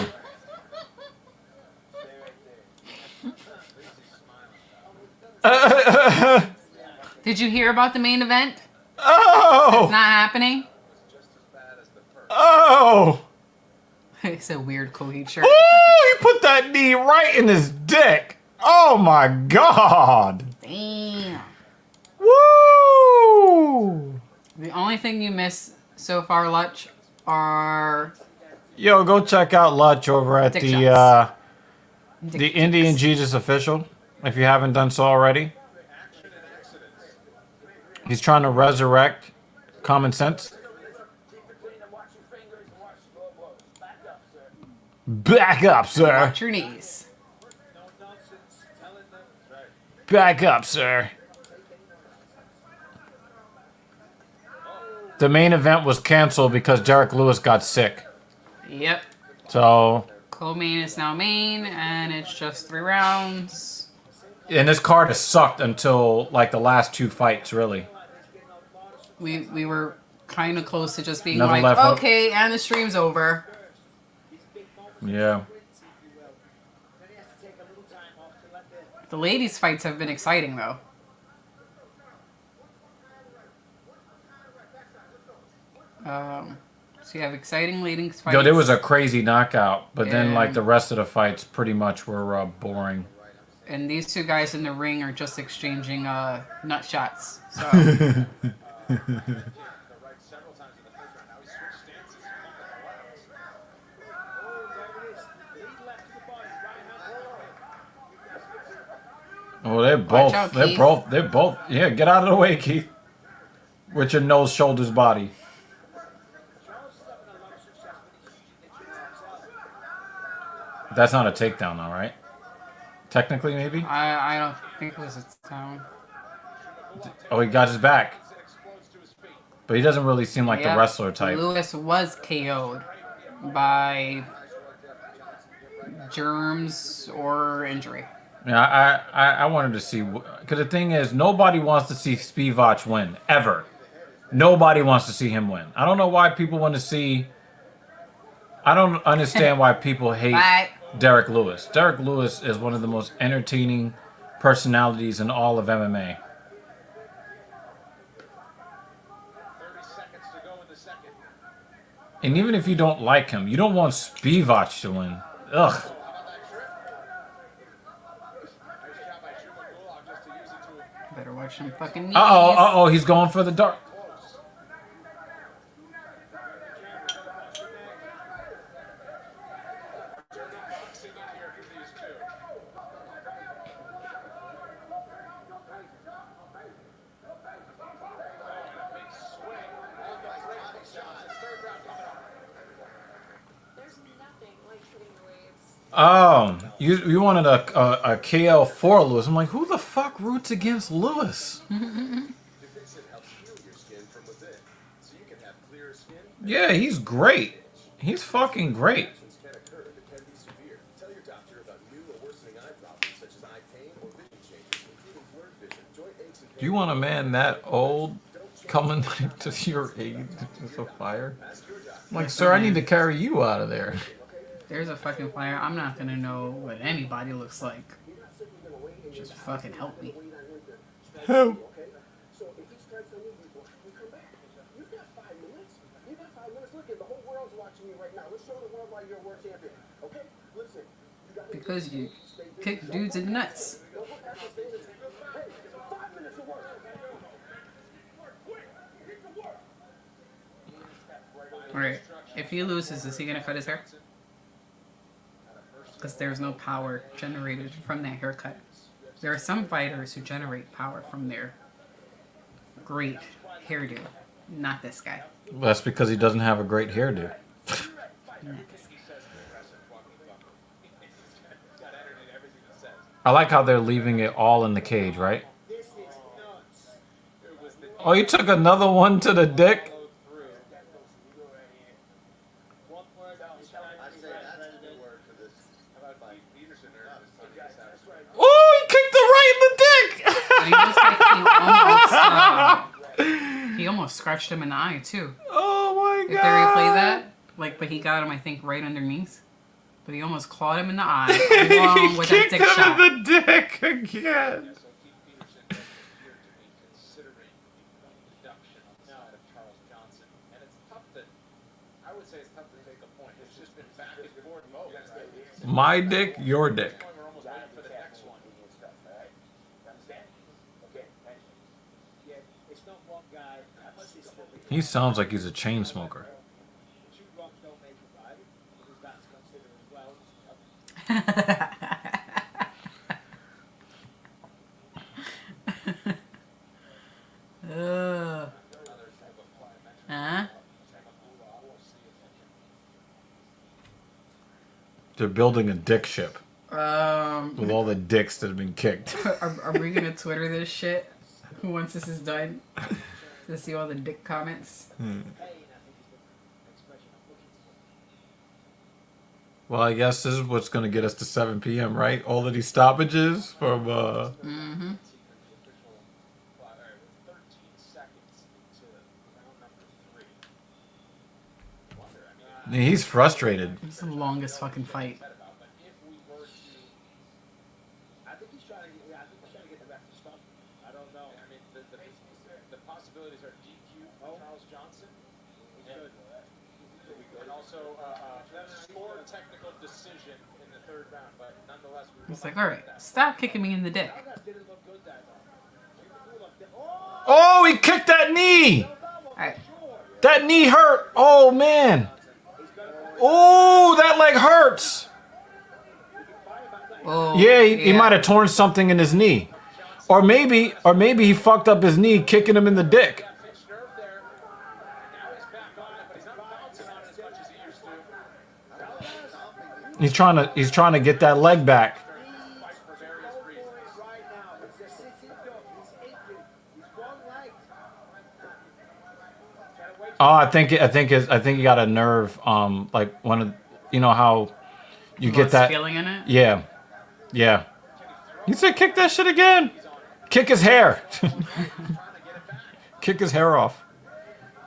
Did you hear about the main event? Oh! It's not happening? Just as bad as the first. Oh! It's a weird Coheed shirt. Oh, he put that knee right in his dick. Oh my god. Damn. Woo! The only thing you miss so far, Lutch, are Yo, go check out Lutch over at Dick the shots. the Indian Jesus official, if you haven't done so already. He's trying to resurrect common sense. Keep it clean and watch your fingers and watch slow blows. Back up, sir. Back up, sir. watch your knees. No nonsense. Telling them. Back up, sir. The main event was canceled because Derek Lewis got sick. Yep. So, Co-main is now main, and it's just 3 rounds. and this card has sucked until like the last 2 fights, really. We were kind of close to just being Another like, left hook. okay, and the stream's over. Yeah. Then he has to take a little time off to let the The ladies' fights have been exciting, though. So you have exciting ladies' fights. Yo, there was a crazy knockout, but then like And- the rest of the fights pretty much were boring. And these 2 guys in the ring are just exchanging nut shots. So The right several times in the first round. Now he switched stances. Pumping the left. oh, there it is. Lead left to the body. Right hand. Oh, they're both. out, They're Keith. both. They're both. Yeah, get out of the way, Keith. With your nose, shoulders, body. Charles is having a lot of success when he's using the chin himself. That's not a takedown, though, right? Technically, maybe. I don't think it was a town. Oh, he got his back, Explodes to his feet. but he doesn't really seem like the Yep. wrestler type. Lewis was KO'd by germs or injury. Yeah, I wanted to see, because the thing is, nobody wants to see Spivak win ever. Nobody wants to see him win. I don't know why people want to see. I don't understand why people hate Bye. Derek Lewis. Derek Lewis is one of the most entertaining personalities in all of MMA. 30 seconds to go in the second. And even if you don't like him, you don't want Spivak to win. Ugh. How about that trip? Nice shot by Zumagulov just to use it to Better watch them fucking knees. Uh-oh, he's going for the dark. close. Boxing in here for these two. Big swing. Almost body shot. Third round coming up. There's nothing like hitting the waves You wanted a KL4 Lewis. I'm like, who the fuck roots against Lewis? Depixent helps heal your skin from within, so you can have clearer skin. Yeah, he's great. He's fucking great. Reactions can occur that can be severe. Tell your doctor about new or worsening eye problems such as eye pain or vision changes, including blurred vision, joint aches, and Do you want a man that old coming to your aid with a fire? I'm like, sir, I need to carry you out of there. There's a fucking fire. I'm not gonna know what anybody looks like. Just fucking help me. Help. So if he strikes on you, you come back. You've got 5 minutes. You've got 5 minutes. Look, the whole world's watching you right now. Let's show the world why you're a world champion. Okay? Listen. You got Because you kick dudes in nuts. don't look at the thing that's hey, 5 minutes of work. Alright, if he loses, is he gonna cut his hair? Because there's no power generated from that haircut. There are some fighters who generate power from their great hairdo. Not this guy. That's because he doesn't have a great hairdo. Not this guy. I like how they're leaving it all in the cage, right? Oh, he took another one to the dick? I say that's the new word for this fight. Oh, he kicked the right But he looks like he almost scratched him in the eye too. Oh my If they replay that, but he got him, I think, right underneath. But he almost clawed him in the eye, along with that Kicked dick him shot. in the dick again. My dick, your dick. He sounds like he's a chain smoker. Huh? They're building a dick ship Um, with all the dicks that have been kicked. are we gonna Twitter this shit once this is done? To see all the dick comments? Well, I guess this is what's going to get us to 7 p.m., right? All of these stoppages from, Mm-hmm. He's frustrated. It's the longest fucking fight. I think he's trying to get the ref to stop. I don't know. I mean, the possibilities are DQ Charles Johnson. And also score technical decision in the 3rd round, but nonetheless, He's like, all right, stop kicking me in the dick. didn't look good that time. Oh, he kicked that knee! All right. That knee hurt! Oh, man! Oh, that leg hurts! Oh, Yeah, he might have torn something in his knee. Or maybe he fucked up his knee kicking him in the dick. He's trying to get that leg back. Oh, I think he got a nerve. Like one of, you know how you get that feeling in it. Yeah, yeah. He said, "Kick that shit again. Kick his hair. Kick his hair off."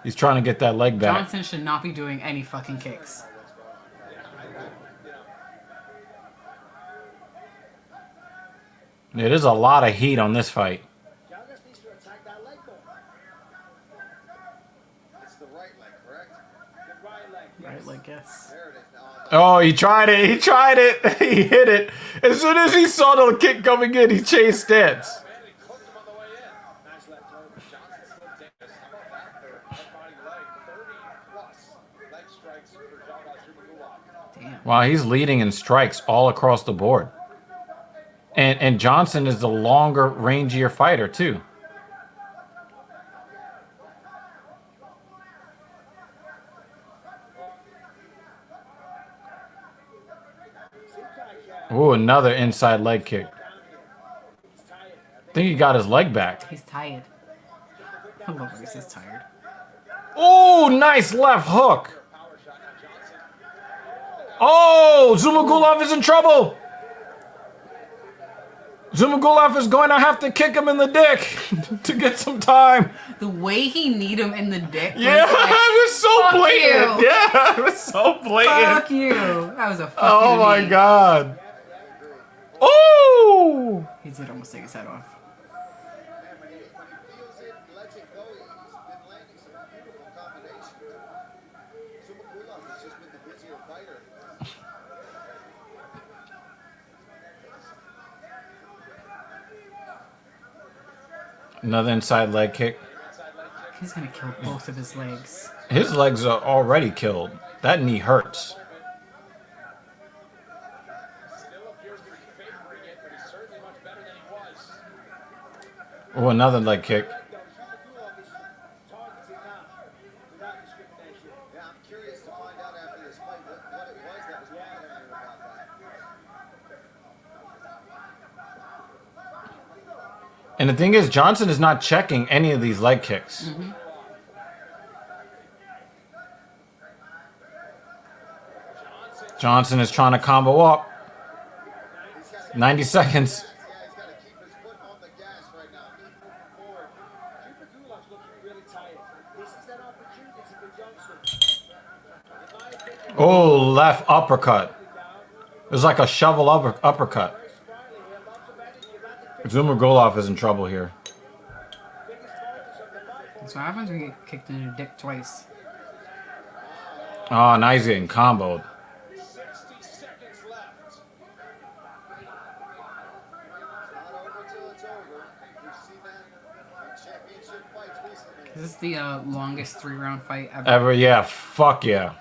He's trying to get that leg back. Johnson should not be doing any fucking kicks. Yeah, there's a lot of heat on this fight. needs to attack that leg though. It's the right leg, correct? The right leg. Right, like yes. There it is now. Oh, he tried it. He tried it. He hit it. As soon as he saw the kick coming in, he changed stance. Nice left hook. Johnson's still dangerous. How about that for a body leg? 30+ leg strikes for Jean-Baptiste Gulak. Damn. Wow, he's leading in strikes all across the board. And Johnson is the longer, rangier fighter, too. Seems Ooh, another inside leg kick. I think he got his leg back. He's tired. I love when he says tired. Oh, nice left hook. Oh, Zumagulov is in trouble. Zumagulov is going to have to kick him in the dick to get some time. The way he kneed him in the dick. Was Yeah, like, it was so fuck blatant. you. Yeah, it was so blatant. Fuck you. That was a fuck Oh you to my me. god. Oh! He did almost take his head off. Man, when he feels it, lets it go, he's been landing some beautiful combinations. Zumagulov has just been the busier fighter. Another inside leg kick. He's gonna kill both of his legs. His legs are already killed. That knee hurts. Still appears to be favoring it, but he's certainly much better than he was. Oh, another leg kick. Yeah, I'm curious to find out after this fight what it was that was bothering him about that. And the thing is, Johnson is not checking any of these leg kicks. Johnson is trying to combo up. 90 seconds. Yeah, he's got to keep his foot on the gas right now. Keep moving forward. Gulov's looking really tired. This is that opportunity for Johnson. In my opinion, Oh, left uppercut. It was like a shovel uppercut. Riley here, lots of energy. About the Zumagulov is in trouble here. biggest focus of the fight. That's what happens when you get kicked in the dick twice. Oh, now he's getting comboed. 60 seconds left. It's not over till it's over. We've seen that in championship fights recently. This is the longest 3-round fight ever. Ever, yeah, fuck yeah.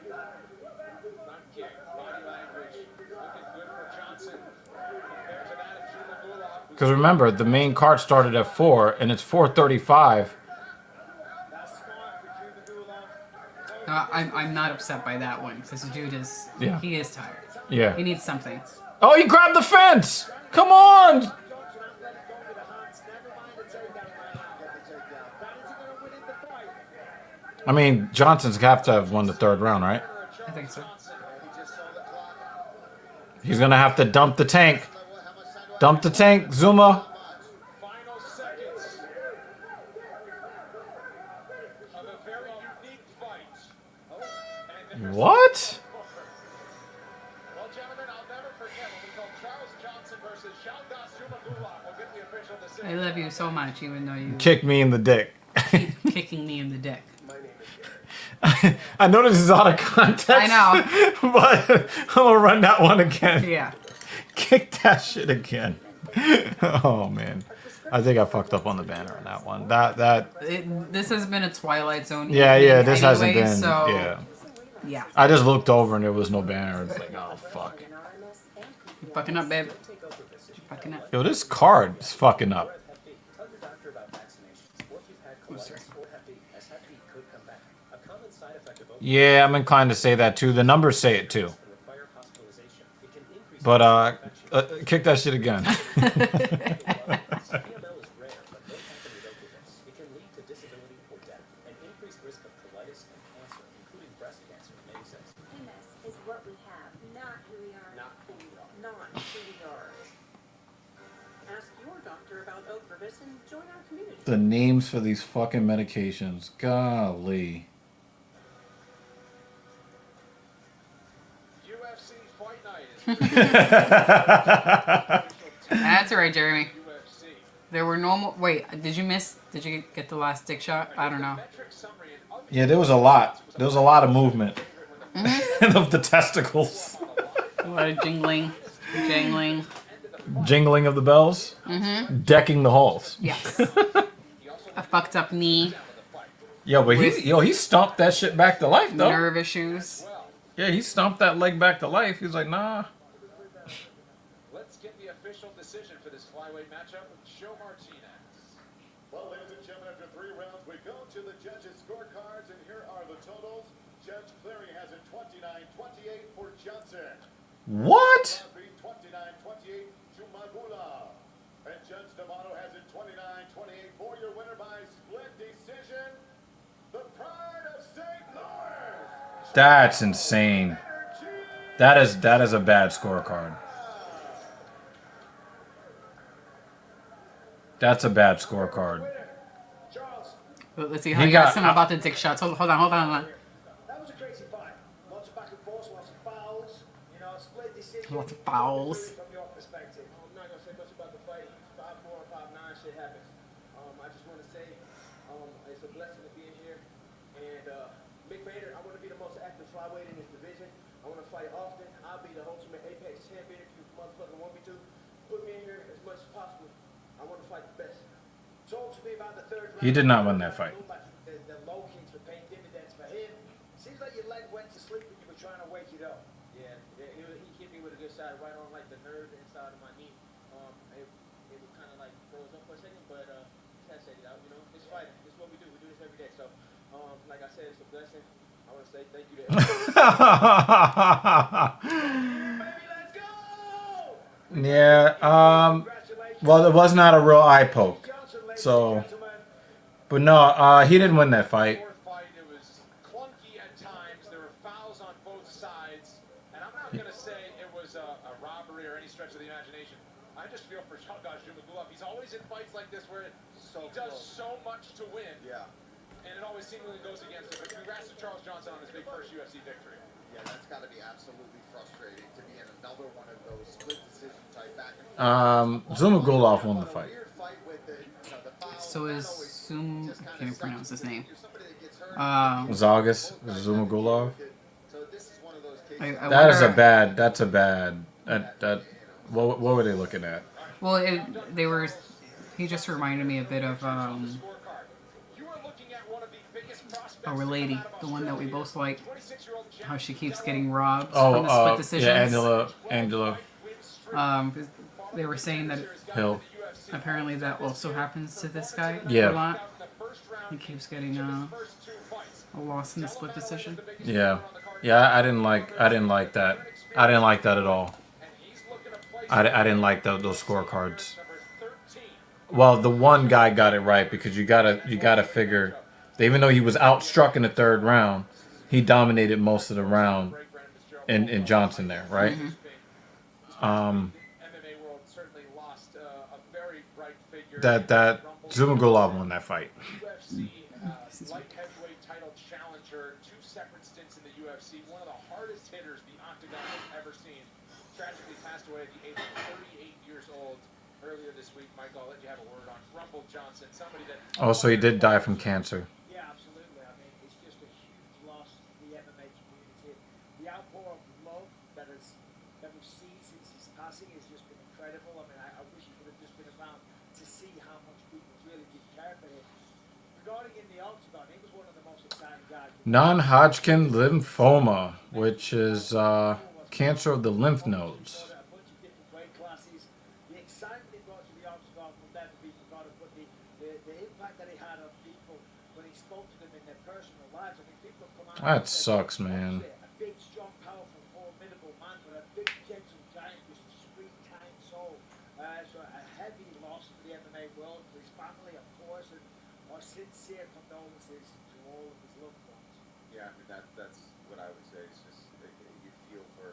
Front kick, body language, looking good for Johnson. Compared to that of Zumagulov, who's Because remember, the main card started at 4, and it's 4:35. That's smart for Gulov. I'm not upset by that one because the dude is Yeah. he is tired. Yeah. He needs something. Oh, he grabbed the fence! Come on! Johnson, I'm letting go with the hands. Never mind the takedown right now. That isn't going to win in the fight. I mean, Johnson's have to have won the 3rd round, right? I think so. He just saw the clock. He's gonna have to dump the tank. How much time do I Dump the tank, Zuma. final seconds of a very unique fight. And there's- What? Well, gentlemen, I'll never forget when we called Charles Johnson versus Shaldas Zumagulov. We'll get the official decision. I love you so much, even though you Kick me in the dick. keep kicking me in the dick. I know this is out of context. I know. But I'm gonna run that one again. Yeah. Kick that shit again. Oh man. I think I fucked up on the banner on that one. This has been a Twilight Zone. Yeah, evening this hasn't anyway, been. So, Yeah. yeah. I just looked over and there was no banner. It's like, oh fuck. You fucking up, babe. You fucking up. Yo, this card is fucking up. Oh, sorry. Yeah, I'm inclined to say that too. The numbers say it too. But kick that shit again. MS is what we have, not who we are. Not who we are. Not who we are. Ask your doctor about Ocrevus and join our community. The names for these fucking medications. Golly. UFC Fight Night is That's alright, Jeremy. UFC. There were normal. Wait, did you miss? Did you get the last dick shot? I don't know. Metric summary and Yeah, there was a lot. There was a lot of movement of the testicles. A lot of jingling, jangling. Jingling of the bells. Decking the halls. Yes. A fucked up knee, Yo, but With- he stomped that shit back to life though. nerve issues. Yeah, he stomped that leg back to life. He was like, nah. let's get the official decision for this flyweight matchup with Joe Martinez. Well, ladies and gentlemen, after 3 rounds, we go to the judges' scorecards, and here are the totals. Judge Cleary has it 20 for Johnson. What? Beat 29-28 to Magula. And Judge D'Amato has it 29-28 for your winner by split decision. The pride of St. Louis. That's insane. That is a bad scorecard. That's a bad scorecard. Charles, Let's see how He you got- guys. I'm about to take shots. Hold on. that was a crazy fight. Lots of back and forth, lots of fouls. You know, split decision. Lots of fouls. From your perspective. I'm not gonna say much about the fight. He's 5'4", 5'9", shit happens. I just want to say, it's a blessing to be in here. And Mick Bader, I want to be the most active flyweight in this division. I want to fight often. I'll be the ultimate Apex champion if you motherfucking want me to. Put me in here as much as possible. I want to fight the best. Talk to me about the third round. He did not win that fight. The low kicks were paying dividends for him. Seems like your leg went to sleep when you were trying to wake it up. Yeah, he hit me with a good shot right on like the nerve inside of my knee. It was kind of like froze up for a second, but can't say it out. You know, it's fighting. It's what we do. We do this every day. So, like I said, it's a blessing. I want to say thank you to everyone. Baby, let's go! Yeah. Well, it was not a real eye poke. So, but no, he didn't win that fight. Fight. It was clunky at times. There were fouls on both sides, and I'm not going to say it was a robbery or any stretch of the imagination. I just feel for Shalgaj Jumagulov. He's always in fights like this where he does so much to win, and it always seemingly goes against him. But congrats to Charles Johnson on his big first UFC victory. Yeah, that's got to be absolutely frustrating to be in another one of those split decision type back and Zumagulov won the fight. weird fight with the fouls. So is Zoom. I can't pronounce his name. Somebody that gets hurt. Zagas Zumagulov. So this is one of those cases. I That is a wonder- bad. That's a bad. That. What were they looking at? Well, they were. He just reminded me a bit of Scorecard. You are looking at one of the biggest prospects our to come lady, out of the one that we Australia. both like. 26-year-old How she keeps getting robbed Oh, from the split decisions. yeah, Angela 'Cause they were saying that Hill. apparently that also happens to this guy Yeah. a lot. He keeps getting a loss in the split decision. Yeah, yeah. I didn't like that. I didn't like that at all. I didn't like those scorecards. Well, the one guy got it right because you gotta figure, even though he was outstruck in the third round, he dominated most of the round in Johnson there, right? MMA world certainly lost a very bright figure. That Zumagulov won that fight. UFC light heavyweight title challenger, 2 separate stints in the UFC, one of the hardest hitters the Octagon has ever seen. Tragically passed away at the age of 38 years old earlier this week. Michael, I'll let you have a word on Rumble Johnson, somebody that. Oh, so he did die from cancer. Yeah, absolutely. I mean, it's just a huge loss to the MMA community. The outpour of love that we've seen since his passing has just been incredible. I mean, I wish he could have just been around to see how much people really did care for him. Regarding in the Octagon, he was one of the most exciting guys. Non-Hodgkin lymphoma, which is cancer of the lymph nodes. A bunch of different weight classes. The excitement he brought to the Octagon will never be forgotten, but the impact that he had on people when he spoke to them in their personal lives. I mean, people have come out. That sucks, man. A big, strong, powerful, formidable man, but a big, gentle giant, just a sweet, kind soul. So a heavy loss to the MMA world, to his family, of course, and our sincere condolences to all of his loved ones. Yeah, I mean that's what I would say. It's just you feel for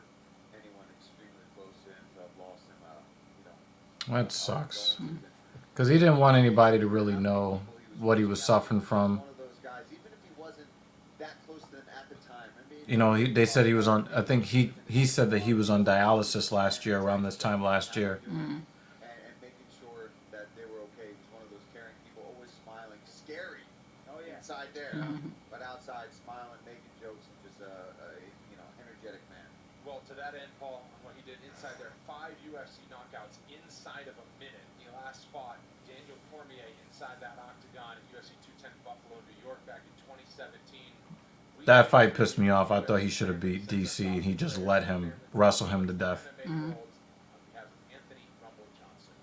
anyone extremely close to him to have lost him. That sucks. Because he didn't want anybody to really know what he was suffering from. One of those guys, even if he wasn't that close to them at the time. I mean, You know, they said he was on. I think he said that he was on dialysis last year, around this time last year. and making sure that they were okay. He was one of those caring people, always smiling, scary. Oh, yeah. Inside there, but outside smiling, making jokes, and just energetic man. Well, to that end, Paul, on what he did inside there, 5 UFC knockouts inside of a minute. He last fought Daniel Cormier inside that octagon at UFC 210 Buffalo, New York, back in 2017. That fight pissed me off. I thought he should have beat DC, and he just let him wrestle him to death. MMA Worlds on behalf of Anthony Rumble Johnson.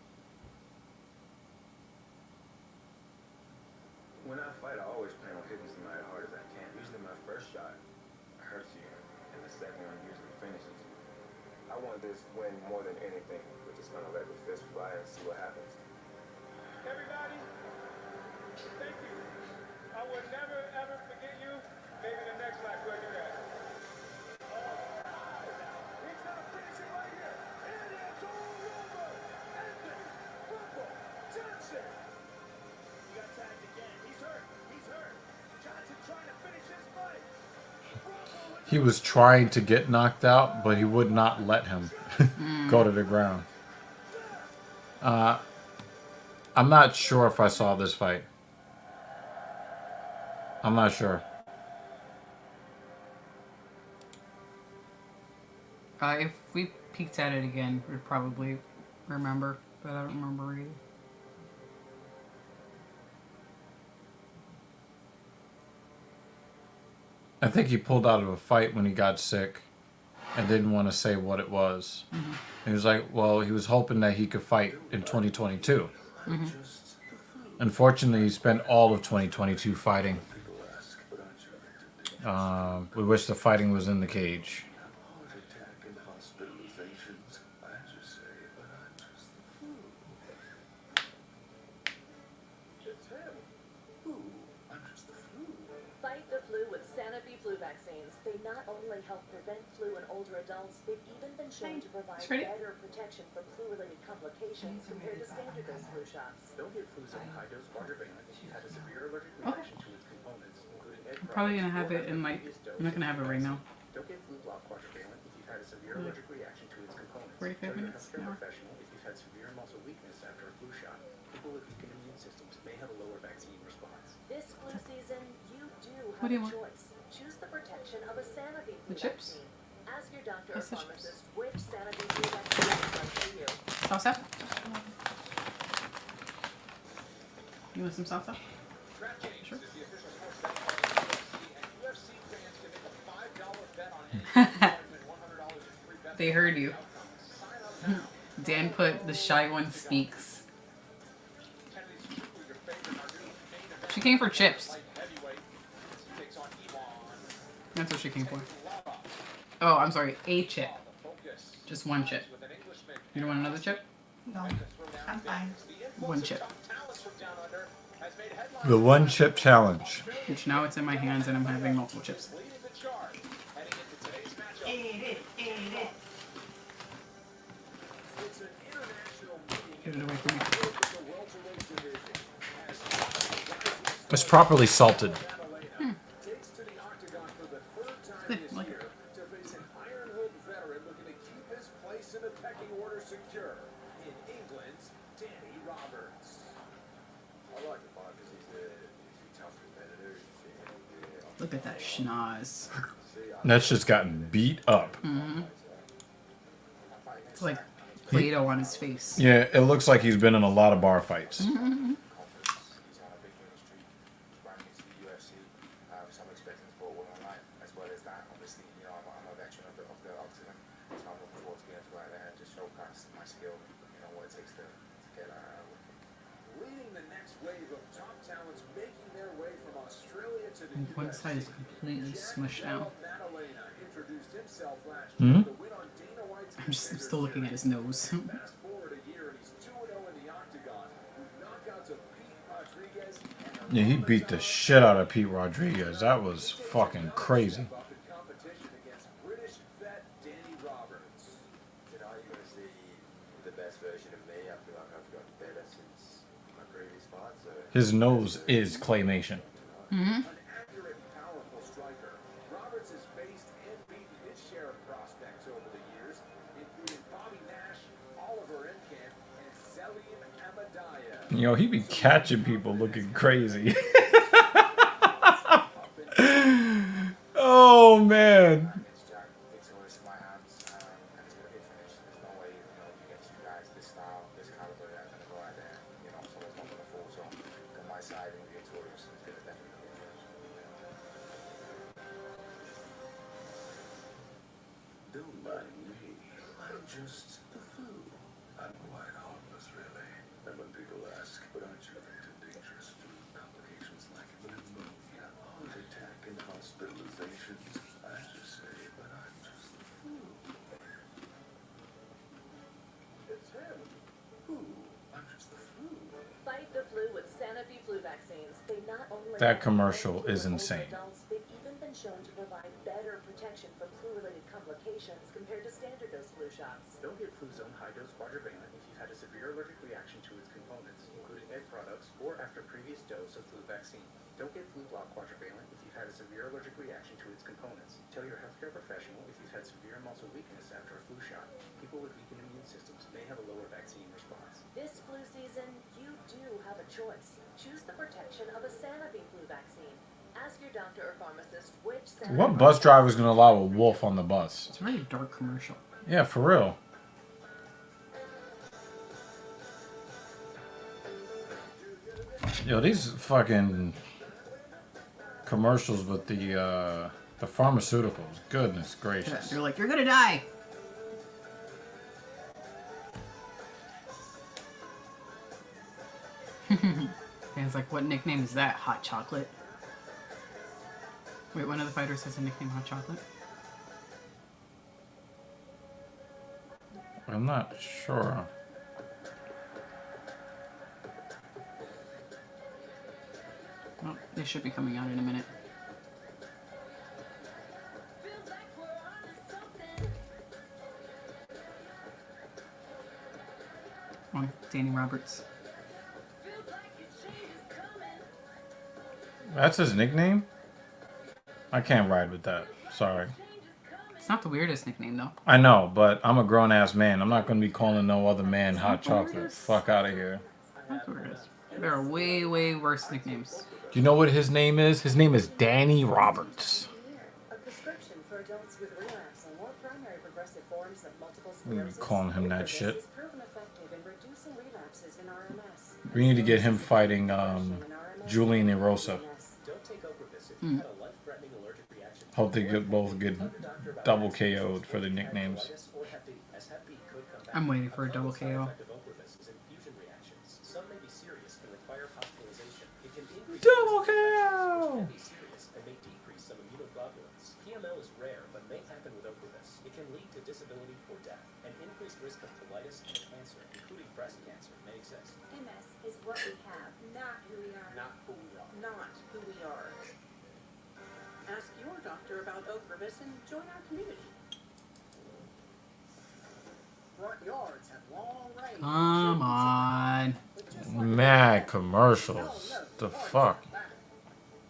When I fight, I always plan on hitting somebody as hard as I can. Usually my first shot hurts you, and and the second one usually finishes. I want this win more than anything. We're just gonna let the fist fly and see what happens. Everybody, thank you. I will never ever forget you. Maybe the next life we'll do that. He's gonna finish it right here. And it's all over. Anthony Football Johnson. He got tagged again. He's hurt. He's hurt. Johnson trying to finish his fight. He was trying to get knocked out, but he would not let him go to the ground. I'm not sure if I saw this fight. I'm not sure. If we peeked at it again, we'd probably remember, but I don't remember either. I think he pulled out of a fight when he got sick and didn't want to say what it was. He was like, well, he was hoping that he could fight in 2022. Unfortunately, he spent all of 2022 fighting. We wish the fighting was in the cage. Fight the flu with Sanofi flu vaccines. They not only help prevent flu in older adults, they've even been shown to provide Ready? better protection from flu-related complications compared to standard dose flu shots. Don't get Fluzone high-dose quadrivalent if you've had a severe allergic reaction to its components, including egg I'm probably gonna products, have it in like. I'm not gonna have it right now. Don't get flu block quadrivalent if you've had a severe Like allergic reaction to its components. 45 Tell your minutes, healthcare an hour. professional if you've had severe muscle weakness after a flu shot. People with weakened immune systems may have a lower vaccine response. This flu season, you do What have do you a want? choice. Choose the protection of a Sanofi flu The chips? vaccine. Ask your doctor or That's the chips. pharmacist which Sanofi flu vaccine is right for you. Salsa? You want some salsa? DraftKings Sure. is the official sports betting partner of the UFC, and UFC fans can make a $5 bet on any fight and win $100 in free bets. They heard you. Sign up now. Dan put the shy one speaks. Kennedy's strictly your favorite. Our new main event She came for chips. light heavyweight takes on Ivan That's what she came for. Lava. Oh, I'm sorry. A chip. Focus Just one chip. with an Englishman. You don't want another chip? No, I'm fine. The influx One of chip. top talents from down under has made headlines. The one chip challenge. Which now it's in my hands and I'm having multiple chips. Leading the charge heading into today's matchup. Eat it. It's an international meeting Get it away from me. in the welterweight division as It's properly salted. Catalina takes to the octagon for the third time Good, this like year to face an Ironwood veteran looking to keep his place in the pecking order secure. In England's Danny Roberts. I like the fight because he's a tough competitor. Look at that schnoz. That's just gotten beat up. It's like Play-Doh on his face. Yeah, it looks like he's been in a lot of bar fights. He's on a big winning streak. He's brand new to the UFC. So I'm expecting to put one online. As well as that, obviously, I'm a veteran of the octagon. So I'm looking forward to getting to go out there and just showcase my skill, what it takes to get leading the next wave of top talents making their way from Australia to the And one UFC. side is completely smushed out. Madalena introduced himself last Hmm? year to win on Dana White's I'm still looking at his nose. Fast forward a year and he's 2-0 in the octagon with knockouts of Pete Rodriguez and Yeah, he beat the shit out of Pete Rodriguez. That was fucking crazy. up in competition against British vet Danny Roberts. You know, you're going to see the best version of me. I feel like I've gotten better since my previous fight. So His nose is claymation. An accurate and powerful striker, Roberts has faced and beaten his share of prospects over the years, including Bobby Nash, Oliver Enkamp, and Zelim Amadaya. He be catching people looking crazy. Oh, man. It's Jack Victorious in my hands, and it's going to be finished. There's no way, you get two guys this style, this caliber, that are going to go out there, someone's not going to fall. So, on my side, and Victorious, it's going to definitely be finished. Don't mind me. I'm just the fool. I'm quite harmless, really. And when people ask, but aren't you into dangerous food complications like pneumonia, heart attack, and hospitalizations, I just say, but I'm not only That help commercial prevent is flu in older insane. adults, they've even been shown to provide better protection from flu-related complications compared to standard dose flu shots. Don't get Fluzone high-dose quadrivalent if you've had a severe allergic reaction to its components, including egg products, or after previous dose of flu vaccine. Don't get Flu-Block quadrivalent if you've had a severe allergic reaction to its components. Tell your healthcare professional if you've had severe muscle weakness after a flu shot. People with weakened immune systems may have a lower vaccine response. This flu season, you do have a choice. Choose the protection of a Sanofi flu vaccine. Ask your doctor or pharmacist which Sanofi What bus driver is going to allow a wolf on the bus? It's a very dark commercial. Yeah, for real. Yo, these fucking commercials with the pharmaceuticals. Goodness Yeah, gracious. they're like, you're gonna die. And it's like, what nickname is that? Hot chocolate? Wait, one of the fighters has a nickname, Hot Chocolate? I'm not sure. Well, they should be coming out in a minute. Oh, Danny Roberts. That's his nickname? I can't ride with that. Sorry. It's not the weirdest nickname, though. I know, but I'm a grown ass man. I'm not going to be calling no other man hot not the chocolate. weirdest. Fuck out of here. Not the weirdest. There are way, way worse nicknames. Do you know what his name is? His name is Danny Roberts. A prescription for adults with relapse or more primary progressive forms of multiple I'm sclerosis. calling him that Ocrevus shit. is proven effective in reducing relapses in RMS. We need to get him fighting Julian Erosa. Don't take Ocrevus if you've had a life-threatening allergic reaction. Hope they get both get double KO'd for their nicknames. Or Hep B, as Hep B could come back. I'm waiting for a double Side KO. effect of Ocrevus is infusion reactions. Some may be serious and require hospitalization. It can increase Double risk KO! can be serious and may decrease some immunoglobulins. PML is rare but may happen with Ocrevus. It can lead to disability or death. An increased risk of colitis and cancer, including breast cancer, may exist. MS is what we have, not who we are. Not who we are. Not who we are. Ask your doctor about Ocrevus and join our community. Front yards have long range. Come on. Mad commercials. The fuck?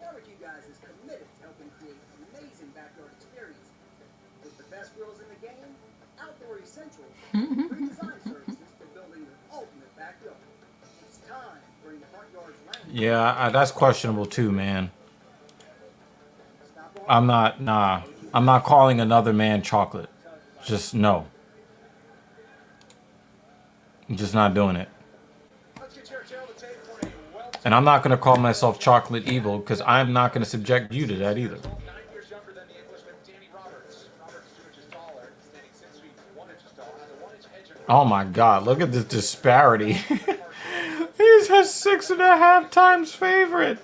Barbecue Guys is committed to helping create amazing backyard experience. With the best grills in the game, Outdoor Essentials, free design services for building the ultimate backyard. It's time to bring the front yards range. Yeah, that's questionable too, man. I'm not calling another man chocolate. Just no. I'm just not doing it. Let's get your tail to tape for a well And I'm not going to call myself chocolate evil because I'm not going to subject you to that either. 9 years younger than the Englishman Danny Roberts. Roberts is 2 inches taller, standing 6 feet 1 inch tall, has a 1 inch edge of Oh my god, look at this disparity. He's a 6.5 times favorite.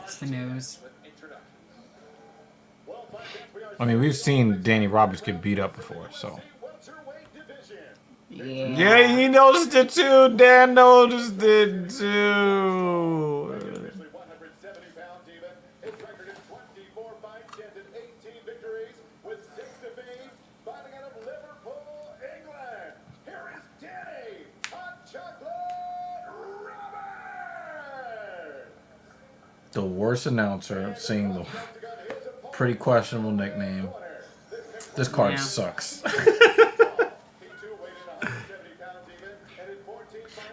It's the nose. I mean, we've seen Danny Roberts get beat up before, so. Yeah. Yeah, he noticed it too. Dan noticed it too. 170-pound diva. His record is 24 fights. He has 18 victories with 6 defeats. Fighting out of Liverpool, England. Here is Danny Hot Chocolate Roberts. The worst announcer, seeing the pretty questionable nickname. This card Yeah. sucks.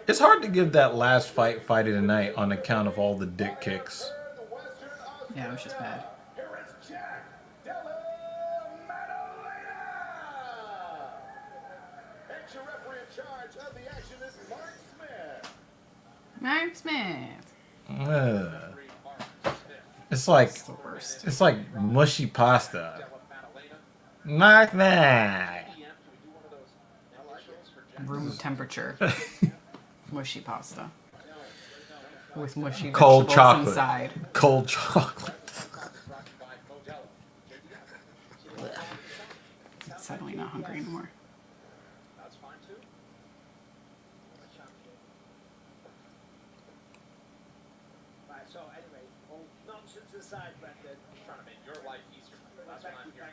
It's hard to give that last fight of the night on account of all the dick kicks. Yeah, it was just bad. Here is Jack Della Maddalena. And your referee in charge of the action is Mark Smith. Mark Smith. Ugh. It's like It's the worst. it's like mushy pasta. Mark that. Room temperature. Mushy pasta. With mushy Cold vegetables chocolate. inside. Cold chocolate. Suddenly not hungry anymore. That's fine too. Right, so to the side, Brendan. Trying to make your life easier. That's what I'm hearing.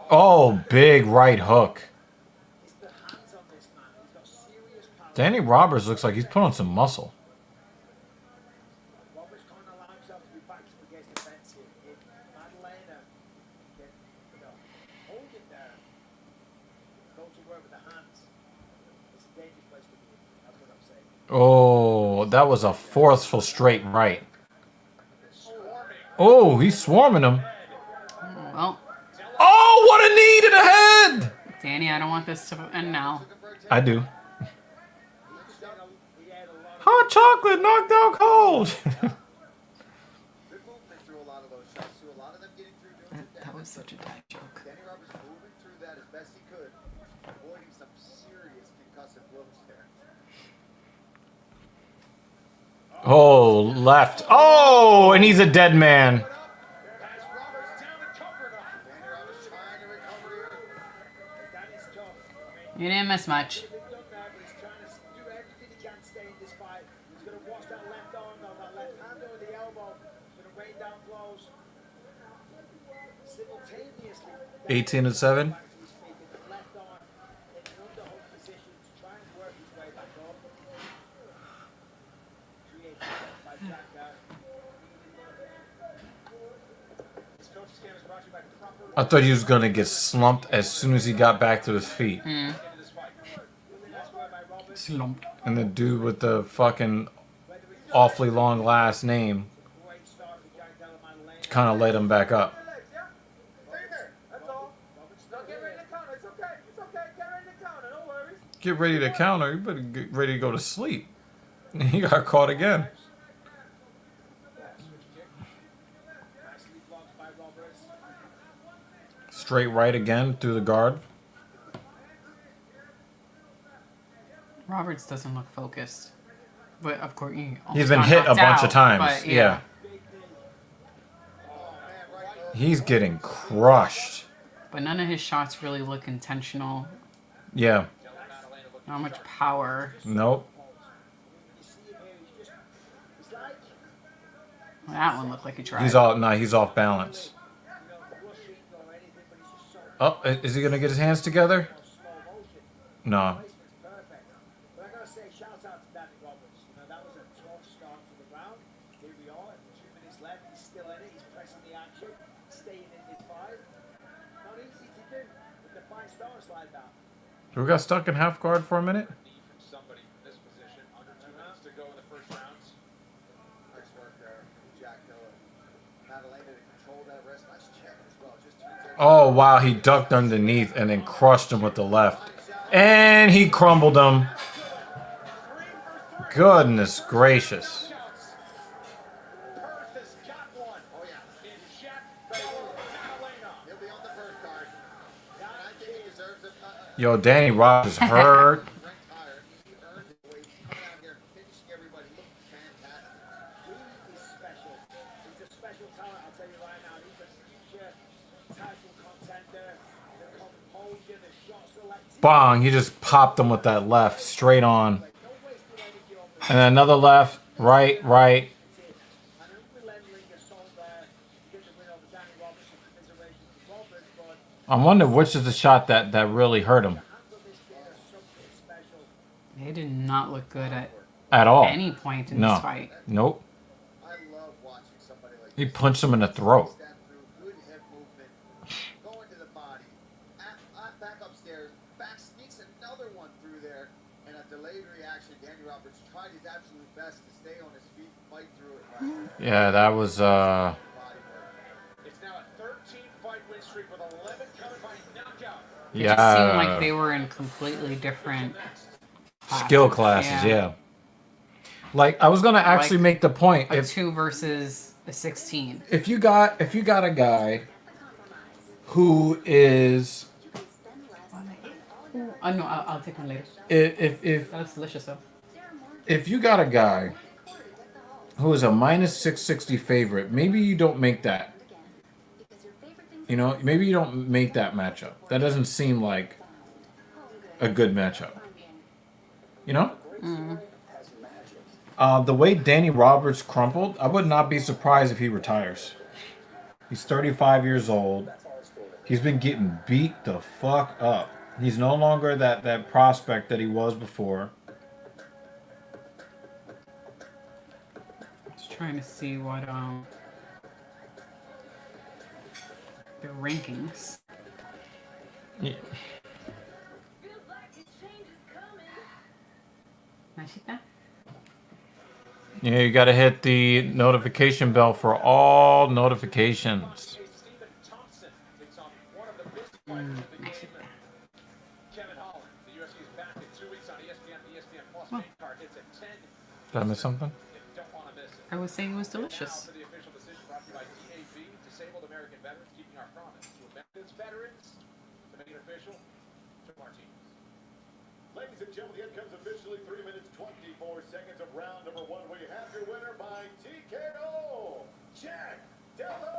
Oh, big right hook. It's the hands on this man. He's got serious power. Danny Roberts looks like he's put on some muscle. Roberts can't allow himself to be backed up against the fence here. If Madalena can, hold it there, go to work with the hands, it's a dangerous place to be. That's what I'm saying. Oh, that was a forceful straight right. Oh, he's swarming him. Well, Oh, what a knee to the head! Danny, I don't want this to end now. I do. Hot chocolate knocked out cold. Good movement through a lot of those shots, too. A lot of them getting through doing some That was damage. such a bad joke. Danny Roberts moving through that as best he could, avoiding some serious concussive blows there. Oh, left. Oh, and he's a dead man. Has Roberts down and covered up. Danny Roberts trying to recover here. Danny's tough. I mean, You didn't miss much. he's done that, but he's trying to do everything he can to stay in this fight. He's going to watch that left arm, though, that left hand or the elbow. He's going to rain down blows. Simultaneously, 18 and 7. back to his feet with the left arm in an underhook position to try and work his way back up. Created by Jack there. This coach's scan is brought to you by Proper I thought he was gonna get slumped as soon as he got back to his feet. into this fight. That's why by Roberts. Slumped. And the dude with the fucking awfully long last name Great start for Jack Della Maddalena. kind of led him back up. Stay there. That's all. Now get ready to counter. It's okay. It's okay. Get ready to counter. No worries. Get ready to counter. You better get ready to go to sleep. He got caught again. Nicely blocked by Roberts. Straight right again through the guard. Roberts doesn't look focused. But of course, He's been hit a bunch of times. But, Yeah. He's getting crushed. But none of his shots really look intentional. Yeah. Not much power. Nope. You see him here, he's just, he's like, Well, that one looked like he tried. He's all nah, he's off balance. rushing or anything, but he's just so Oh, is he gonna get his hands together? slow motion. No. Placement's perfect. But I gotta say, shout out to Danny Roberts. You know, that was a tough start to the round. Here we are, 2 minutes left. He's still in it. He's pressing the action, staying in this fight. Not easy to do with the fight starts like that. We got stuck in half guard for a minute. Need from somebody in this position. Under 2 minutes to go in the first rounds. Nice work there, Jack Dilla. Madalena to control that wrist. Nice check as well. Just to Oh wow, he ducked underneath and then crushed him with the left. And he crumbled him. Goodness gracious. Perth has got one. Oh yeah, In Jack Madalena. he'll be on the first card. And I think he deserves it. Yo, Danny Roberts is hurt. Ranked higher. He earned it. He's coming out here finishing everybody. Looking fantastic. He is special. He's a special talent, I'll tell you right now. He's a future title contender. The composure, the shot selection. Bong, he just popped him with that left straight on. And then another left, right. An unrelenting assault there. Get the win over Danny Roberts and commiserations to Roberts, but I wonder which is the shot that really hurt him hands on this kid are something special. They did not look good at at all. any point in No. this fight. Nope. I love watching somebody like He this. punched him in the throat. Step through, good hip movement, going to the body, back upstairs, back sneaks another one through there, and a delayed reaction. Danny Roberts tried his absolute best to stay on his feet, fight through it. Yeah, that was Body work. It's now a 13-fight win streak with 11 coming by knockout. It just seemed like yeah. they were in completely different Skill classes, yeah. Like I was gonna actually Like make the point A if 2 versus a 16. if you got a guy who is Oh no, I'll take one later. if That looks delicious though. if you got a guy who is a minus 660 favorite, maybe you don't make that. You know, maybe you don't make that matchup. That doesn't seem like a good matchup. You know? The way Danny Roberts crumpled, I would not be surprised if he retires. He's 35 years old. He's been getting beat the fuck up. He's no longer that prospect that he was before. Just trying to see what the rankings. Yeah. Machita? Yeah, you gotta hit the notification bell for all notifications. Machita. Kevin Holland, the UFC is back in 2 weeks on ESPN. ESPN Plus Oh. main card hits at 10. Did I miss something? Don't want to miss it. I was saying it was Now delicious. for the official decision brought to you by TAV, Disabled American Veterans, keeping our promise to America's veterans. To make it official, to Martinez. Ladies and gentlemen, here comes officially 3 minutes 24 seconds of round number 1. We have your winner by TKO, Jack Della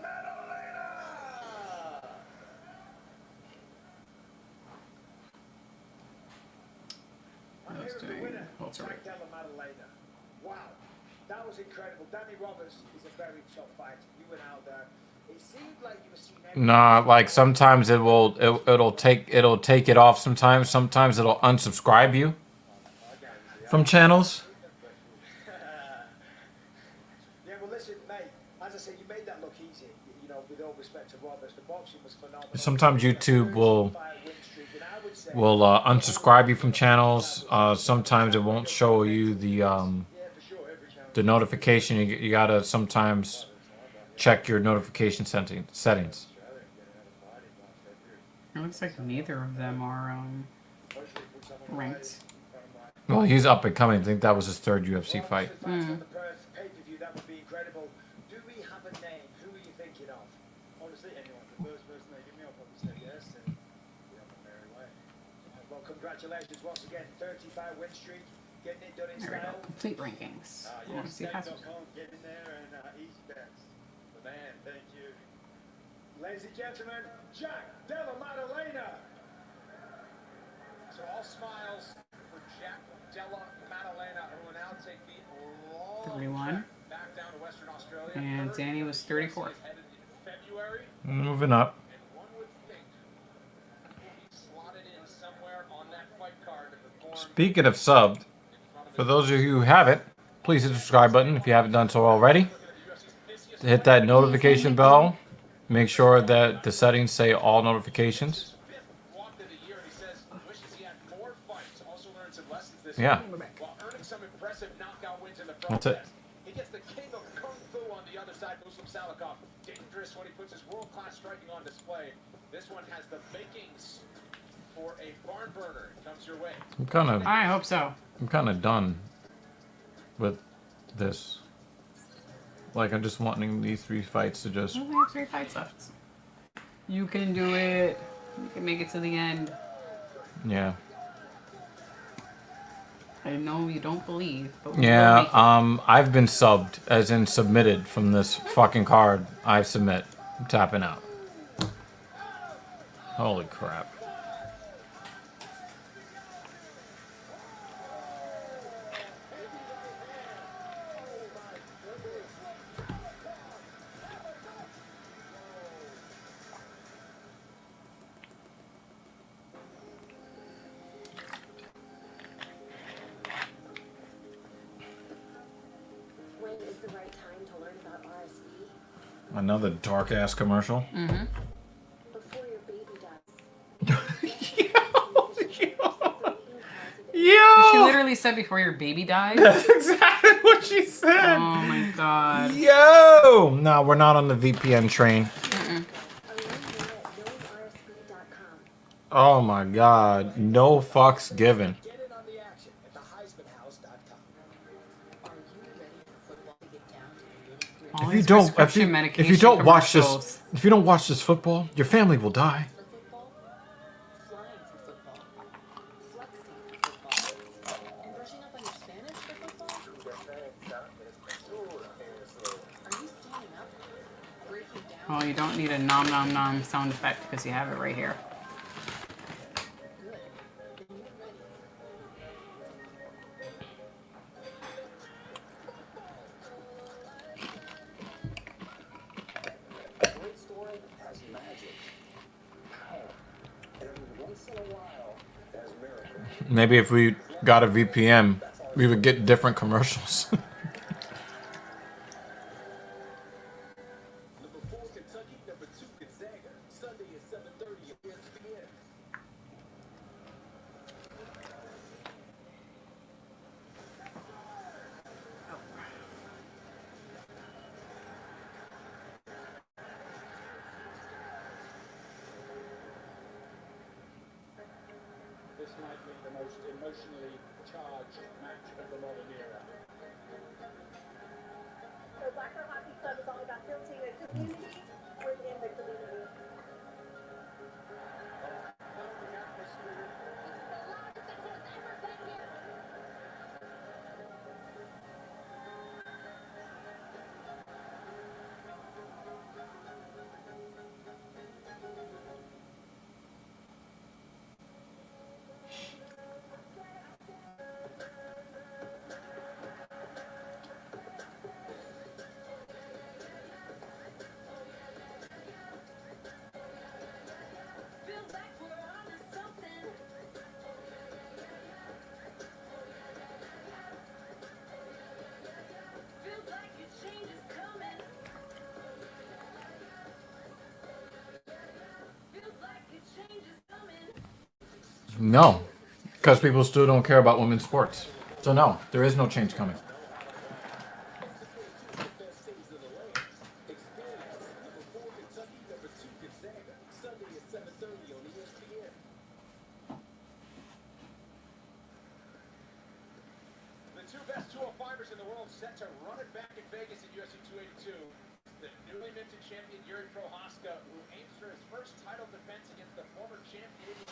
Maddalena. I was doing welterweight. Jack Della Maddalena. Wow, that was incredible. Danny Roberts is a very tough fighter. You went out there. It seemed like you were seeing everything. Nah, like sometimes it'll take it off sometimes. Sometimes it'll unsubscribe you from channels. Yeah, well, listen, mate. As I said, you made that look easy. You know, with all respect to Roberts, the boxing was phenomenal. Sometimes YouTube will unsubscribe you from channels. Sometimes it won't show you the notification. You gotta sometimes check your notification settings. It looks like neither of them are ranked. Well, he's up and coming. I think that was his third UFC fight. Pay-per-view, that would be incredible. Do we have a name? Who are you thinking of? Honestly, anyone. The first person they give me, I'll probably say yes, and be on the merry way. Well, congratulations once again. 35 win streak, getting it done in There we go. style. Complete rankings. I want to see how. Get in there and easy bets. The man, thank you. Ladies and gentlemen, Jack Della Maddalena. So all smiles for Jack Della Maddalena, who will now take the long 3-1. back down to Western Australia. And Danny was 34. Headed in February, Moving up. and one would think he's slotted in somewhere on that fight card to perform. Speaking of subbed, for those of you who haven't, please hit the subscribe button if you haven't done so already. Hit that notification bell. Make sure that the settings say all notifications. Yeah. While earning some impressive knockout wins in the That's it. process. He gets the king of kung fu on the other side, Muslim Salikov. Dangerous when he puts his world-class striking on display. This one has the makings for a barn burner. It comes your way. I hope so. I'm kind of done with this. Like, I'm just wanting these 3 fights to just. We only have 3 fights left. You can do it. You can make it to the end. Yeah. I know you don't believe, but we Yeah. will make it. I've been subbed, as in submitted from this fucking card. I submit. I'm tapping out. Holy crap. When is the right time to learn about RSV? Another dark ass commercial. Mm-hmm. Before your baby dies. Yo! She literally said before your baby dies. That's exactly what she said. Oh my god. Yo! No, we're not on the VPN train. Oh my god. No fucks given. Get in on the action at theheismanhouse.com. All If you these don't, prescription if medication you don't watch commercials. this, if you don't watch this football, your family will die. Oh, you don't need a nom nom nom sound effect because you have it right here. Maybe if we got a VPN, we would get different commercials. Number 4, Kentucky. Number 2, Gonzaga. Sunday at 7:30 at ESPN. This might be the most emotionally charged match of the modern era. So Black Girl Hockey Club is all about building a community within the community. No, because people still don't care about women's sports. So no, there is no change coming. The two best 205ers in the world set to run it back in Vegas at UFC 282. The newly minted champion Yuri Prohaska, who aims for his first title defense against the former champ David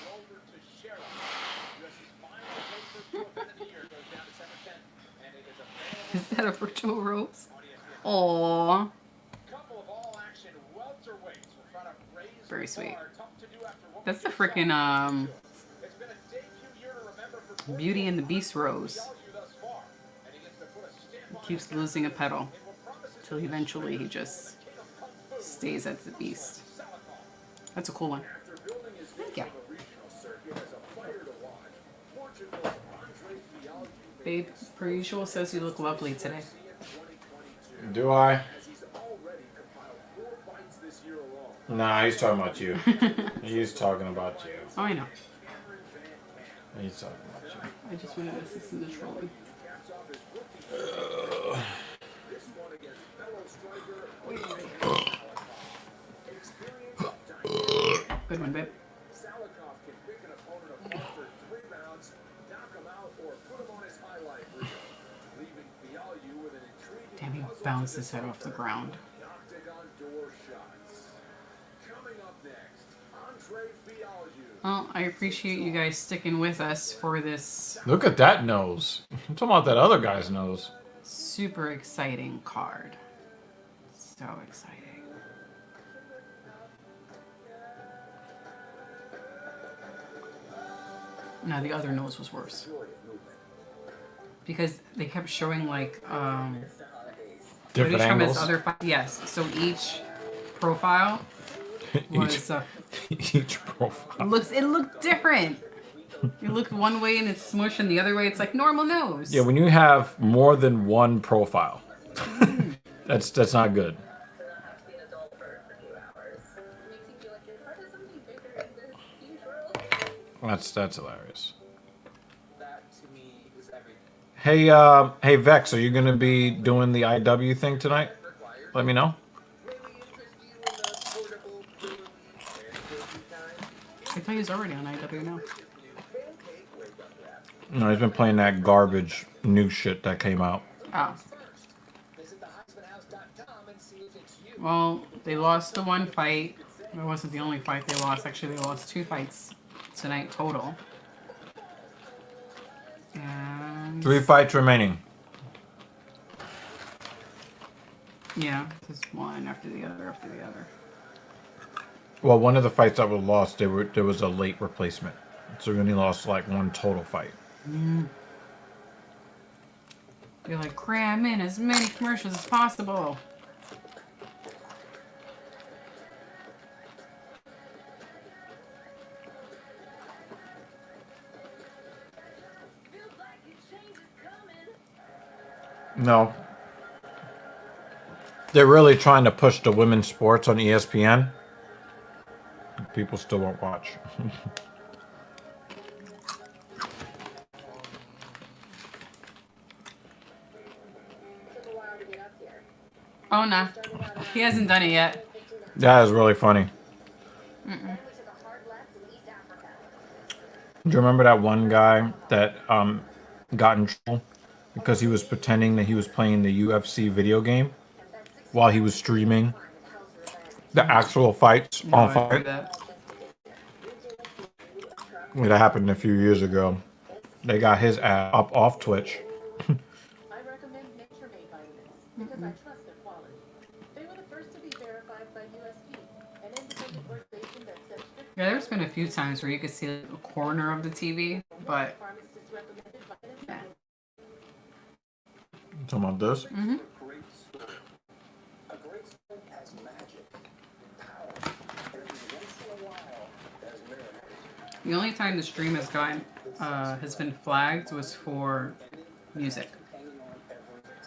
Rover Teixeira. UFC's final pay-per-view event of the year goes down December 10th, and it is available. Is that a virtual rose? Aww. Couple of all-action welterweights will try to raise Very the sweet. bar. Tough to do after what That's the we saw. freaking It's been a debut year to remember for Beauty and the Beast rose. thus far, and he gets to put a stamp on Keeps losing a petal till eventually he just stays as the beast. That's a cool one. Thank you. Babe, per usual, says you look lovely today. Do I? Nah, he's talking about you. He's talking about you. Oh, I know. He's talking about you. I just wanted to see the trolling. Good one, babe. Salikov can pick an opponent apart for 3 rounds, knock him out, or put him on his highlight reel, leaving Fialho with an intriguing Damn, he puzzle bounced to his head off the ground. octagon door shots. Coming up next, Andre Fialho. Well, I appreciate you guys sticking with us for this Look at that nose. I'm talking about that other guy's nose. super exciting card. So exciting. No, the other nose was worse. Because they kept showing like Different footage from his angles. other yes. So each profile was Each profile. it looked different. It looked one way and it's smush, and the other way it's like normal nose. Yeah, when you have more than one profile, that's not good. That's hilarious. That to me is everything. Hey Vex, are you gonna be doing the IW thing tonight? Let me know. I thought he was already on IW now. No, he's been playing that garbage new shit that came out. Oh. Well, they lost the one fight. It wasn't the only fight they lost. Actually, they lost 2 fights tonight total. And 3 fights remaining. yeah, just one after the other after the other. Well, one of the fights that were lost, there was a late replacement, so we only lost like 1 total fight. You're like, cram in as many commercials as possible. No. They're really trying to push the women's sports on ESPN. People still won't watch. Oh no, he hasn't done it yet. That is really funny. Mm-mm. Do you remember that one guy that got in trouble because he was pretending that he was playing the UFC video game while he was streaming the actual fights No, on I remember Fight? that. Well, that happened a few years ago. They got his ass up off Twitch. I recommend Nature Made vitamins because I trust their quality. They were the first to be verified by USP, an independent organization that sets strict Yeah, there's been a few times where you could see like, a corner of the TV, but pharmacist recommended vitamins. yeah. Talking about this? Mm-hmm. A great story has magic, power, and once in a while, has miracles. The only time the stream has been flagged was for music.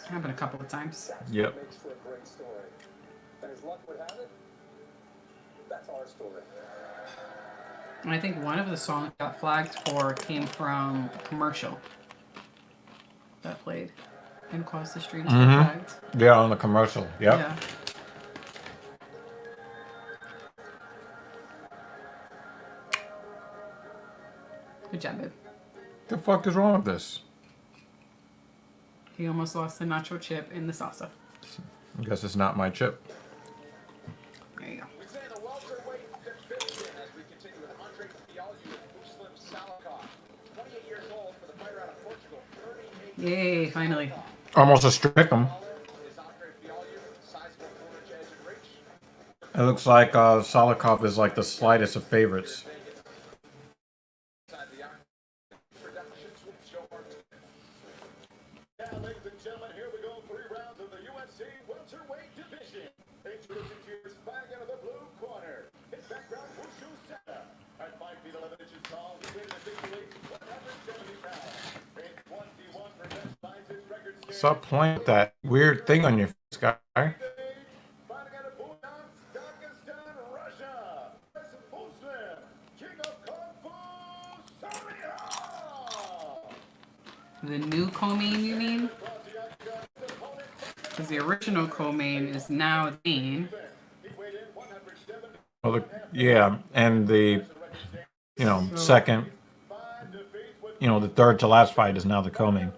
Happened a couple of times. Yep. Makes for a great story. And as luck would have it, that's our story. And I think one of the songs got flagged for came from a commercial that played and caused the stream to get flagged. Yeah, on the commercial. Yep. Yeah. Good job, babe. The fuck is wrong with this? He almost lost the nacho chip in the salsa. I guess it's not my chip. There you go. We say the welterweight division as we continue with Andre Fialho and Muslim Salikov. 28 years old for the fighter out of Portugal. 38 Yay, finally. Almost a strict him. is Andre Fialho, sizable corner to edge and reach. It looks like Salikov is like the slightest of favorites. Inside the iron. Productions with Joe Martinez. Now, ladies and gentlemen, here we go. 3 rounds of the UFC welterweight division. Introducing to your Spivak out of the blue corner. His background, Wushu Seta. At 5 feet 11 inches tall, he weighed in 170 pounds. In 21% size, his record stands. Stop playing with that weird thing on your face, guy. Fighting out of Bhutan, Dagestan, Russia. It's Muslim, King of Kung Fu, Salia. The new co-main, you mean? Because the original co-main is now Dean. Well, yeah, and the, second, the third to last fight is now the co-main.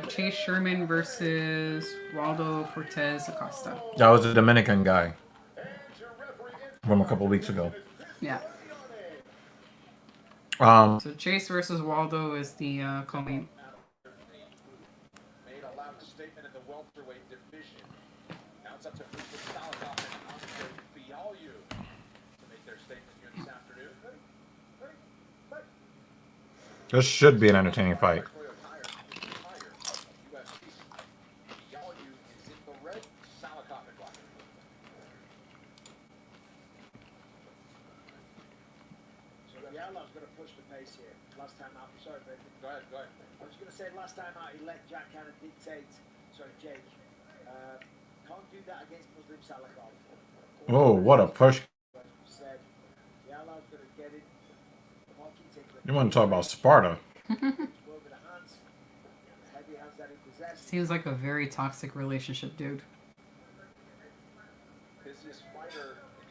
Chase Sherman versus Waldo Cortez Acosta. That was the Dominican guy from a couple weeks ago. Yeah. So Chase versus Waldo is the co-main. Made a loud statement in the welterweight division. Now it's up to Muslim Salikov and Andre Fialho to make their statement here this afternoon. This should be an entertaining fight. Yallow's going to push the pace here. Last time out, sorry, baby. Go ahead. I was going to say last time out he let Jack kind of dictate. Sorry, Jake. Can't do that against Muslim Salikov. Oh, what a push. Said Yallow's going to get it. You want to talk about Sparta? Seems like a very toxic relationship, dude.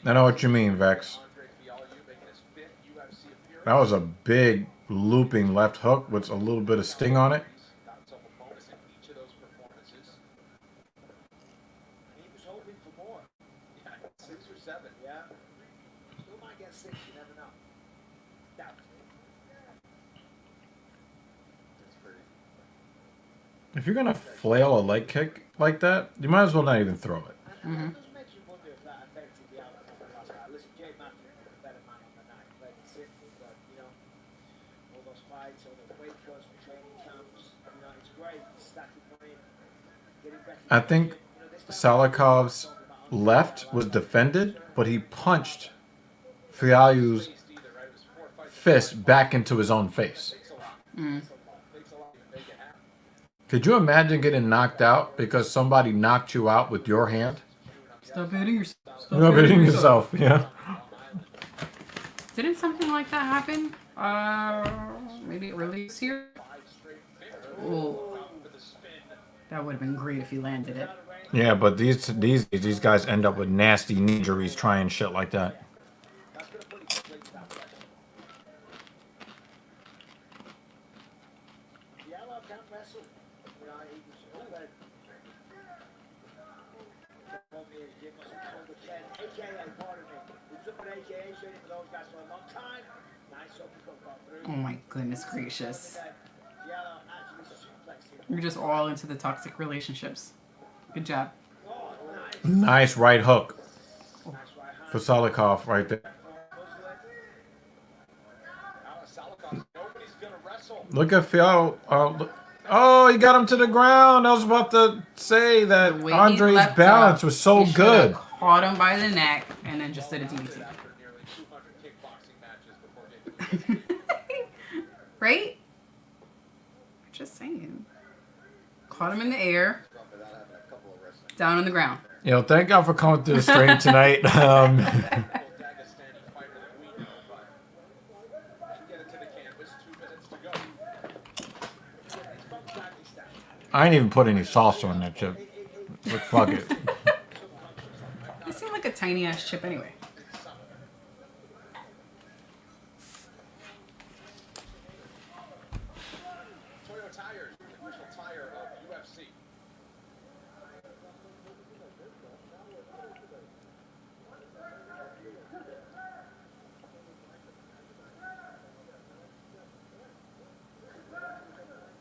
I know what you mean, Vex. That was a big looping left hook with a little bit of sting on it. He was hoping for more. 6 or 7, yeah. Still might get 6, you never know. Doubt If you're gonna flail a leg kick like that, you might as well not even throw it. Mm-hmm. makes you wonder if that affected the outcome of the last fight. Listen, Jay Matthews was a better man on the night. Played it simple, but, all those fights, all those weight cuts, the training camps, it's great. Stacking money, getting better. I think Salikov's left was defended, but he punched Fialho's fist back into his own face. Mm. Could you imagine getting knocked out because somebody knocked you out with your hand? Stop hitting yourself. Stop hitting yourself. Yeah. Didn't something like that happen? Maybe early this year? Oh, that would have been great if he landed it. Yeah, but these guys end up with nasty knee injuries trying shit like that. Yellow can't wrestle. You know, Oh my goodness gracious. You're just all into the toxic relationships. Good job. Nice right hook for Salikov right there. Look at Phil. Oh, he got him to the ground. I was about to say that Andre's balance was so good. Caught him by the neck and then just did a DDT. Right? Just saying. Caught him in the air. Down on the ground. Yo, thank God for coming to the stream tonight. I ain't even put any sauce on that chip. But fuck it. It seemed like a tiny ass chip anyway.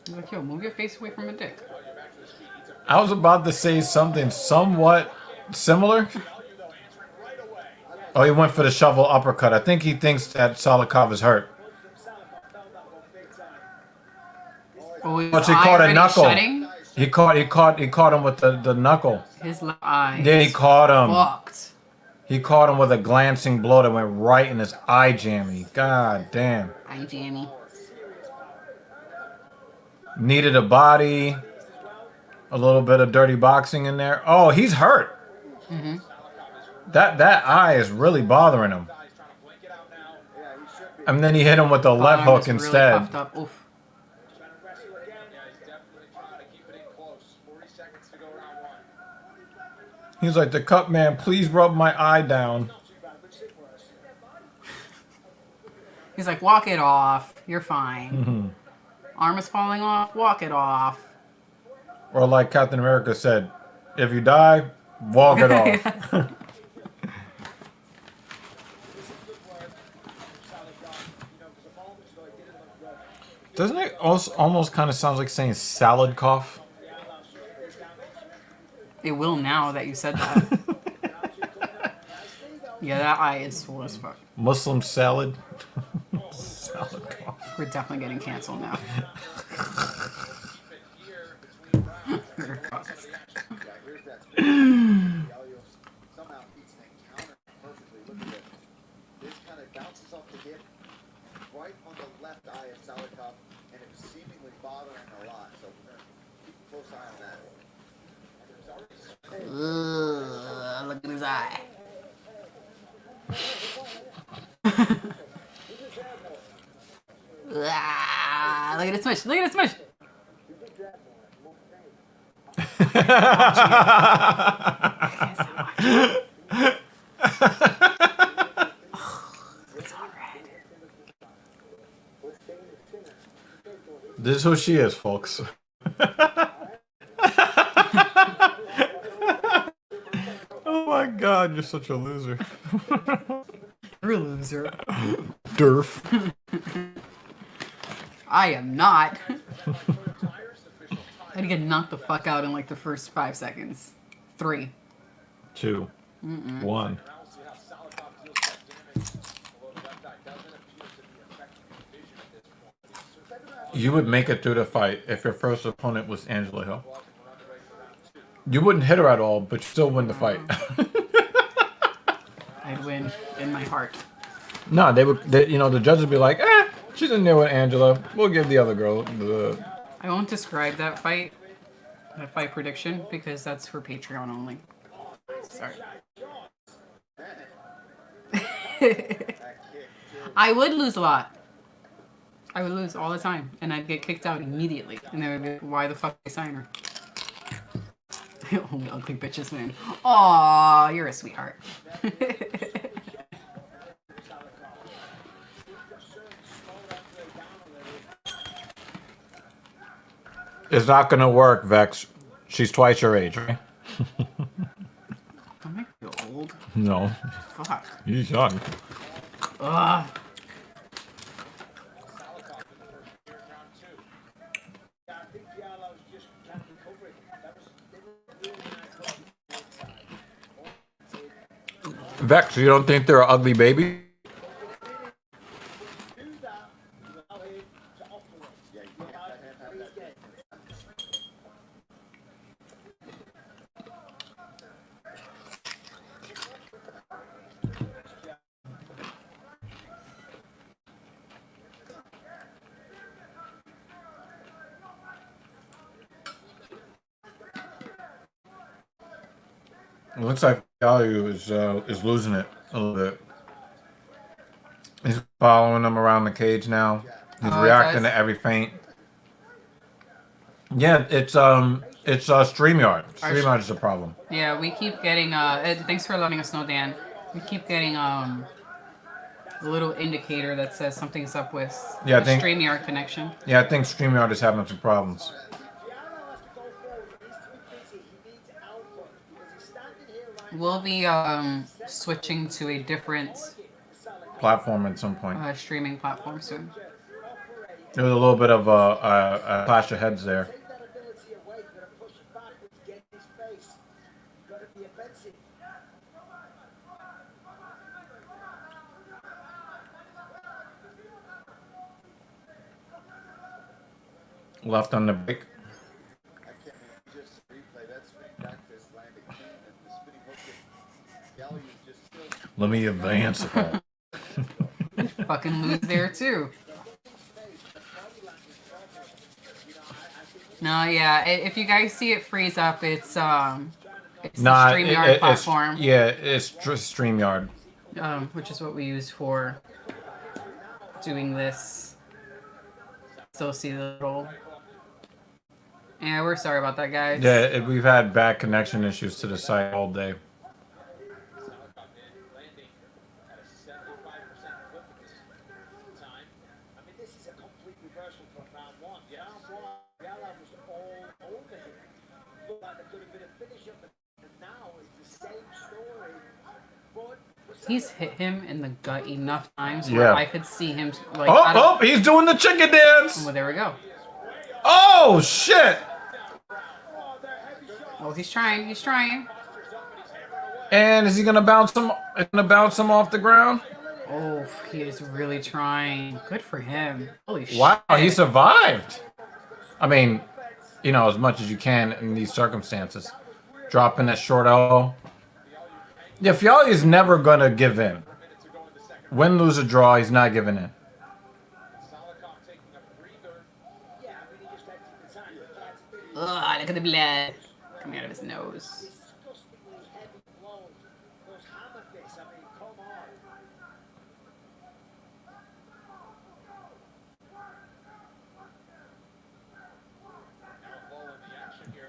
Like, yo, move your face away from a dick. I was about to say something somewhat similar. Oh, he went for the shovel uppercut. I think he thinks that Salikov is hurt. Oh, But he caught a knuckle. Shutting? He caught him with the knuckle. His eye. Then he caught him. Fucked. He caught him with a glancing blow that went right in his eye jammy. God damn. Eye jammy. Needed a body. A little bit of dirty boxing in there. Oh, he's hurt. Mm-hmm. That eye is really bothering him. And then he hit him with the left hook instead. Really up. Oof. He's like, the cut man, please rub my eye down. He's like, walk it off. You're fine. Mm-hmm. Arm is falling off. Walk it off. Or like Captain America said, if you die, walk it off. Doesn't it also almost kind of sounds like saying salad cough? It will now that you said that. Yeah, that eye is swole as fuck. Muslim salad? Salad cough. We're definitely getting canceled now. Somehow beats an encounter perfectly. Look at this. This kind of bounces off the hip right on the left eye of Salikov, and it was seemingly bothering a lot. So keep a close eye on that. Look at his eye. Look at it smush. Look at it smush. This is who she is, folks. Oh my God, you're such a loser. You're a loser. Durf. I am not. I had to get knocked the fuck out in like the first 5 seconds. 3. 2. 1. You would make it through the fight if your first opponent was Angela Hill. You wouldn't hit her at all, but you still win the fight. I'd win in my heart. No, the judges would be like, she's in there with Angela. We'll give the other girl the... I won't describe that fight prediction, because that's for Patreon only. Sorry. I would lose a lot. I would lose all the time, and I'd get kicked out immediately. And they would be like, why the fuck did I sign her? Only ugly bitches win. Aw, you're a sweetheart. It's not gonna work, Vex. She's twice your age, right? Don't make me old. No. Fuck. He's young. Ugh. Vex, you don't think they're an ugly baby? It looks like Value is losing it a little bit. He's following him around the cage now. He's reacting to every feint. Yeah, it's StreamYard. StreamYard is the problem. Yeah, we keep getting thanks for letting us know, Dan. We keep getting a little indicator that says something's up with the StreamYard connection. Yeah, I think StreamYard is having some problems. We'll be switching to a different Platform at some point. Streaming platform soon. There was a little bit of a clash of heads there. Left on the break. Let me advance. Fucking lose there too. No, yeah. If you guys see it freeze up, it's the StreamYard platform. It's StreamYard. Which is what we use for doing this. Still see the little. Yeah, we're sorry about that, guys. Yeah, we've had bad connection issues to the site all day. He's hit him in the gut enough times where I could see him like. Oh, he's doing the chicken dance. Well, there we go. Oh shit! Oh, he's trying. He's trying. And is he gonna bounce him? Off the ground? Oh, he is really trying. Good for him. Holy shit! Wow, he survived. I mean, you know, as much as you can in these circumstances. Dropping that short elbow. Yeah, Fialli is never gonna give in. Win, lose, or draw, he's not giving in. Ugh, look at the blood coming out of his nose.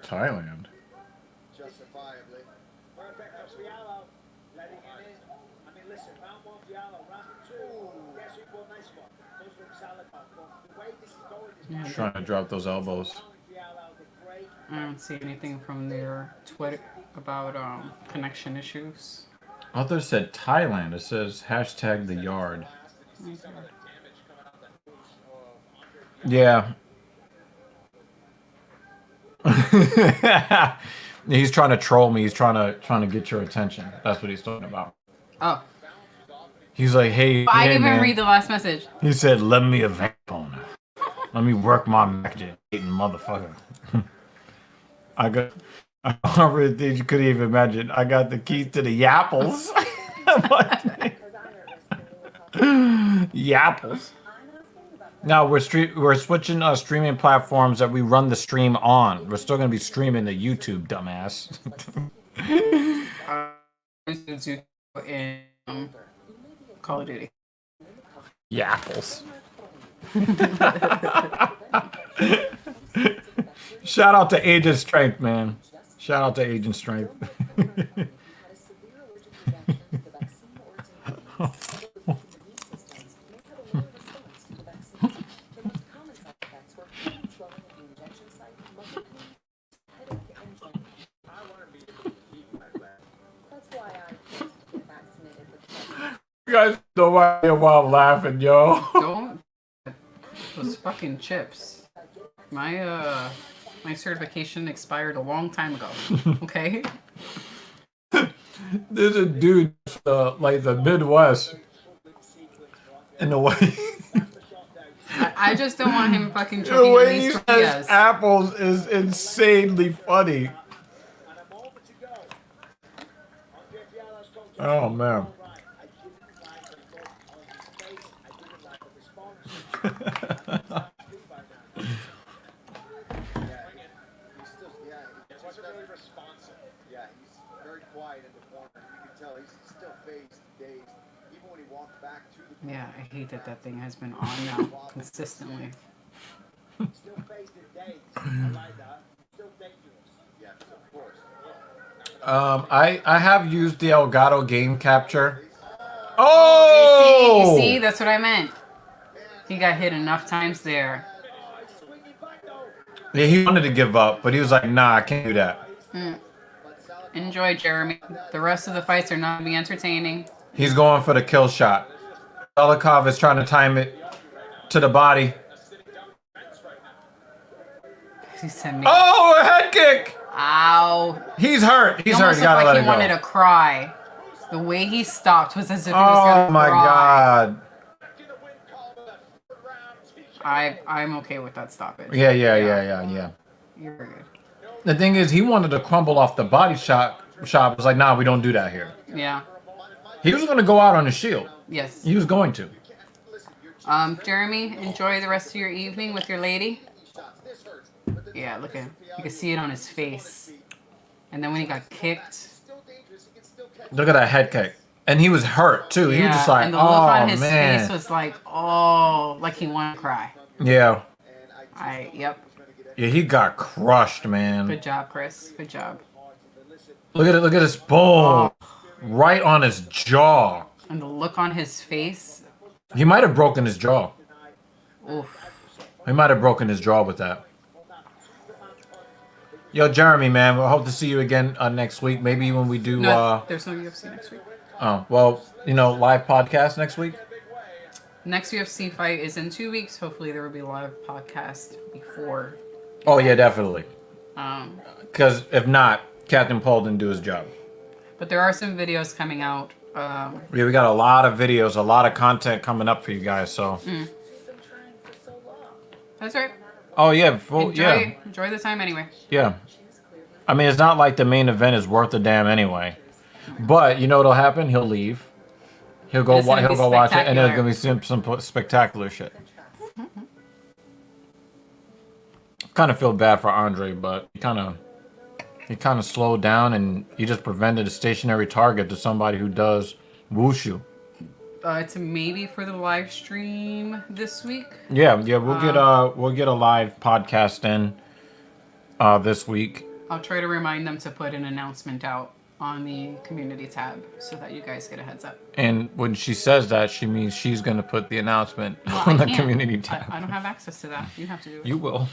Thailand. Justifiably. Perfect for Fiallo. Letting him in. I mean, listen, round one, Fiallo. Round two. Guess who bought nice one? Those were Salakov. The way this is going is Trying to drop those elbows. I don't see anything from their Twitter about connection issues. Others said Thailand. It says hashtag the yard. Yeah. He's trying to troll me. He's trying to get your attention. That's what he's talking about. Oh. He's like, hey, I hey, didn't even man. read the last message. He said, let me a vape on her. Let me work my magic, hating motherfucker. I remember things you couldn't even imagine. I got the keys to the yapples. Yapples. No, we're switching streaming platforms that we run the stream on. We're still gonna be streaming to YouTube, dumbass. In Call of Duty. Yapples. Shout out to Agent Strength, man. Shout out to Agent Strength. You guys no idea why I'm laughing, yo. Don't. Those fucking chips. My my certification expired a long time ago. Okay. There's a dude, like the Midwest, in the way. I just don't want him fucking The choking on way he these says tortillas. apples is insanely funny. Oh man. Yeah, he's very quiet in the corner. You can tell he's still phased, dazed. Even when he walked back to the Yeah, I hate that that thing has been on now consistently. Still phased in days. I like that. Still dangerous. Yes, of course. I have used the Elgato game capture. Oh! Oh! You see? That's what I meant. He got hit enough times there. Yeah, he wanted to give up, but he was like, nah, I can't do that. Enjoy, Jeremy. The rest of the fights are not going to be entertaining. He's going for the kill shot. Belikov is trying to time it to the body. He sent me. Oh, a head kick! Ow. He's hurt. He's He hurt. almost You gotta looked like let he it go. wanted to cry. The way he stopped was as if he was going Oh to my cry. god. I'm okay with that stoppage. Yeah. You're very good. The thing is, he wanted to crumble off the body shop. Was like, nah, we don't do that here. Yeah. He was going to go out on his shield. Yes. He was going to. Jeremy, enjoy the rest of your evening with your lady. Yeah, look at him. You can see it on his face. And then when he got kicked. Look at that head kick. And he was hurt, too. He was just like, and the look oh, on his man. face was like, oh, like he wanted to cry. Yeah. Yep. Yeah, he got crushed, man. Good job, Chris. Good job. Look at it. Look at this boom. Right on his jaw. And the look on his face. He might have broken his jaw. Oof. He might have broken his jaw with that. Yo, Jeremy, man, we hope to see you again next week. Maybe when we do... No, there's no UFC next week. Oh, well, live podcast next week? Next UFC fight is in 2 weeks. Hopefully there will be a live podcast before. Oh, yeah, definitely. Um, Because if not, Captain Paul didn't do his job. But there are some videos coming out. Yeah, we got a lot of videos, a lot of content coming up for you guys, so... That's right. Oh, yeah. Well, Enjoy the time anyway. Yeah. I mean, it's not like the main event is worth a damn anyway. But, you know what'll happen? He'll leave. He'll go watch it, and there's going to be some spectacular shit. Kind of feel bad for Andre, but he kind of slowed down, and he just prevented a stationary target to somebody who does wushu. It's maybe for the live stream this week. Yeah, we'll get a live podcast in this week. I'll try to remind them to put an announcement out on the community tab so that you guys get a heads up. And when she says that, she means she's going to put the announcement Well, on I the can't. community tab. I don't have access to that. You have to do it. You will.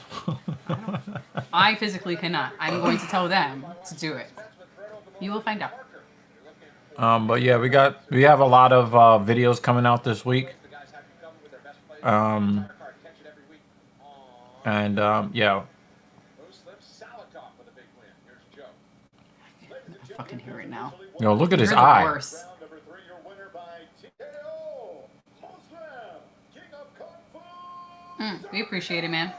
I physically cannot. I'm going to tell them to do it. You will find out. But yeah, we have a lot of videos coming out this week. Yeah. I fucking hear it now. Yo, look at his You're the eye. worst. We appreciate it, man.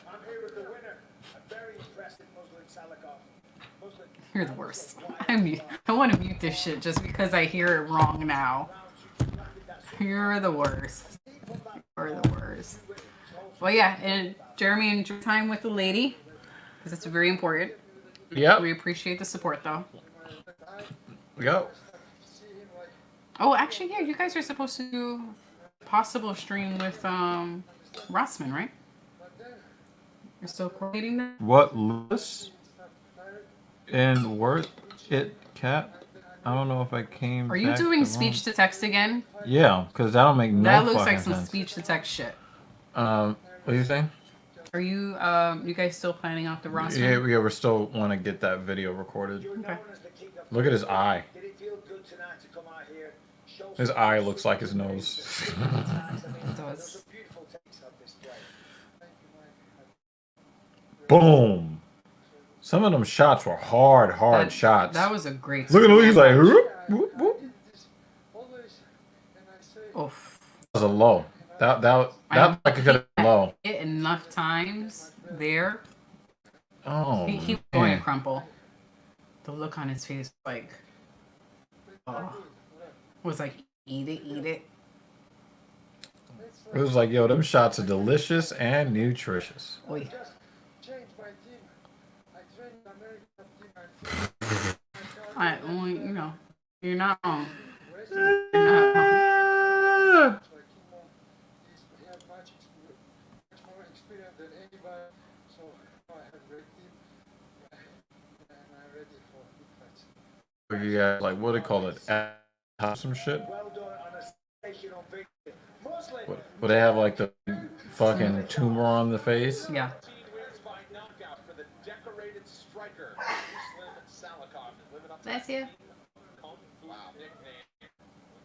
I'm here with the winner. A very impressive Muslim Salikov. You're the worst. I want to mute this shit just because I hear it wrong now. You're the worst. Or the worst. Well, yeah, and Jeremy, enjoy time with the lady because it's very important. Yep. We appreciate the support, though. Yep. Oh, actually, yeah, you guys are supposed to do possible stream with Rossman, right? You're still coordinating that? What, Lewis? And Worth It Cat? I don't know if I came. Are you back doing to speech to text again? Yeah, because that'll make no That looks fucking like some sense. speech to text shit. What are you saying? Are you you guys still planning out the roster? Yeah, we still want to get that video recorded. Okay. Look at his eye. His eye looks like his nose. It does. Boom. Some of them shots were hard shots. That was a great. Look at him. He's like, whoop, whoop, whoop. Oof. That was a low. That like it could have been low. It enough times there. Oh, He was going to crumple. The look on his face, like, was like, eat it. It was like, yo, them shots are delicious and nutritious. Oy. I only, you're not wrong. You're not wrong. You got like what do they call it? Some shit. What they have like the fucking tumor on the face? Yeah. Bless you.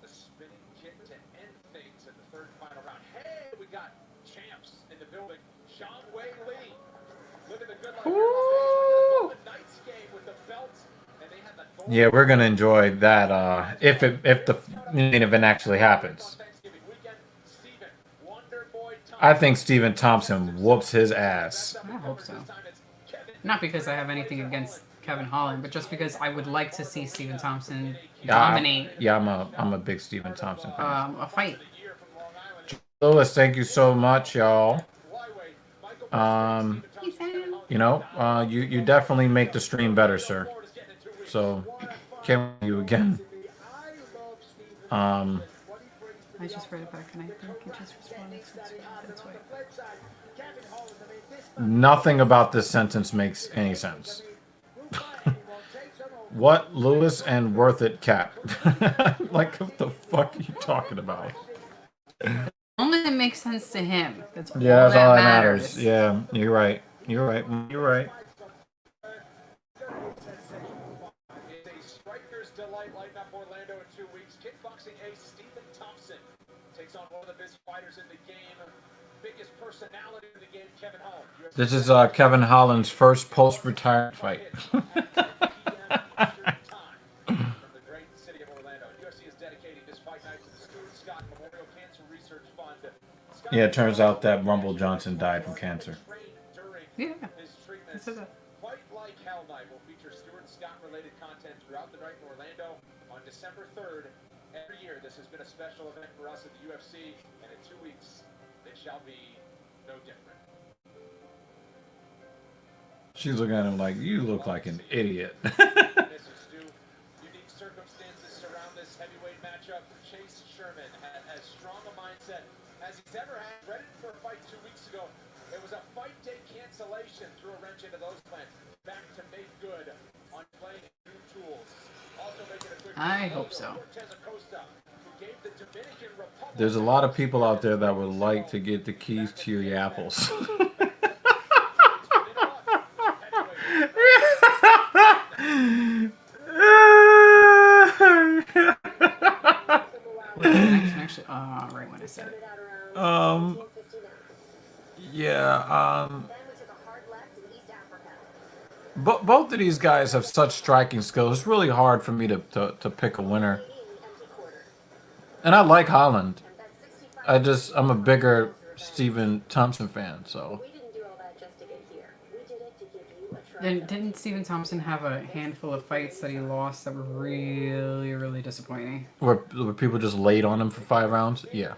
The spinning kick to end things in the third final round. Hey, we got champs in the building. Sean Wei Lee. Look at the good luck. The Knights game with the belt. Yeah, we're gonna enjoy that if the main event actually happens. I think Stephen Thompson whoops his ass. I hope so. Not because I have anything against Kevin Holland, but just because I would like to see Stephen Thompson dominate. I'm a big Stephen Thompson fan. A fight. Lewis, thank you so much, y'all. You definitely make the stream better, sir. So, can't wait you again. I just read it back, and I think it just responded. That's why. Nothing about this sentence makes any sense. What, Lewis and Worth It Cat? Like, what the fuck are you talking about? Only it makes sense to him. That's all that's all that matters. Yeah, you're right. You're right. You're right. Delight lighting up Orlando in 2 weeks. Kickboxing ace Stephen Thompson takes on one of the best fighters in the game, biggest personality in the game, Kevin Holland. This is Kevin Holland's first post-retirement fight. From the great city of Orlando, UFC is dedicating this fight night to the Stuart Scott Memorial Cancer Research Fund. Yeah, it turns out that Rumble Johnson died from cancer. Yeah. Fight Like Hell Night will feature Stuart Scott-related content throughout the night in Orlando on December 3rd. Every year, this has been a special event for us at the UFC, and in 2 weeks, it shall be no different. She's looking at him like, you look like an idiot. Unique circumstances surround this heavyweight matchup. Chase Sherman had as strong a mindset as he's ever had. Ready for a fight 2 weeks ago. It was a fight day cancellation, threw a wrench into those plans. Back to make good on playing new tools. Also making a quick I hope so. There's a lot of people out there that would like to get the keys to your apples. Actually, right when I said it. Both of these guys have such striking skills. It's really hard for me to pick a winner. And I like Holland. I'm a bigger Stephen Thompson fan, so. Didn't Stephen Thompson have a handful of fights that he lost that were really, really disappointing? Where people just laid on him for 5 rounds? Yeah.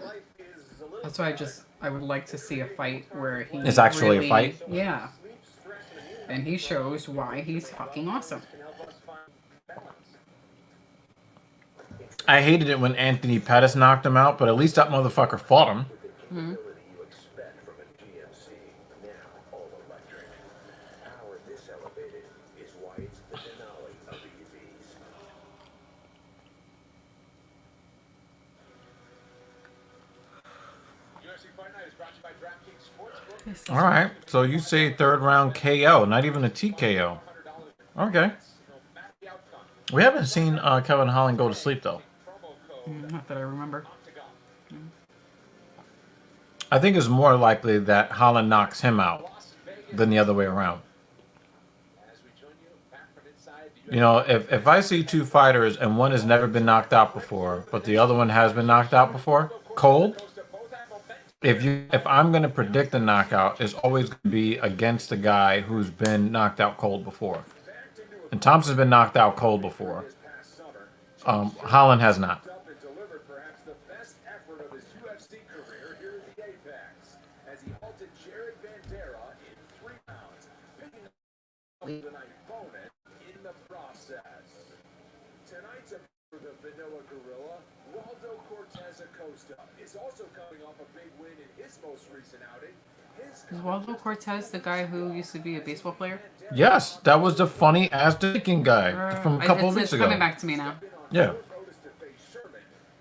That's why I would like to see a fight where he It's actually a really, fight? yeah, and he shows why he's fucking awesome. I hated it when Anthony Pettis knocked him out, but at least that motherfucker fought him. Hmm. you expect from a GMC, now all electric. Power this elevated is why it's the finale of EVs. UFC Fight Night is brought to you by DraftKings Sportsbook. All right, so you say third round KO, not even a TKO. Okay. We haven't seen Kevin Holland go to sleep, though. Not that I remember. I think it's more likely that Holland knocks him out than the other way around. You know, if I see two fighters and one has never been knocked out before, but the other one has been knocked out before, cold, if I'm going to predict a knockout, it's always going to be against the guy who's been knocked out cold before. And Thompson's been knocked out cold before. Holland has not. Perhaps the best effort of his UFC career here at the Apex, as he halted Jared Bandera in 3 rounds, picking up an opponent in the process. Tonight's for the Vanilla Gorilla, Waldo Cortez Acosta, is also coming off a big win in his most recent outing. Is Waldo Cortez the guy who used to be a baseball player? Yes, that was the funny ass Dominican guy from a couple of weeks ago. It's coming back to me now. Yeah.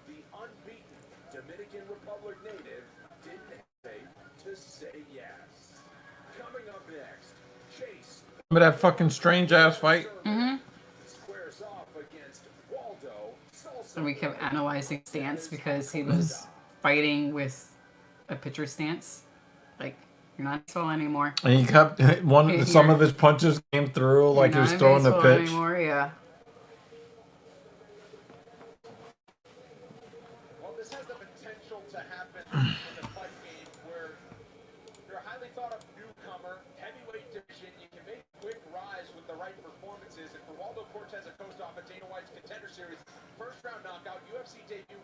The unbeaten Dominican Republic native didn't hesitate to say yes. Coming up next, Chase Remember that fucking strange ass fight? Mm-hmm. squares off against Waldo Salsa. And we kept analyzing stance because he was fighting with a pitcher stance. Like, you're not baseball anymore. And he kept some of his punches came through like he was throwing the pitch. Anymore, yeah. Well, this has the potential to happen in the fight game where you're a highly thought of newcomer, heavyweight division. You can make a quick rise with the right performances. And for Waldo Cortez Acosta off of Dana White's Contender Series, first round knockout, UFC debut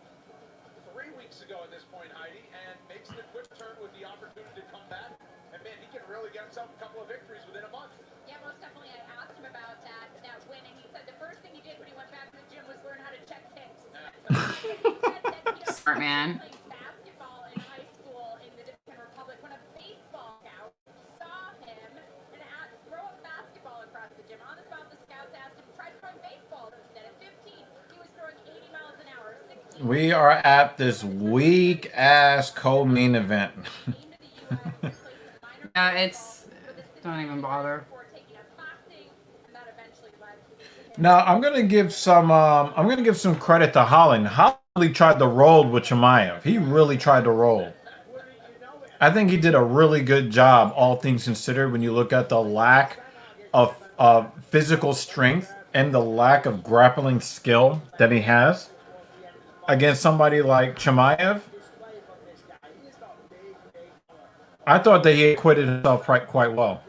3 weeks ago at this point, Heidi, and makes the quick turn with the opportunity to come back. And man, he can really get himself a couple of victories within a month. Yeah, most definitely. I asked him about that win, and he said the first thing he did when he went back to the gym was learn how to check kicks. Smart man. Playing basketball in high school in the Dominican Republic when a baseball scout saw him and throw a basketball across the gym. On the spot, the scouts asked him to try throwing baseballs instead. At 15, he was throwing 80 miles an hour. 16. We are at this weak ass co-main event. Don't even bother. Now I'm gonna give some credit to Holland. Holland really tried to roll with Chimaev. He really tried to roll. I think he did a really good job, all things considered, when you look at the lack of physical strength and the lack of grappling skill that he has against somebody like Chimaev. I thought that he acquitted himself quite well.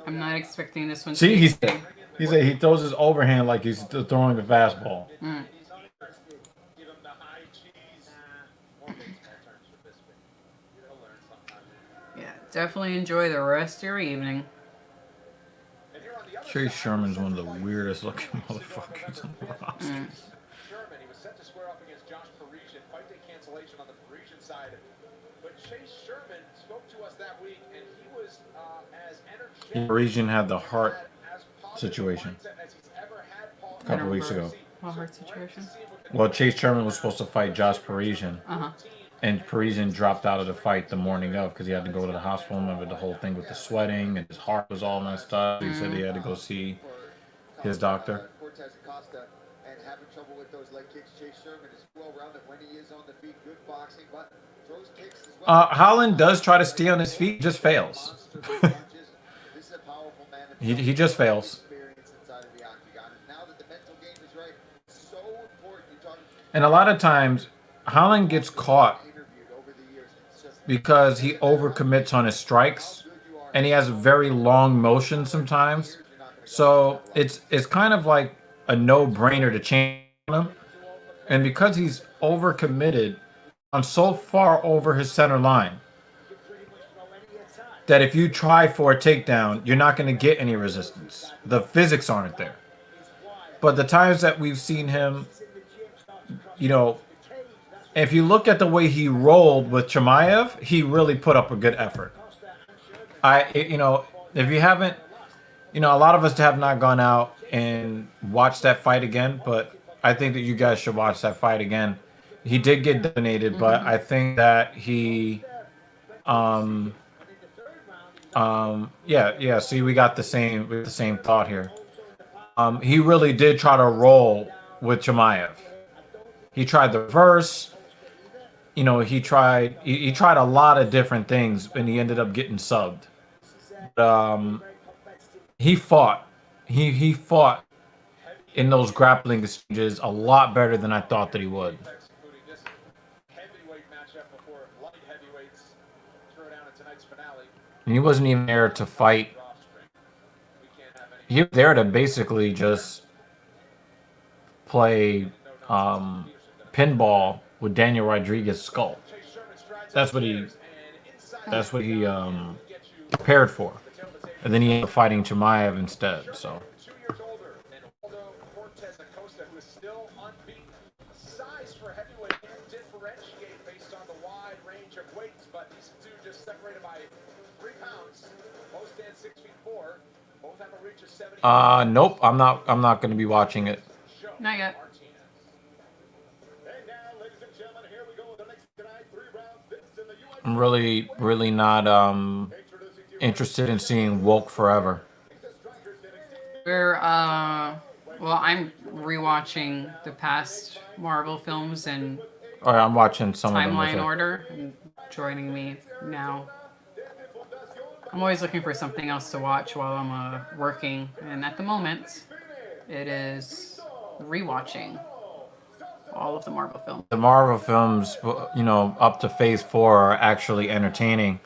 I'm not expecting this one. See, he said he throws his overhand like he's throwing a fastball. Mm. Yeah, definitely enjoy the rest of your evening. Chase Sherman's one of the weirdest looking motherfuckers on the roster. Sherman, he was set to square off against Josh Parisian. Fight day cancellation on the Parisian side. But Chase Sherman spoke to us that week, and he was as energetic. Parisian had the heart situation a couple weeks ago. What heart situation? Well, Chase Sherman was supposed to fight Josh Parisian. Uh-huh. And Parisian dropped out of the fight the morning of because he had to go to the hospital. Remember the whole thing with the sweating and his heart was all messed up. He said he had to go see his doctor. Cortez Acosta and having trouble with those leg kicks. Chase Sherman is well-rounded when he is on the feet. Good boxing, but throws kicks as well. Holland does try to stay on his feet, just fails. This is a powerful man. he just fails. And a lot of times, Holland gets caught because he overcommits on his strikes, and he has a very long motion sometimes. So it's kind of like a no-brainer to change him. And because he's overcommitted on so far over his center line that if you try for a takedown, you're not going to get any resistance. The physics aren't there. But the times that we've seen him, you know, if you look at the way he rolled with Chimaev, he really put up a good effort. If you haven't, a lot of us have not gone out and watched that fight again, but I think that you guys should watch that fight again. He did get dominated, but I think that he, yeah. See, we got the same thought here. He really did try to roll with Chimaev. He tried the reverse. He tried a lot of different things, and he ended up getting subbed. But, he fought. He fought in those grappling exchanges a lot better than I thought that he would. Including this heavyweight matchup before light heavyweights throw down in tonight's finale. And he wasn't even there to fight. He was there to basically just play pinball with Daniel Rodriguez's skull. That's what he prepared for. And then he ended up fighting Chimaev instead. So 2 years older than Waldo Cortez Acosta, who is still unbeaten. Size for heavyweight can differentiate based on the wide range of weights, but these two just separated by 3 pounds. Both stand 6'4". Both have a reach of 70. Nope, I'm not going to be watching it. Not yet. And now, ladies and gentlemen, here we go with the next tonight. 3 rounds. This is in the UFC. I'm really not interested in seeing Woke Forever. I'm rewatching the past Marvel films in All right, I'm watching some of them. timeline order. And joining me now. I'm always looking for something else to watch while I'm working, and at the moment, it is rewatching all of the Marvel films. The Marvel films, up to Phase 4 are actually entertaining.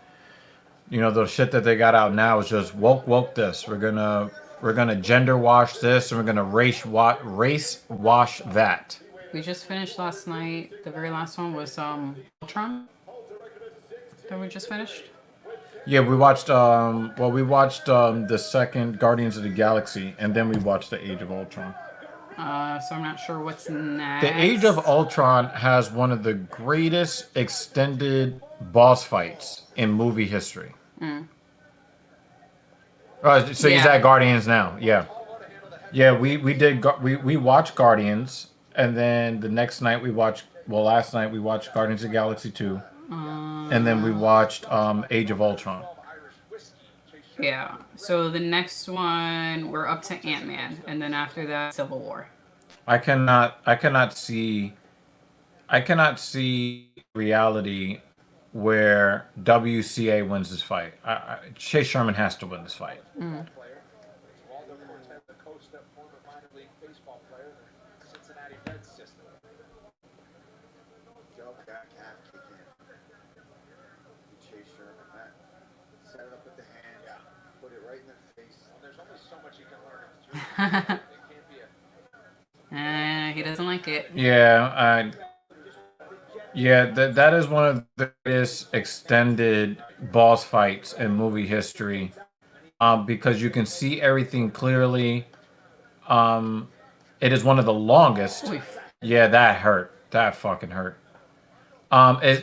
The shit that they got out now is just woke this. We're gonna gender wash this, and we're gonna race wash that. We just finished last night. The very last one was Ultron. That we just finished. Yeah, we watched the second Guardians of the Galaxy, and then we watched the Age of Ultron. So I'm not sure what's next. The Age of Ultron has one of the greatest extended boss fights in movie history. So he's at Guardians now. Yeah, we watched Guardians, and then the next night last night we watched Guardians of the Galaxy 2, and then we watched Age of Ultron. Yeah. So the next one we're up to Ant-Man, and then after that Civil War. I cannot see reality where WCA wins this fight. Chase Sherman has to win this fight. Waldo Cortez Acosta, former minor league baseball player, the Cincinnati Reds system. Go back, half kick in. Chase Sherman, that. Set it up with the hand. Yeah. Put it right in the face. Well, there's only so much you can learn in 3 rounds. It can't be a... He doesn't like it. Yeah, that is one of the greatest extended boss fights in movie history, because you can see everything clearly. It is one of the longest. Yeah, that hurt. That fucking hurt.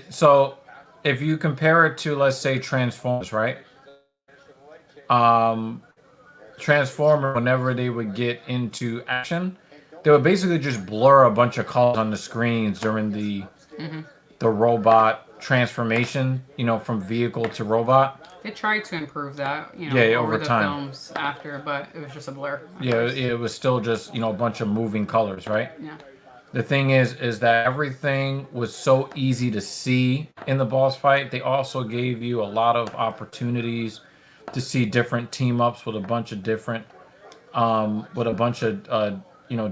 So if you compare it to, let's say, Transformers, right? Transformer, whenever they would get into action, they would basically just blur a bunch of colors on the screens during the robot transformation, from vehicle to robot. They tried to improve that, over the time. Films after, but it was just a blur. Yeah, it was still just, a bunch of moving colors, right? Yeah. The thing is that everything was so easy to see in the boss fight. They also gave you a lot of opportunities to see different team ups with a bunch of different,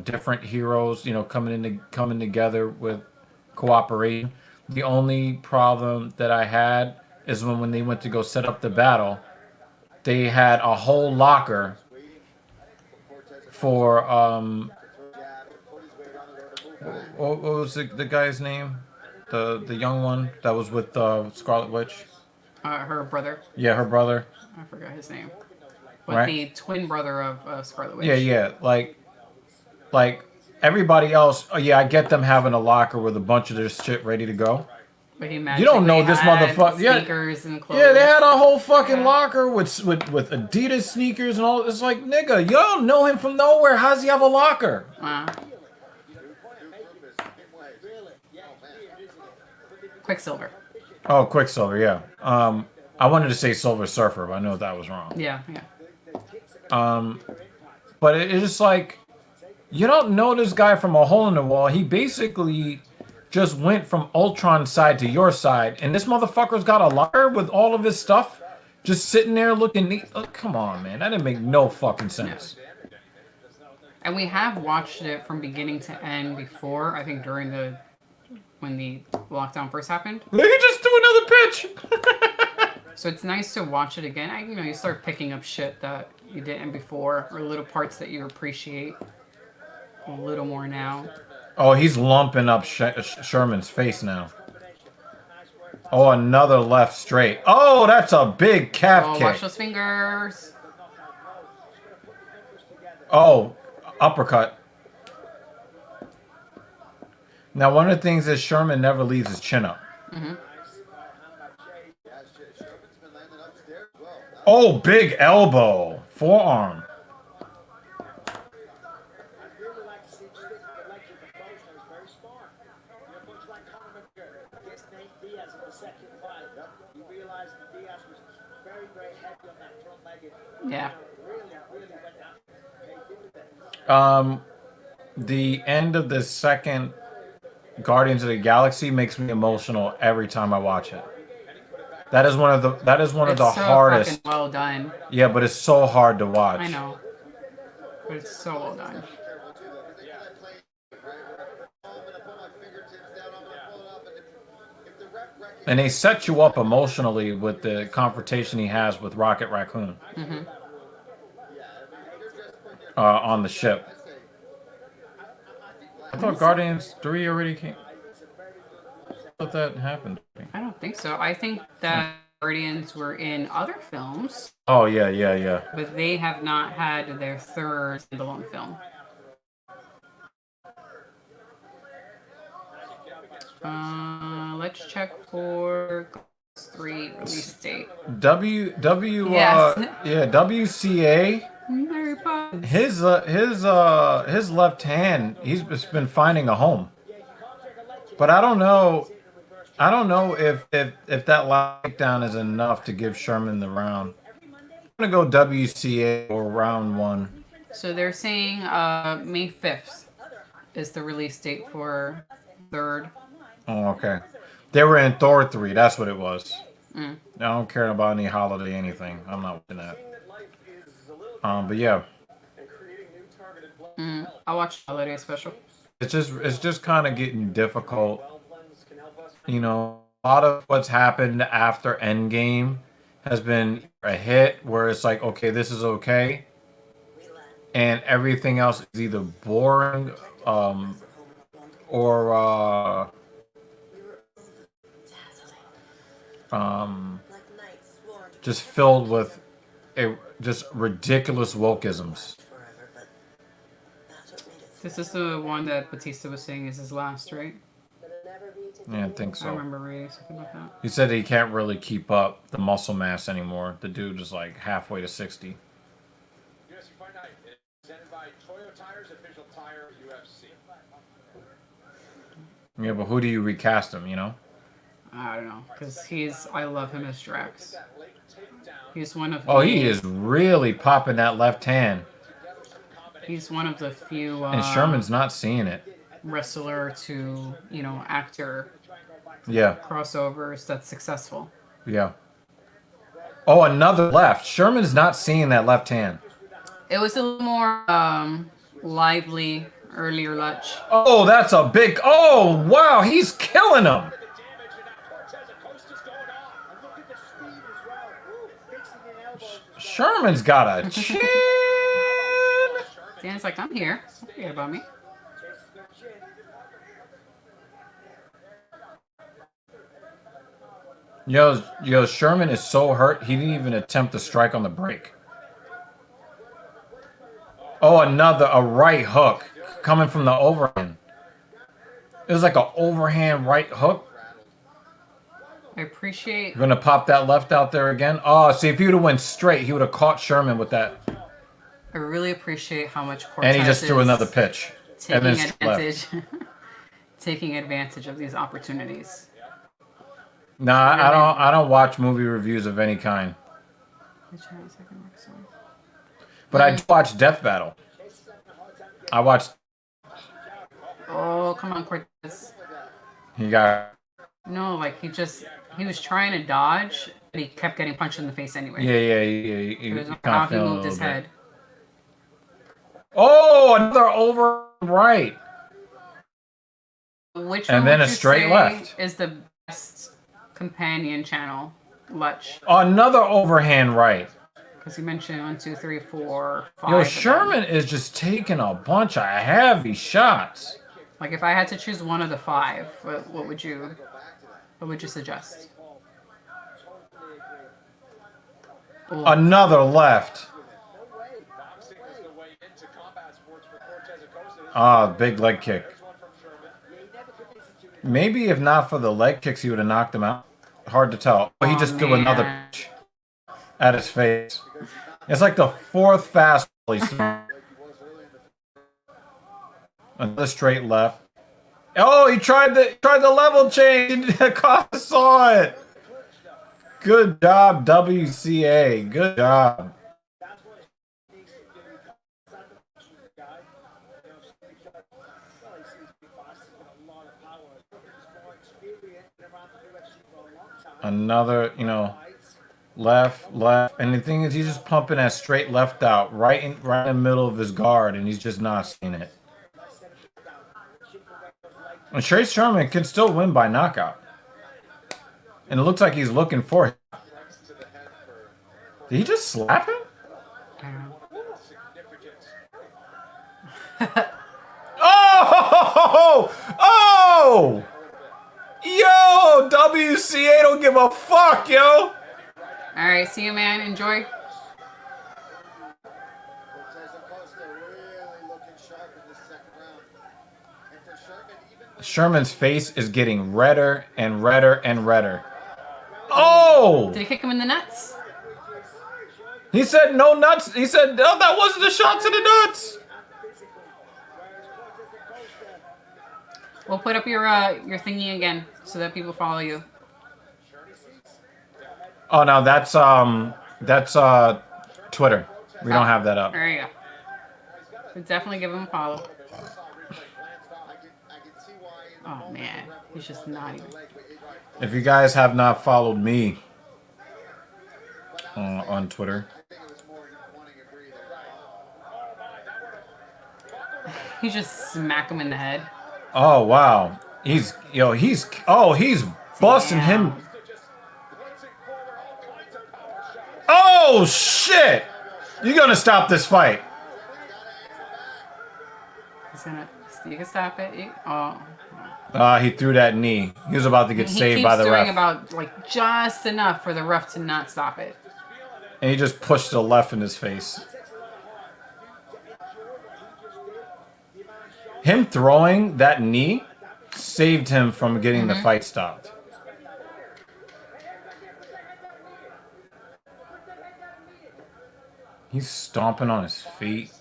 different heroes, coming together with cooperation. The only problem that I had is when they went to go set up the battle, they had a whole locker for What was the guy's name? The young one that was with Scarlet Witch. Her brother. Yeah, her brother. I forgot his name. But Right? the twin brother of Scarlet Witch. Yeah, yeah. Like everybody else. Oh yeah, I get them having a locker with a bunch of their shit ready to go. But he You don't know this motherfucker. Yeah, sneakers and clothes. yeah, they had a whole fucking locker with Adidas sneakers and all. It's like, nigga, you don't know him from nowhere. How does he have a locker? Quicksilver. Oh, Quicksilver, yeah. I wanted to say Silver Surfer, but I know that was wrong. Yeah, yeah. But it's just like, you don't know this guy from a hole in the wall. He basically just went from Ultron's side to your side, and this motherfucker's got a locker with all of his stuff just sitting there looking neat. Oh, come on, man. That didn't make no fucking sense. And we have watched it from beginning to end before, I think when the lockdown first happened. Look, he just threw another pitch. So it's nice to watch it again. You start picking up shit that you didn't before, or little parts that you appreciate a little more now. Oh, he's lumping up Sherman's face now. Oh, another left straight. Oh, that's a big calf kick. Watch those fingers. Oh, uppercut. Now, one of the things is Sherman never leaves his chin up. Mm-hmm. Oh, big elbow. Forearm. Yeah. The end of the second Guardians of the Galaxy makes me emotional every time I watch it. That is one of the hardest. Fucking well done. Yeah, but it's so hard to watch. I know. But it's so well done. And they set you up emotionally with the confrontation he has with Rocket Raccoon. Mm-hmm. On the ship. I thought Guardians 3 already came. I thought that happened. I don't think so. I think that Guardians were in other films. Oh, yeah. But they have not had their third standalone film. Let's check for 3 release date. WCA. His left hand, he's just been finding a home. But I don't know if that lockdown is enough to give Sherman the round. I'm gonna go WCA or round 1. So they're saying May 5th is the release date for third. Oh, okay. They were in Thor 3. That's what it was. Mm. I don't care about any holiday anything. I'm not watching that. But yeah. I watched the holiday special. It's just kind of getting difficult. You know, a lot of what's happened after Endgame has been a hit where it's like, okay, this is okay, and everything else is either boring, or just filled with just ridiculous wokeisms. This is the one that Batista was saying is his last, right? Yeah, I think so. I remember reading something about that. He said he can't really keep up the muscle mass anymore. The dude is like halfway to 60. UFC Fight Night is presented by Toyo Tires, official tire of UFC. Yeah, but who do you recast him, you know? I don't know, because I love him as Drax. He's one of Oh, he is really popping that left hand. He's one of the few... and Sherman's not seeing it. Wrestler to, actor crossovers that's successful. Yeah. Oh, another left. Sherman's not seeing that left hand. It was a little more lively earlier lunch. Oh, that's a big... Oh, wow, he's killing him. Sherman's got a chin. Dan's like, I'm here. Don't forget about me. Yo, Sherman is so hurt, he didn't even attempt to strike on the break. Oh, a right hook coming from the overhand. It was like an overhand right hook. I appreciate. You're gonna pop that left out there again. Oh, see, if he would have went straight, he would have caught Sherman with that. I really appreciate how much Cortez And he just threw another pitch. And taking then advantage, taking advantage of these opportunities. Nah, I don't watch movie reviews of any kind. But I do watch Death Battle. I watched. Oh, come on, Cortez. He got. No, like he was trying to dodge, but he kept getting punched in the face anyway. Yeah. It was how he moved his head. Oh, another over right. Which and one then would a you straight say left. is the best companion channel? Lutch. Another overhand right. Because you mentioned 1, 2, 3, 4, 5. Yo, Sherman is just taking a bunch of heavy shots. Like if I had to choose one of the 5, what would you suggest? Ooh. Another left. Ah, big leg kick. Maybe if not for the leg kicks, he would have knocked him out. Hard to tell. But he just threw another pitch at his face. It's like the 4th fastball he's thrown. Another straight left. Oh, he tried the level change. Costa saw it. Good job, WCA. Good job. Another, left, and the thing is, he's just pumping that straight left out, right in the middle of his guard, and he's just not seeing it. And Trace Sherman can still win by knockout, and it looks like he's looking for it. Did he just slap him? Oh! Oh! Yo, WCA don't give a fuck, yo. All right, see you, man. Enjoy. Sherman's face is getting redder and redder and redder. Oh! Did he kick him in the nuts? He said no nuts. He said, no, that wasn't a shot to the nuts. We'll put up your thingy again so that people follow you. Oh no, that's Twitter. We don't have that up. There you go. So definitely give him a follow. Oh man, he's just not even. If you guys have not followed me on Twitter, He just smack him in the head. oh wow, he's busting him. Oh shit! You gonna stop this fight? You can stop it. He threw that knee. He was about to get saved by the ref. He keeps doing about just enough for the ref to not stop it. And he just pushed the left in his face. Him throwing that knee saved him from getting the fight stopped. He's stomping on his feet.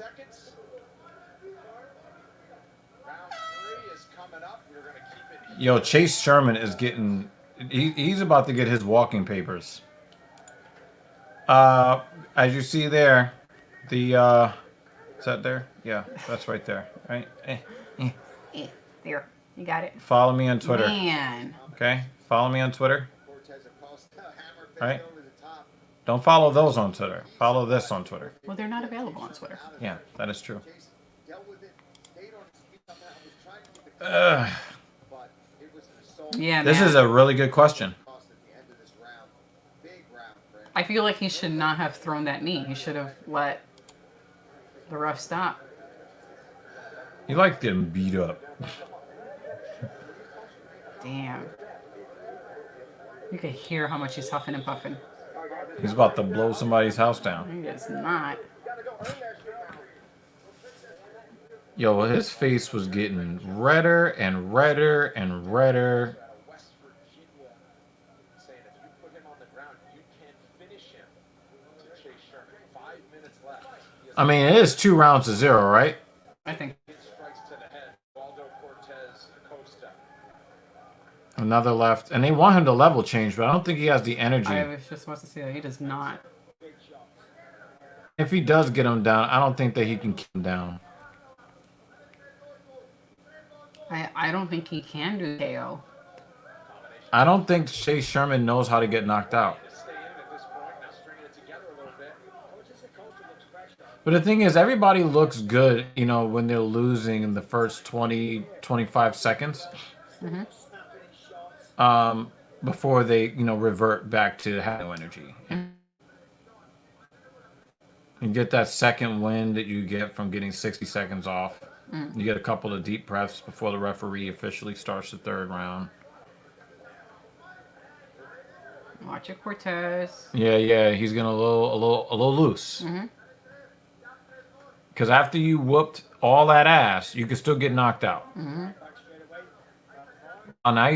Yo, Chase Sherman is getting... He's about to get his walking papers. As you see there, the... is that there? Yeah, that's right there. Right? There. You got it. Follow me on Twitter. Man. Okay? Follow me on Twitter. Right? Don't follow those on Twitter. Follow this on Twitter. Well, they're not available on Twitter. Yeah, that is true. Yeah, this is a really good question. I feel like he should not have thrown that knee. He should have let the ref stop. He liked getting beat up. Damn. You can hear how much he's huffing and puffing. He's about to blow somebody's house down. He is not. Yo, his face was getting redder and redder and redder. West Virginia saying if you put him on the ground, you can't finish him. To Chase Sherman. 5 minutes left. I mean, it is 2 rounds to 0, right? I think. Strikes to the head. Waldo Cortez Costa. Another left. And they want him to level change, but I don't think he has the energy. I was just about to say that. He does not. If he does get him down, I don't think that he can keep him down. I don't think he can do KO. I don't think Chase Sherman knows how to get knocked out. But the thing is, everybody looks good, you know, when they're losing in the first 20, 25 seconds. Before they, you know, revert back to having no energy. You get that second win that you get from getting 60 seconds off. You get a couple of deep breaths before the referee officially starts the 3rd round. Watch it, Cortez. Yeah, he's getting a little loose. Because after you whooped all that ass, you can still get knocked out. Oh, now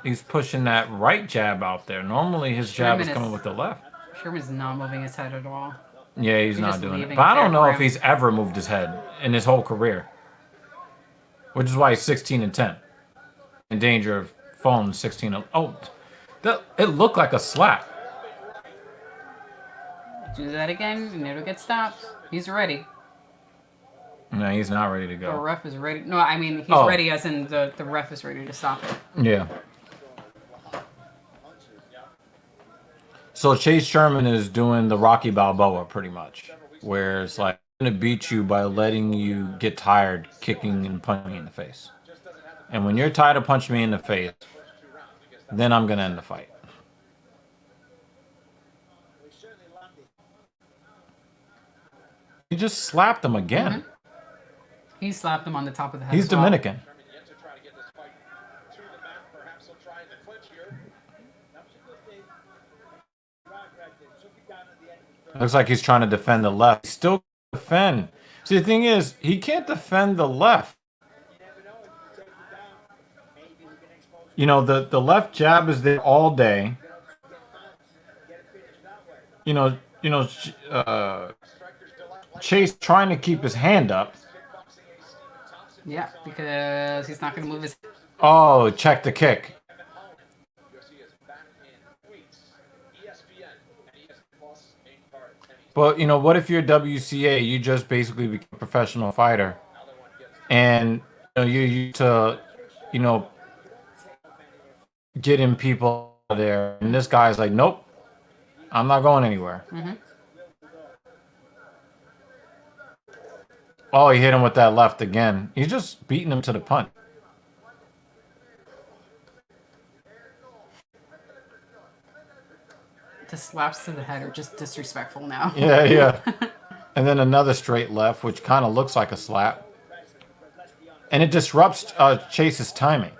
he's pushing that right jab out there. Normally his jab is coming with the left. Sherman's not moving his head at all. Yeah, he's not doing it. But I don't know if he's ever moved his head in his whole career. Which is why he's 16-10. In danger of falling 16. Oh, it looked like a slap. Do that again, and it'll get stopped. He's ready. No, he's not ready to go. The ref is ready. No, I mean, he's ready as in the ref is ready to stop it. Yeah. So Chase Sherman is doing the Rocky Balboa pretty much. Where it's like, I'm going to beat you by letting you get tired kicking and punching me in the face. And when you're tired of punching me in the face, then I'm going to end the fight. He just slapped him again. He slapped him on the top of the head. He's Dominican. Looks like he's trying to defend the left. He still can't defend. See, the thing is, he can't defend the left. You know, the left jab is there all day. You know, Chase trying to keep his hand up. Yeah, because he's not going to move his... Oh, check the kick. But, you know, what if you're WCA? You just basically become a professional fighter. And, you know, you're used to, you know, getting people there. And this guy's like, nope, I'm not going anywhere. Oh, he hit him with that left again. He's just beating him to the punch. The slaps to the head are just disrespectful now. Yeah. And then another straight left, which kind of looks like a slap. And it disrupts Chase's timing.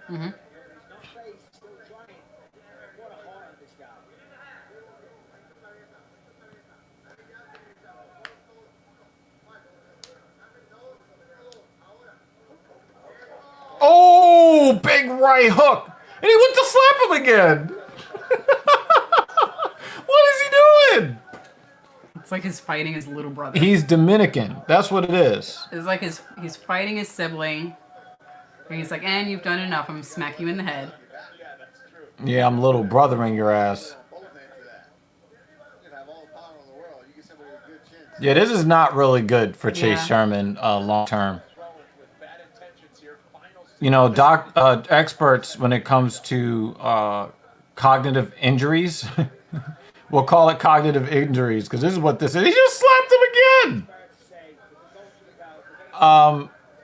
Oh, big right hook. And he went to slap him again. What is he doing? It's like he's fighting his little brother. He's Dominican. That's what it is. It's like he's fighting his sibling. And he's like, and you've done enough. I'm going to smack you in the head. Yeah, I'm little brothering your ass. Yeah, this is not really good for Chase Sherman long term. You know, experts when it comes to cognitive injuries, we'll call it cognitive injuries because this is what this is. He just slapped him again.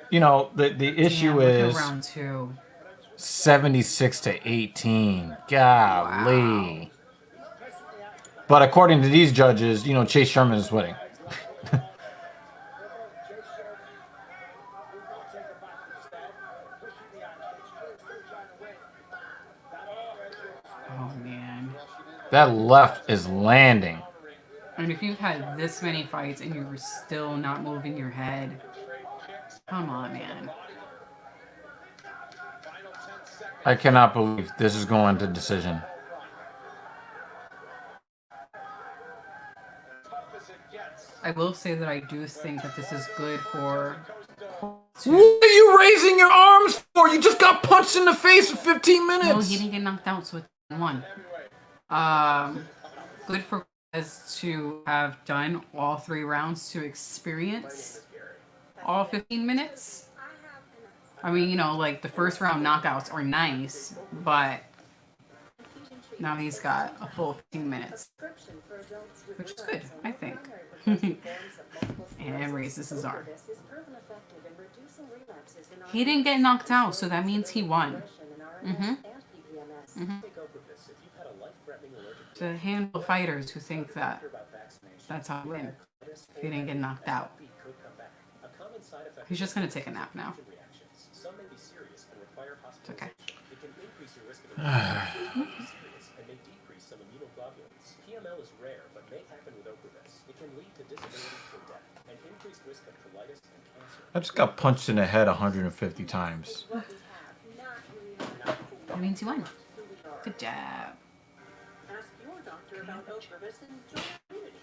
You know, the issue is round 2. 76-18. Golly. Wow. But according to these judges, you know, Chase Sherman is winning. Oh, man. That left is landing. And if you've had this many fights and you're still not moving your head, come on, man. I cannot believe this is going to decision. I will say that I do think that this is good for... What are you raising your arms for? You just got punched in the face for 15 minutes. No, he didn't get knocked out, so it's 1. Good for Cortez to have done all 3 rounds to experience all 15 minutes. I mean, you know, like the first round knockouts are nice, but now he's got a full 15 minutes, which is good, I think. And raises his arm. He didn't get knocked out, so that means he won. To handle fighters who think that that's how you win. If he didn't get knocked out. He's just going to take a nap now. It's okay. PML is rare, but may happen with Ocrevus. It can lead to disability or death, and increased risk of colitis and cancer. I just got punched in the head 150 times. That means you won. Good job. Ask your doctor about Ocrevus and join the community.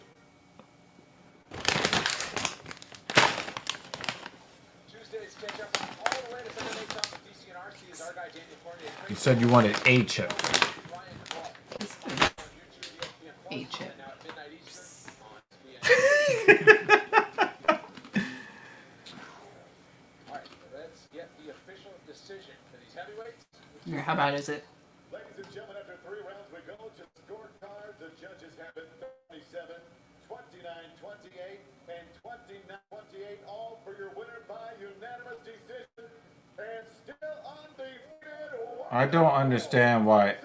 Tuesday's catch up all the latest MMA talk with DC and RC is our guy Daniel Cormier. You said you wanted a chip. A chip. Alright, let's get the official decision for these heavyweights. Yeah, how bad is it? Ladies and gentlemen, after 3 rounds, we go to scorecards. The judges have it 27, 29, 28, and 29-28, all for your winner by unanimous decision. And still undefeated. I don't understand why.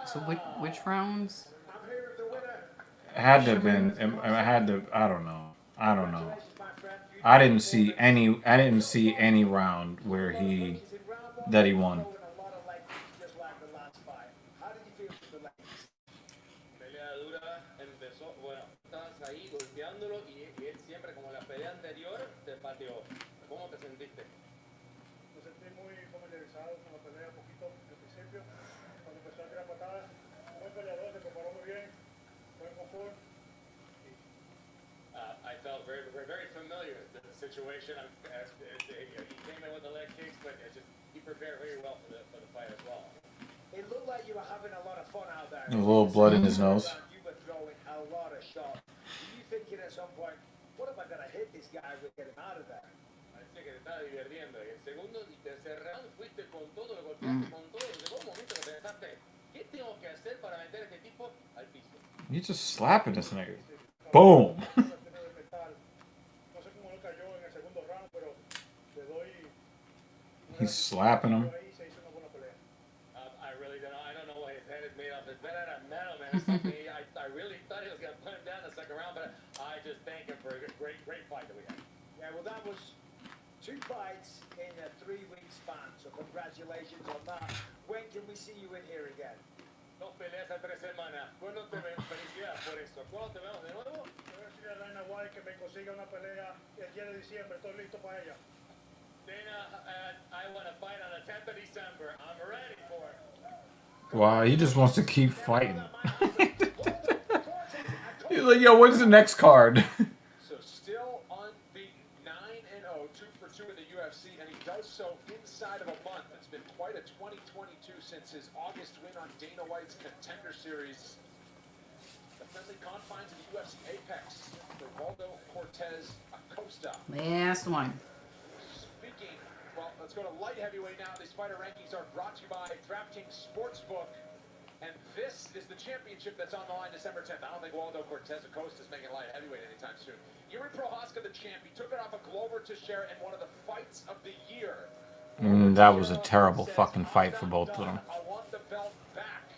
So which rounds? It had to have been. It had to. I don't know. I didn't see any round where he won. Pelea dura, empezó, bueno, estabas ahí golpeándolo y él siempre como la pelea anterior te pateó. ¿Cómo te sentiste? Me sentí muy familiarizado con la pelea un poquito al principio. Cuando empezó a tirar patadas, buen peleador, se preparó muy bien, buen confort. I felt very familiar with the situation. He came in with the leg kicks, but he prepared very well for the fight as well. It looked like you were having a lot of fun out there. A little blood in his nose. You were throwing a lot of shots. Were you thinking at some point, what am I going to hit this guy with, get him out of there? Parece que te estaba divirtiendo. Y el segundo y tercer round fuiste con todo, lo golpeaste con todo. Llegó un momento que pensaste, ¿qué tengo que hacer para meter a este tipo al piso? You just slapping this nigga. Boom. He's slapping him. I really don't know. I don't know what his head is made of. It's made out of metal, man. Something, I really thought he was going to put him down in the second round, but I just thank him for a great fight that we had. Yeah, well, that was 2 fights in a 3-week span, so congratulations on that. When can we see you in here again? 2 peleas a 3 semanas. ¿Cuándo te ven? Felicidades por eso. ¿Cuándo te vemos de nuevo? Voy a decirle a Dana White que me consiga una pelea el 10 de diciembre, estoy listo para ella. Dana, I want to fight on the 10th of December. I'm ready for it. Wow, he just wants to keep fighting. He's like, yo, when's the next card? So still unbeaten, 9-0, 2 for 2 in the UFC, and he does so inside of a month. It's been quite a 2022 since his August win on Dana White's Contender Series. The friendly confines of the UFC Apex for Waldo Cortez Acosta. Last one. Speaking, well, let's go to light heavyweight now. These fighter rankings are brought to you by DraftKings Sportsbook. And this is the championship that's on the line December 10th. I don't think Waldo Cortez Acosta is making light heavyweight anytime soon. Yuri Prohaska, the champ, he took it off of Glover Teixeira in one of the fights of the year. That was a terrible fucking fight for both of them. I want the belt back.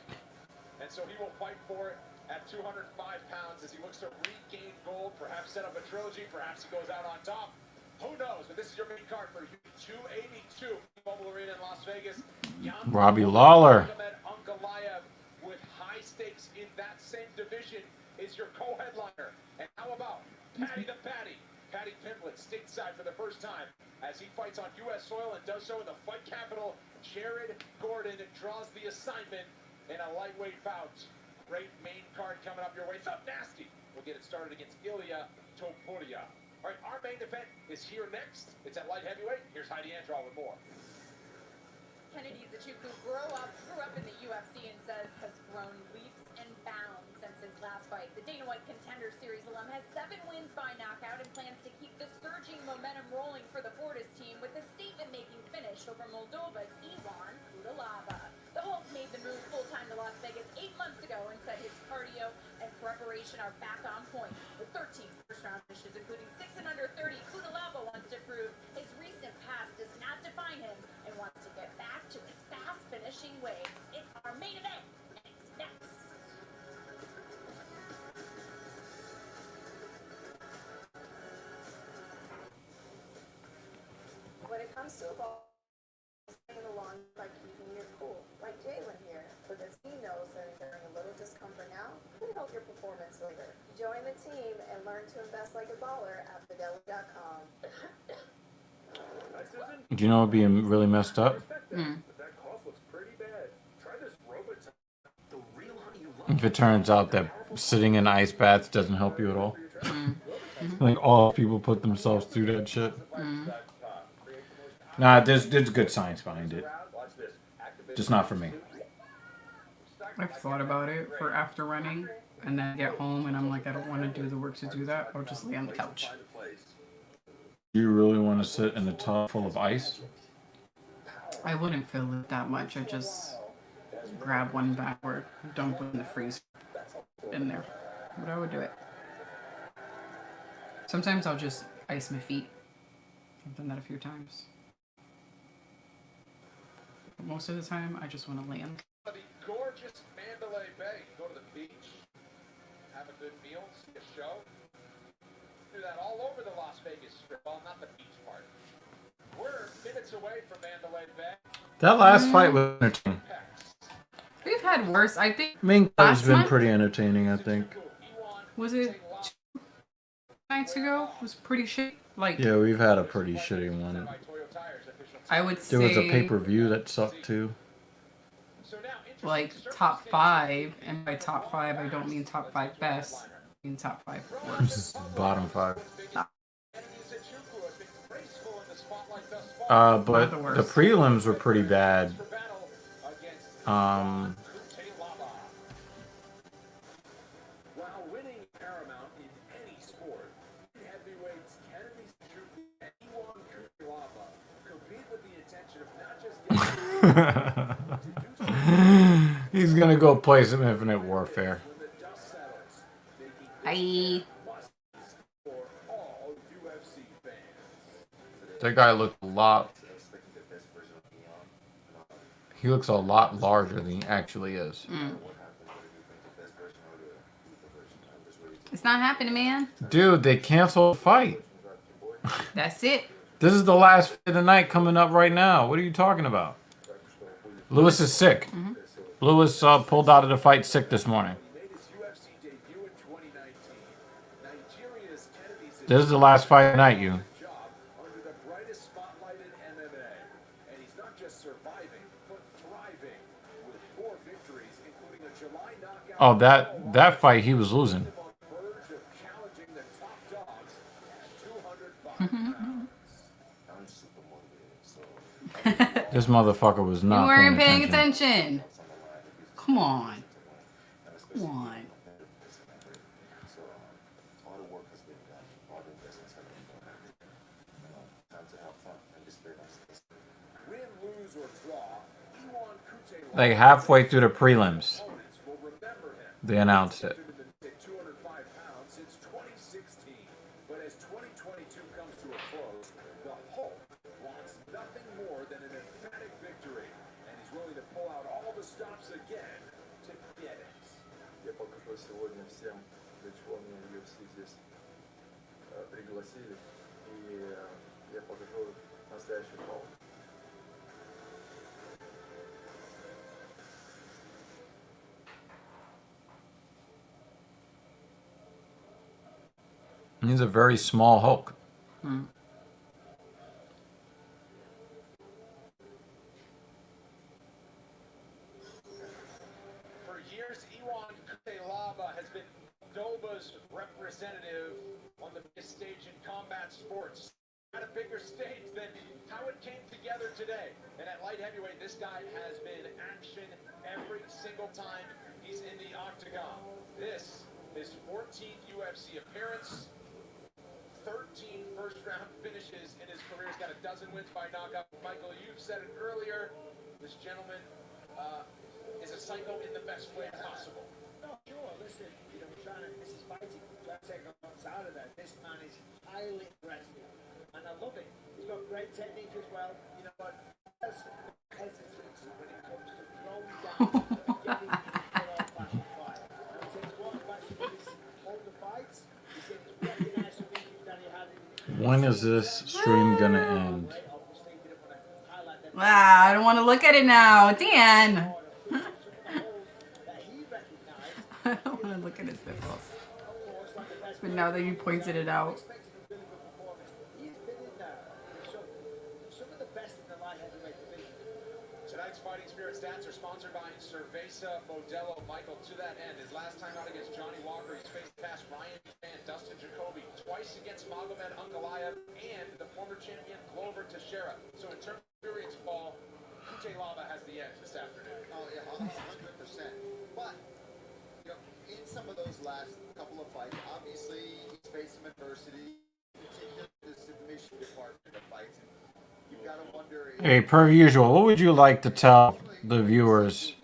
And so he will fight for it at 205 pounds as he looks to regain gold, perhaps set up a trilogy, perhaps he goes out on top. Who knows? But this is your main card for 282. T-Mobile Arena in Las Vegas. Robbie Lawler. With high stakes in that same division is your co-headliner. And how about Patty the Patty? Patty Pimblett stateside for the first time as he fights on U.S. soil and does so in the fight capital. Jared Gordon draws the assignment in a lightweight bout. Great main card coming up your way. It's up nasty. We'll get it started against Ilya Topuria. All right, our main event is here next. It's at light heavyweight. Here's Heidi Andral with more. Kennedy Zachuku grew up in the UFC and says has grown leaps and bounds since his last fight. The Dana White Contender Series alum has 7 wins by knockout and plans to keep the surging momentum rolling for the Fortis team with a statement-making finish over Moldova's Ivan Kudalaba. The Hulk made the move full-time to Las Vegas 8 months ago and said his cardio and preparation are back on point. With 13 first-round finishes, including 6 in under 30, Kudalaba wants to prove his recent past does not define him and wants to get back to his fast finishing ways. It's our main event. Next. When it comes to a ball, staying along by keeping your cool, like Jalen here, because he knows that enduring a little discomfort now could help your performance later. Join the team and learn to invest like a baller at Fidelity.com. Do you know what would be really messed up? That cough looks pretty bad. Try this Robitussin. The real honey you love. If it turns out that sitting in ice baths doesn't help you at all. Like all people put themselves through that shit. Nah, there's good science behind it. Just not for me. I've thought about it for after running, and then get home and I'm like, I don't want to do the work to do that, or just lay on the couch. Do you really want to sit in a tub full of ice? I wouldn't feel it that much. I just grab one backward, dump it in the freezer, in there. But I would do it. Sometimes I'll just ice my feet. I've done that a few times. But most of the time, I just want to land. The gorgeous Mandalay Bay. Go to the beach, have a good meal, see a show. Do that all over the Las Vegas Strip. Well, not the beach part. We're minutes away from Mandalay Bay. That last fight was entertaining. We've had worse. I think Main card's last been month, pretty entertaining, I think. was it 2 nights ago? It was pretty shit. Like, Yeah, we've had a pretty shitty one. I would There was a say pay-per-view that sucked too. like top 5, and by top 5 I don't mean top 5 best. I mean top 5 worst. Bottom 5. Not But the the worst. prelims were pretty bad. While winning paramount in any sport, heavyweights Kennedy Zachuku and Ivan Kudalaba compete with the intention of not just He's gonna go play some Infinite Warfare. when the dust settles, making Bye. for all UFC fans. That guy looked a lot. He looks a lot larger than he actually is. It's not happening, man. Dude, they canceled the fight. That's it. This is the last fight of the night coming up right now. What are you talking about? Lewis is sick. Lewis pulled out of the fight sick this morning. He made his UFC debut in 2019. Nigeria's Kennedy Zachuku This is the last fight of the night, you. job under the brightest spotlight in MMA. And he's not just surviving, but thriving with 4 victories, including a July knockout. Oh, that fight he was losing. On the verge of challenging the top dogs at 205 pounds. This motherfucker was You not weren't paying paying attention. attention. Come on. Come on. Win, lose, or draw, Ivan Kudalaba Like halfway through the prelims, opponents will remember him. they announced it. At 205 pounds since 2016. But as 2022 comes to a close, the Hulk wants nothing more than an emphatic victory. And he's willing to pull out all the stops again to get it. Я покажу сегодня всем, для чего меня в UFC здесь пригласили. И я покажу настоящий пол. He's a very small Hulk. For years, Iwan Kutelaba has been Moldova's representative on the biggest stage in combat sports. At a bigger stage than how it came together today. And at light heavyweight, this guy has been action every single time he's in the octagon. This is 14th UFC appearance, 13 first-round finishes in his career. He's got a dozen wins by knockout. Michael, you've said it earlier. This gentleman is a psycho in the best way possible. No, sure. Listen, you know, this is fighting. Trying to take a lot out of that. This man is highly aggressive. And I love it. He's got great technique as well. You know what? There's hesitancy when it comes to throwing down and getting in a full-on fashion fight. And he said one back to his older fights. He said it's recognized some issues that he had in When is this stream gonna end? Wow, I don't want to look at it now. Dan! I don't want to look at his nipples. But now that you pointed it out. Tonight's Fighting Spirit stats are sponsored by Cerveza Modelo. Michael, to that end, his last time out against Johnny Walker, he's faced past Ryan and Dustin Jacoby, twice against Magomed Ankalaev, and the former champion Glover Teixeira. So in terms of experience, Paul, Kutelaba has the edge this afternoon. Oh, yeah, 100%. But, you know, in some of those last couple of fights, obviously, he's faced some adversity, particularly the submission department of fights. And you've got to wonder if Hey, per usual, what would you like to tell the viewers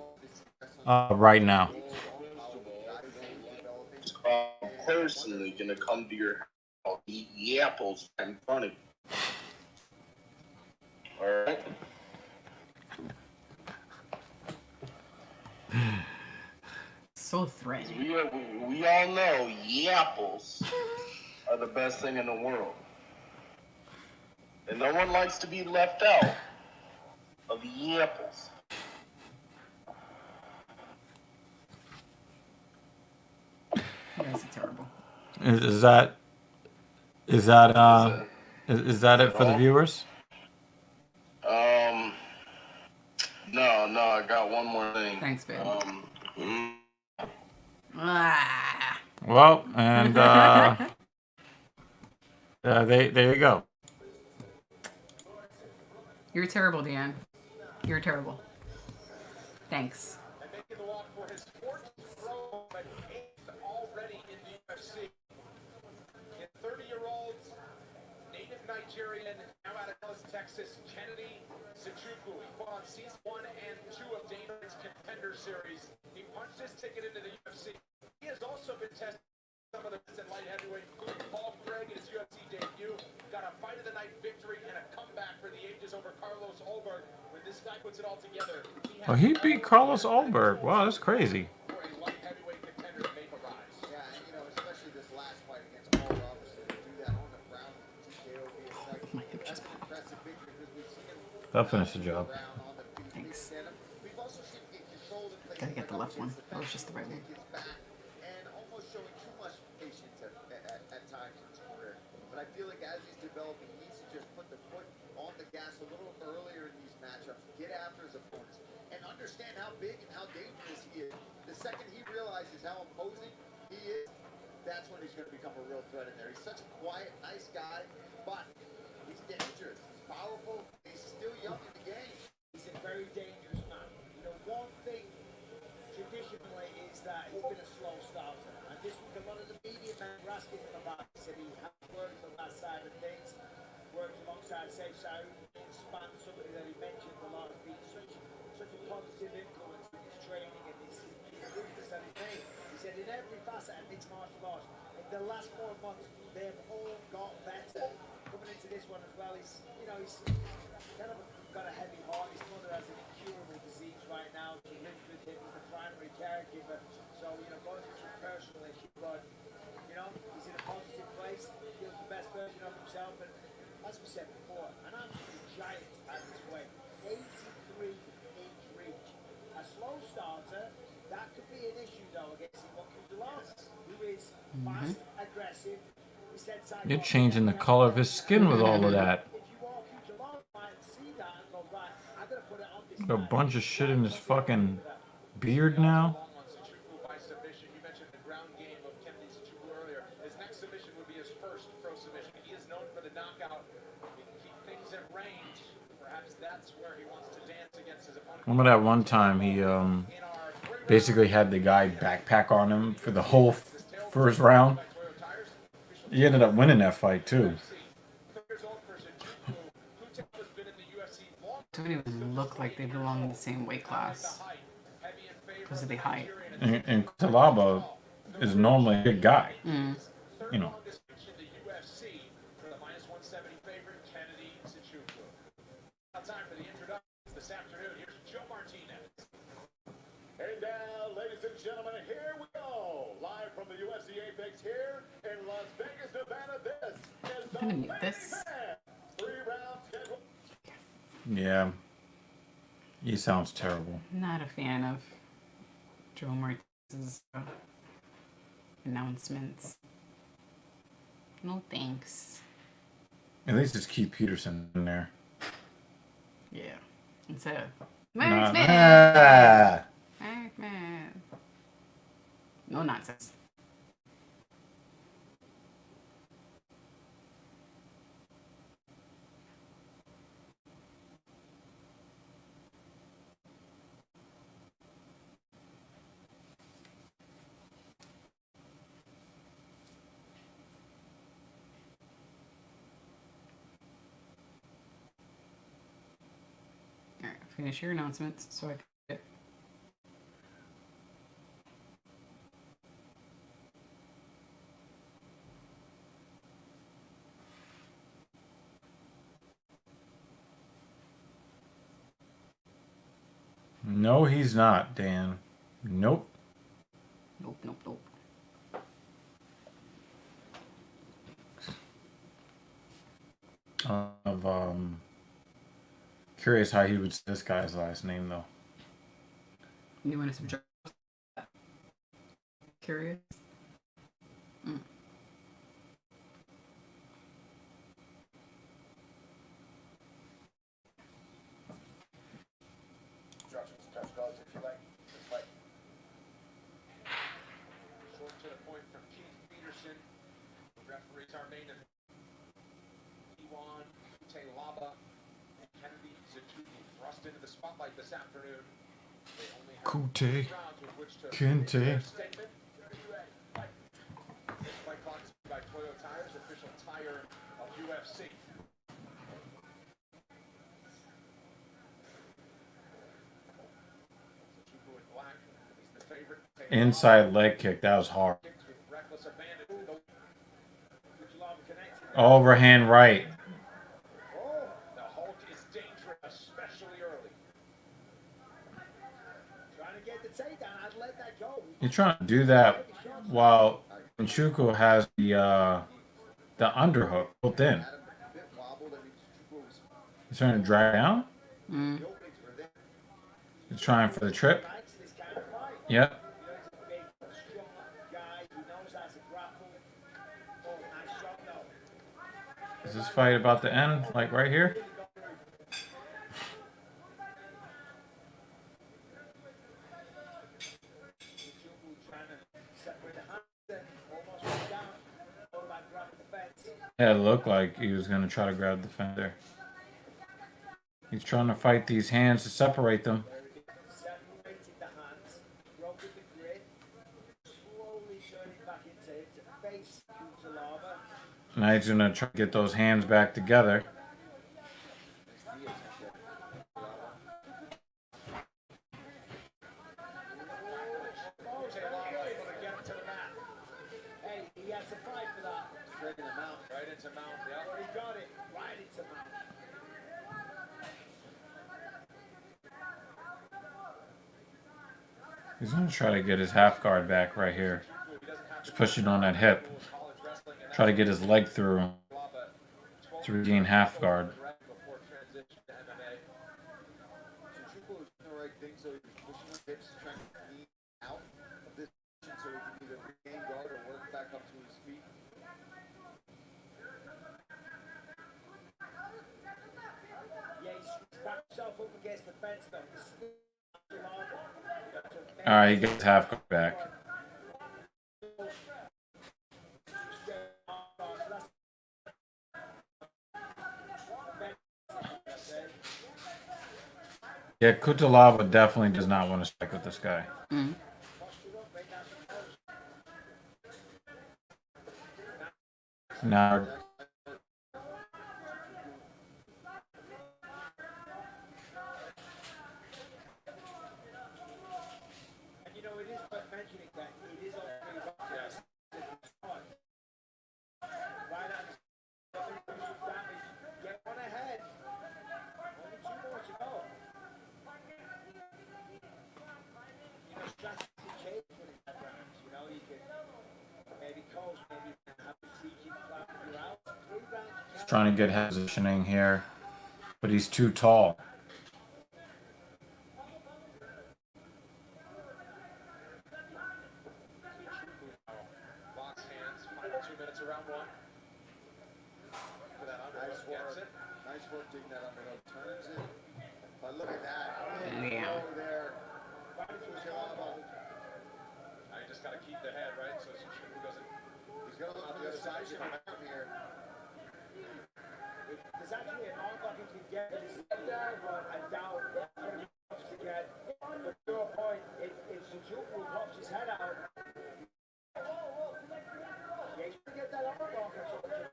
right now? I'm personally gonna come to your house, eat the apples in front of you. All right. So threatening. We all know apples are the best thing in the world. And no one likes to be left out of the apples. You guys are terrible. Is that it for the viewers? No, I got one more thing. Thanks, babe. Well, and there you go. You're terrible, Dan. You're terrible. Thanks. And making the walk for his 14th pro, but 8th already in the UFC. The 30-year-old native Nigerian, now out of Dallas, Texas, Kennedy Sichuku. He fought on season 1 and 2 of Dana's Contender Series. He punched his ticket into the UFC. He has also been tested some of the best at light heavyweight, including Paul Craig in his UFC debut. Got a fight of the night victory and a comeback for the ages over Carlos Ulberg. When this guy puts it all together, Oh, he beat Carlos Ulberg. Wow, that's crazy. for a light heavyweight contender to make a rise. Yeah, and you know, especially this last fight against Paul Robertson, to do that on the ground with TKO via strike, that's an impressive victory because we've seen him That'll finish the job. on the feet. Thanks. We've also seen him get controlled in places Gotta get the like left one. against That was just the right one. his back, and almost showing too much patience at times in his career. But I feel like as he's developing, he needs to just put the foot on the gas a little earlier in these matchups, get after his opponents, and understand how big and how dangerous he is. The second he realizes how imposing he is, that's when he's going to become a real threat in there. He's such a quiet, nice guy, but he's dangerous. He's powerful. He's still young in the game. He's a very dangerous man. You know, one thing traditionally is that he's been a slow starter. And this week, a lot of the media men were asking him about it. He said he has worked on that side of things, worked alongside Safe Side, Span, somebody that he mentioned a lot, has been such a positive influence in his training and his movements that he's made. He said in every facet of mixed martial arts, in the last 4 months, they have all got better. Coming into this one as well, he's kind of got a heavy heart. His mother has an incurable disease right now. She lives with him as the primary caregiver. So, you know, going through some personal issue, but, you know, he's in a positive place. Feels the best version of himself. And as we said before, an absolute giant at his weight. 83-inch reach. A slow starter, that could be an issue, though, against Iwaku Delaz, who is fast and aggressive. He said You're changing the color of his skin with all of that. if you are future long, might see that and go, right, I'm going to put it on this Got a bunch of shit in his fucking beard now. On Suchuku by submission. You mentioned the ground game of Kennedy Suchuku earlier. His next submission would be his first pro submission. He is known for the knockout. He can keep things at range. Perhaps that's where he wants to dance against his opponent. Remember that one time he basically had the guy backpack on him for the whole first round. He ended up winning that fight too. Don't even look like they belong in the same weight class because of the height. And Talaba is normally a good guy. You know. Time for the introductions this afternoon. Here's Joe Martinez. And now, ladies and gentlemen, here we go. Live from the UFC Apex here in Las Vegas, Nevada. This is the I'm gonna mute this. 3-round schedule. Yeah. He sounds terrible. Not a fan of Joe Martinez's announcements. No thanks. At least it's Keith Peterson in there. Yeah. Instead of Nah. Marksman. Marksman. No nonsense. Alright, finish your announcements so I can get it. No, he's not, Dan. Nope. Nope, nope, nope. Curious how he would say this guy's last name though. You want to subtract? Curious. Instructions, touch gloves if you like. Just like. Short to the point from Keith Peterson. The referees are named Iwan Laba and Kennedy Suchuku thrust into the spotlight this afternoon. They only have Kute. 2 rounds with which to Kente. make their statement. This fight clock is by Toyo Tires, official tire of UFC. Suchuku in black. He's the favorite. Inside leg kick. That was hard. Reckless abandon. Overhand right. The Hulk is dangerous, especially early. Trying to get the takedown. I'd let that go. You're trying to do that while Chuko has the underhook built in. He's trying to drag down. He's trying for the trip. Yep. Is this fight about to end? Like right here? Yeah, it looked like he was going to try to grab the fence there. He's trying to fight these hands to separate them. Separated the hands, broke with the grip, slowly turning back into it to face Kutalaba. Now he's going to try to get those hands back together. Hey, he had to fight for that. Straight in the mouth. Right into mount. Yeah. He got it. Right into mouth. He's going to try to get his half guard back right here. Just pushing on that hip. Try to get his leg through to regain half guard. All right, he gets half guard back. Yeah, Kutalaba definitely does not want to strike with this guy. Mm. Now, And you know, it is worth mentioning that it is only yes. Right at the damage. Get one ahead. Only 2 more to go. You know, strategy can change when it's that round. You know, you can maybe coast, maybe have a CG plan you out. 3 rounds. he's trying to get positioning here, but he's too tall. Box hands, final 2 minutes around 1. For that underhook, gets it. Nice work digging that underhook. Turns it. But look at that. Yeah. Over there. Kutalaba. Now you just got to keep the head, right? So Shubu doesn't. He's going to look for the side to come out here. There's actually an arm lock he can get with his head down, but I doubt it's going to be enough to get. But to your point, if Suzuki pops his head out, yeah, he's going to get that arm lock or something.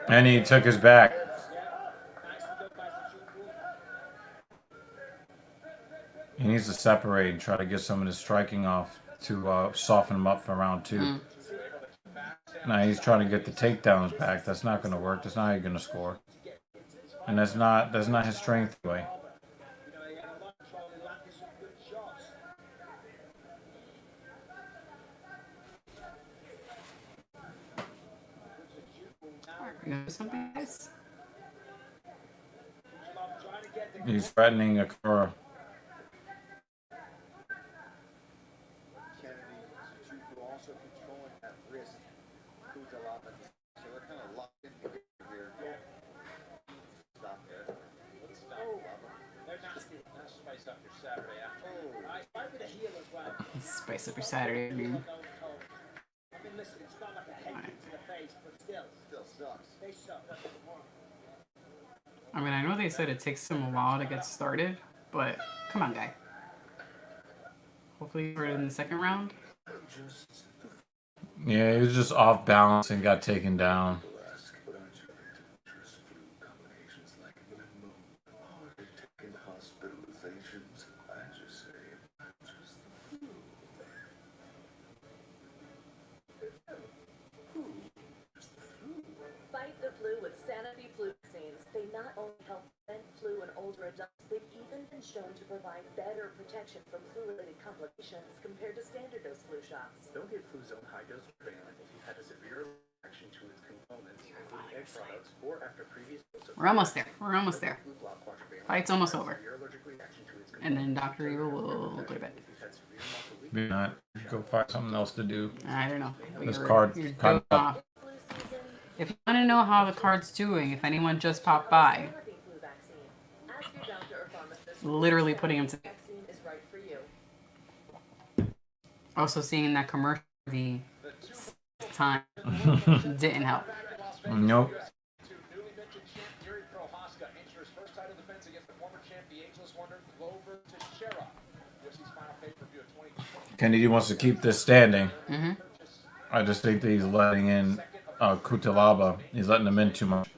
And he took his back. He needs to separate and try to get some of his striking off to soften him up for round 2. Mm. Now he's trying to get the takedowns back. That's not going to work. That's not how you're going to score. And that's not his strength anyway. Something else? He's threatening Akura. Kennedy, Suzuki also controlling that wrist. Kutalaba. So they're kind of locked in here. Stop there. Let's stop. They're nasty. Now spice up your Saturday afternoon. I might be the heel as well. Spice up your Saturday. I mean, listen, it's not like a head to the face, but still. Still sucks. They suck. I mean, I know they said it takes them a while to get started, but come on, guy. Hopefully, we're in the second round. Yeah, he was just off balance and got taken down. Fight the flu with Sanofi flu vaccines. They not only help prevent flu in older adults, they've even been shown to provide better protection from flu-related complications compared to standard dose flu shots. Don't get Fluzone high-dose prevalent if you've had a severe reaction to its components, including egg products, or after previous dose of We're almost there. We're almost there. Fight's almost over. And then Dr. Evil will go to bed. Maybe not. Go find something else to do. I don't know. This card. You're dozing off. If you want to know how the card's doing, if anyone just popped by, literally putting him to. Also, seeing that commercial the time didn't help. Nope. Kennedy wants to keep this standing. Mm-hmm. I just think that he's letting in Kutalaba. He's letting him in too much.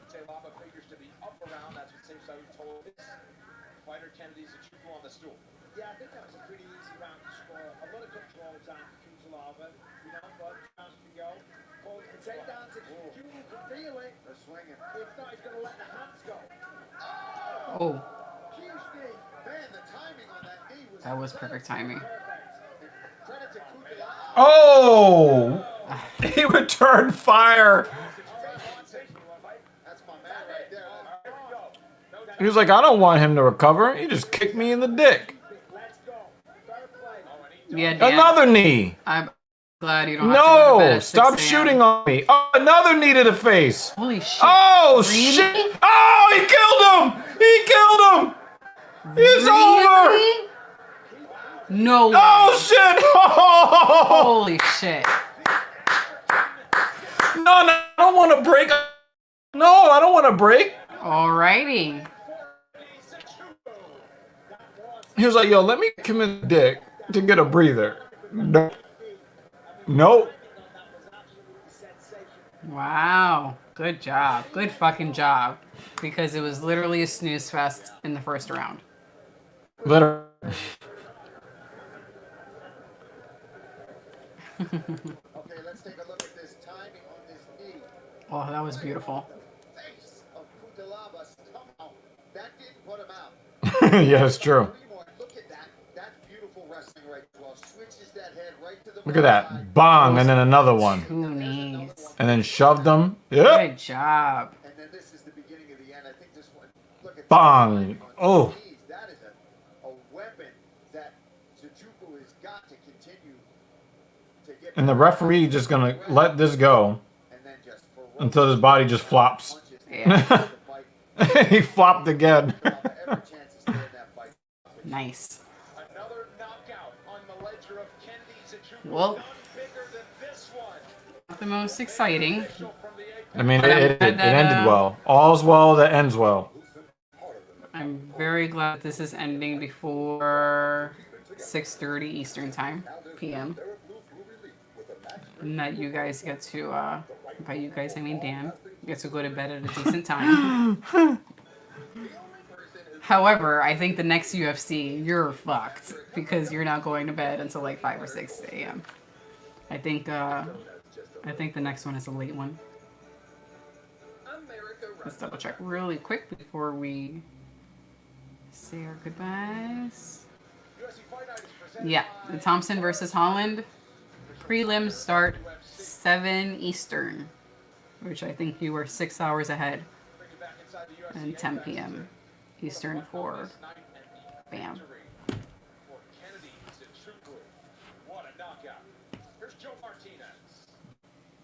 Yeah, I think that was a pretty easy round to score. A lot of control time for Kutalaba, you know, but chance to go. Hold the takedown to Kutalaba, can feel it. They're swinging. If not, he's going to let the hands go. Oh. Huge knee. Man, the timing on that knee was That was perfect timing. credit to Kutalaba. Oh! He returned fire. That's my man right there. He was like, I don't want him to recover. He just kicked me in the dick. Yeah, Dan. Another knee. Glad you don't have to go to bed No! at 6 Stop a.m. shooting on me! Oh, another knee to the face! Holy shit. Oh, Really? shit! Oh, he killed him! He killed him! It's Really? No way. Oh, shit! Holy shit. No, I don't want to break. No, I don't want to break. Alrighty. He was like, yo, let me come in the dick to get a breather. No. Nope. Wow. Good job. Good fucking job. Because it was literally a snooze fest in the first round. Literally. Okay, let's take a look at this timing on this knee. Oh, that was beautiful. Face of Kutalaba somehow. That didn't put him out. Yeah, it's true. Look at that. That's beautiful wrestling right well. Switches that head right to the Look at that. Bong, and then another one. Two knees. And then shoved them. Yep. Good job. And then this is the beginning of the end. I think this one. Look at Bong. Oh. that is a weapon that Sujuku has got to continue to get. And the referee just gonna let this go until his body just flops. Yeah. He flopped again. Nice. Another knockout on the ledger of Kennedy Sujuku. Well, not the most exciting. I mean, But I'm it glad that, ended well. All's well that ends well. I'm very glad this is ending before 6:30 Eastern time, PM. And that you guys get to, by you guys I mean Dan, get to go to bed at a decent time. However, I think the next UFC, you're fucked because you're not going to bed until like 5 or 6 a.m. I think the next one is a late one. Let's double check really quick before we say our goodbyes. Yeah, the Thompson versus Holland prelims start 7 Eastern, which I think you were 6 hours ahead, and 10 p.m. Eastern for bam. What a knockout. Here's Joe Martinez.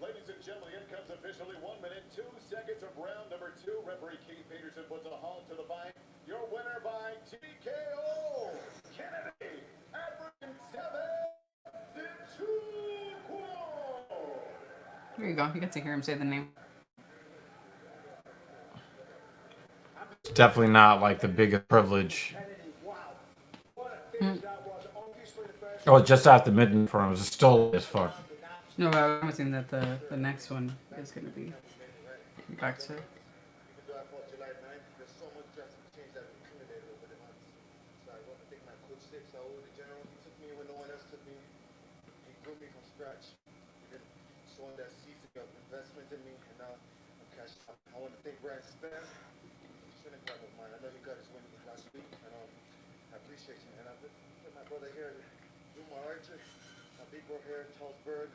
Ladies and gentlemen, in comes officially 1 minute, 2 seconds of round number 2. Referee Keith Peterson puts a halt to the fight. Your winner by TKO, Kennedy, African 7, Sujuku. Here you go. You get to hear him say the name. It's definitely not like the biggest privilege. Oh, just after midnight for him. It was still as fuck. No, but I'm promising that the next one is going to be back to. There's so much drastic change that we've accumulated over the months. So I want to thank my coach, Saul, the general. He took me when no one else took me. He grew me from scratch. He been showing that season of investment in me, and now I'm cashing out. I want to thank Brian Span. He's training partner of mine. I know he got his win last week, and I appreciate him. And I've been with my brother here, Zuma Archer, my big bro here, Charles Berg,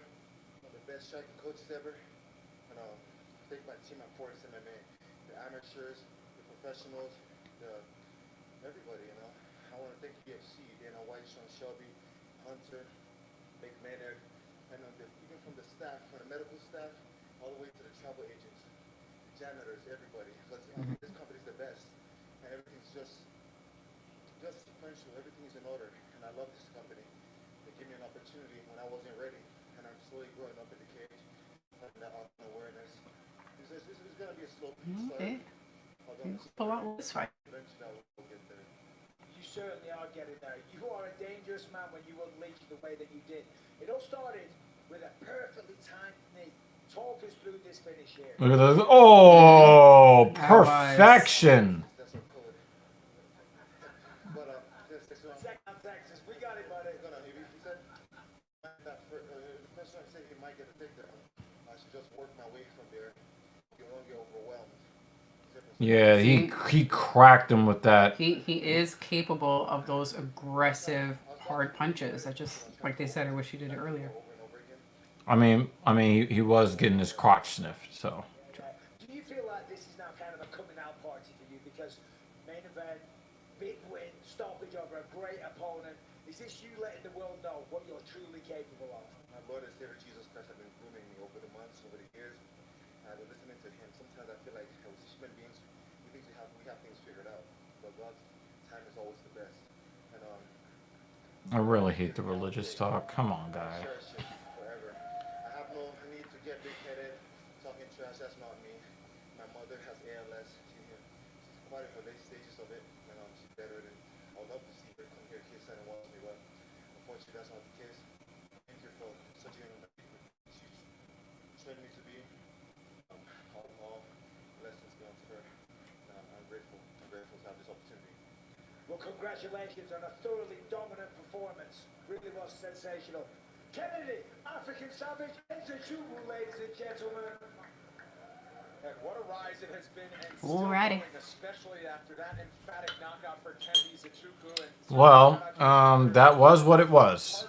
one of the best striking coaches ever. And thank my team at Fortis MMA, the amateurs, the professionals, everybody, you know. I want to thank UFC, Dana White, Sean Shelby, Hunter, Mick Maynard, and even from the staff, from the medical staff, all the way to the travel agents, the janitors, everybody. Because this company's the best, and everything's just sequential. Everything's in order, and I love this company. They gave me an opportunity when I wasn't ready, and I'm slowly growing up in the cage, having that awareness. This is going to be a slow Okay. Pull out this fight. You certainly are getting there. You are a dangerous man when you unleash the way that you did. It all started with a perfectly timed knee. Talk us through this finish here. Look at this. Oh, perfection. Texas, we got it, buddy. The first time I said he might get a takedown, I should just work my way from there. You won't get overwhelmed. Yeah, he cracked him with that. He is capable of those aggressive hard punches. I just, like they said, I wish he did it earlier. I mean, he was getting his crotch sniffed, so. Do you feel like this is now kind of a coming out party for you? Because main event, big win, stoppage over a great opponent. Is this you letting the world know what you're truly capable of? My Lord and Savior Jesus Christ have been grooming me over the months, over the years. I've been listening to him. Sometimes I feel like as human beings, we think we have things figured out, but God's time is always the best. And I really hate the religious talk. Come on, guy. cherish him forever. I have no need to get big-headed, talking trash. That's not me. My mother has ALS. She's quite in the late stages of it, and she's better than. I would love to see her come here, kiss and watch me, but unfortunately, that's not the case. Thank you for such a young lady. She's trained me to be. All blessings be unto her. I'm grateful. I'm grateful to have this opportunity. Well, congratulations on a thoroughly dominant performance. Really was sensational. Kennedy, African Savage, enter Chubu, ladies and gentlemen. And what a rise it has been, and Alrighty. going, especially after that emphatic knockout for Kennedy Zachuku. And Well, that was what it was.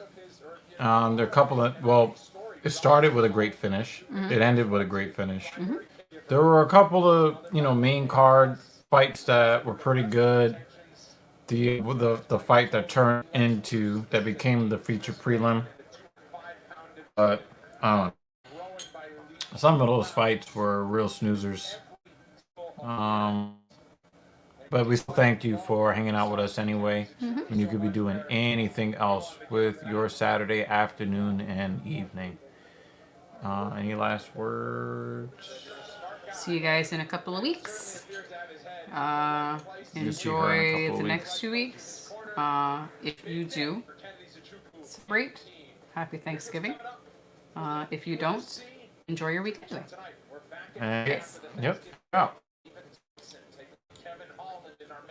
There are a couple of, well, it started with a great finish. It ended with a great finish. There were a couple of, main card fights that were pretty good. The fight that turned into, that became the feature prelim. But, some of those fights were real snoozers. But we still thank you for hanging out with us anyway. And you could be doing anything else with your Saturday afternoon and evening. Any last words? See you guys in a couple of weeks. You'll see her in a Enjoy couple the of next 2 weeks. If you do celebrate, happy Thanksgiving. If you don't, enjoy your weekend. And, yep. Out.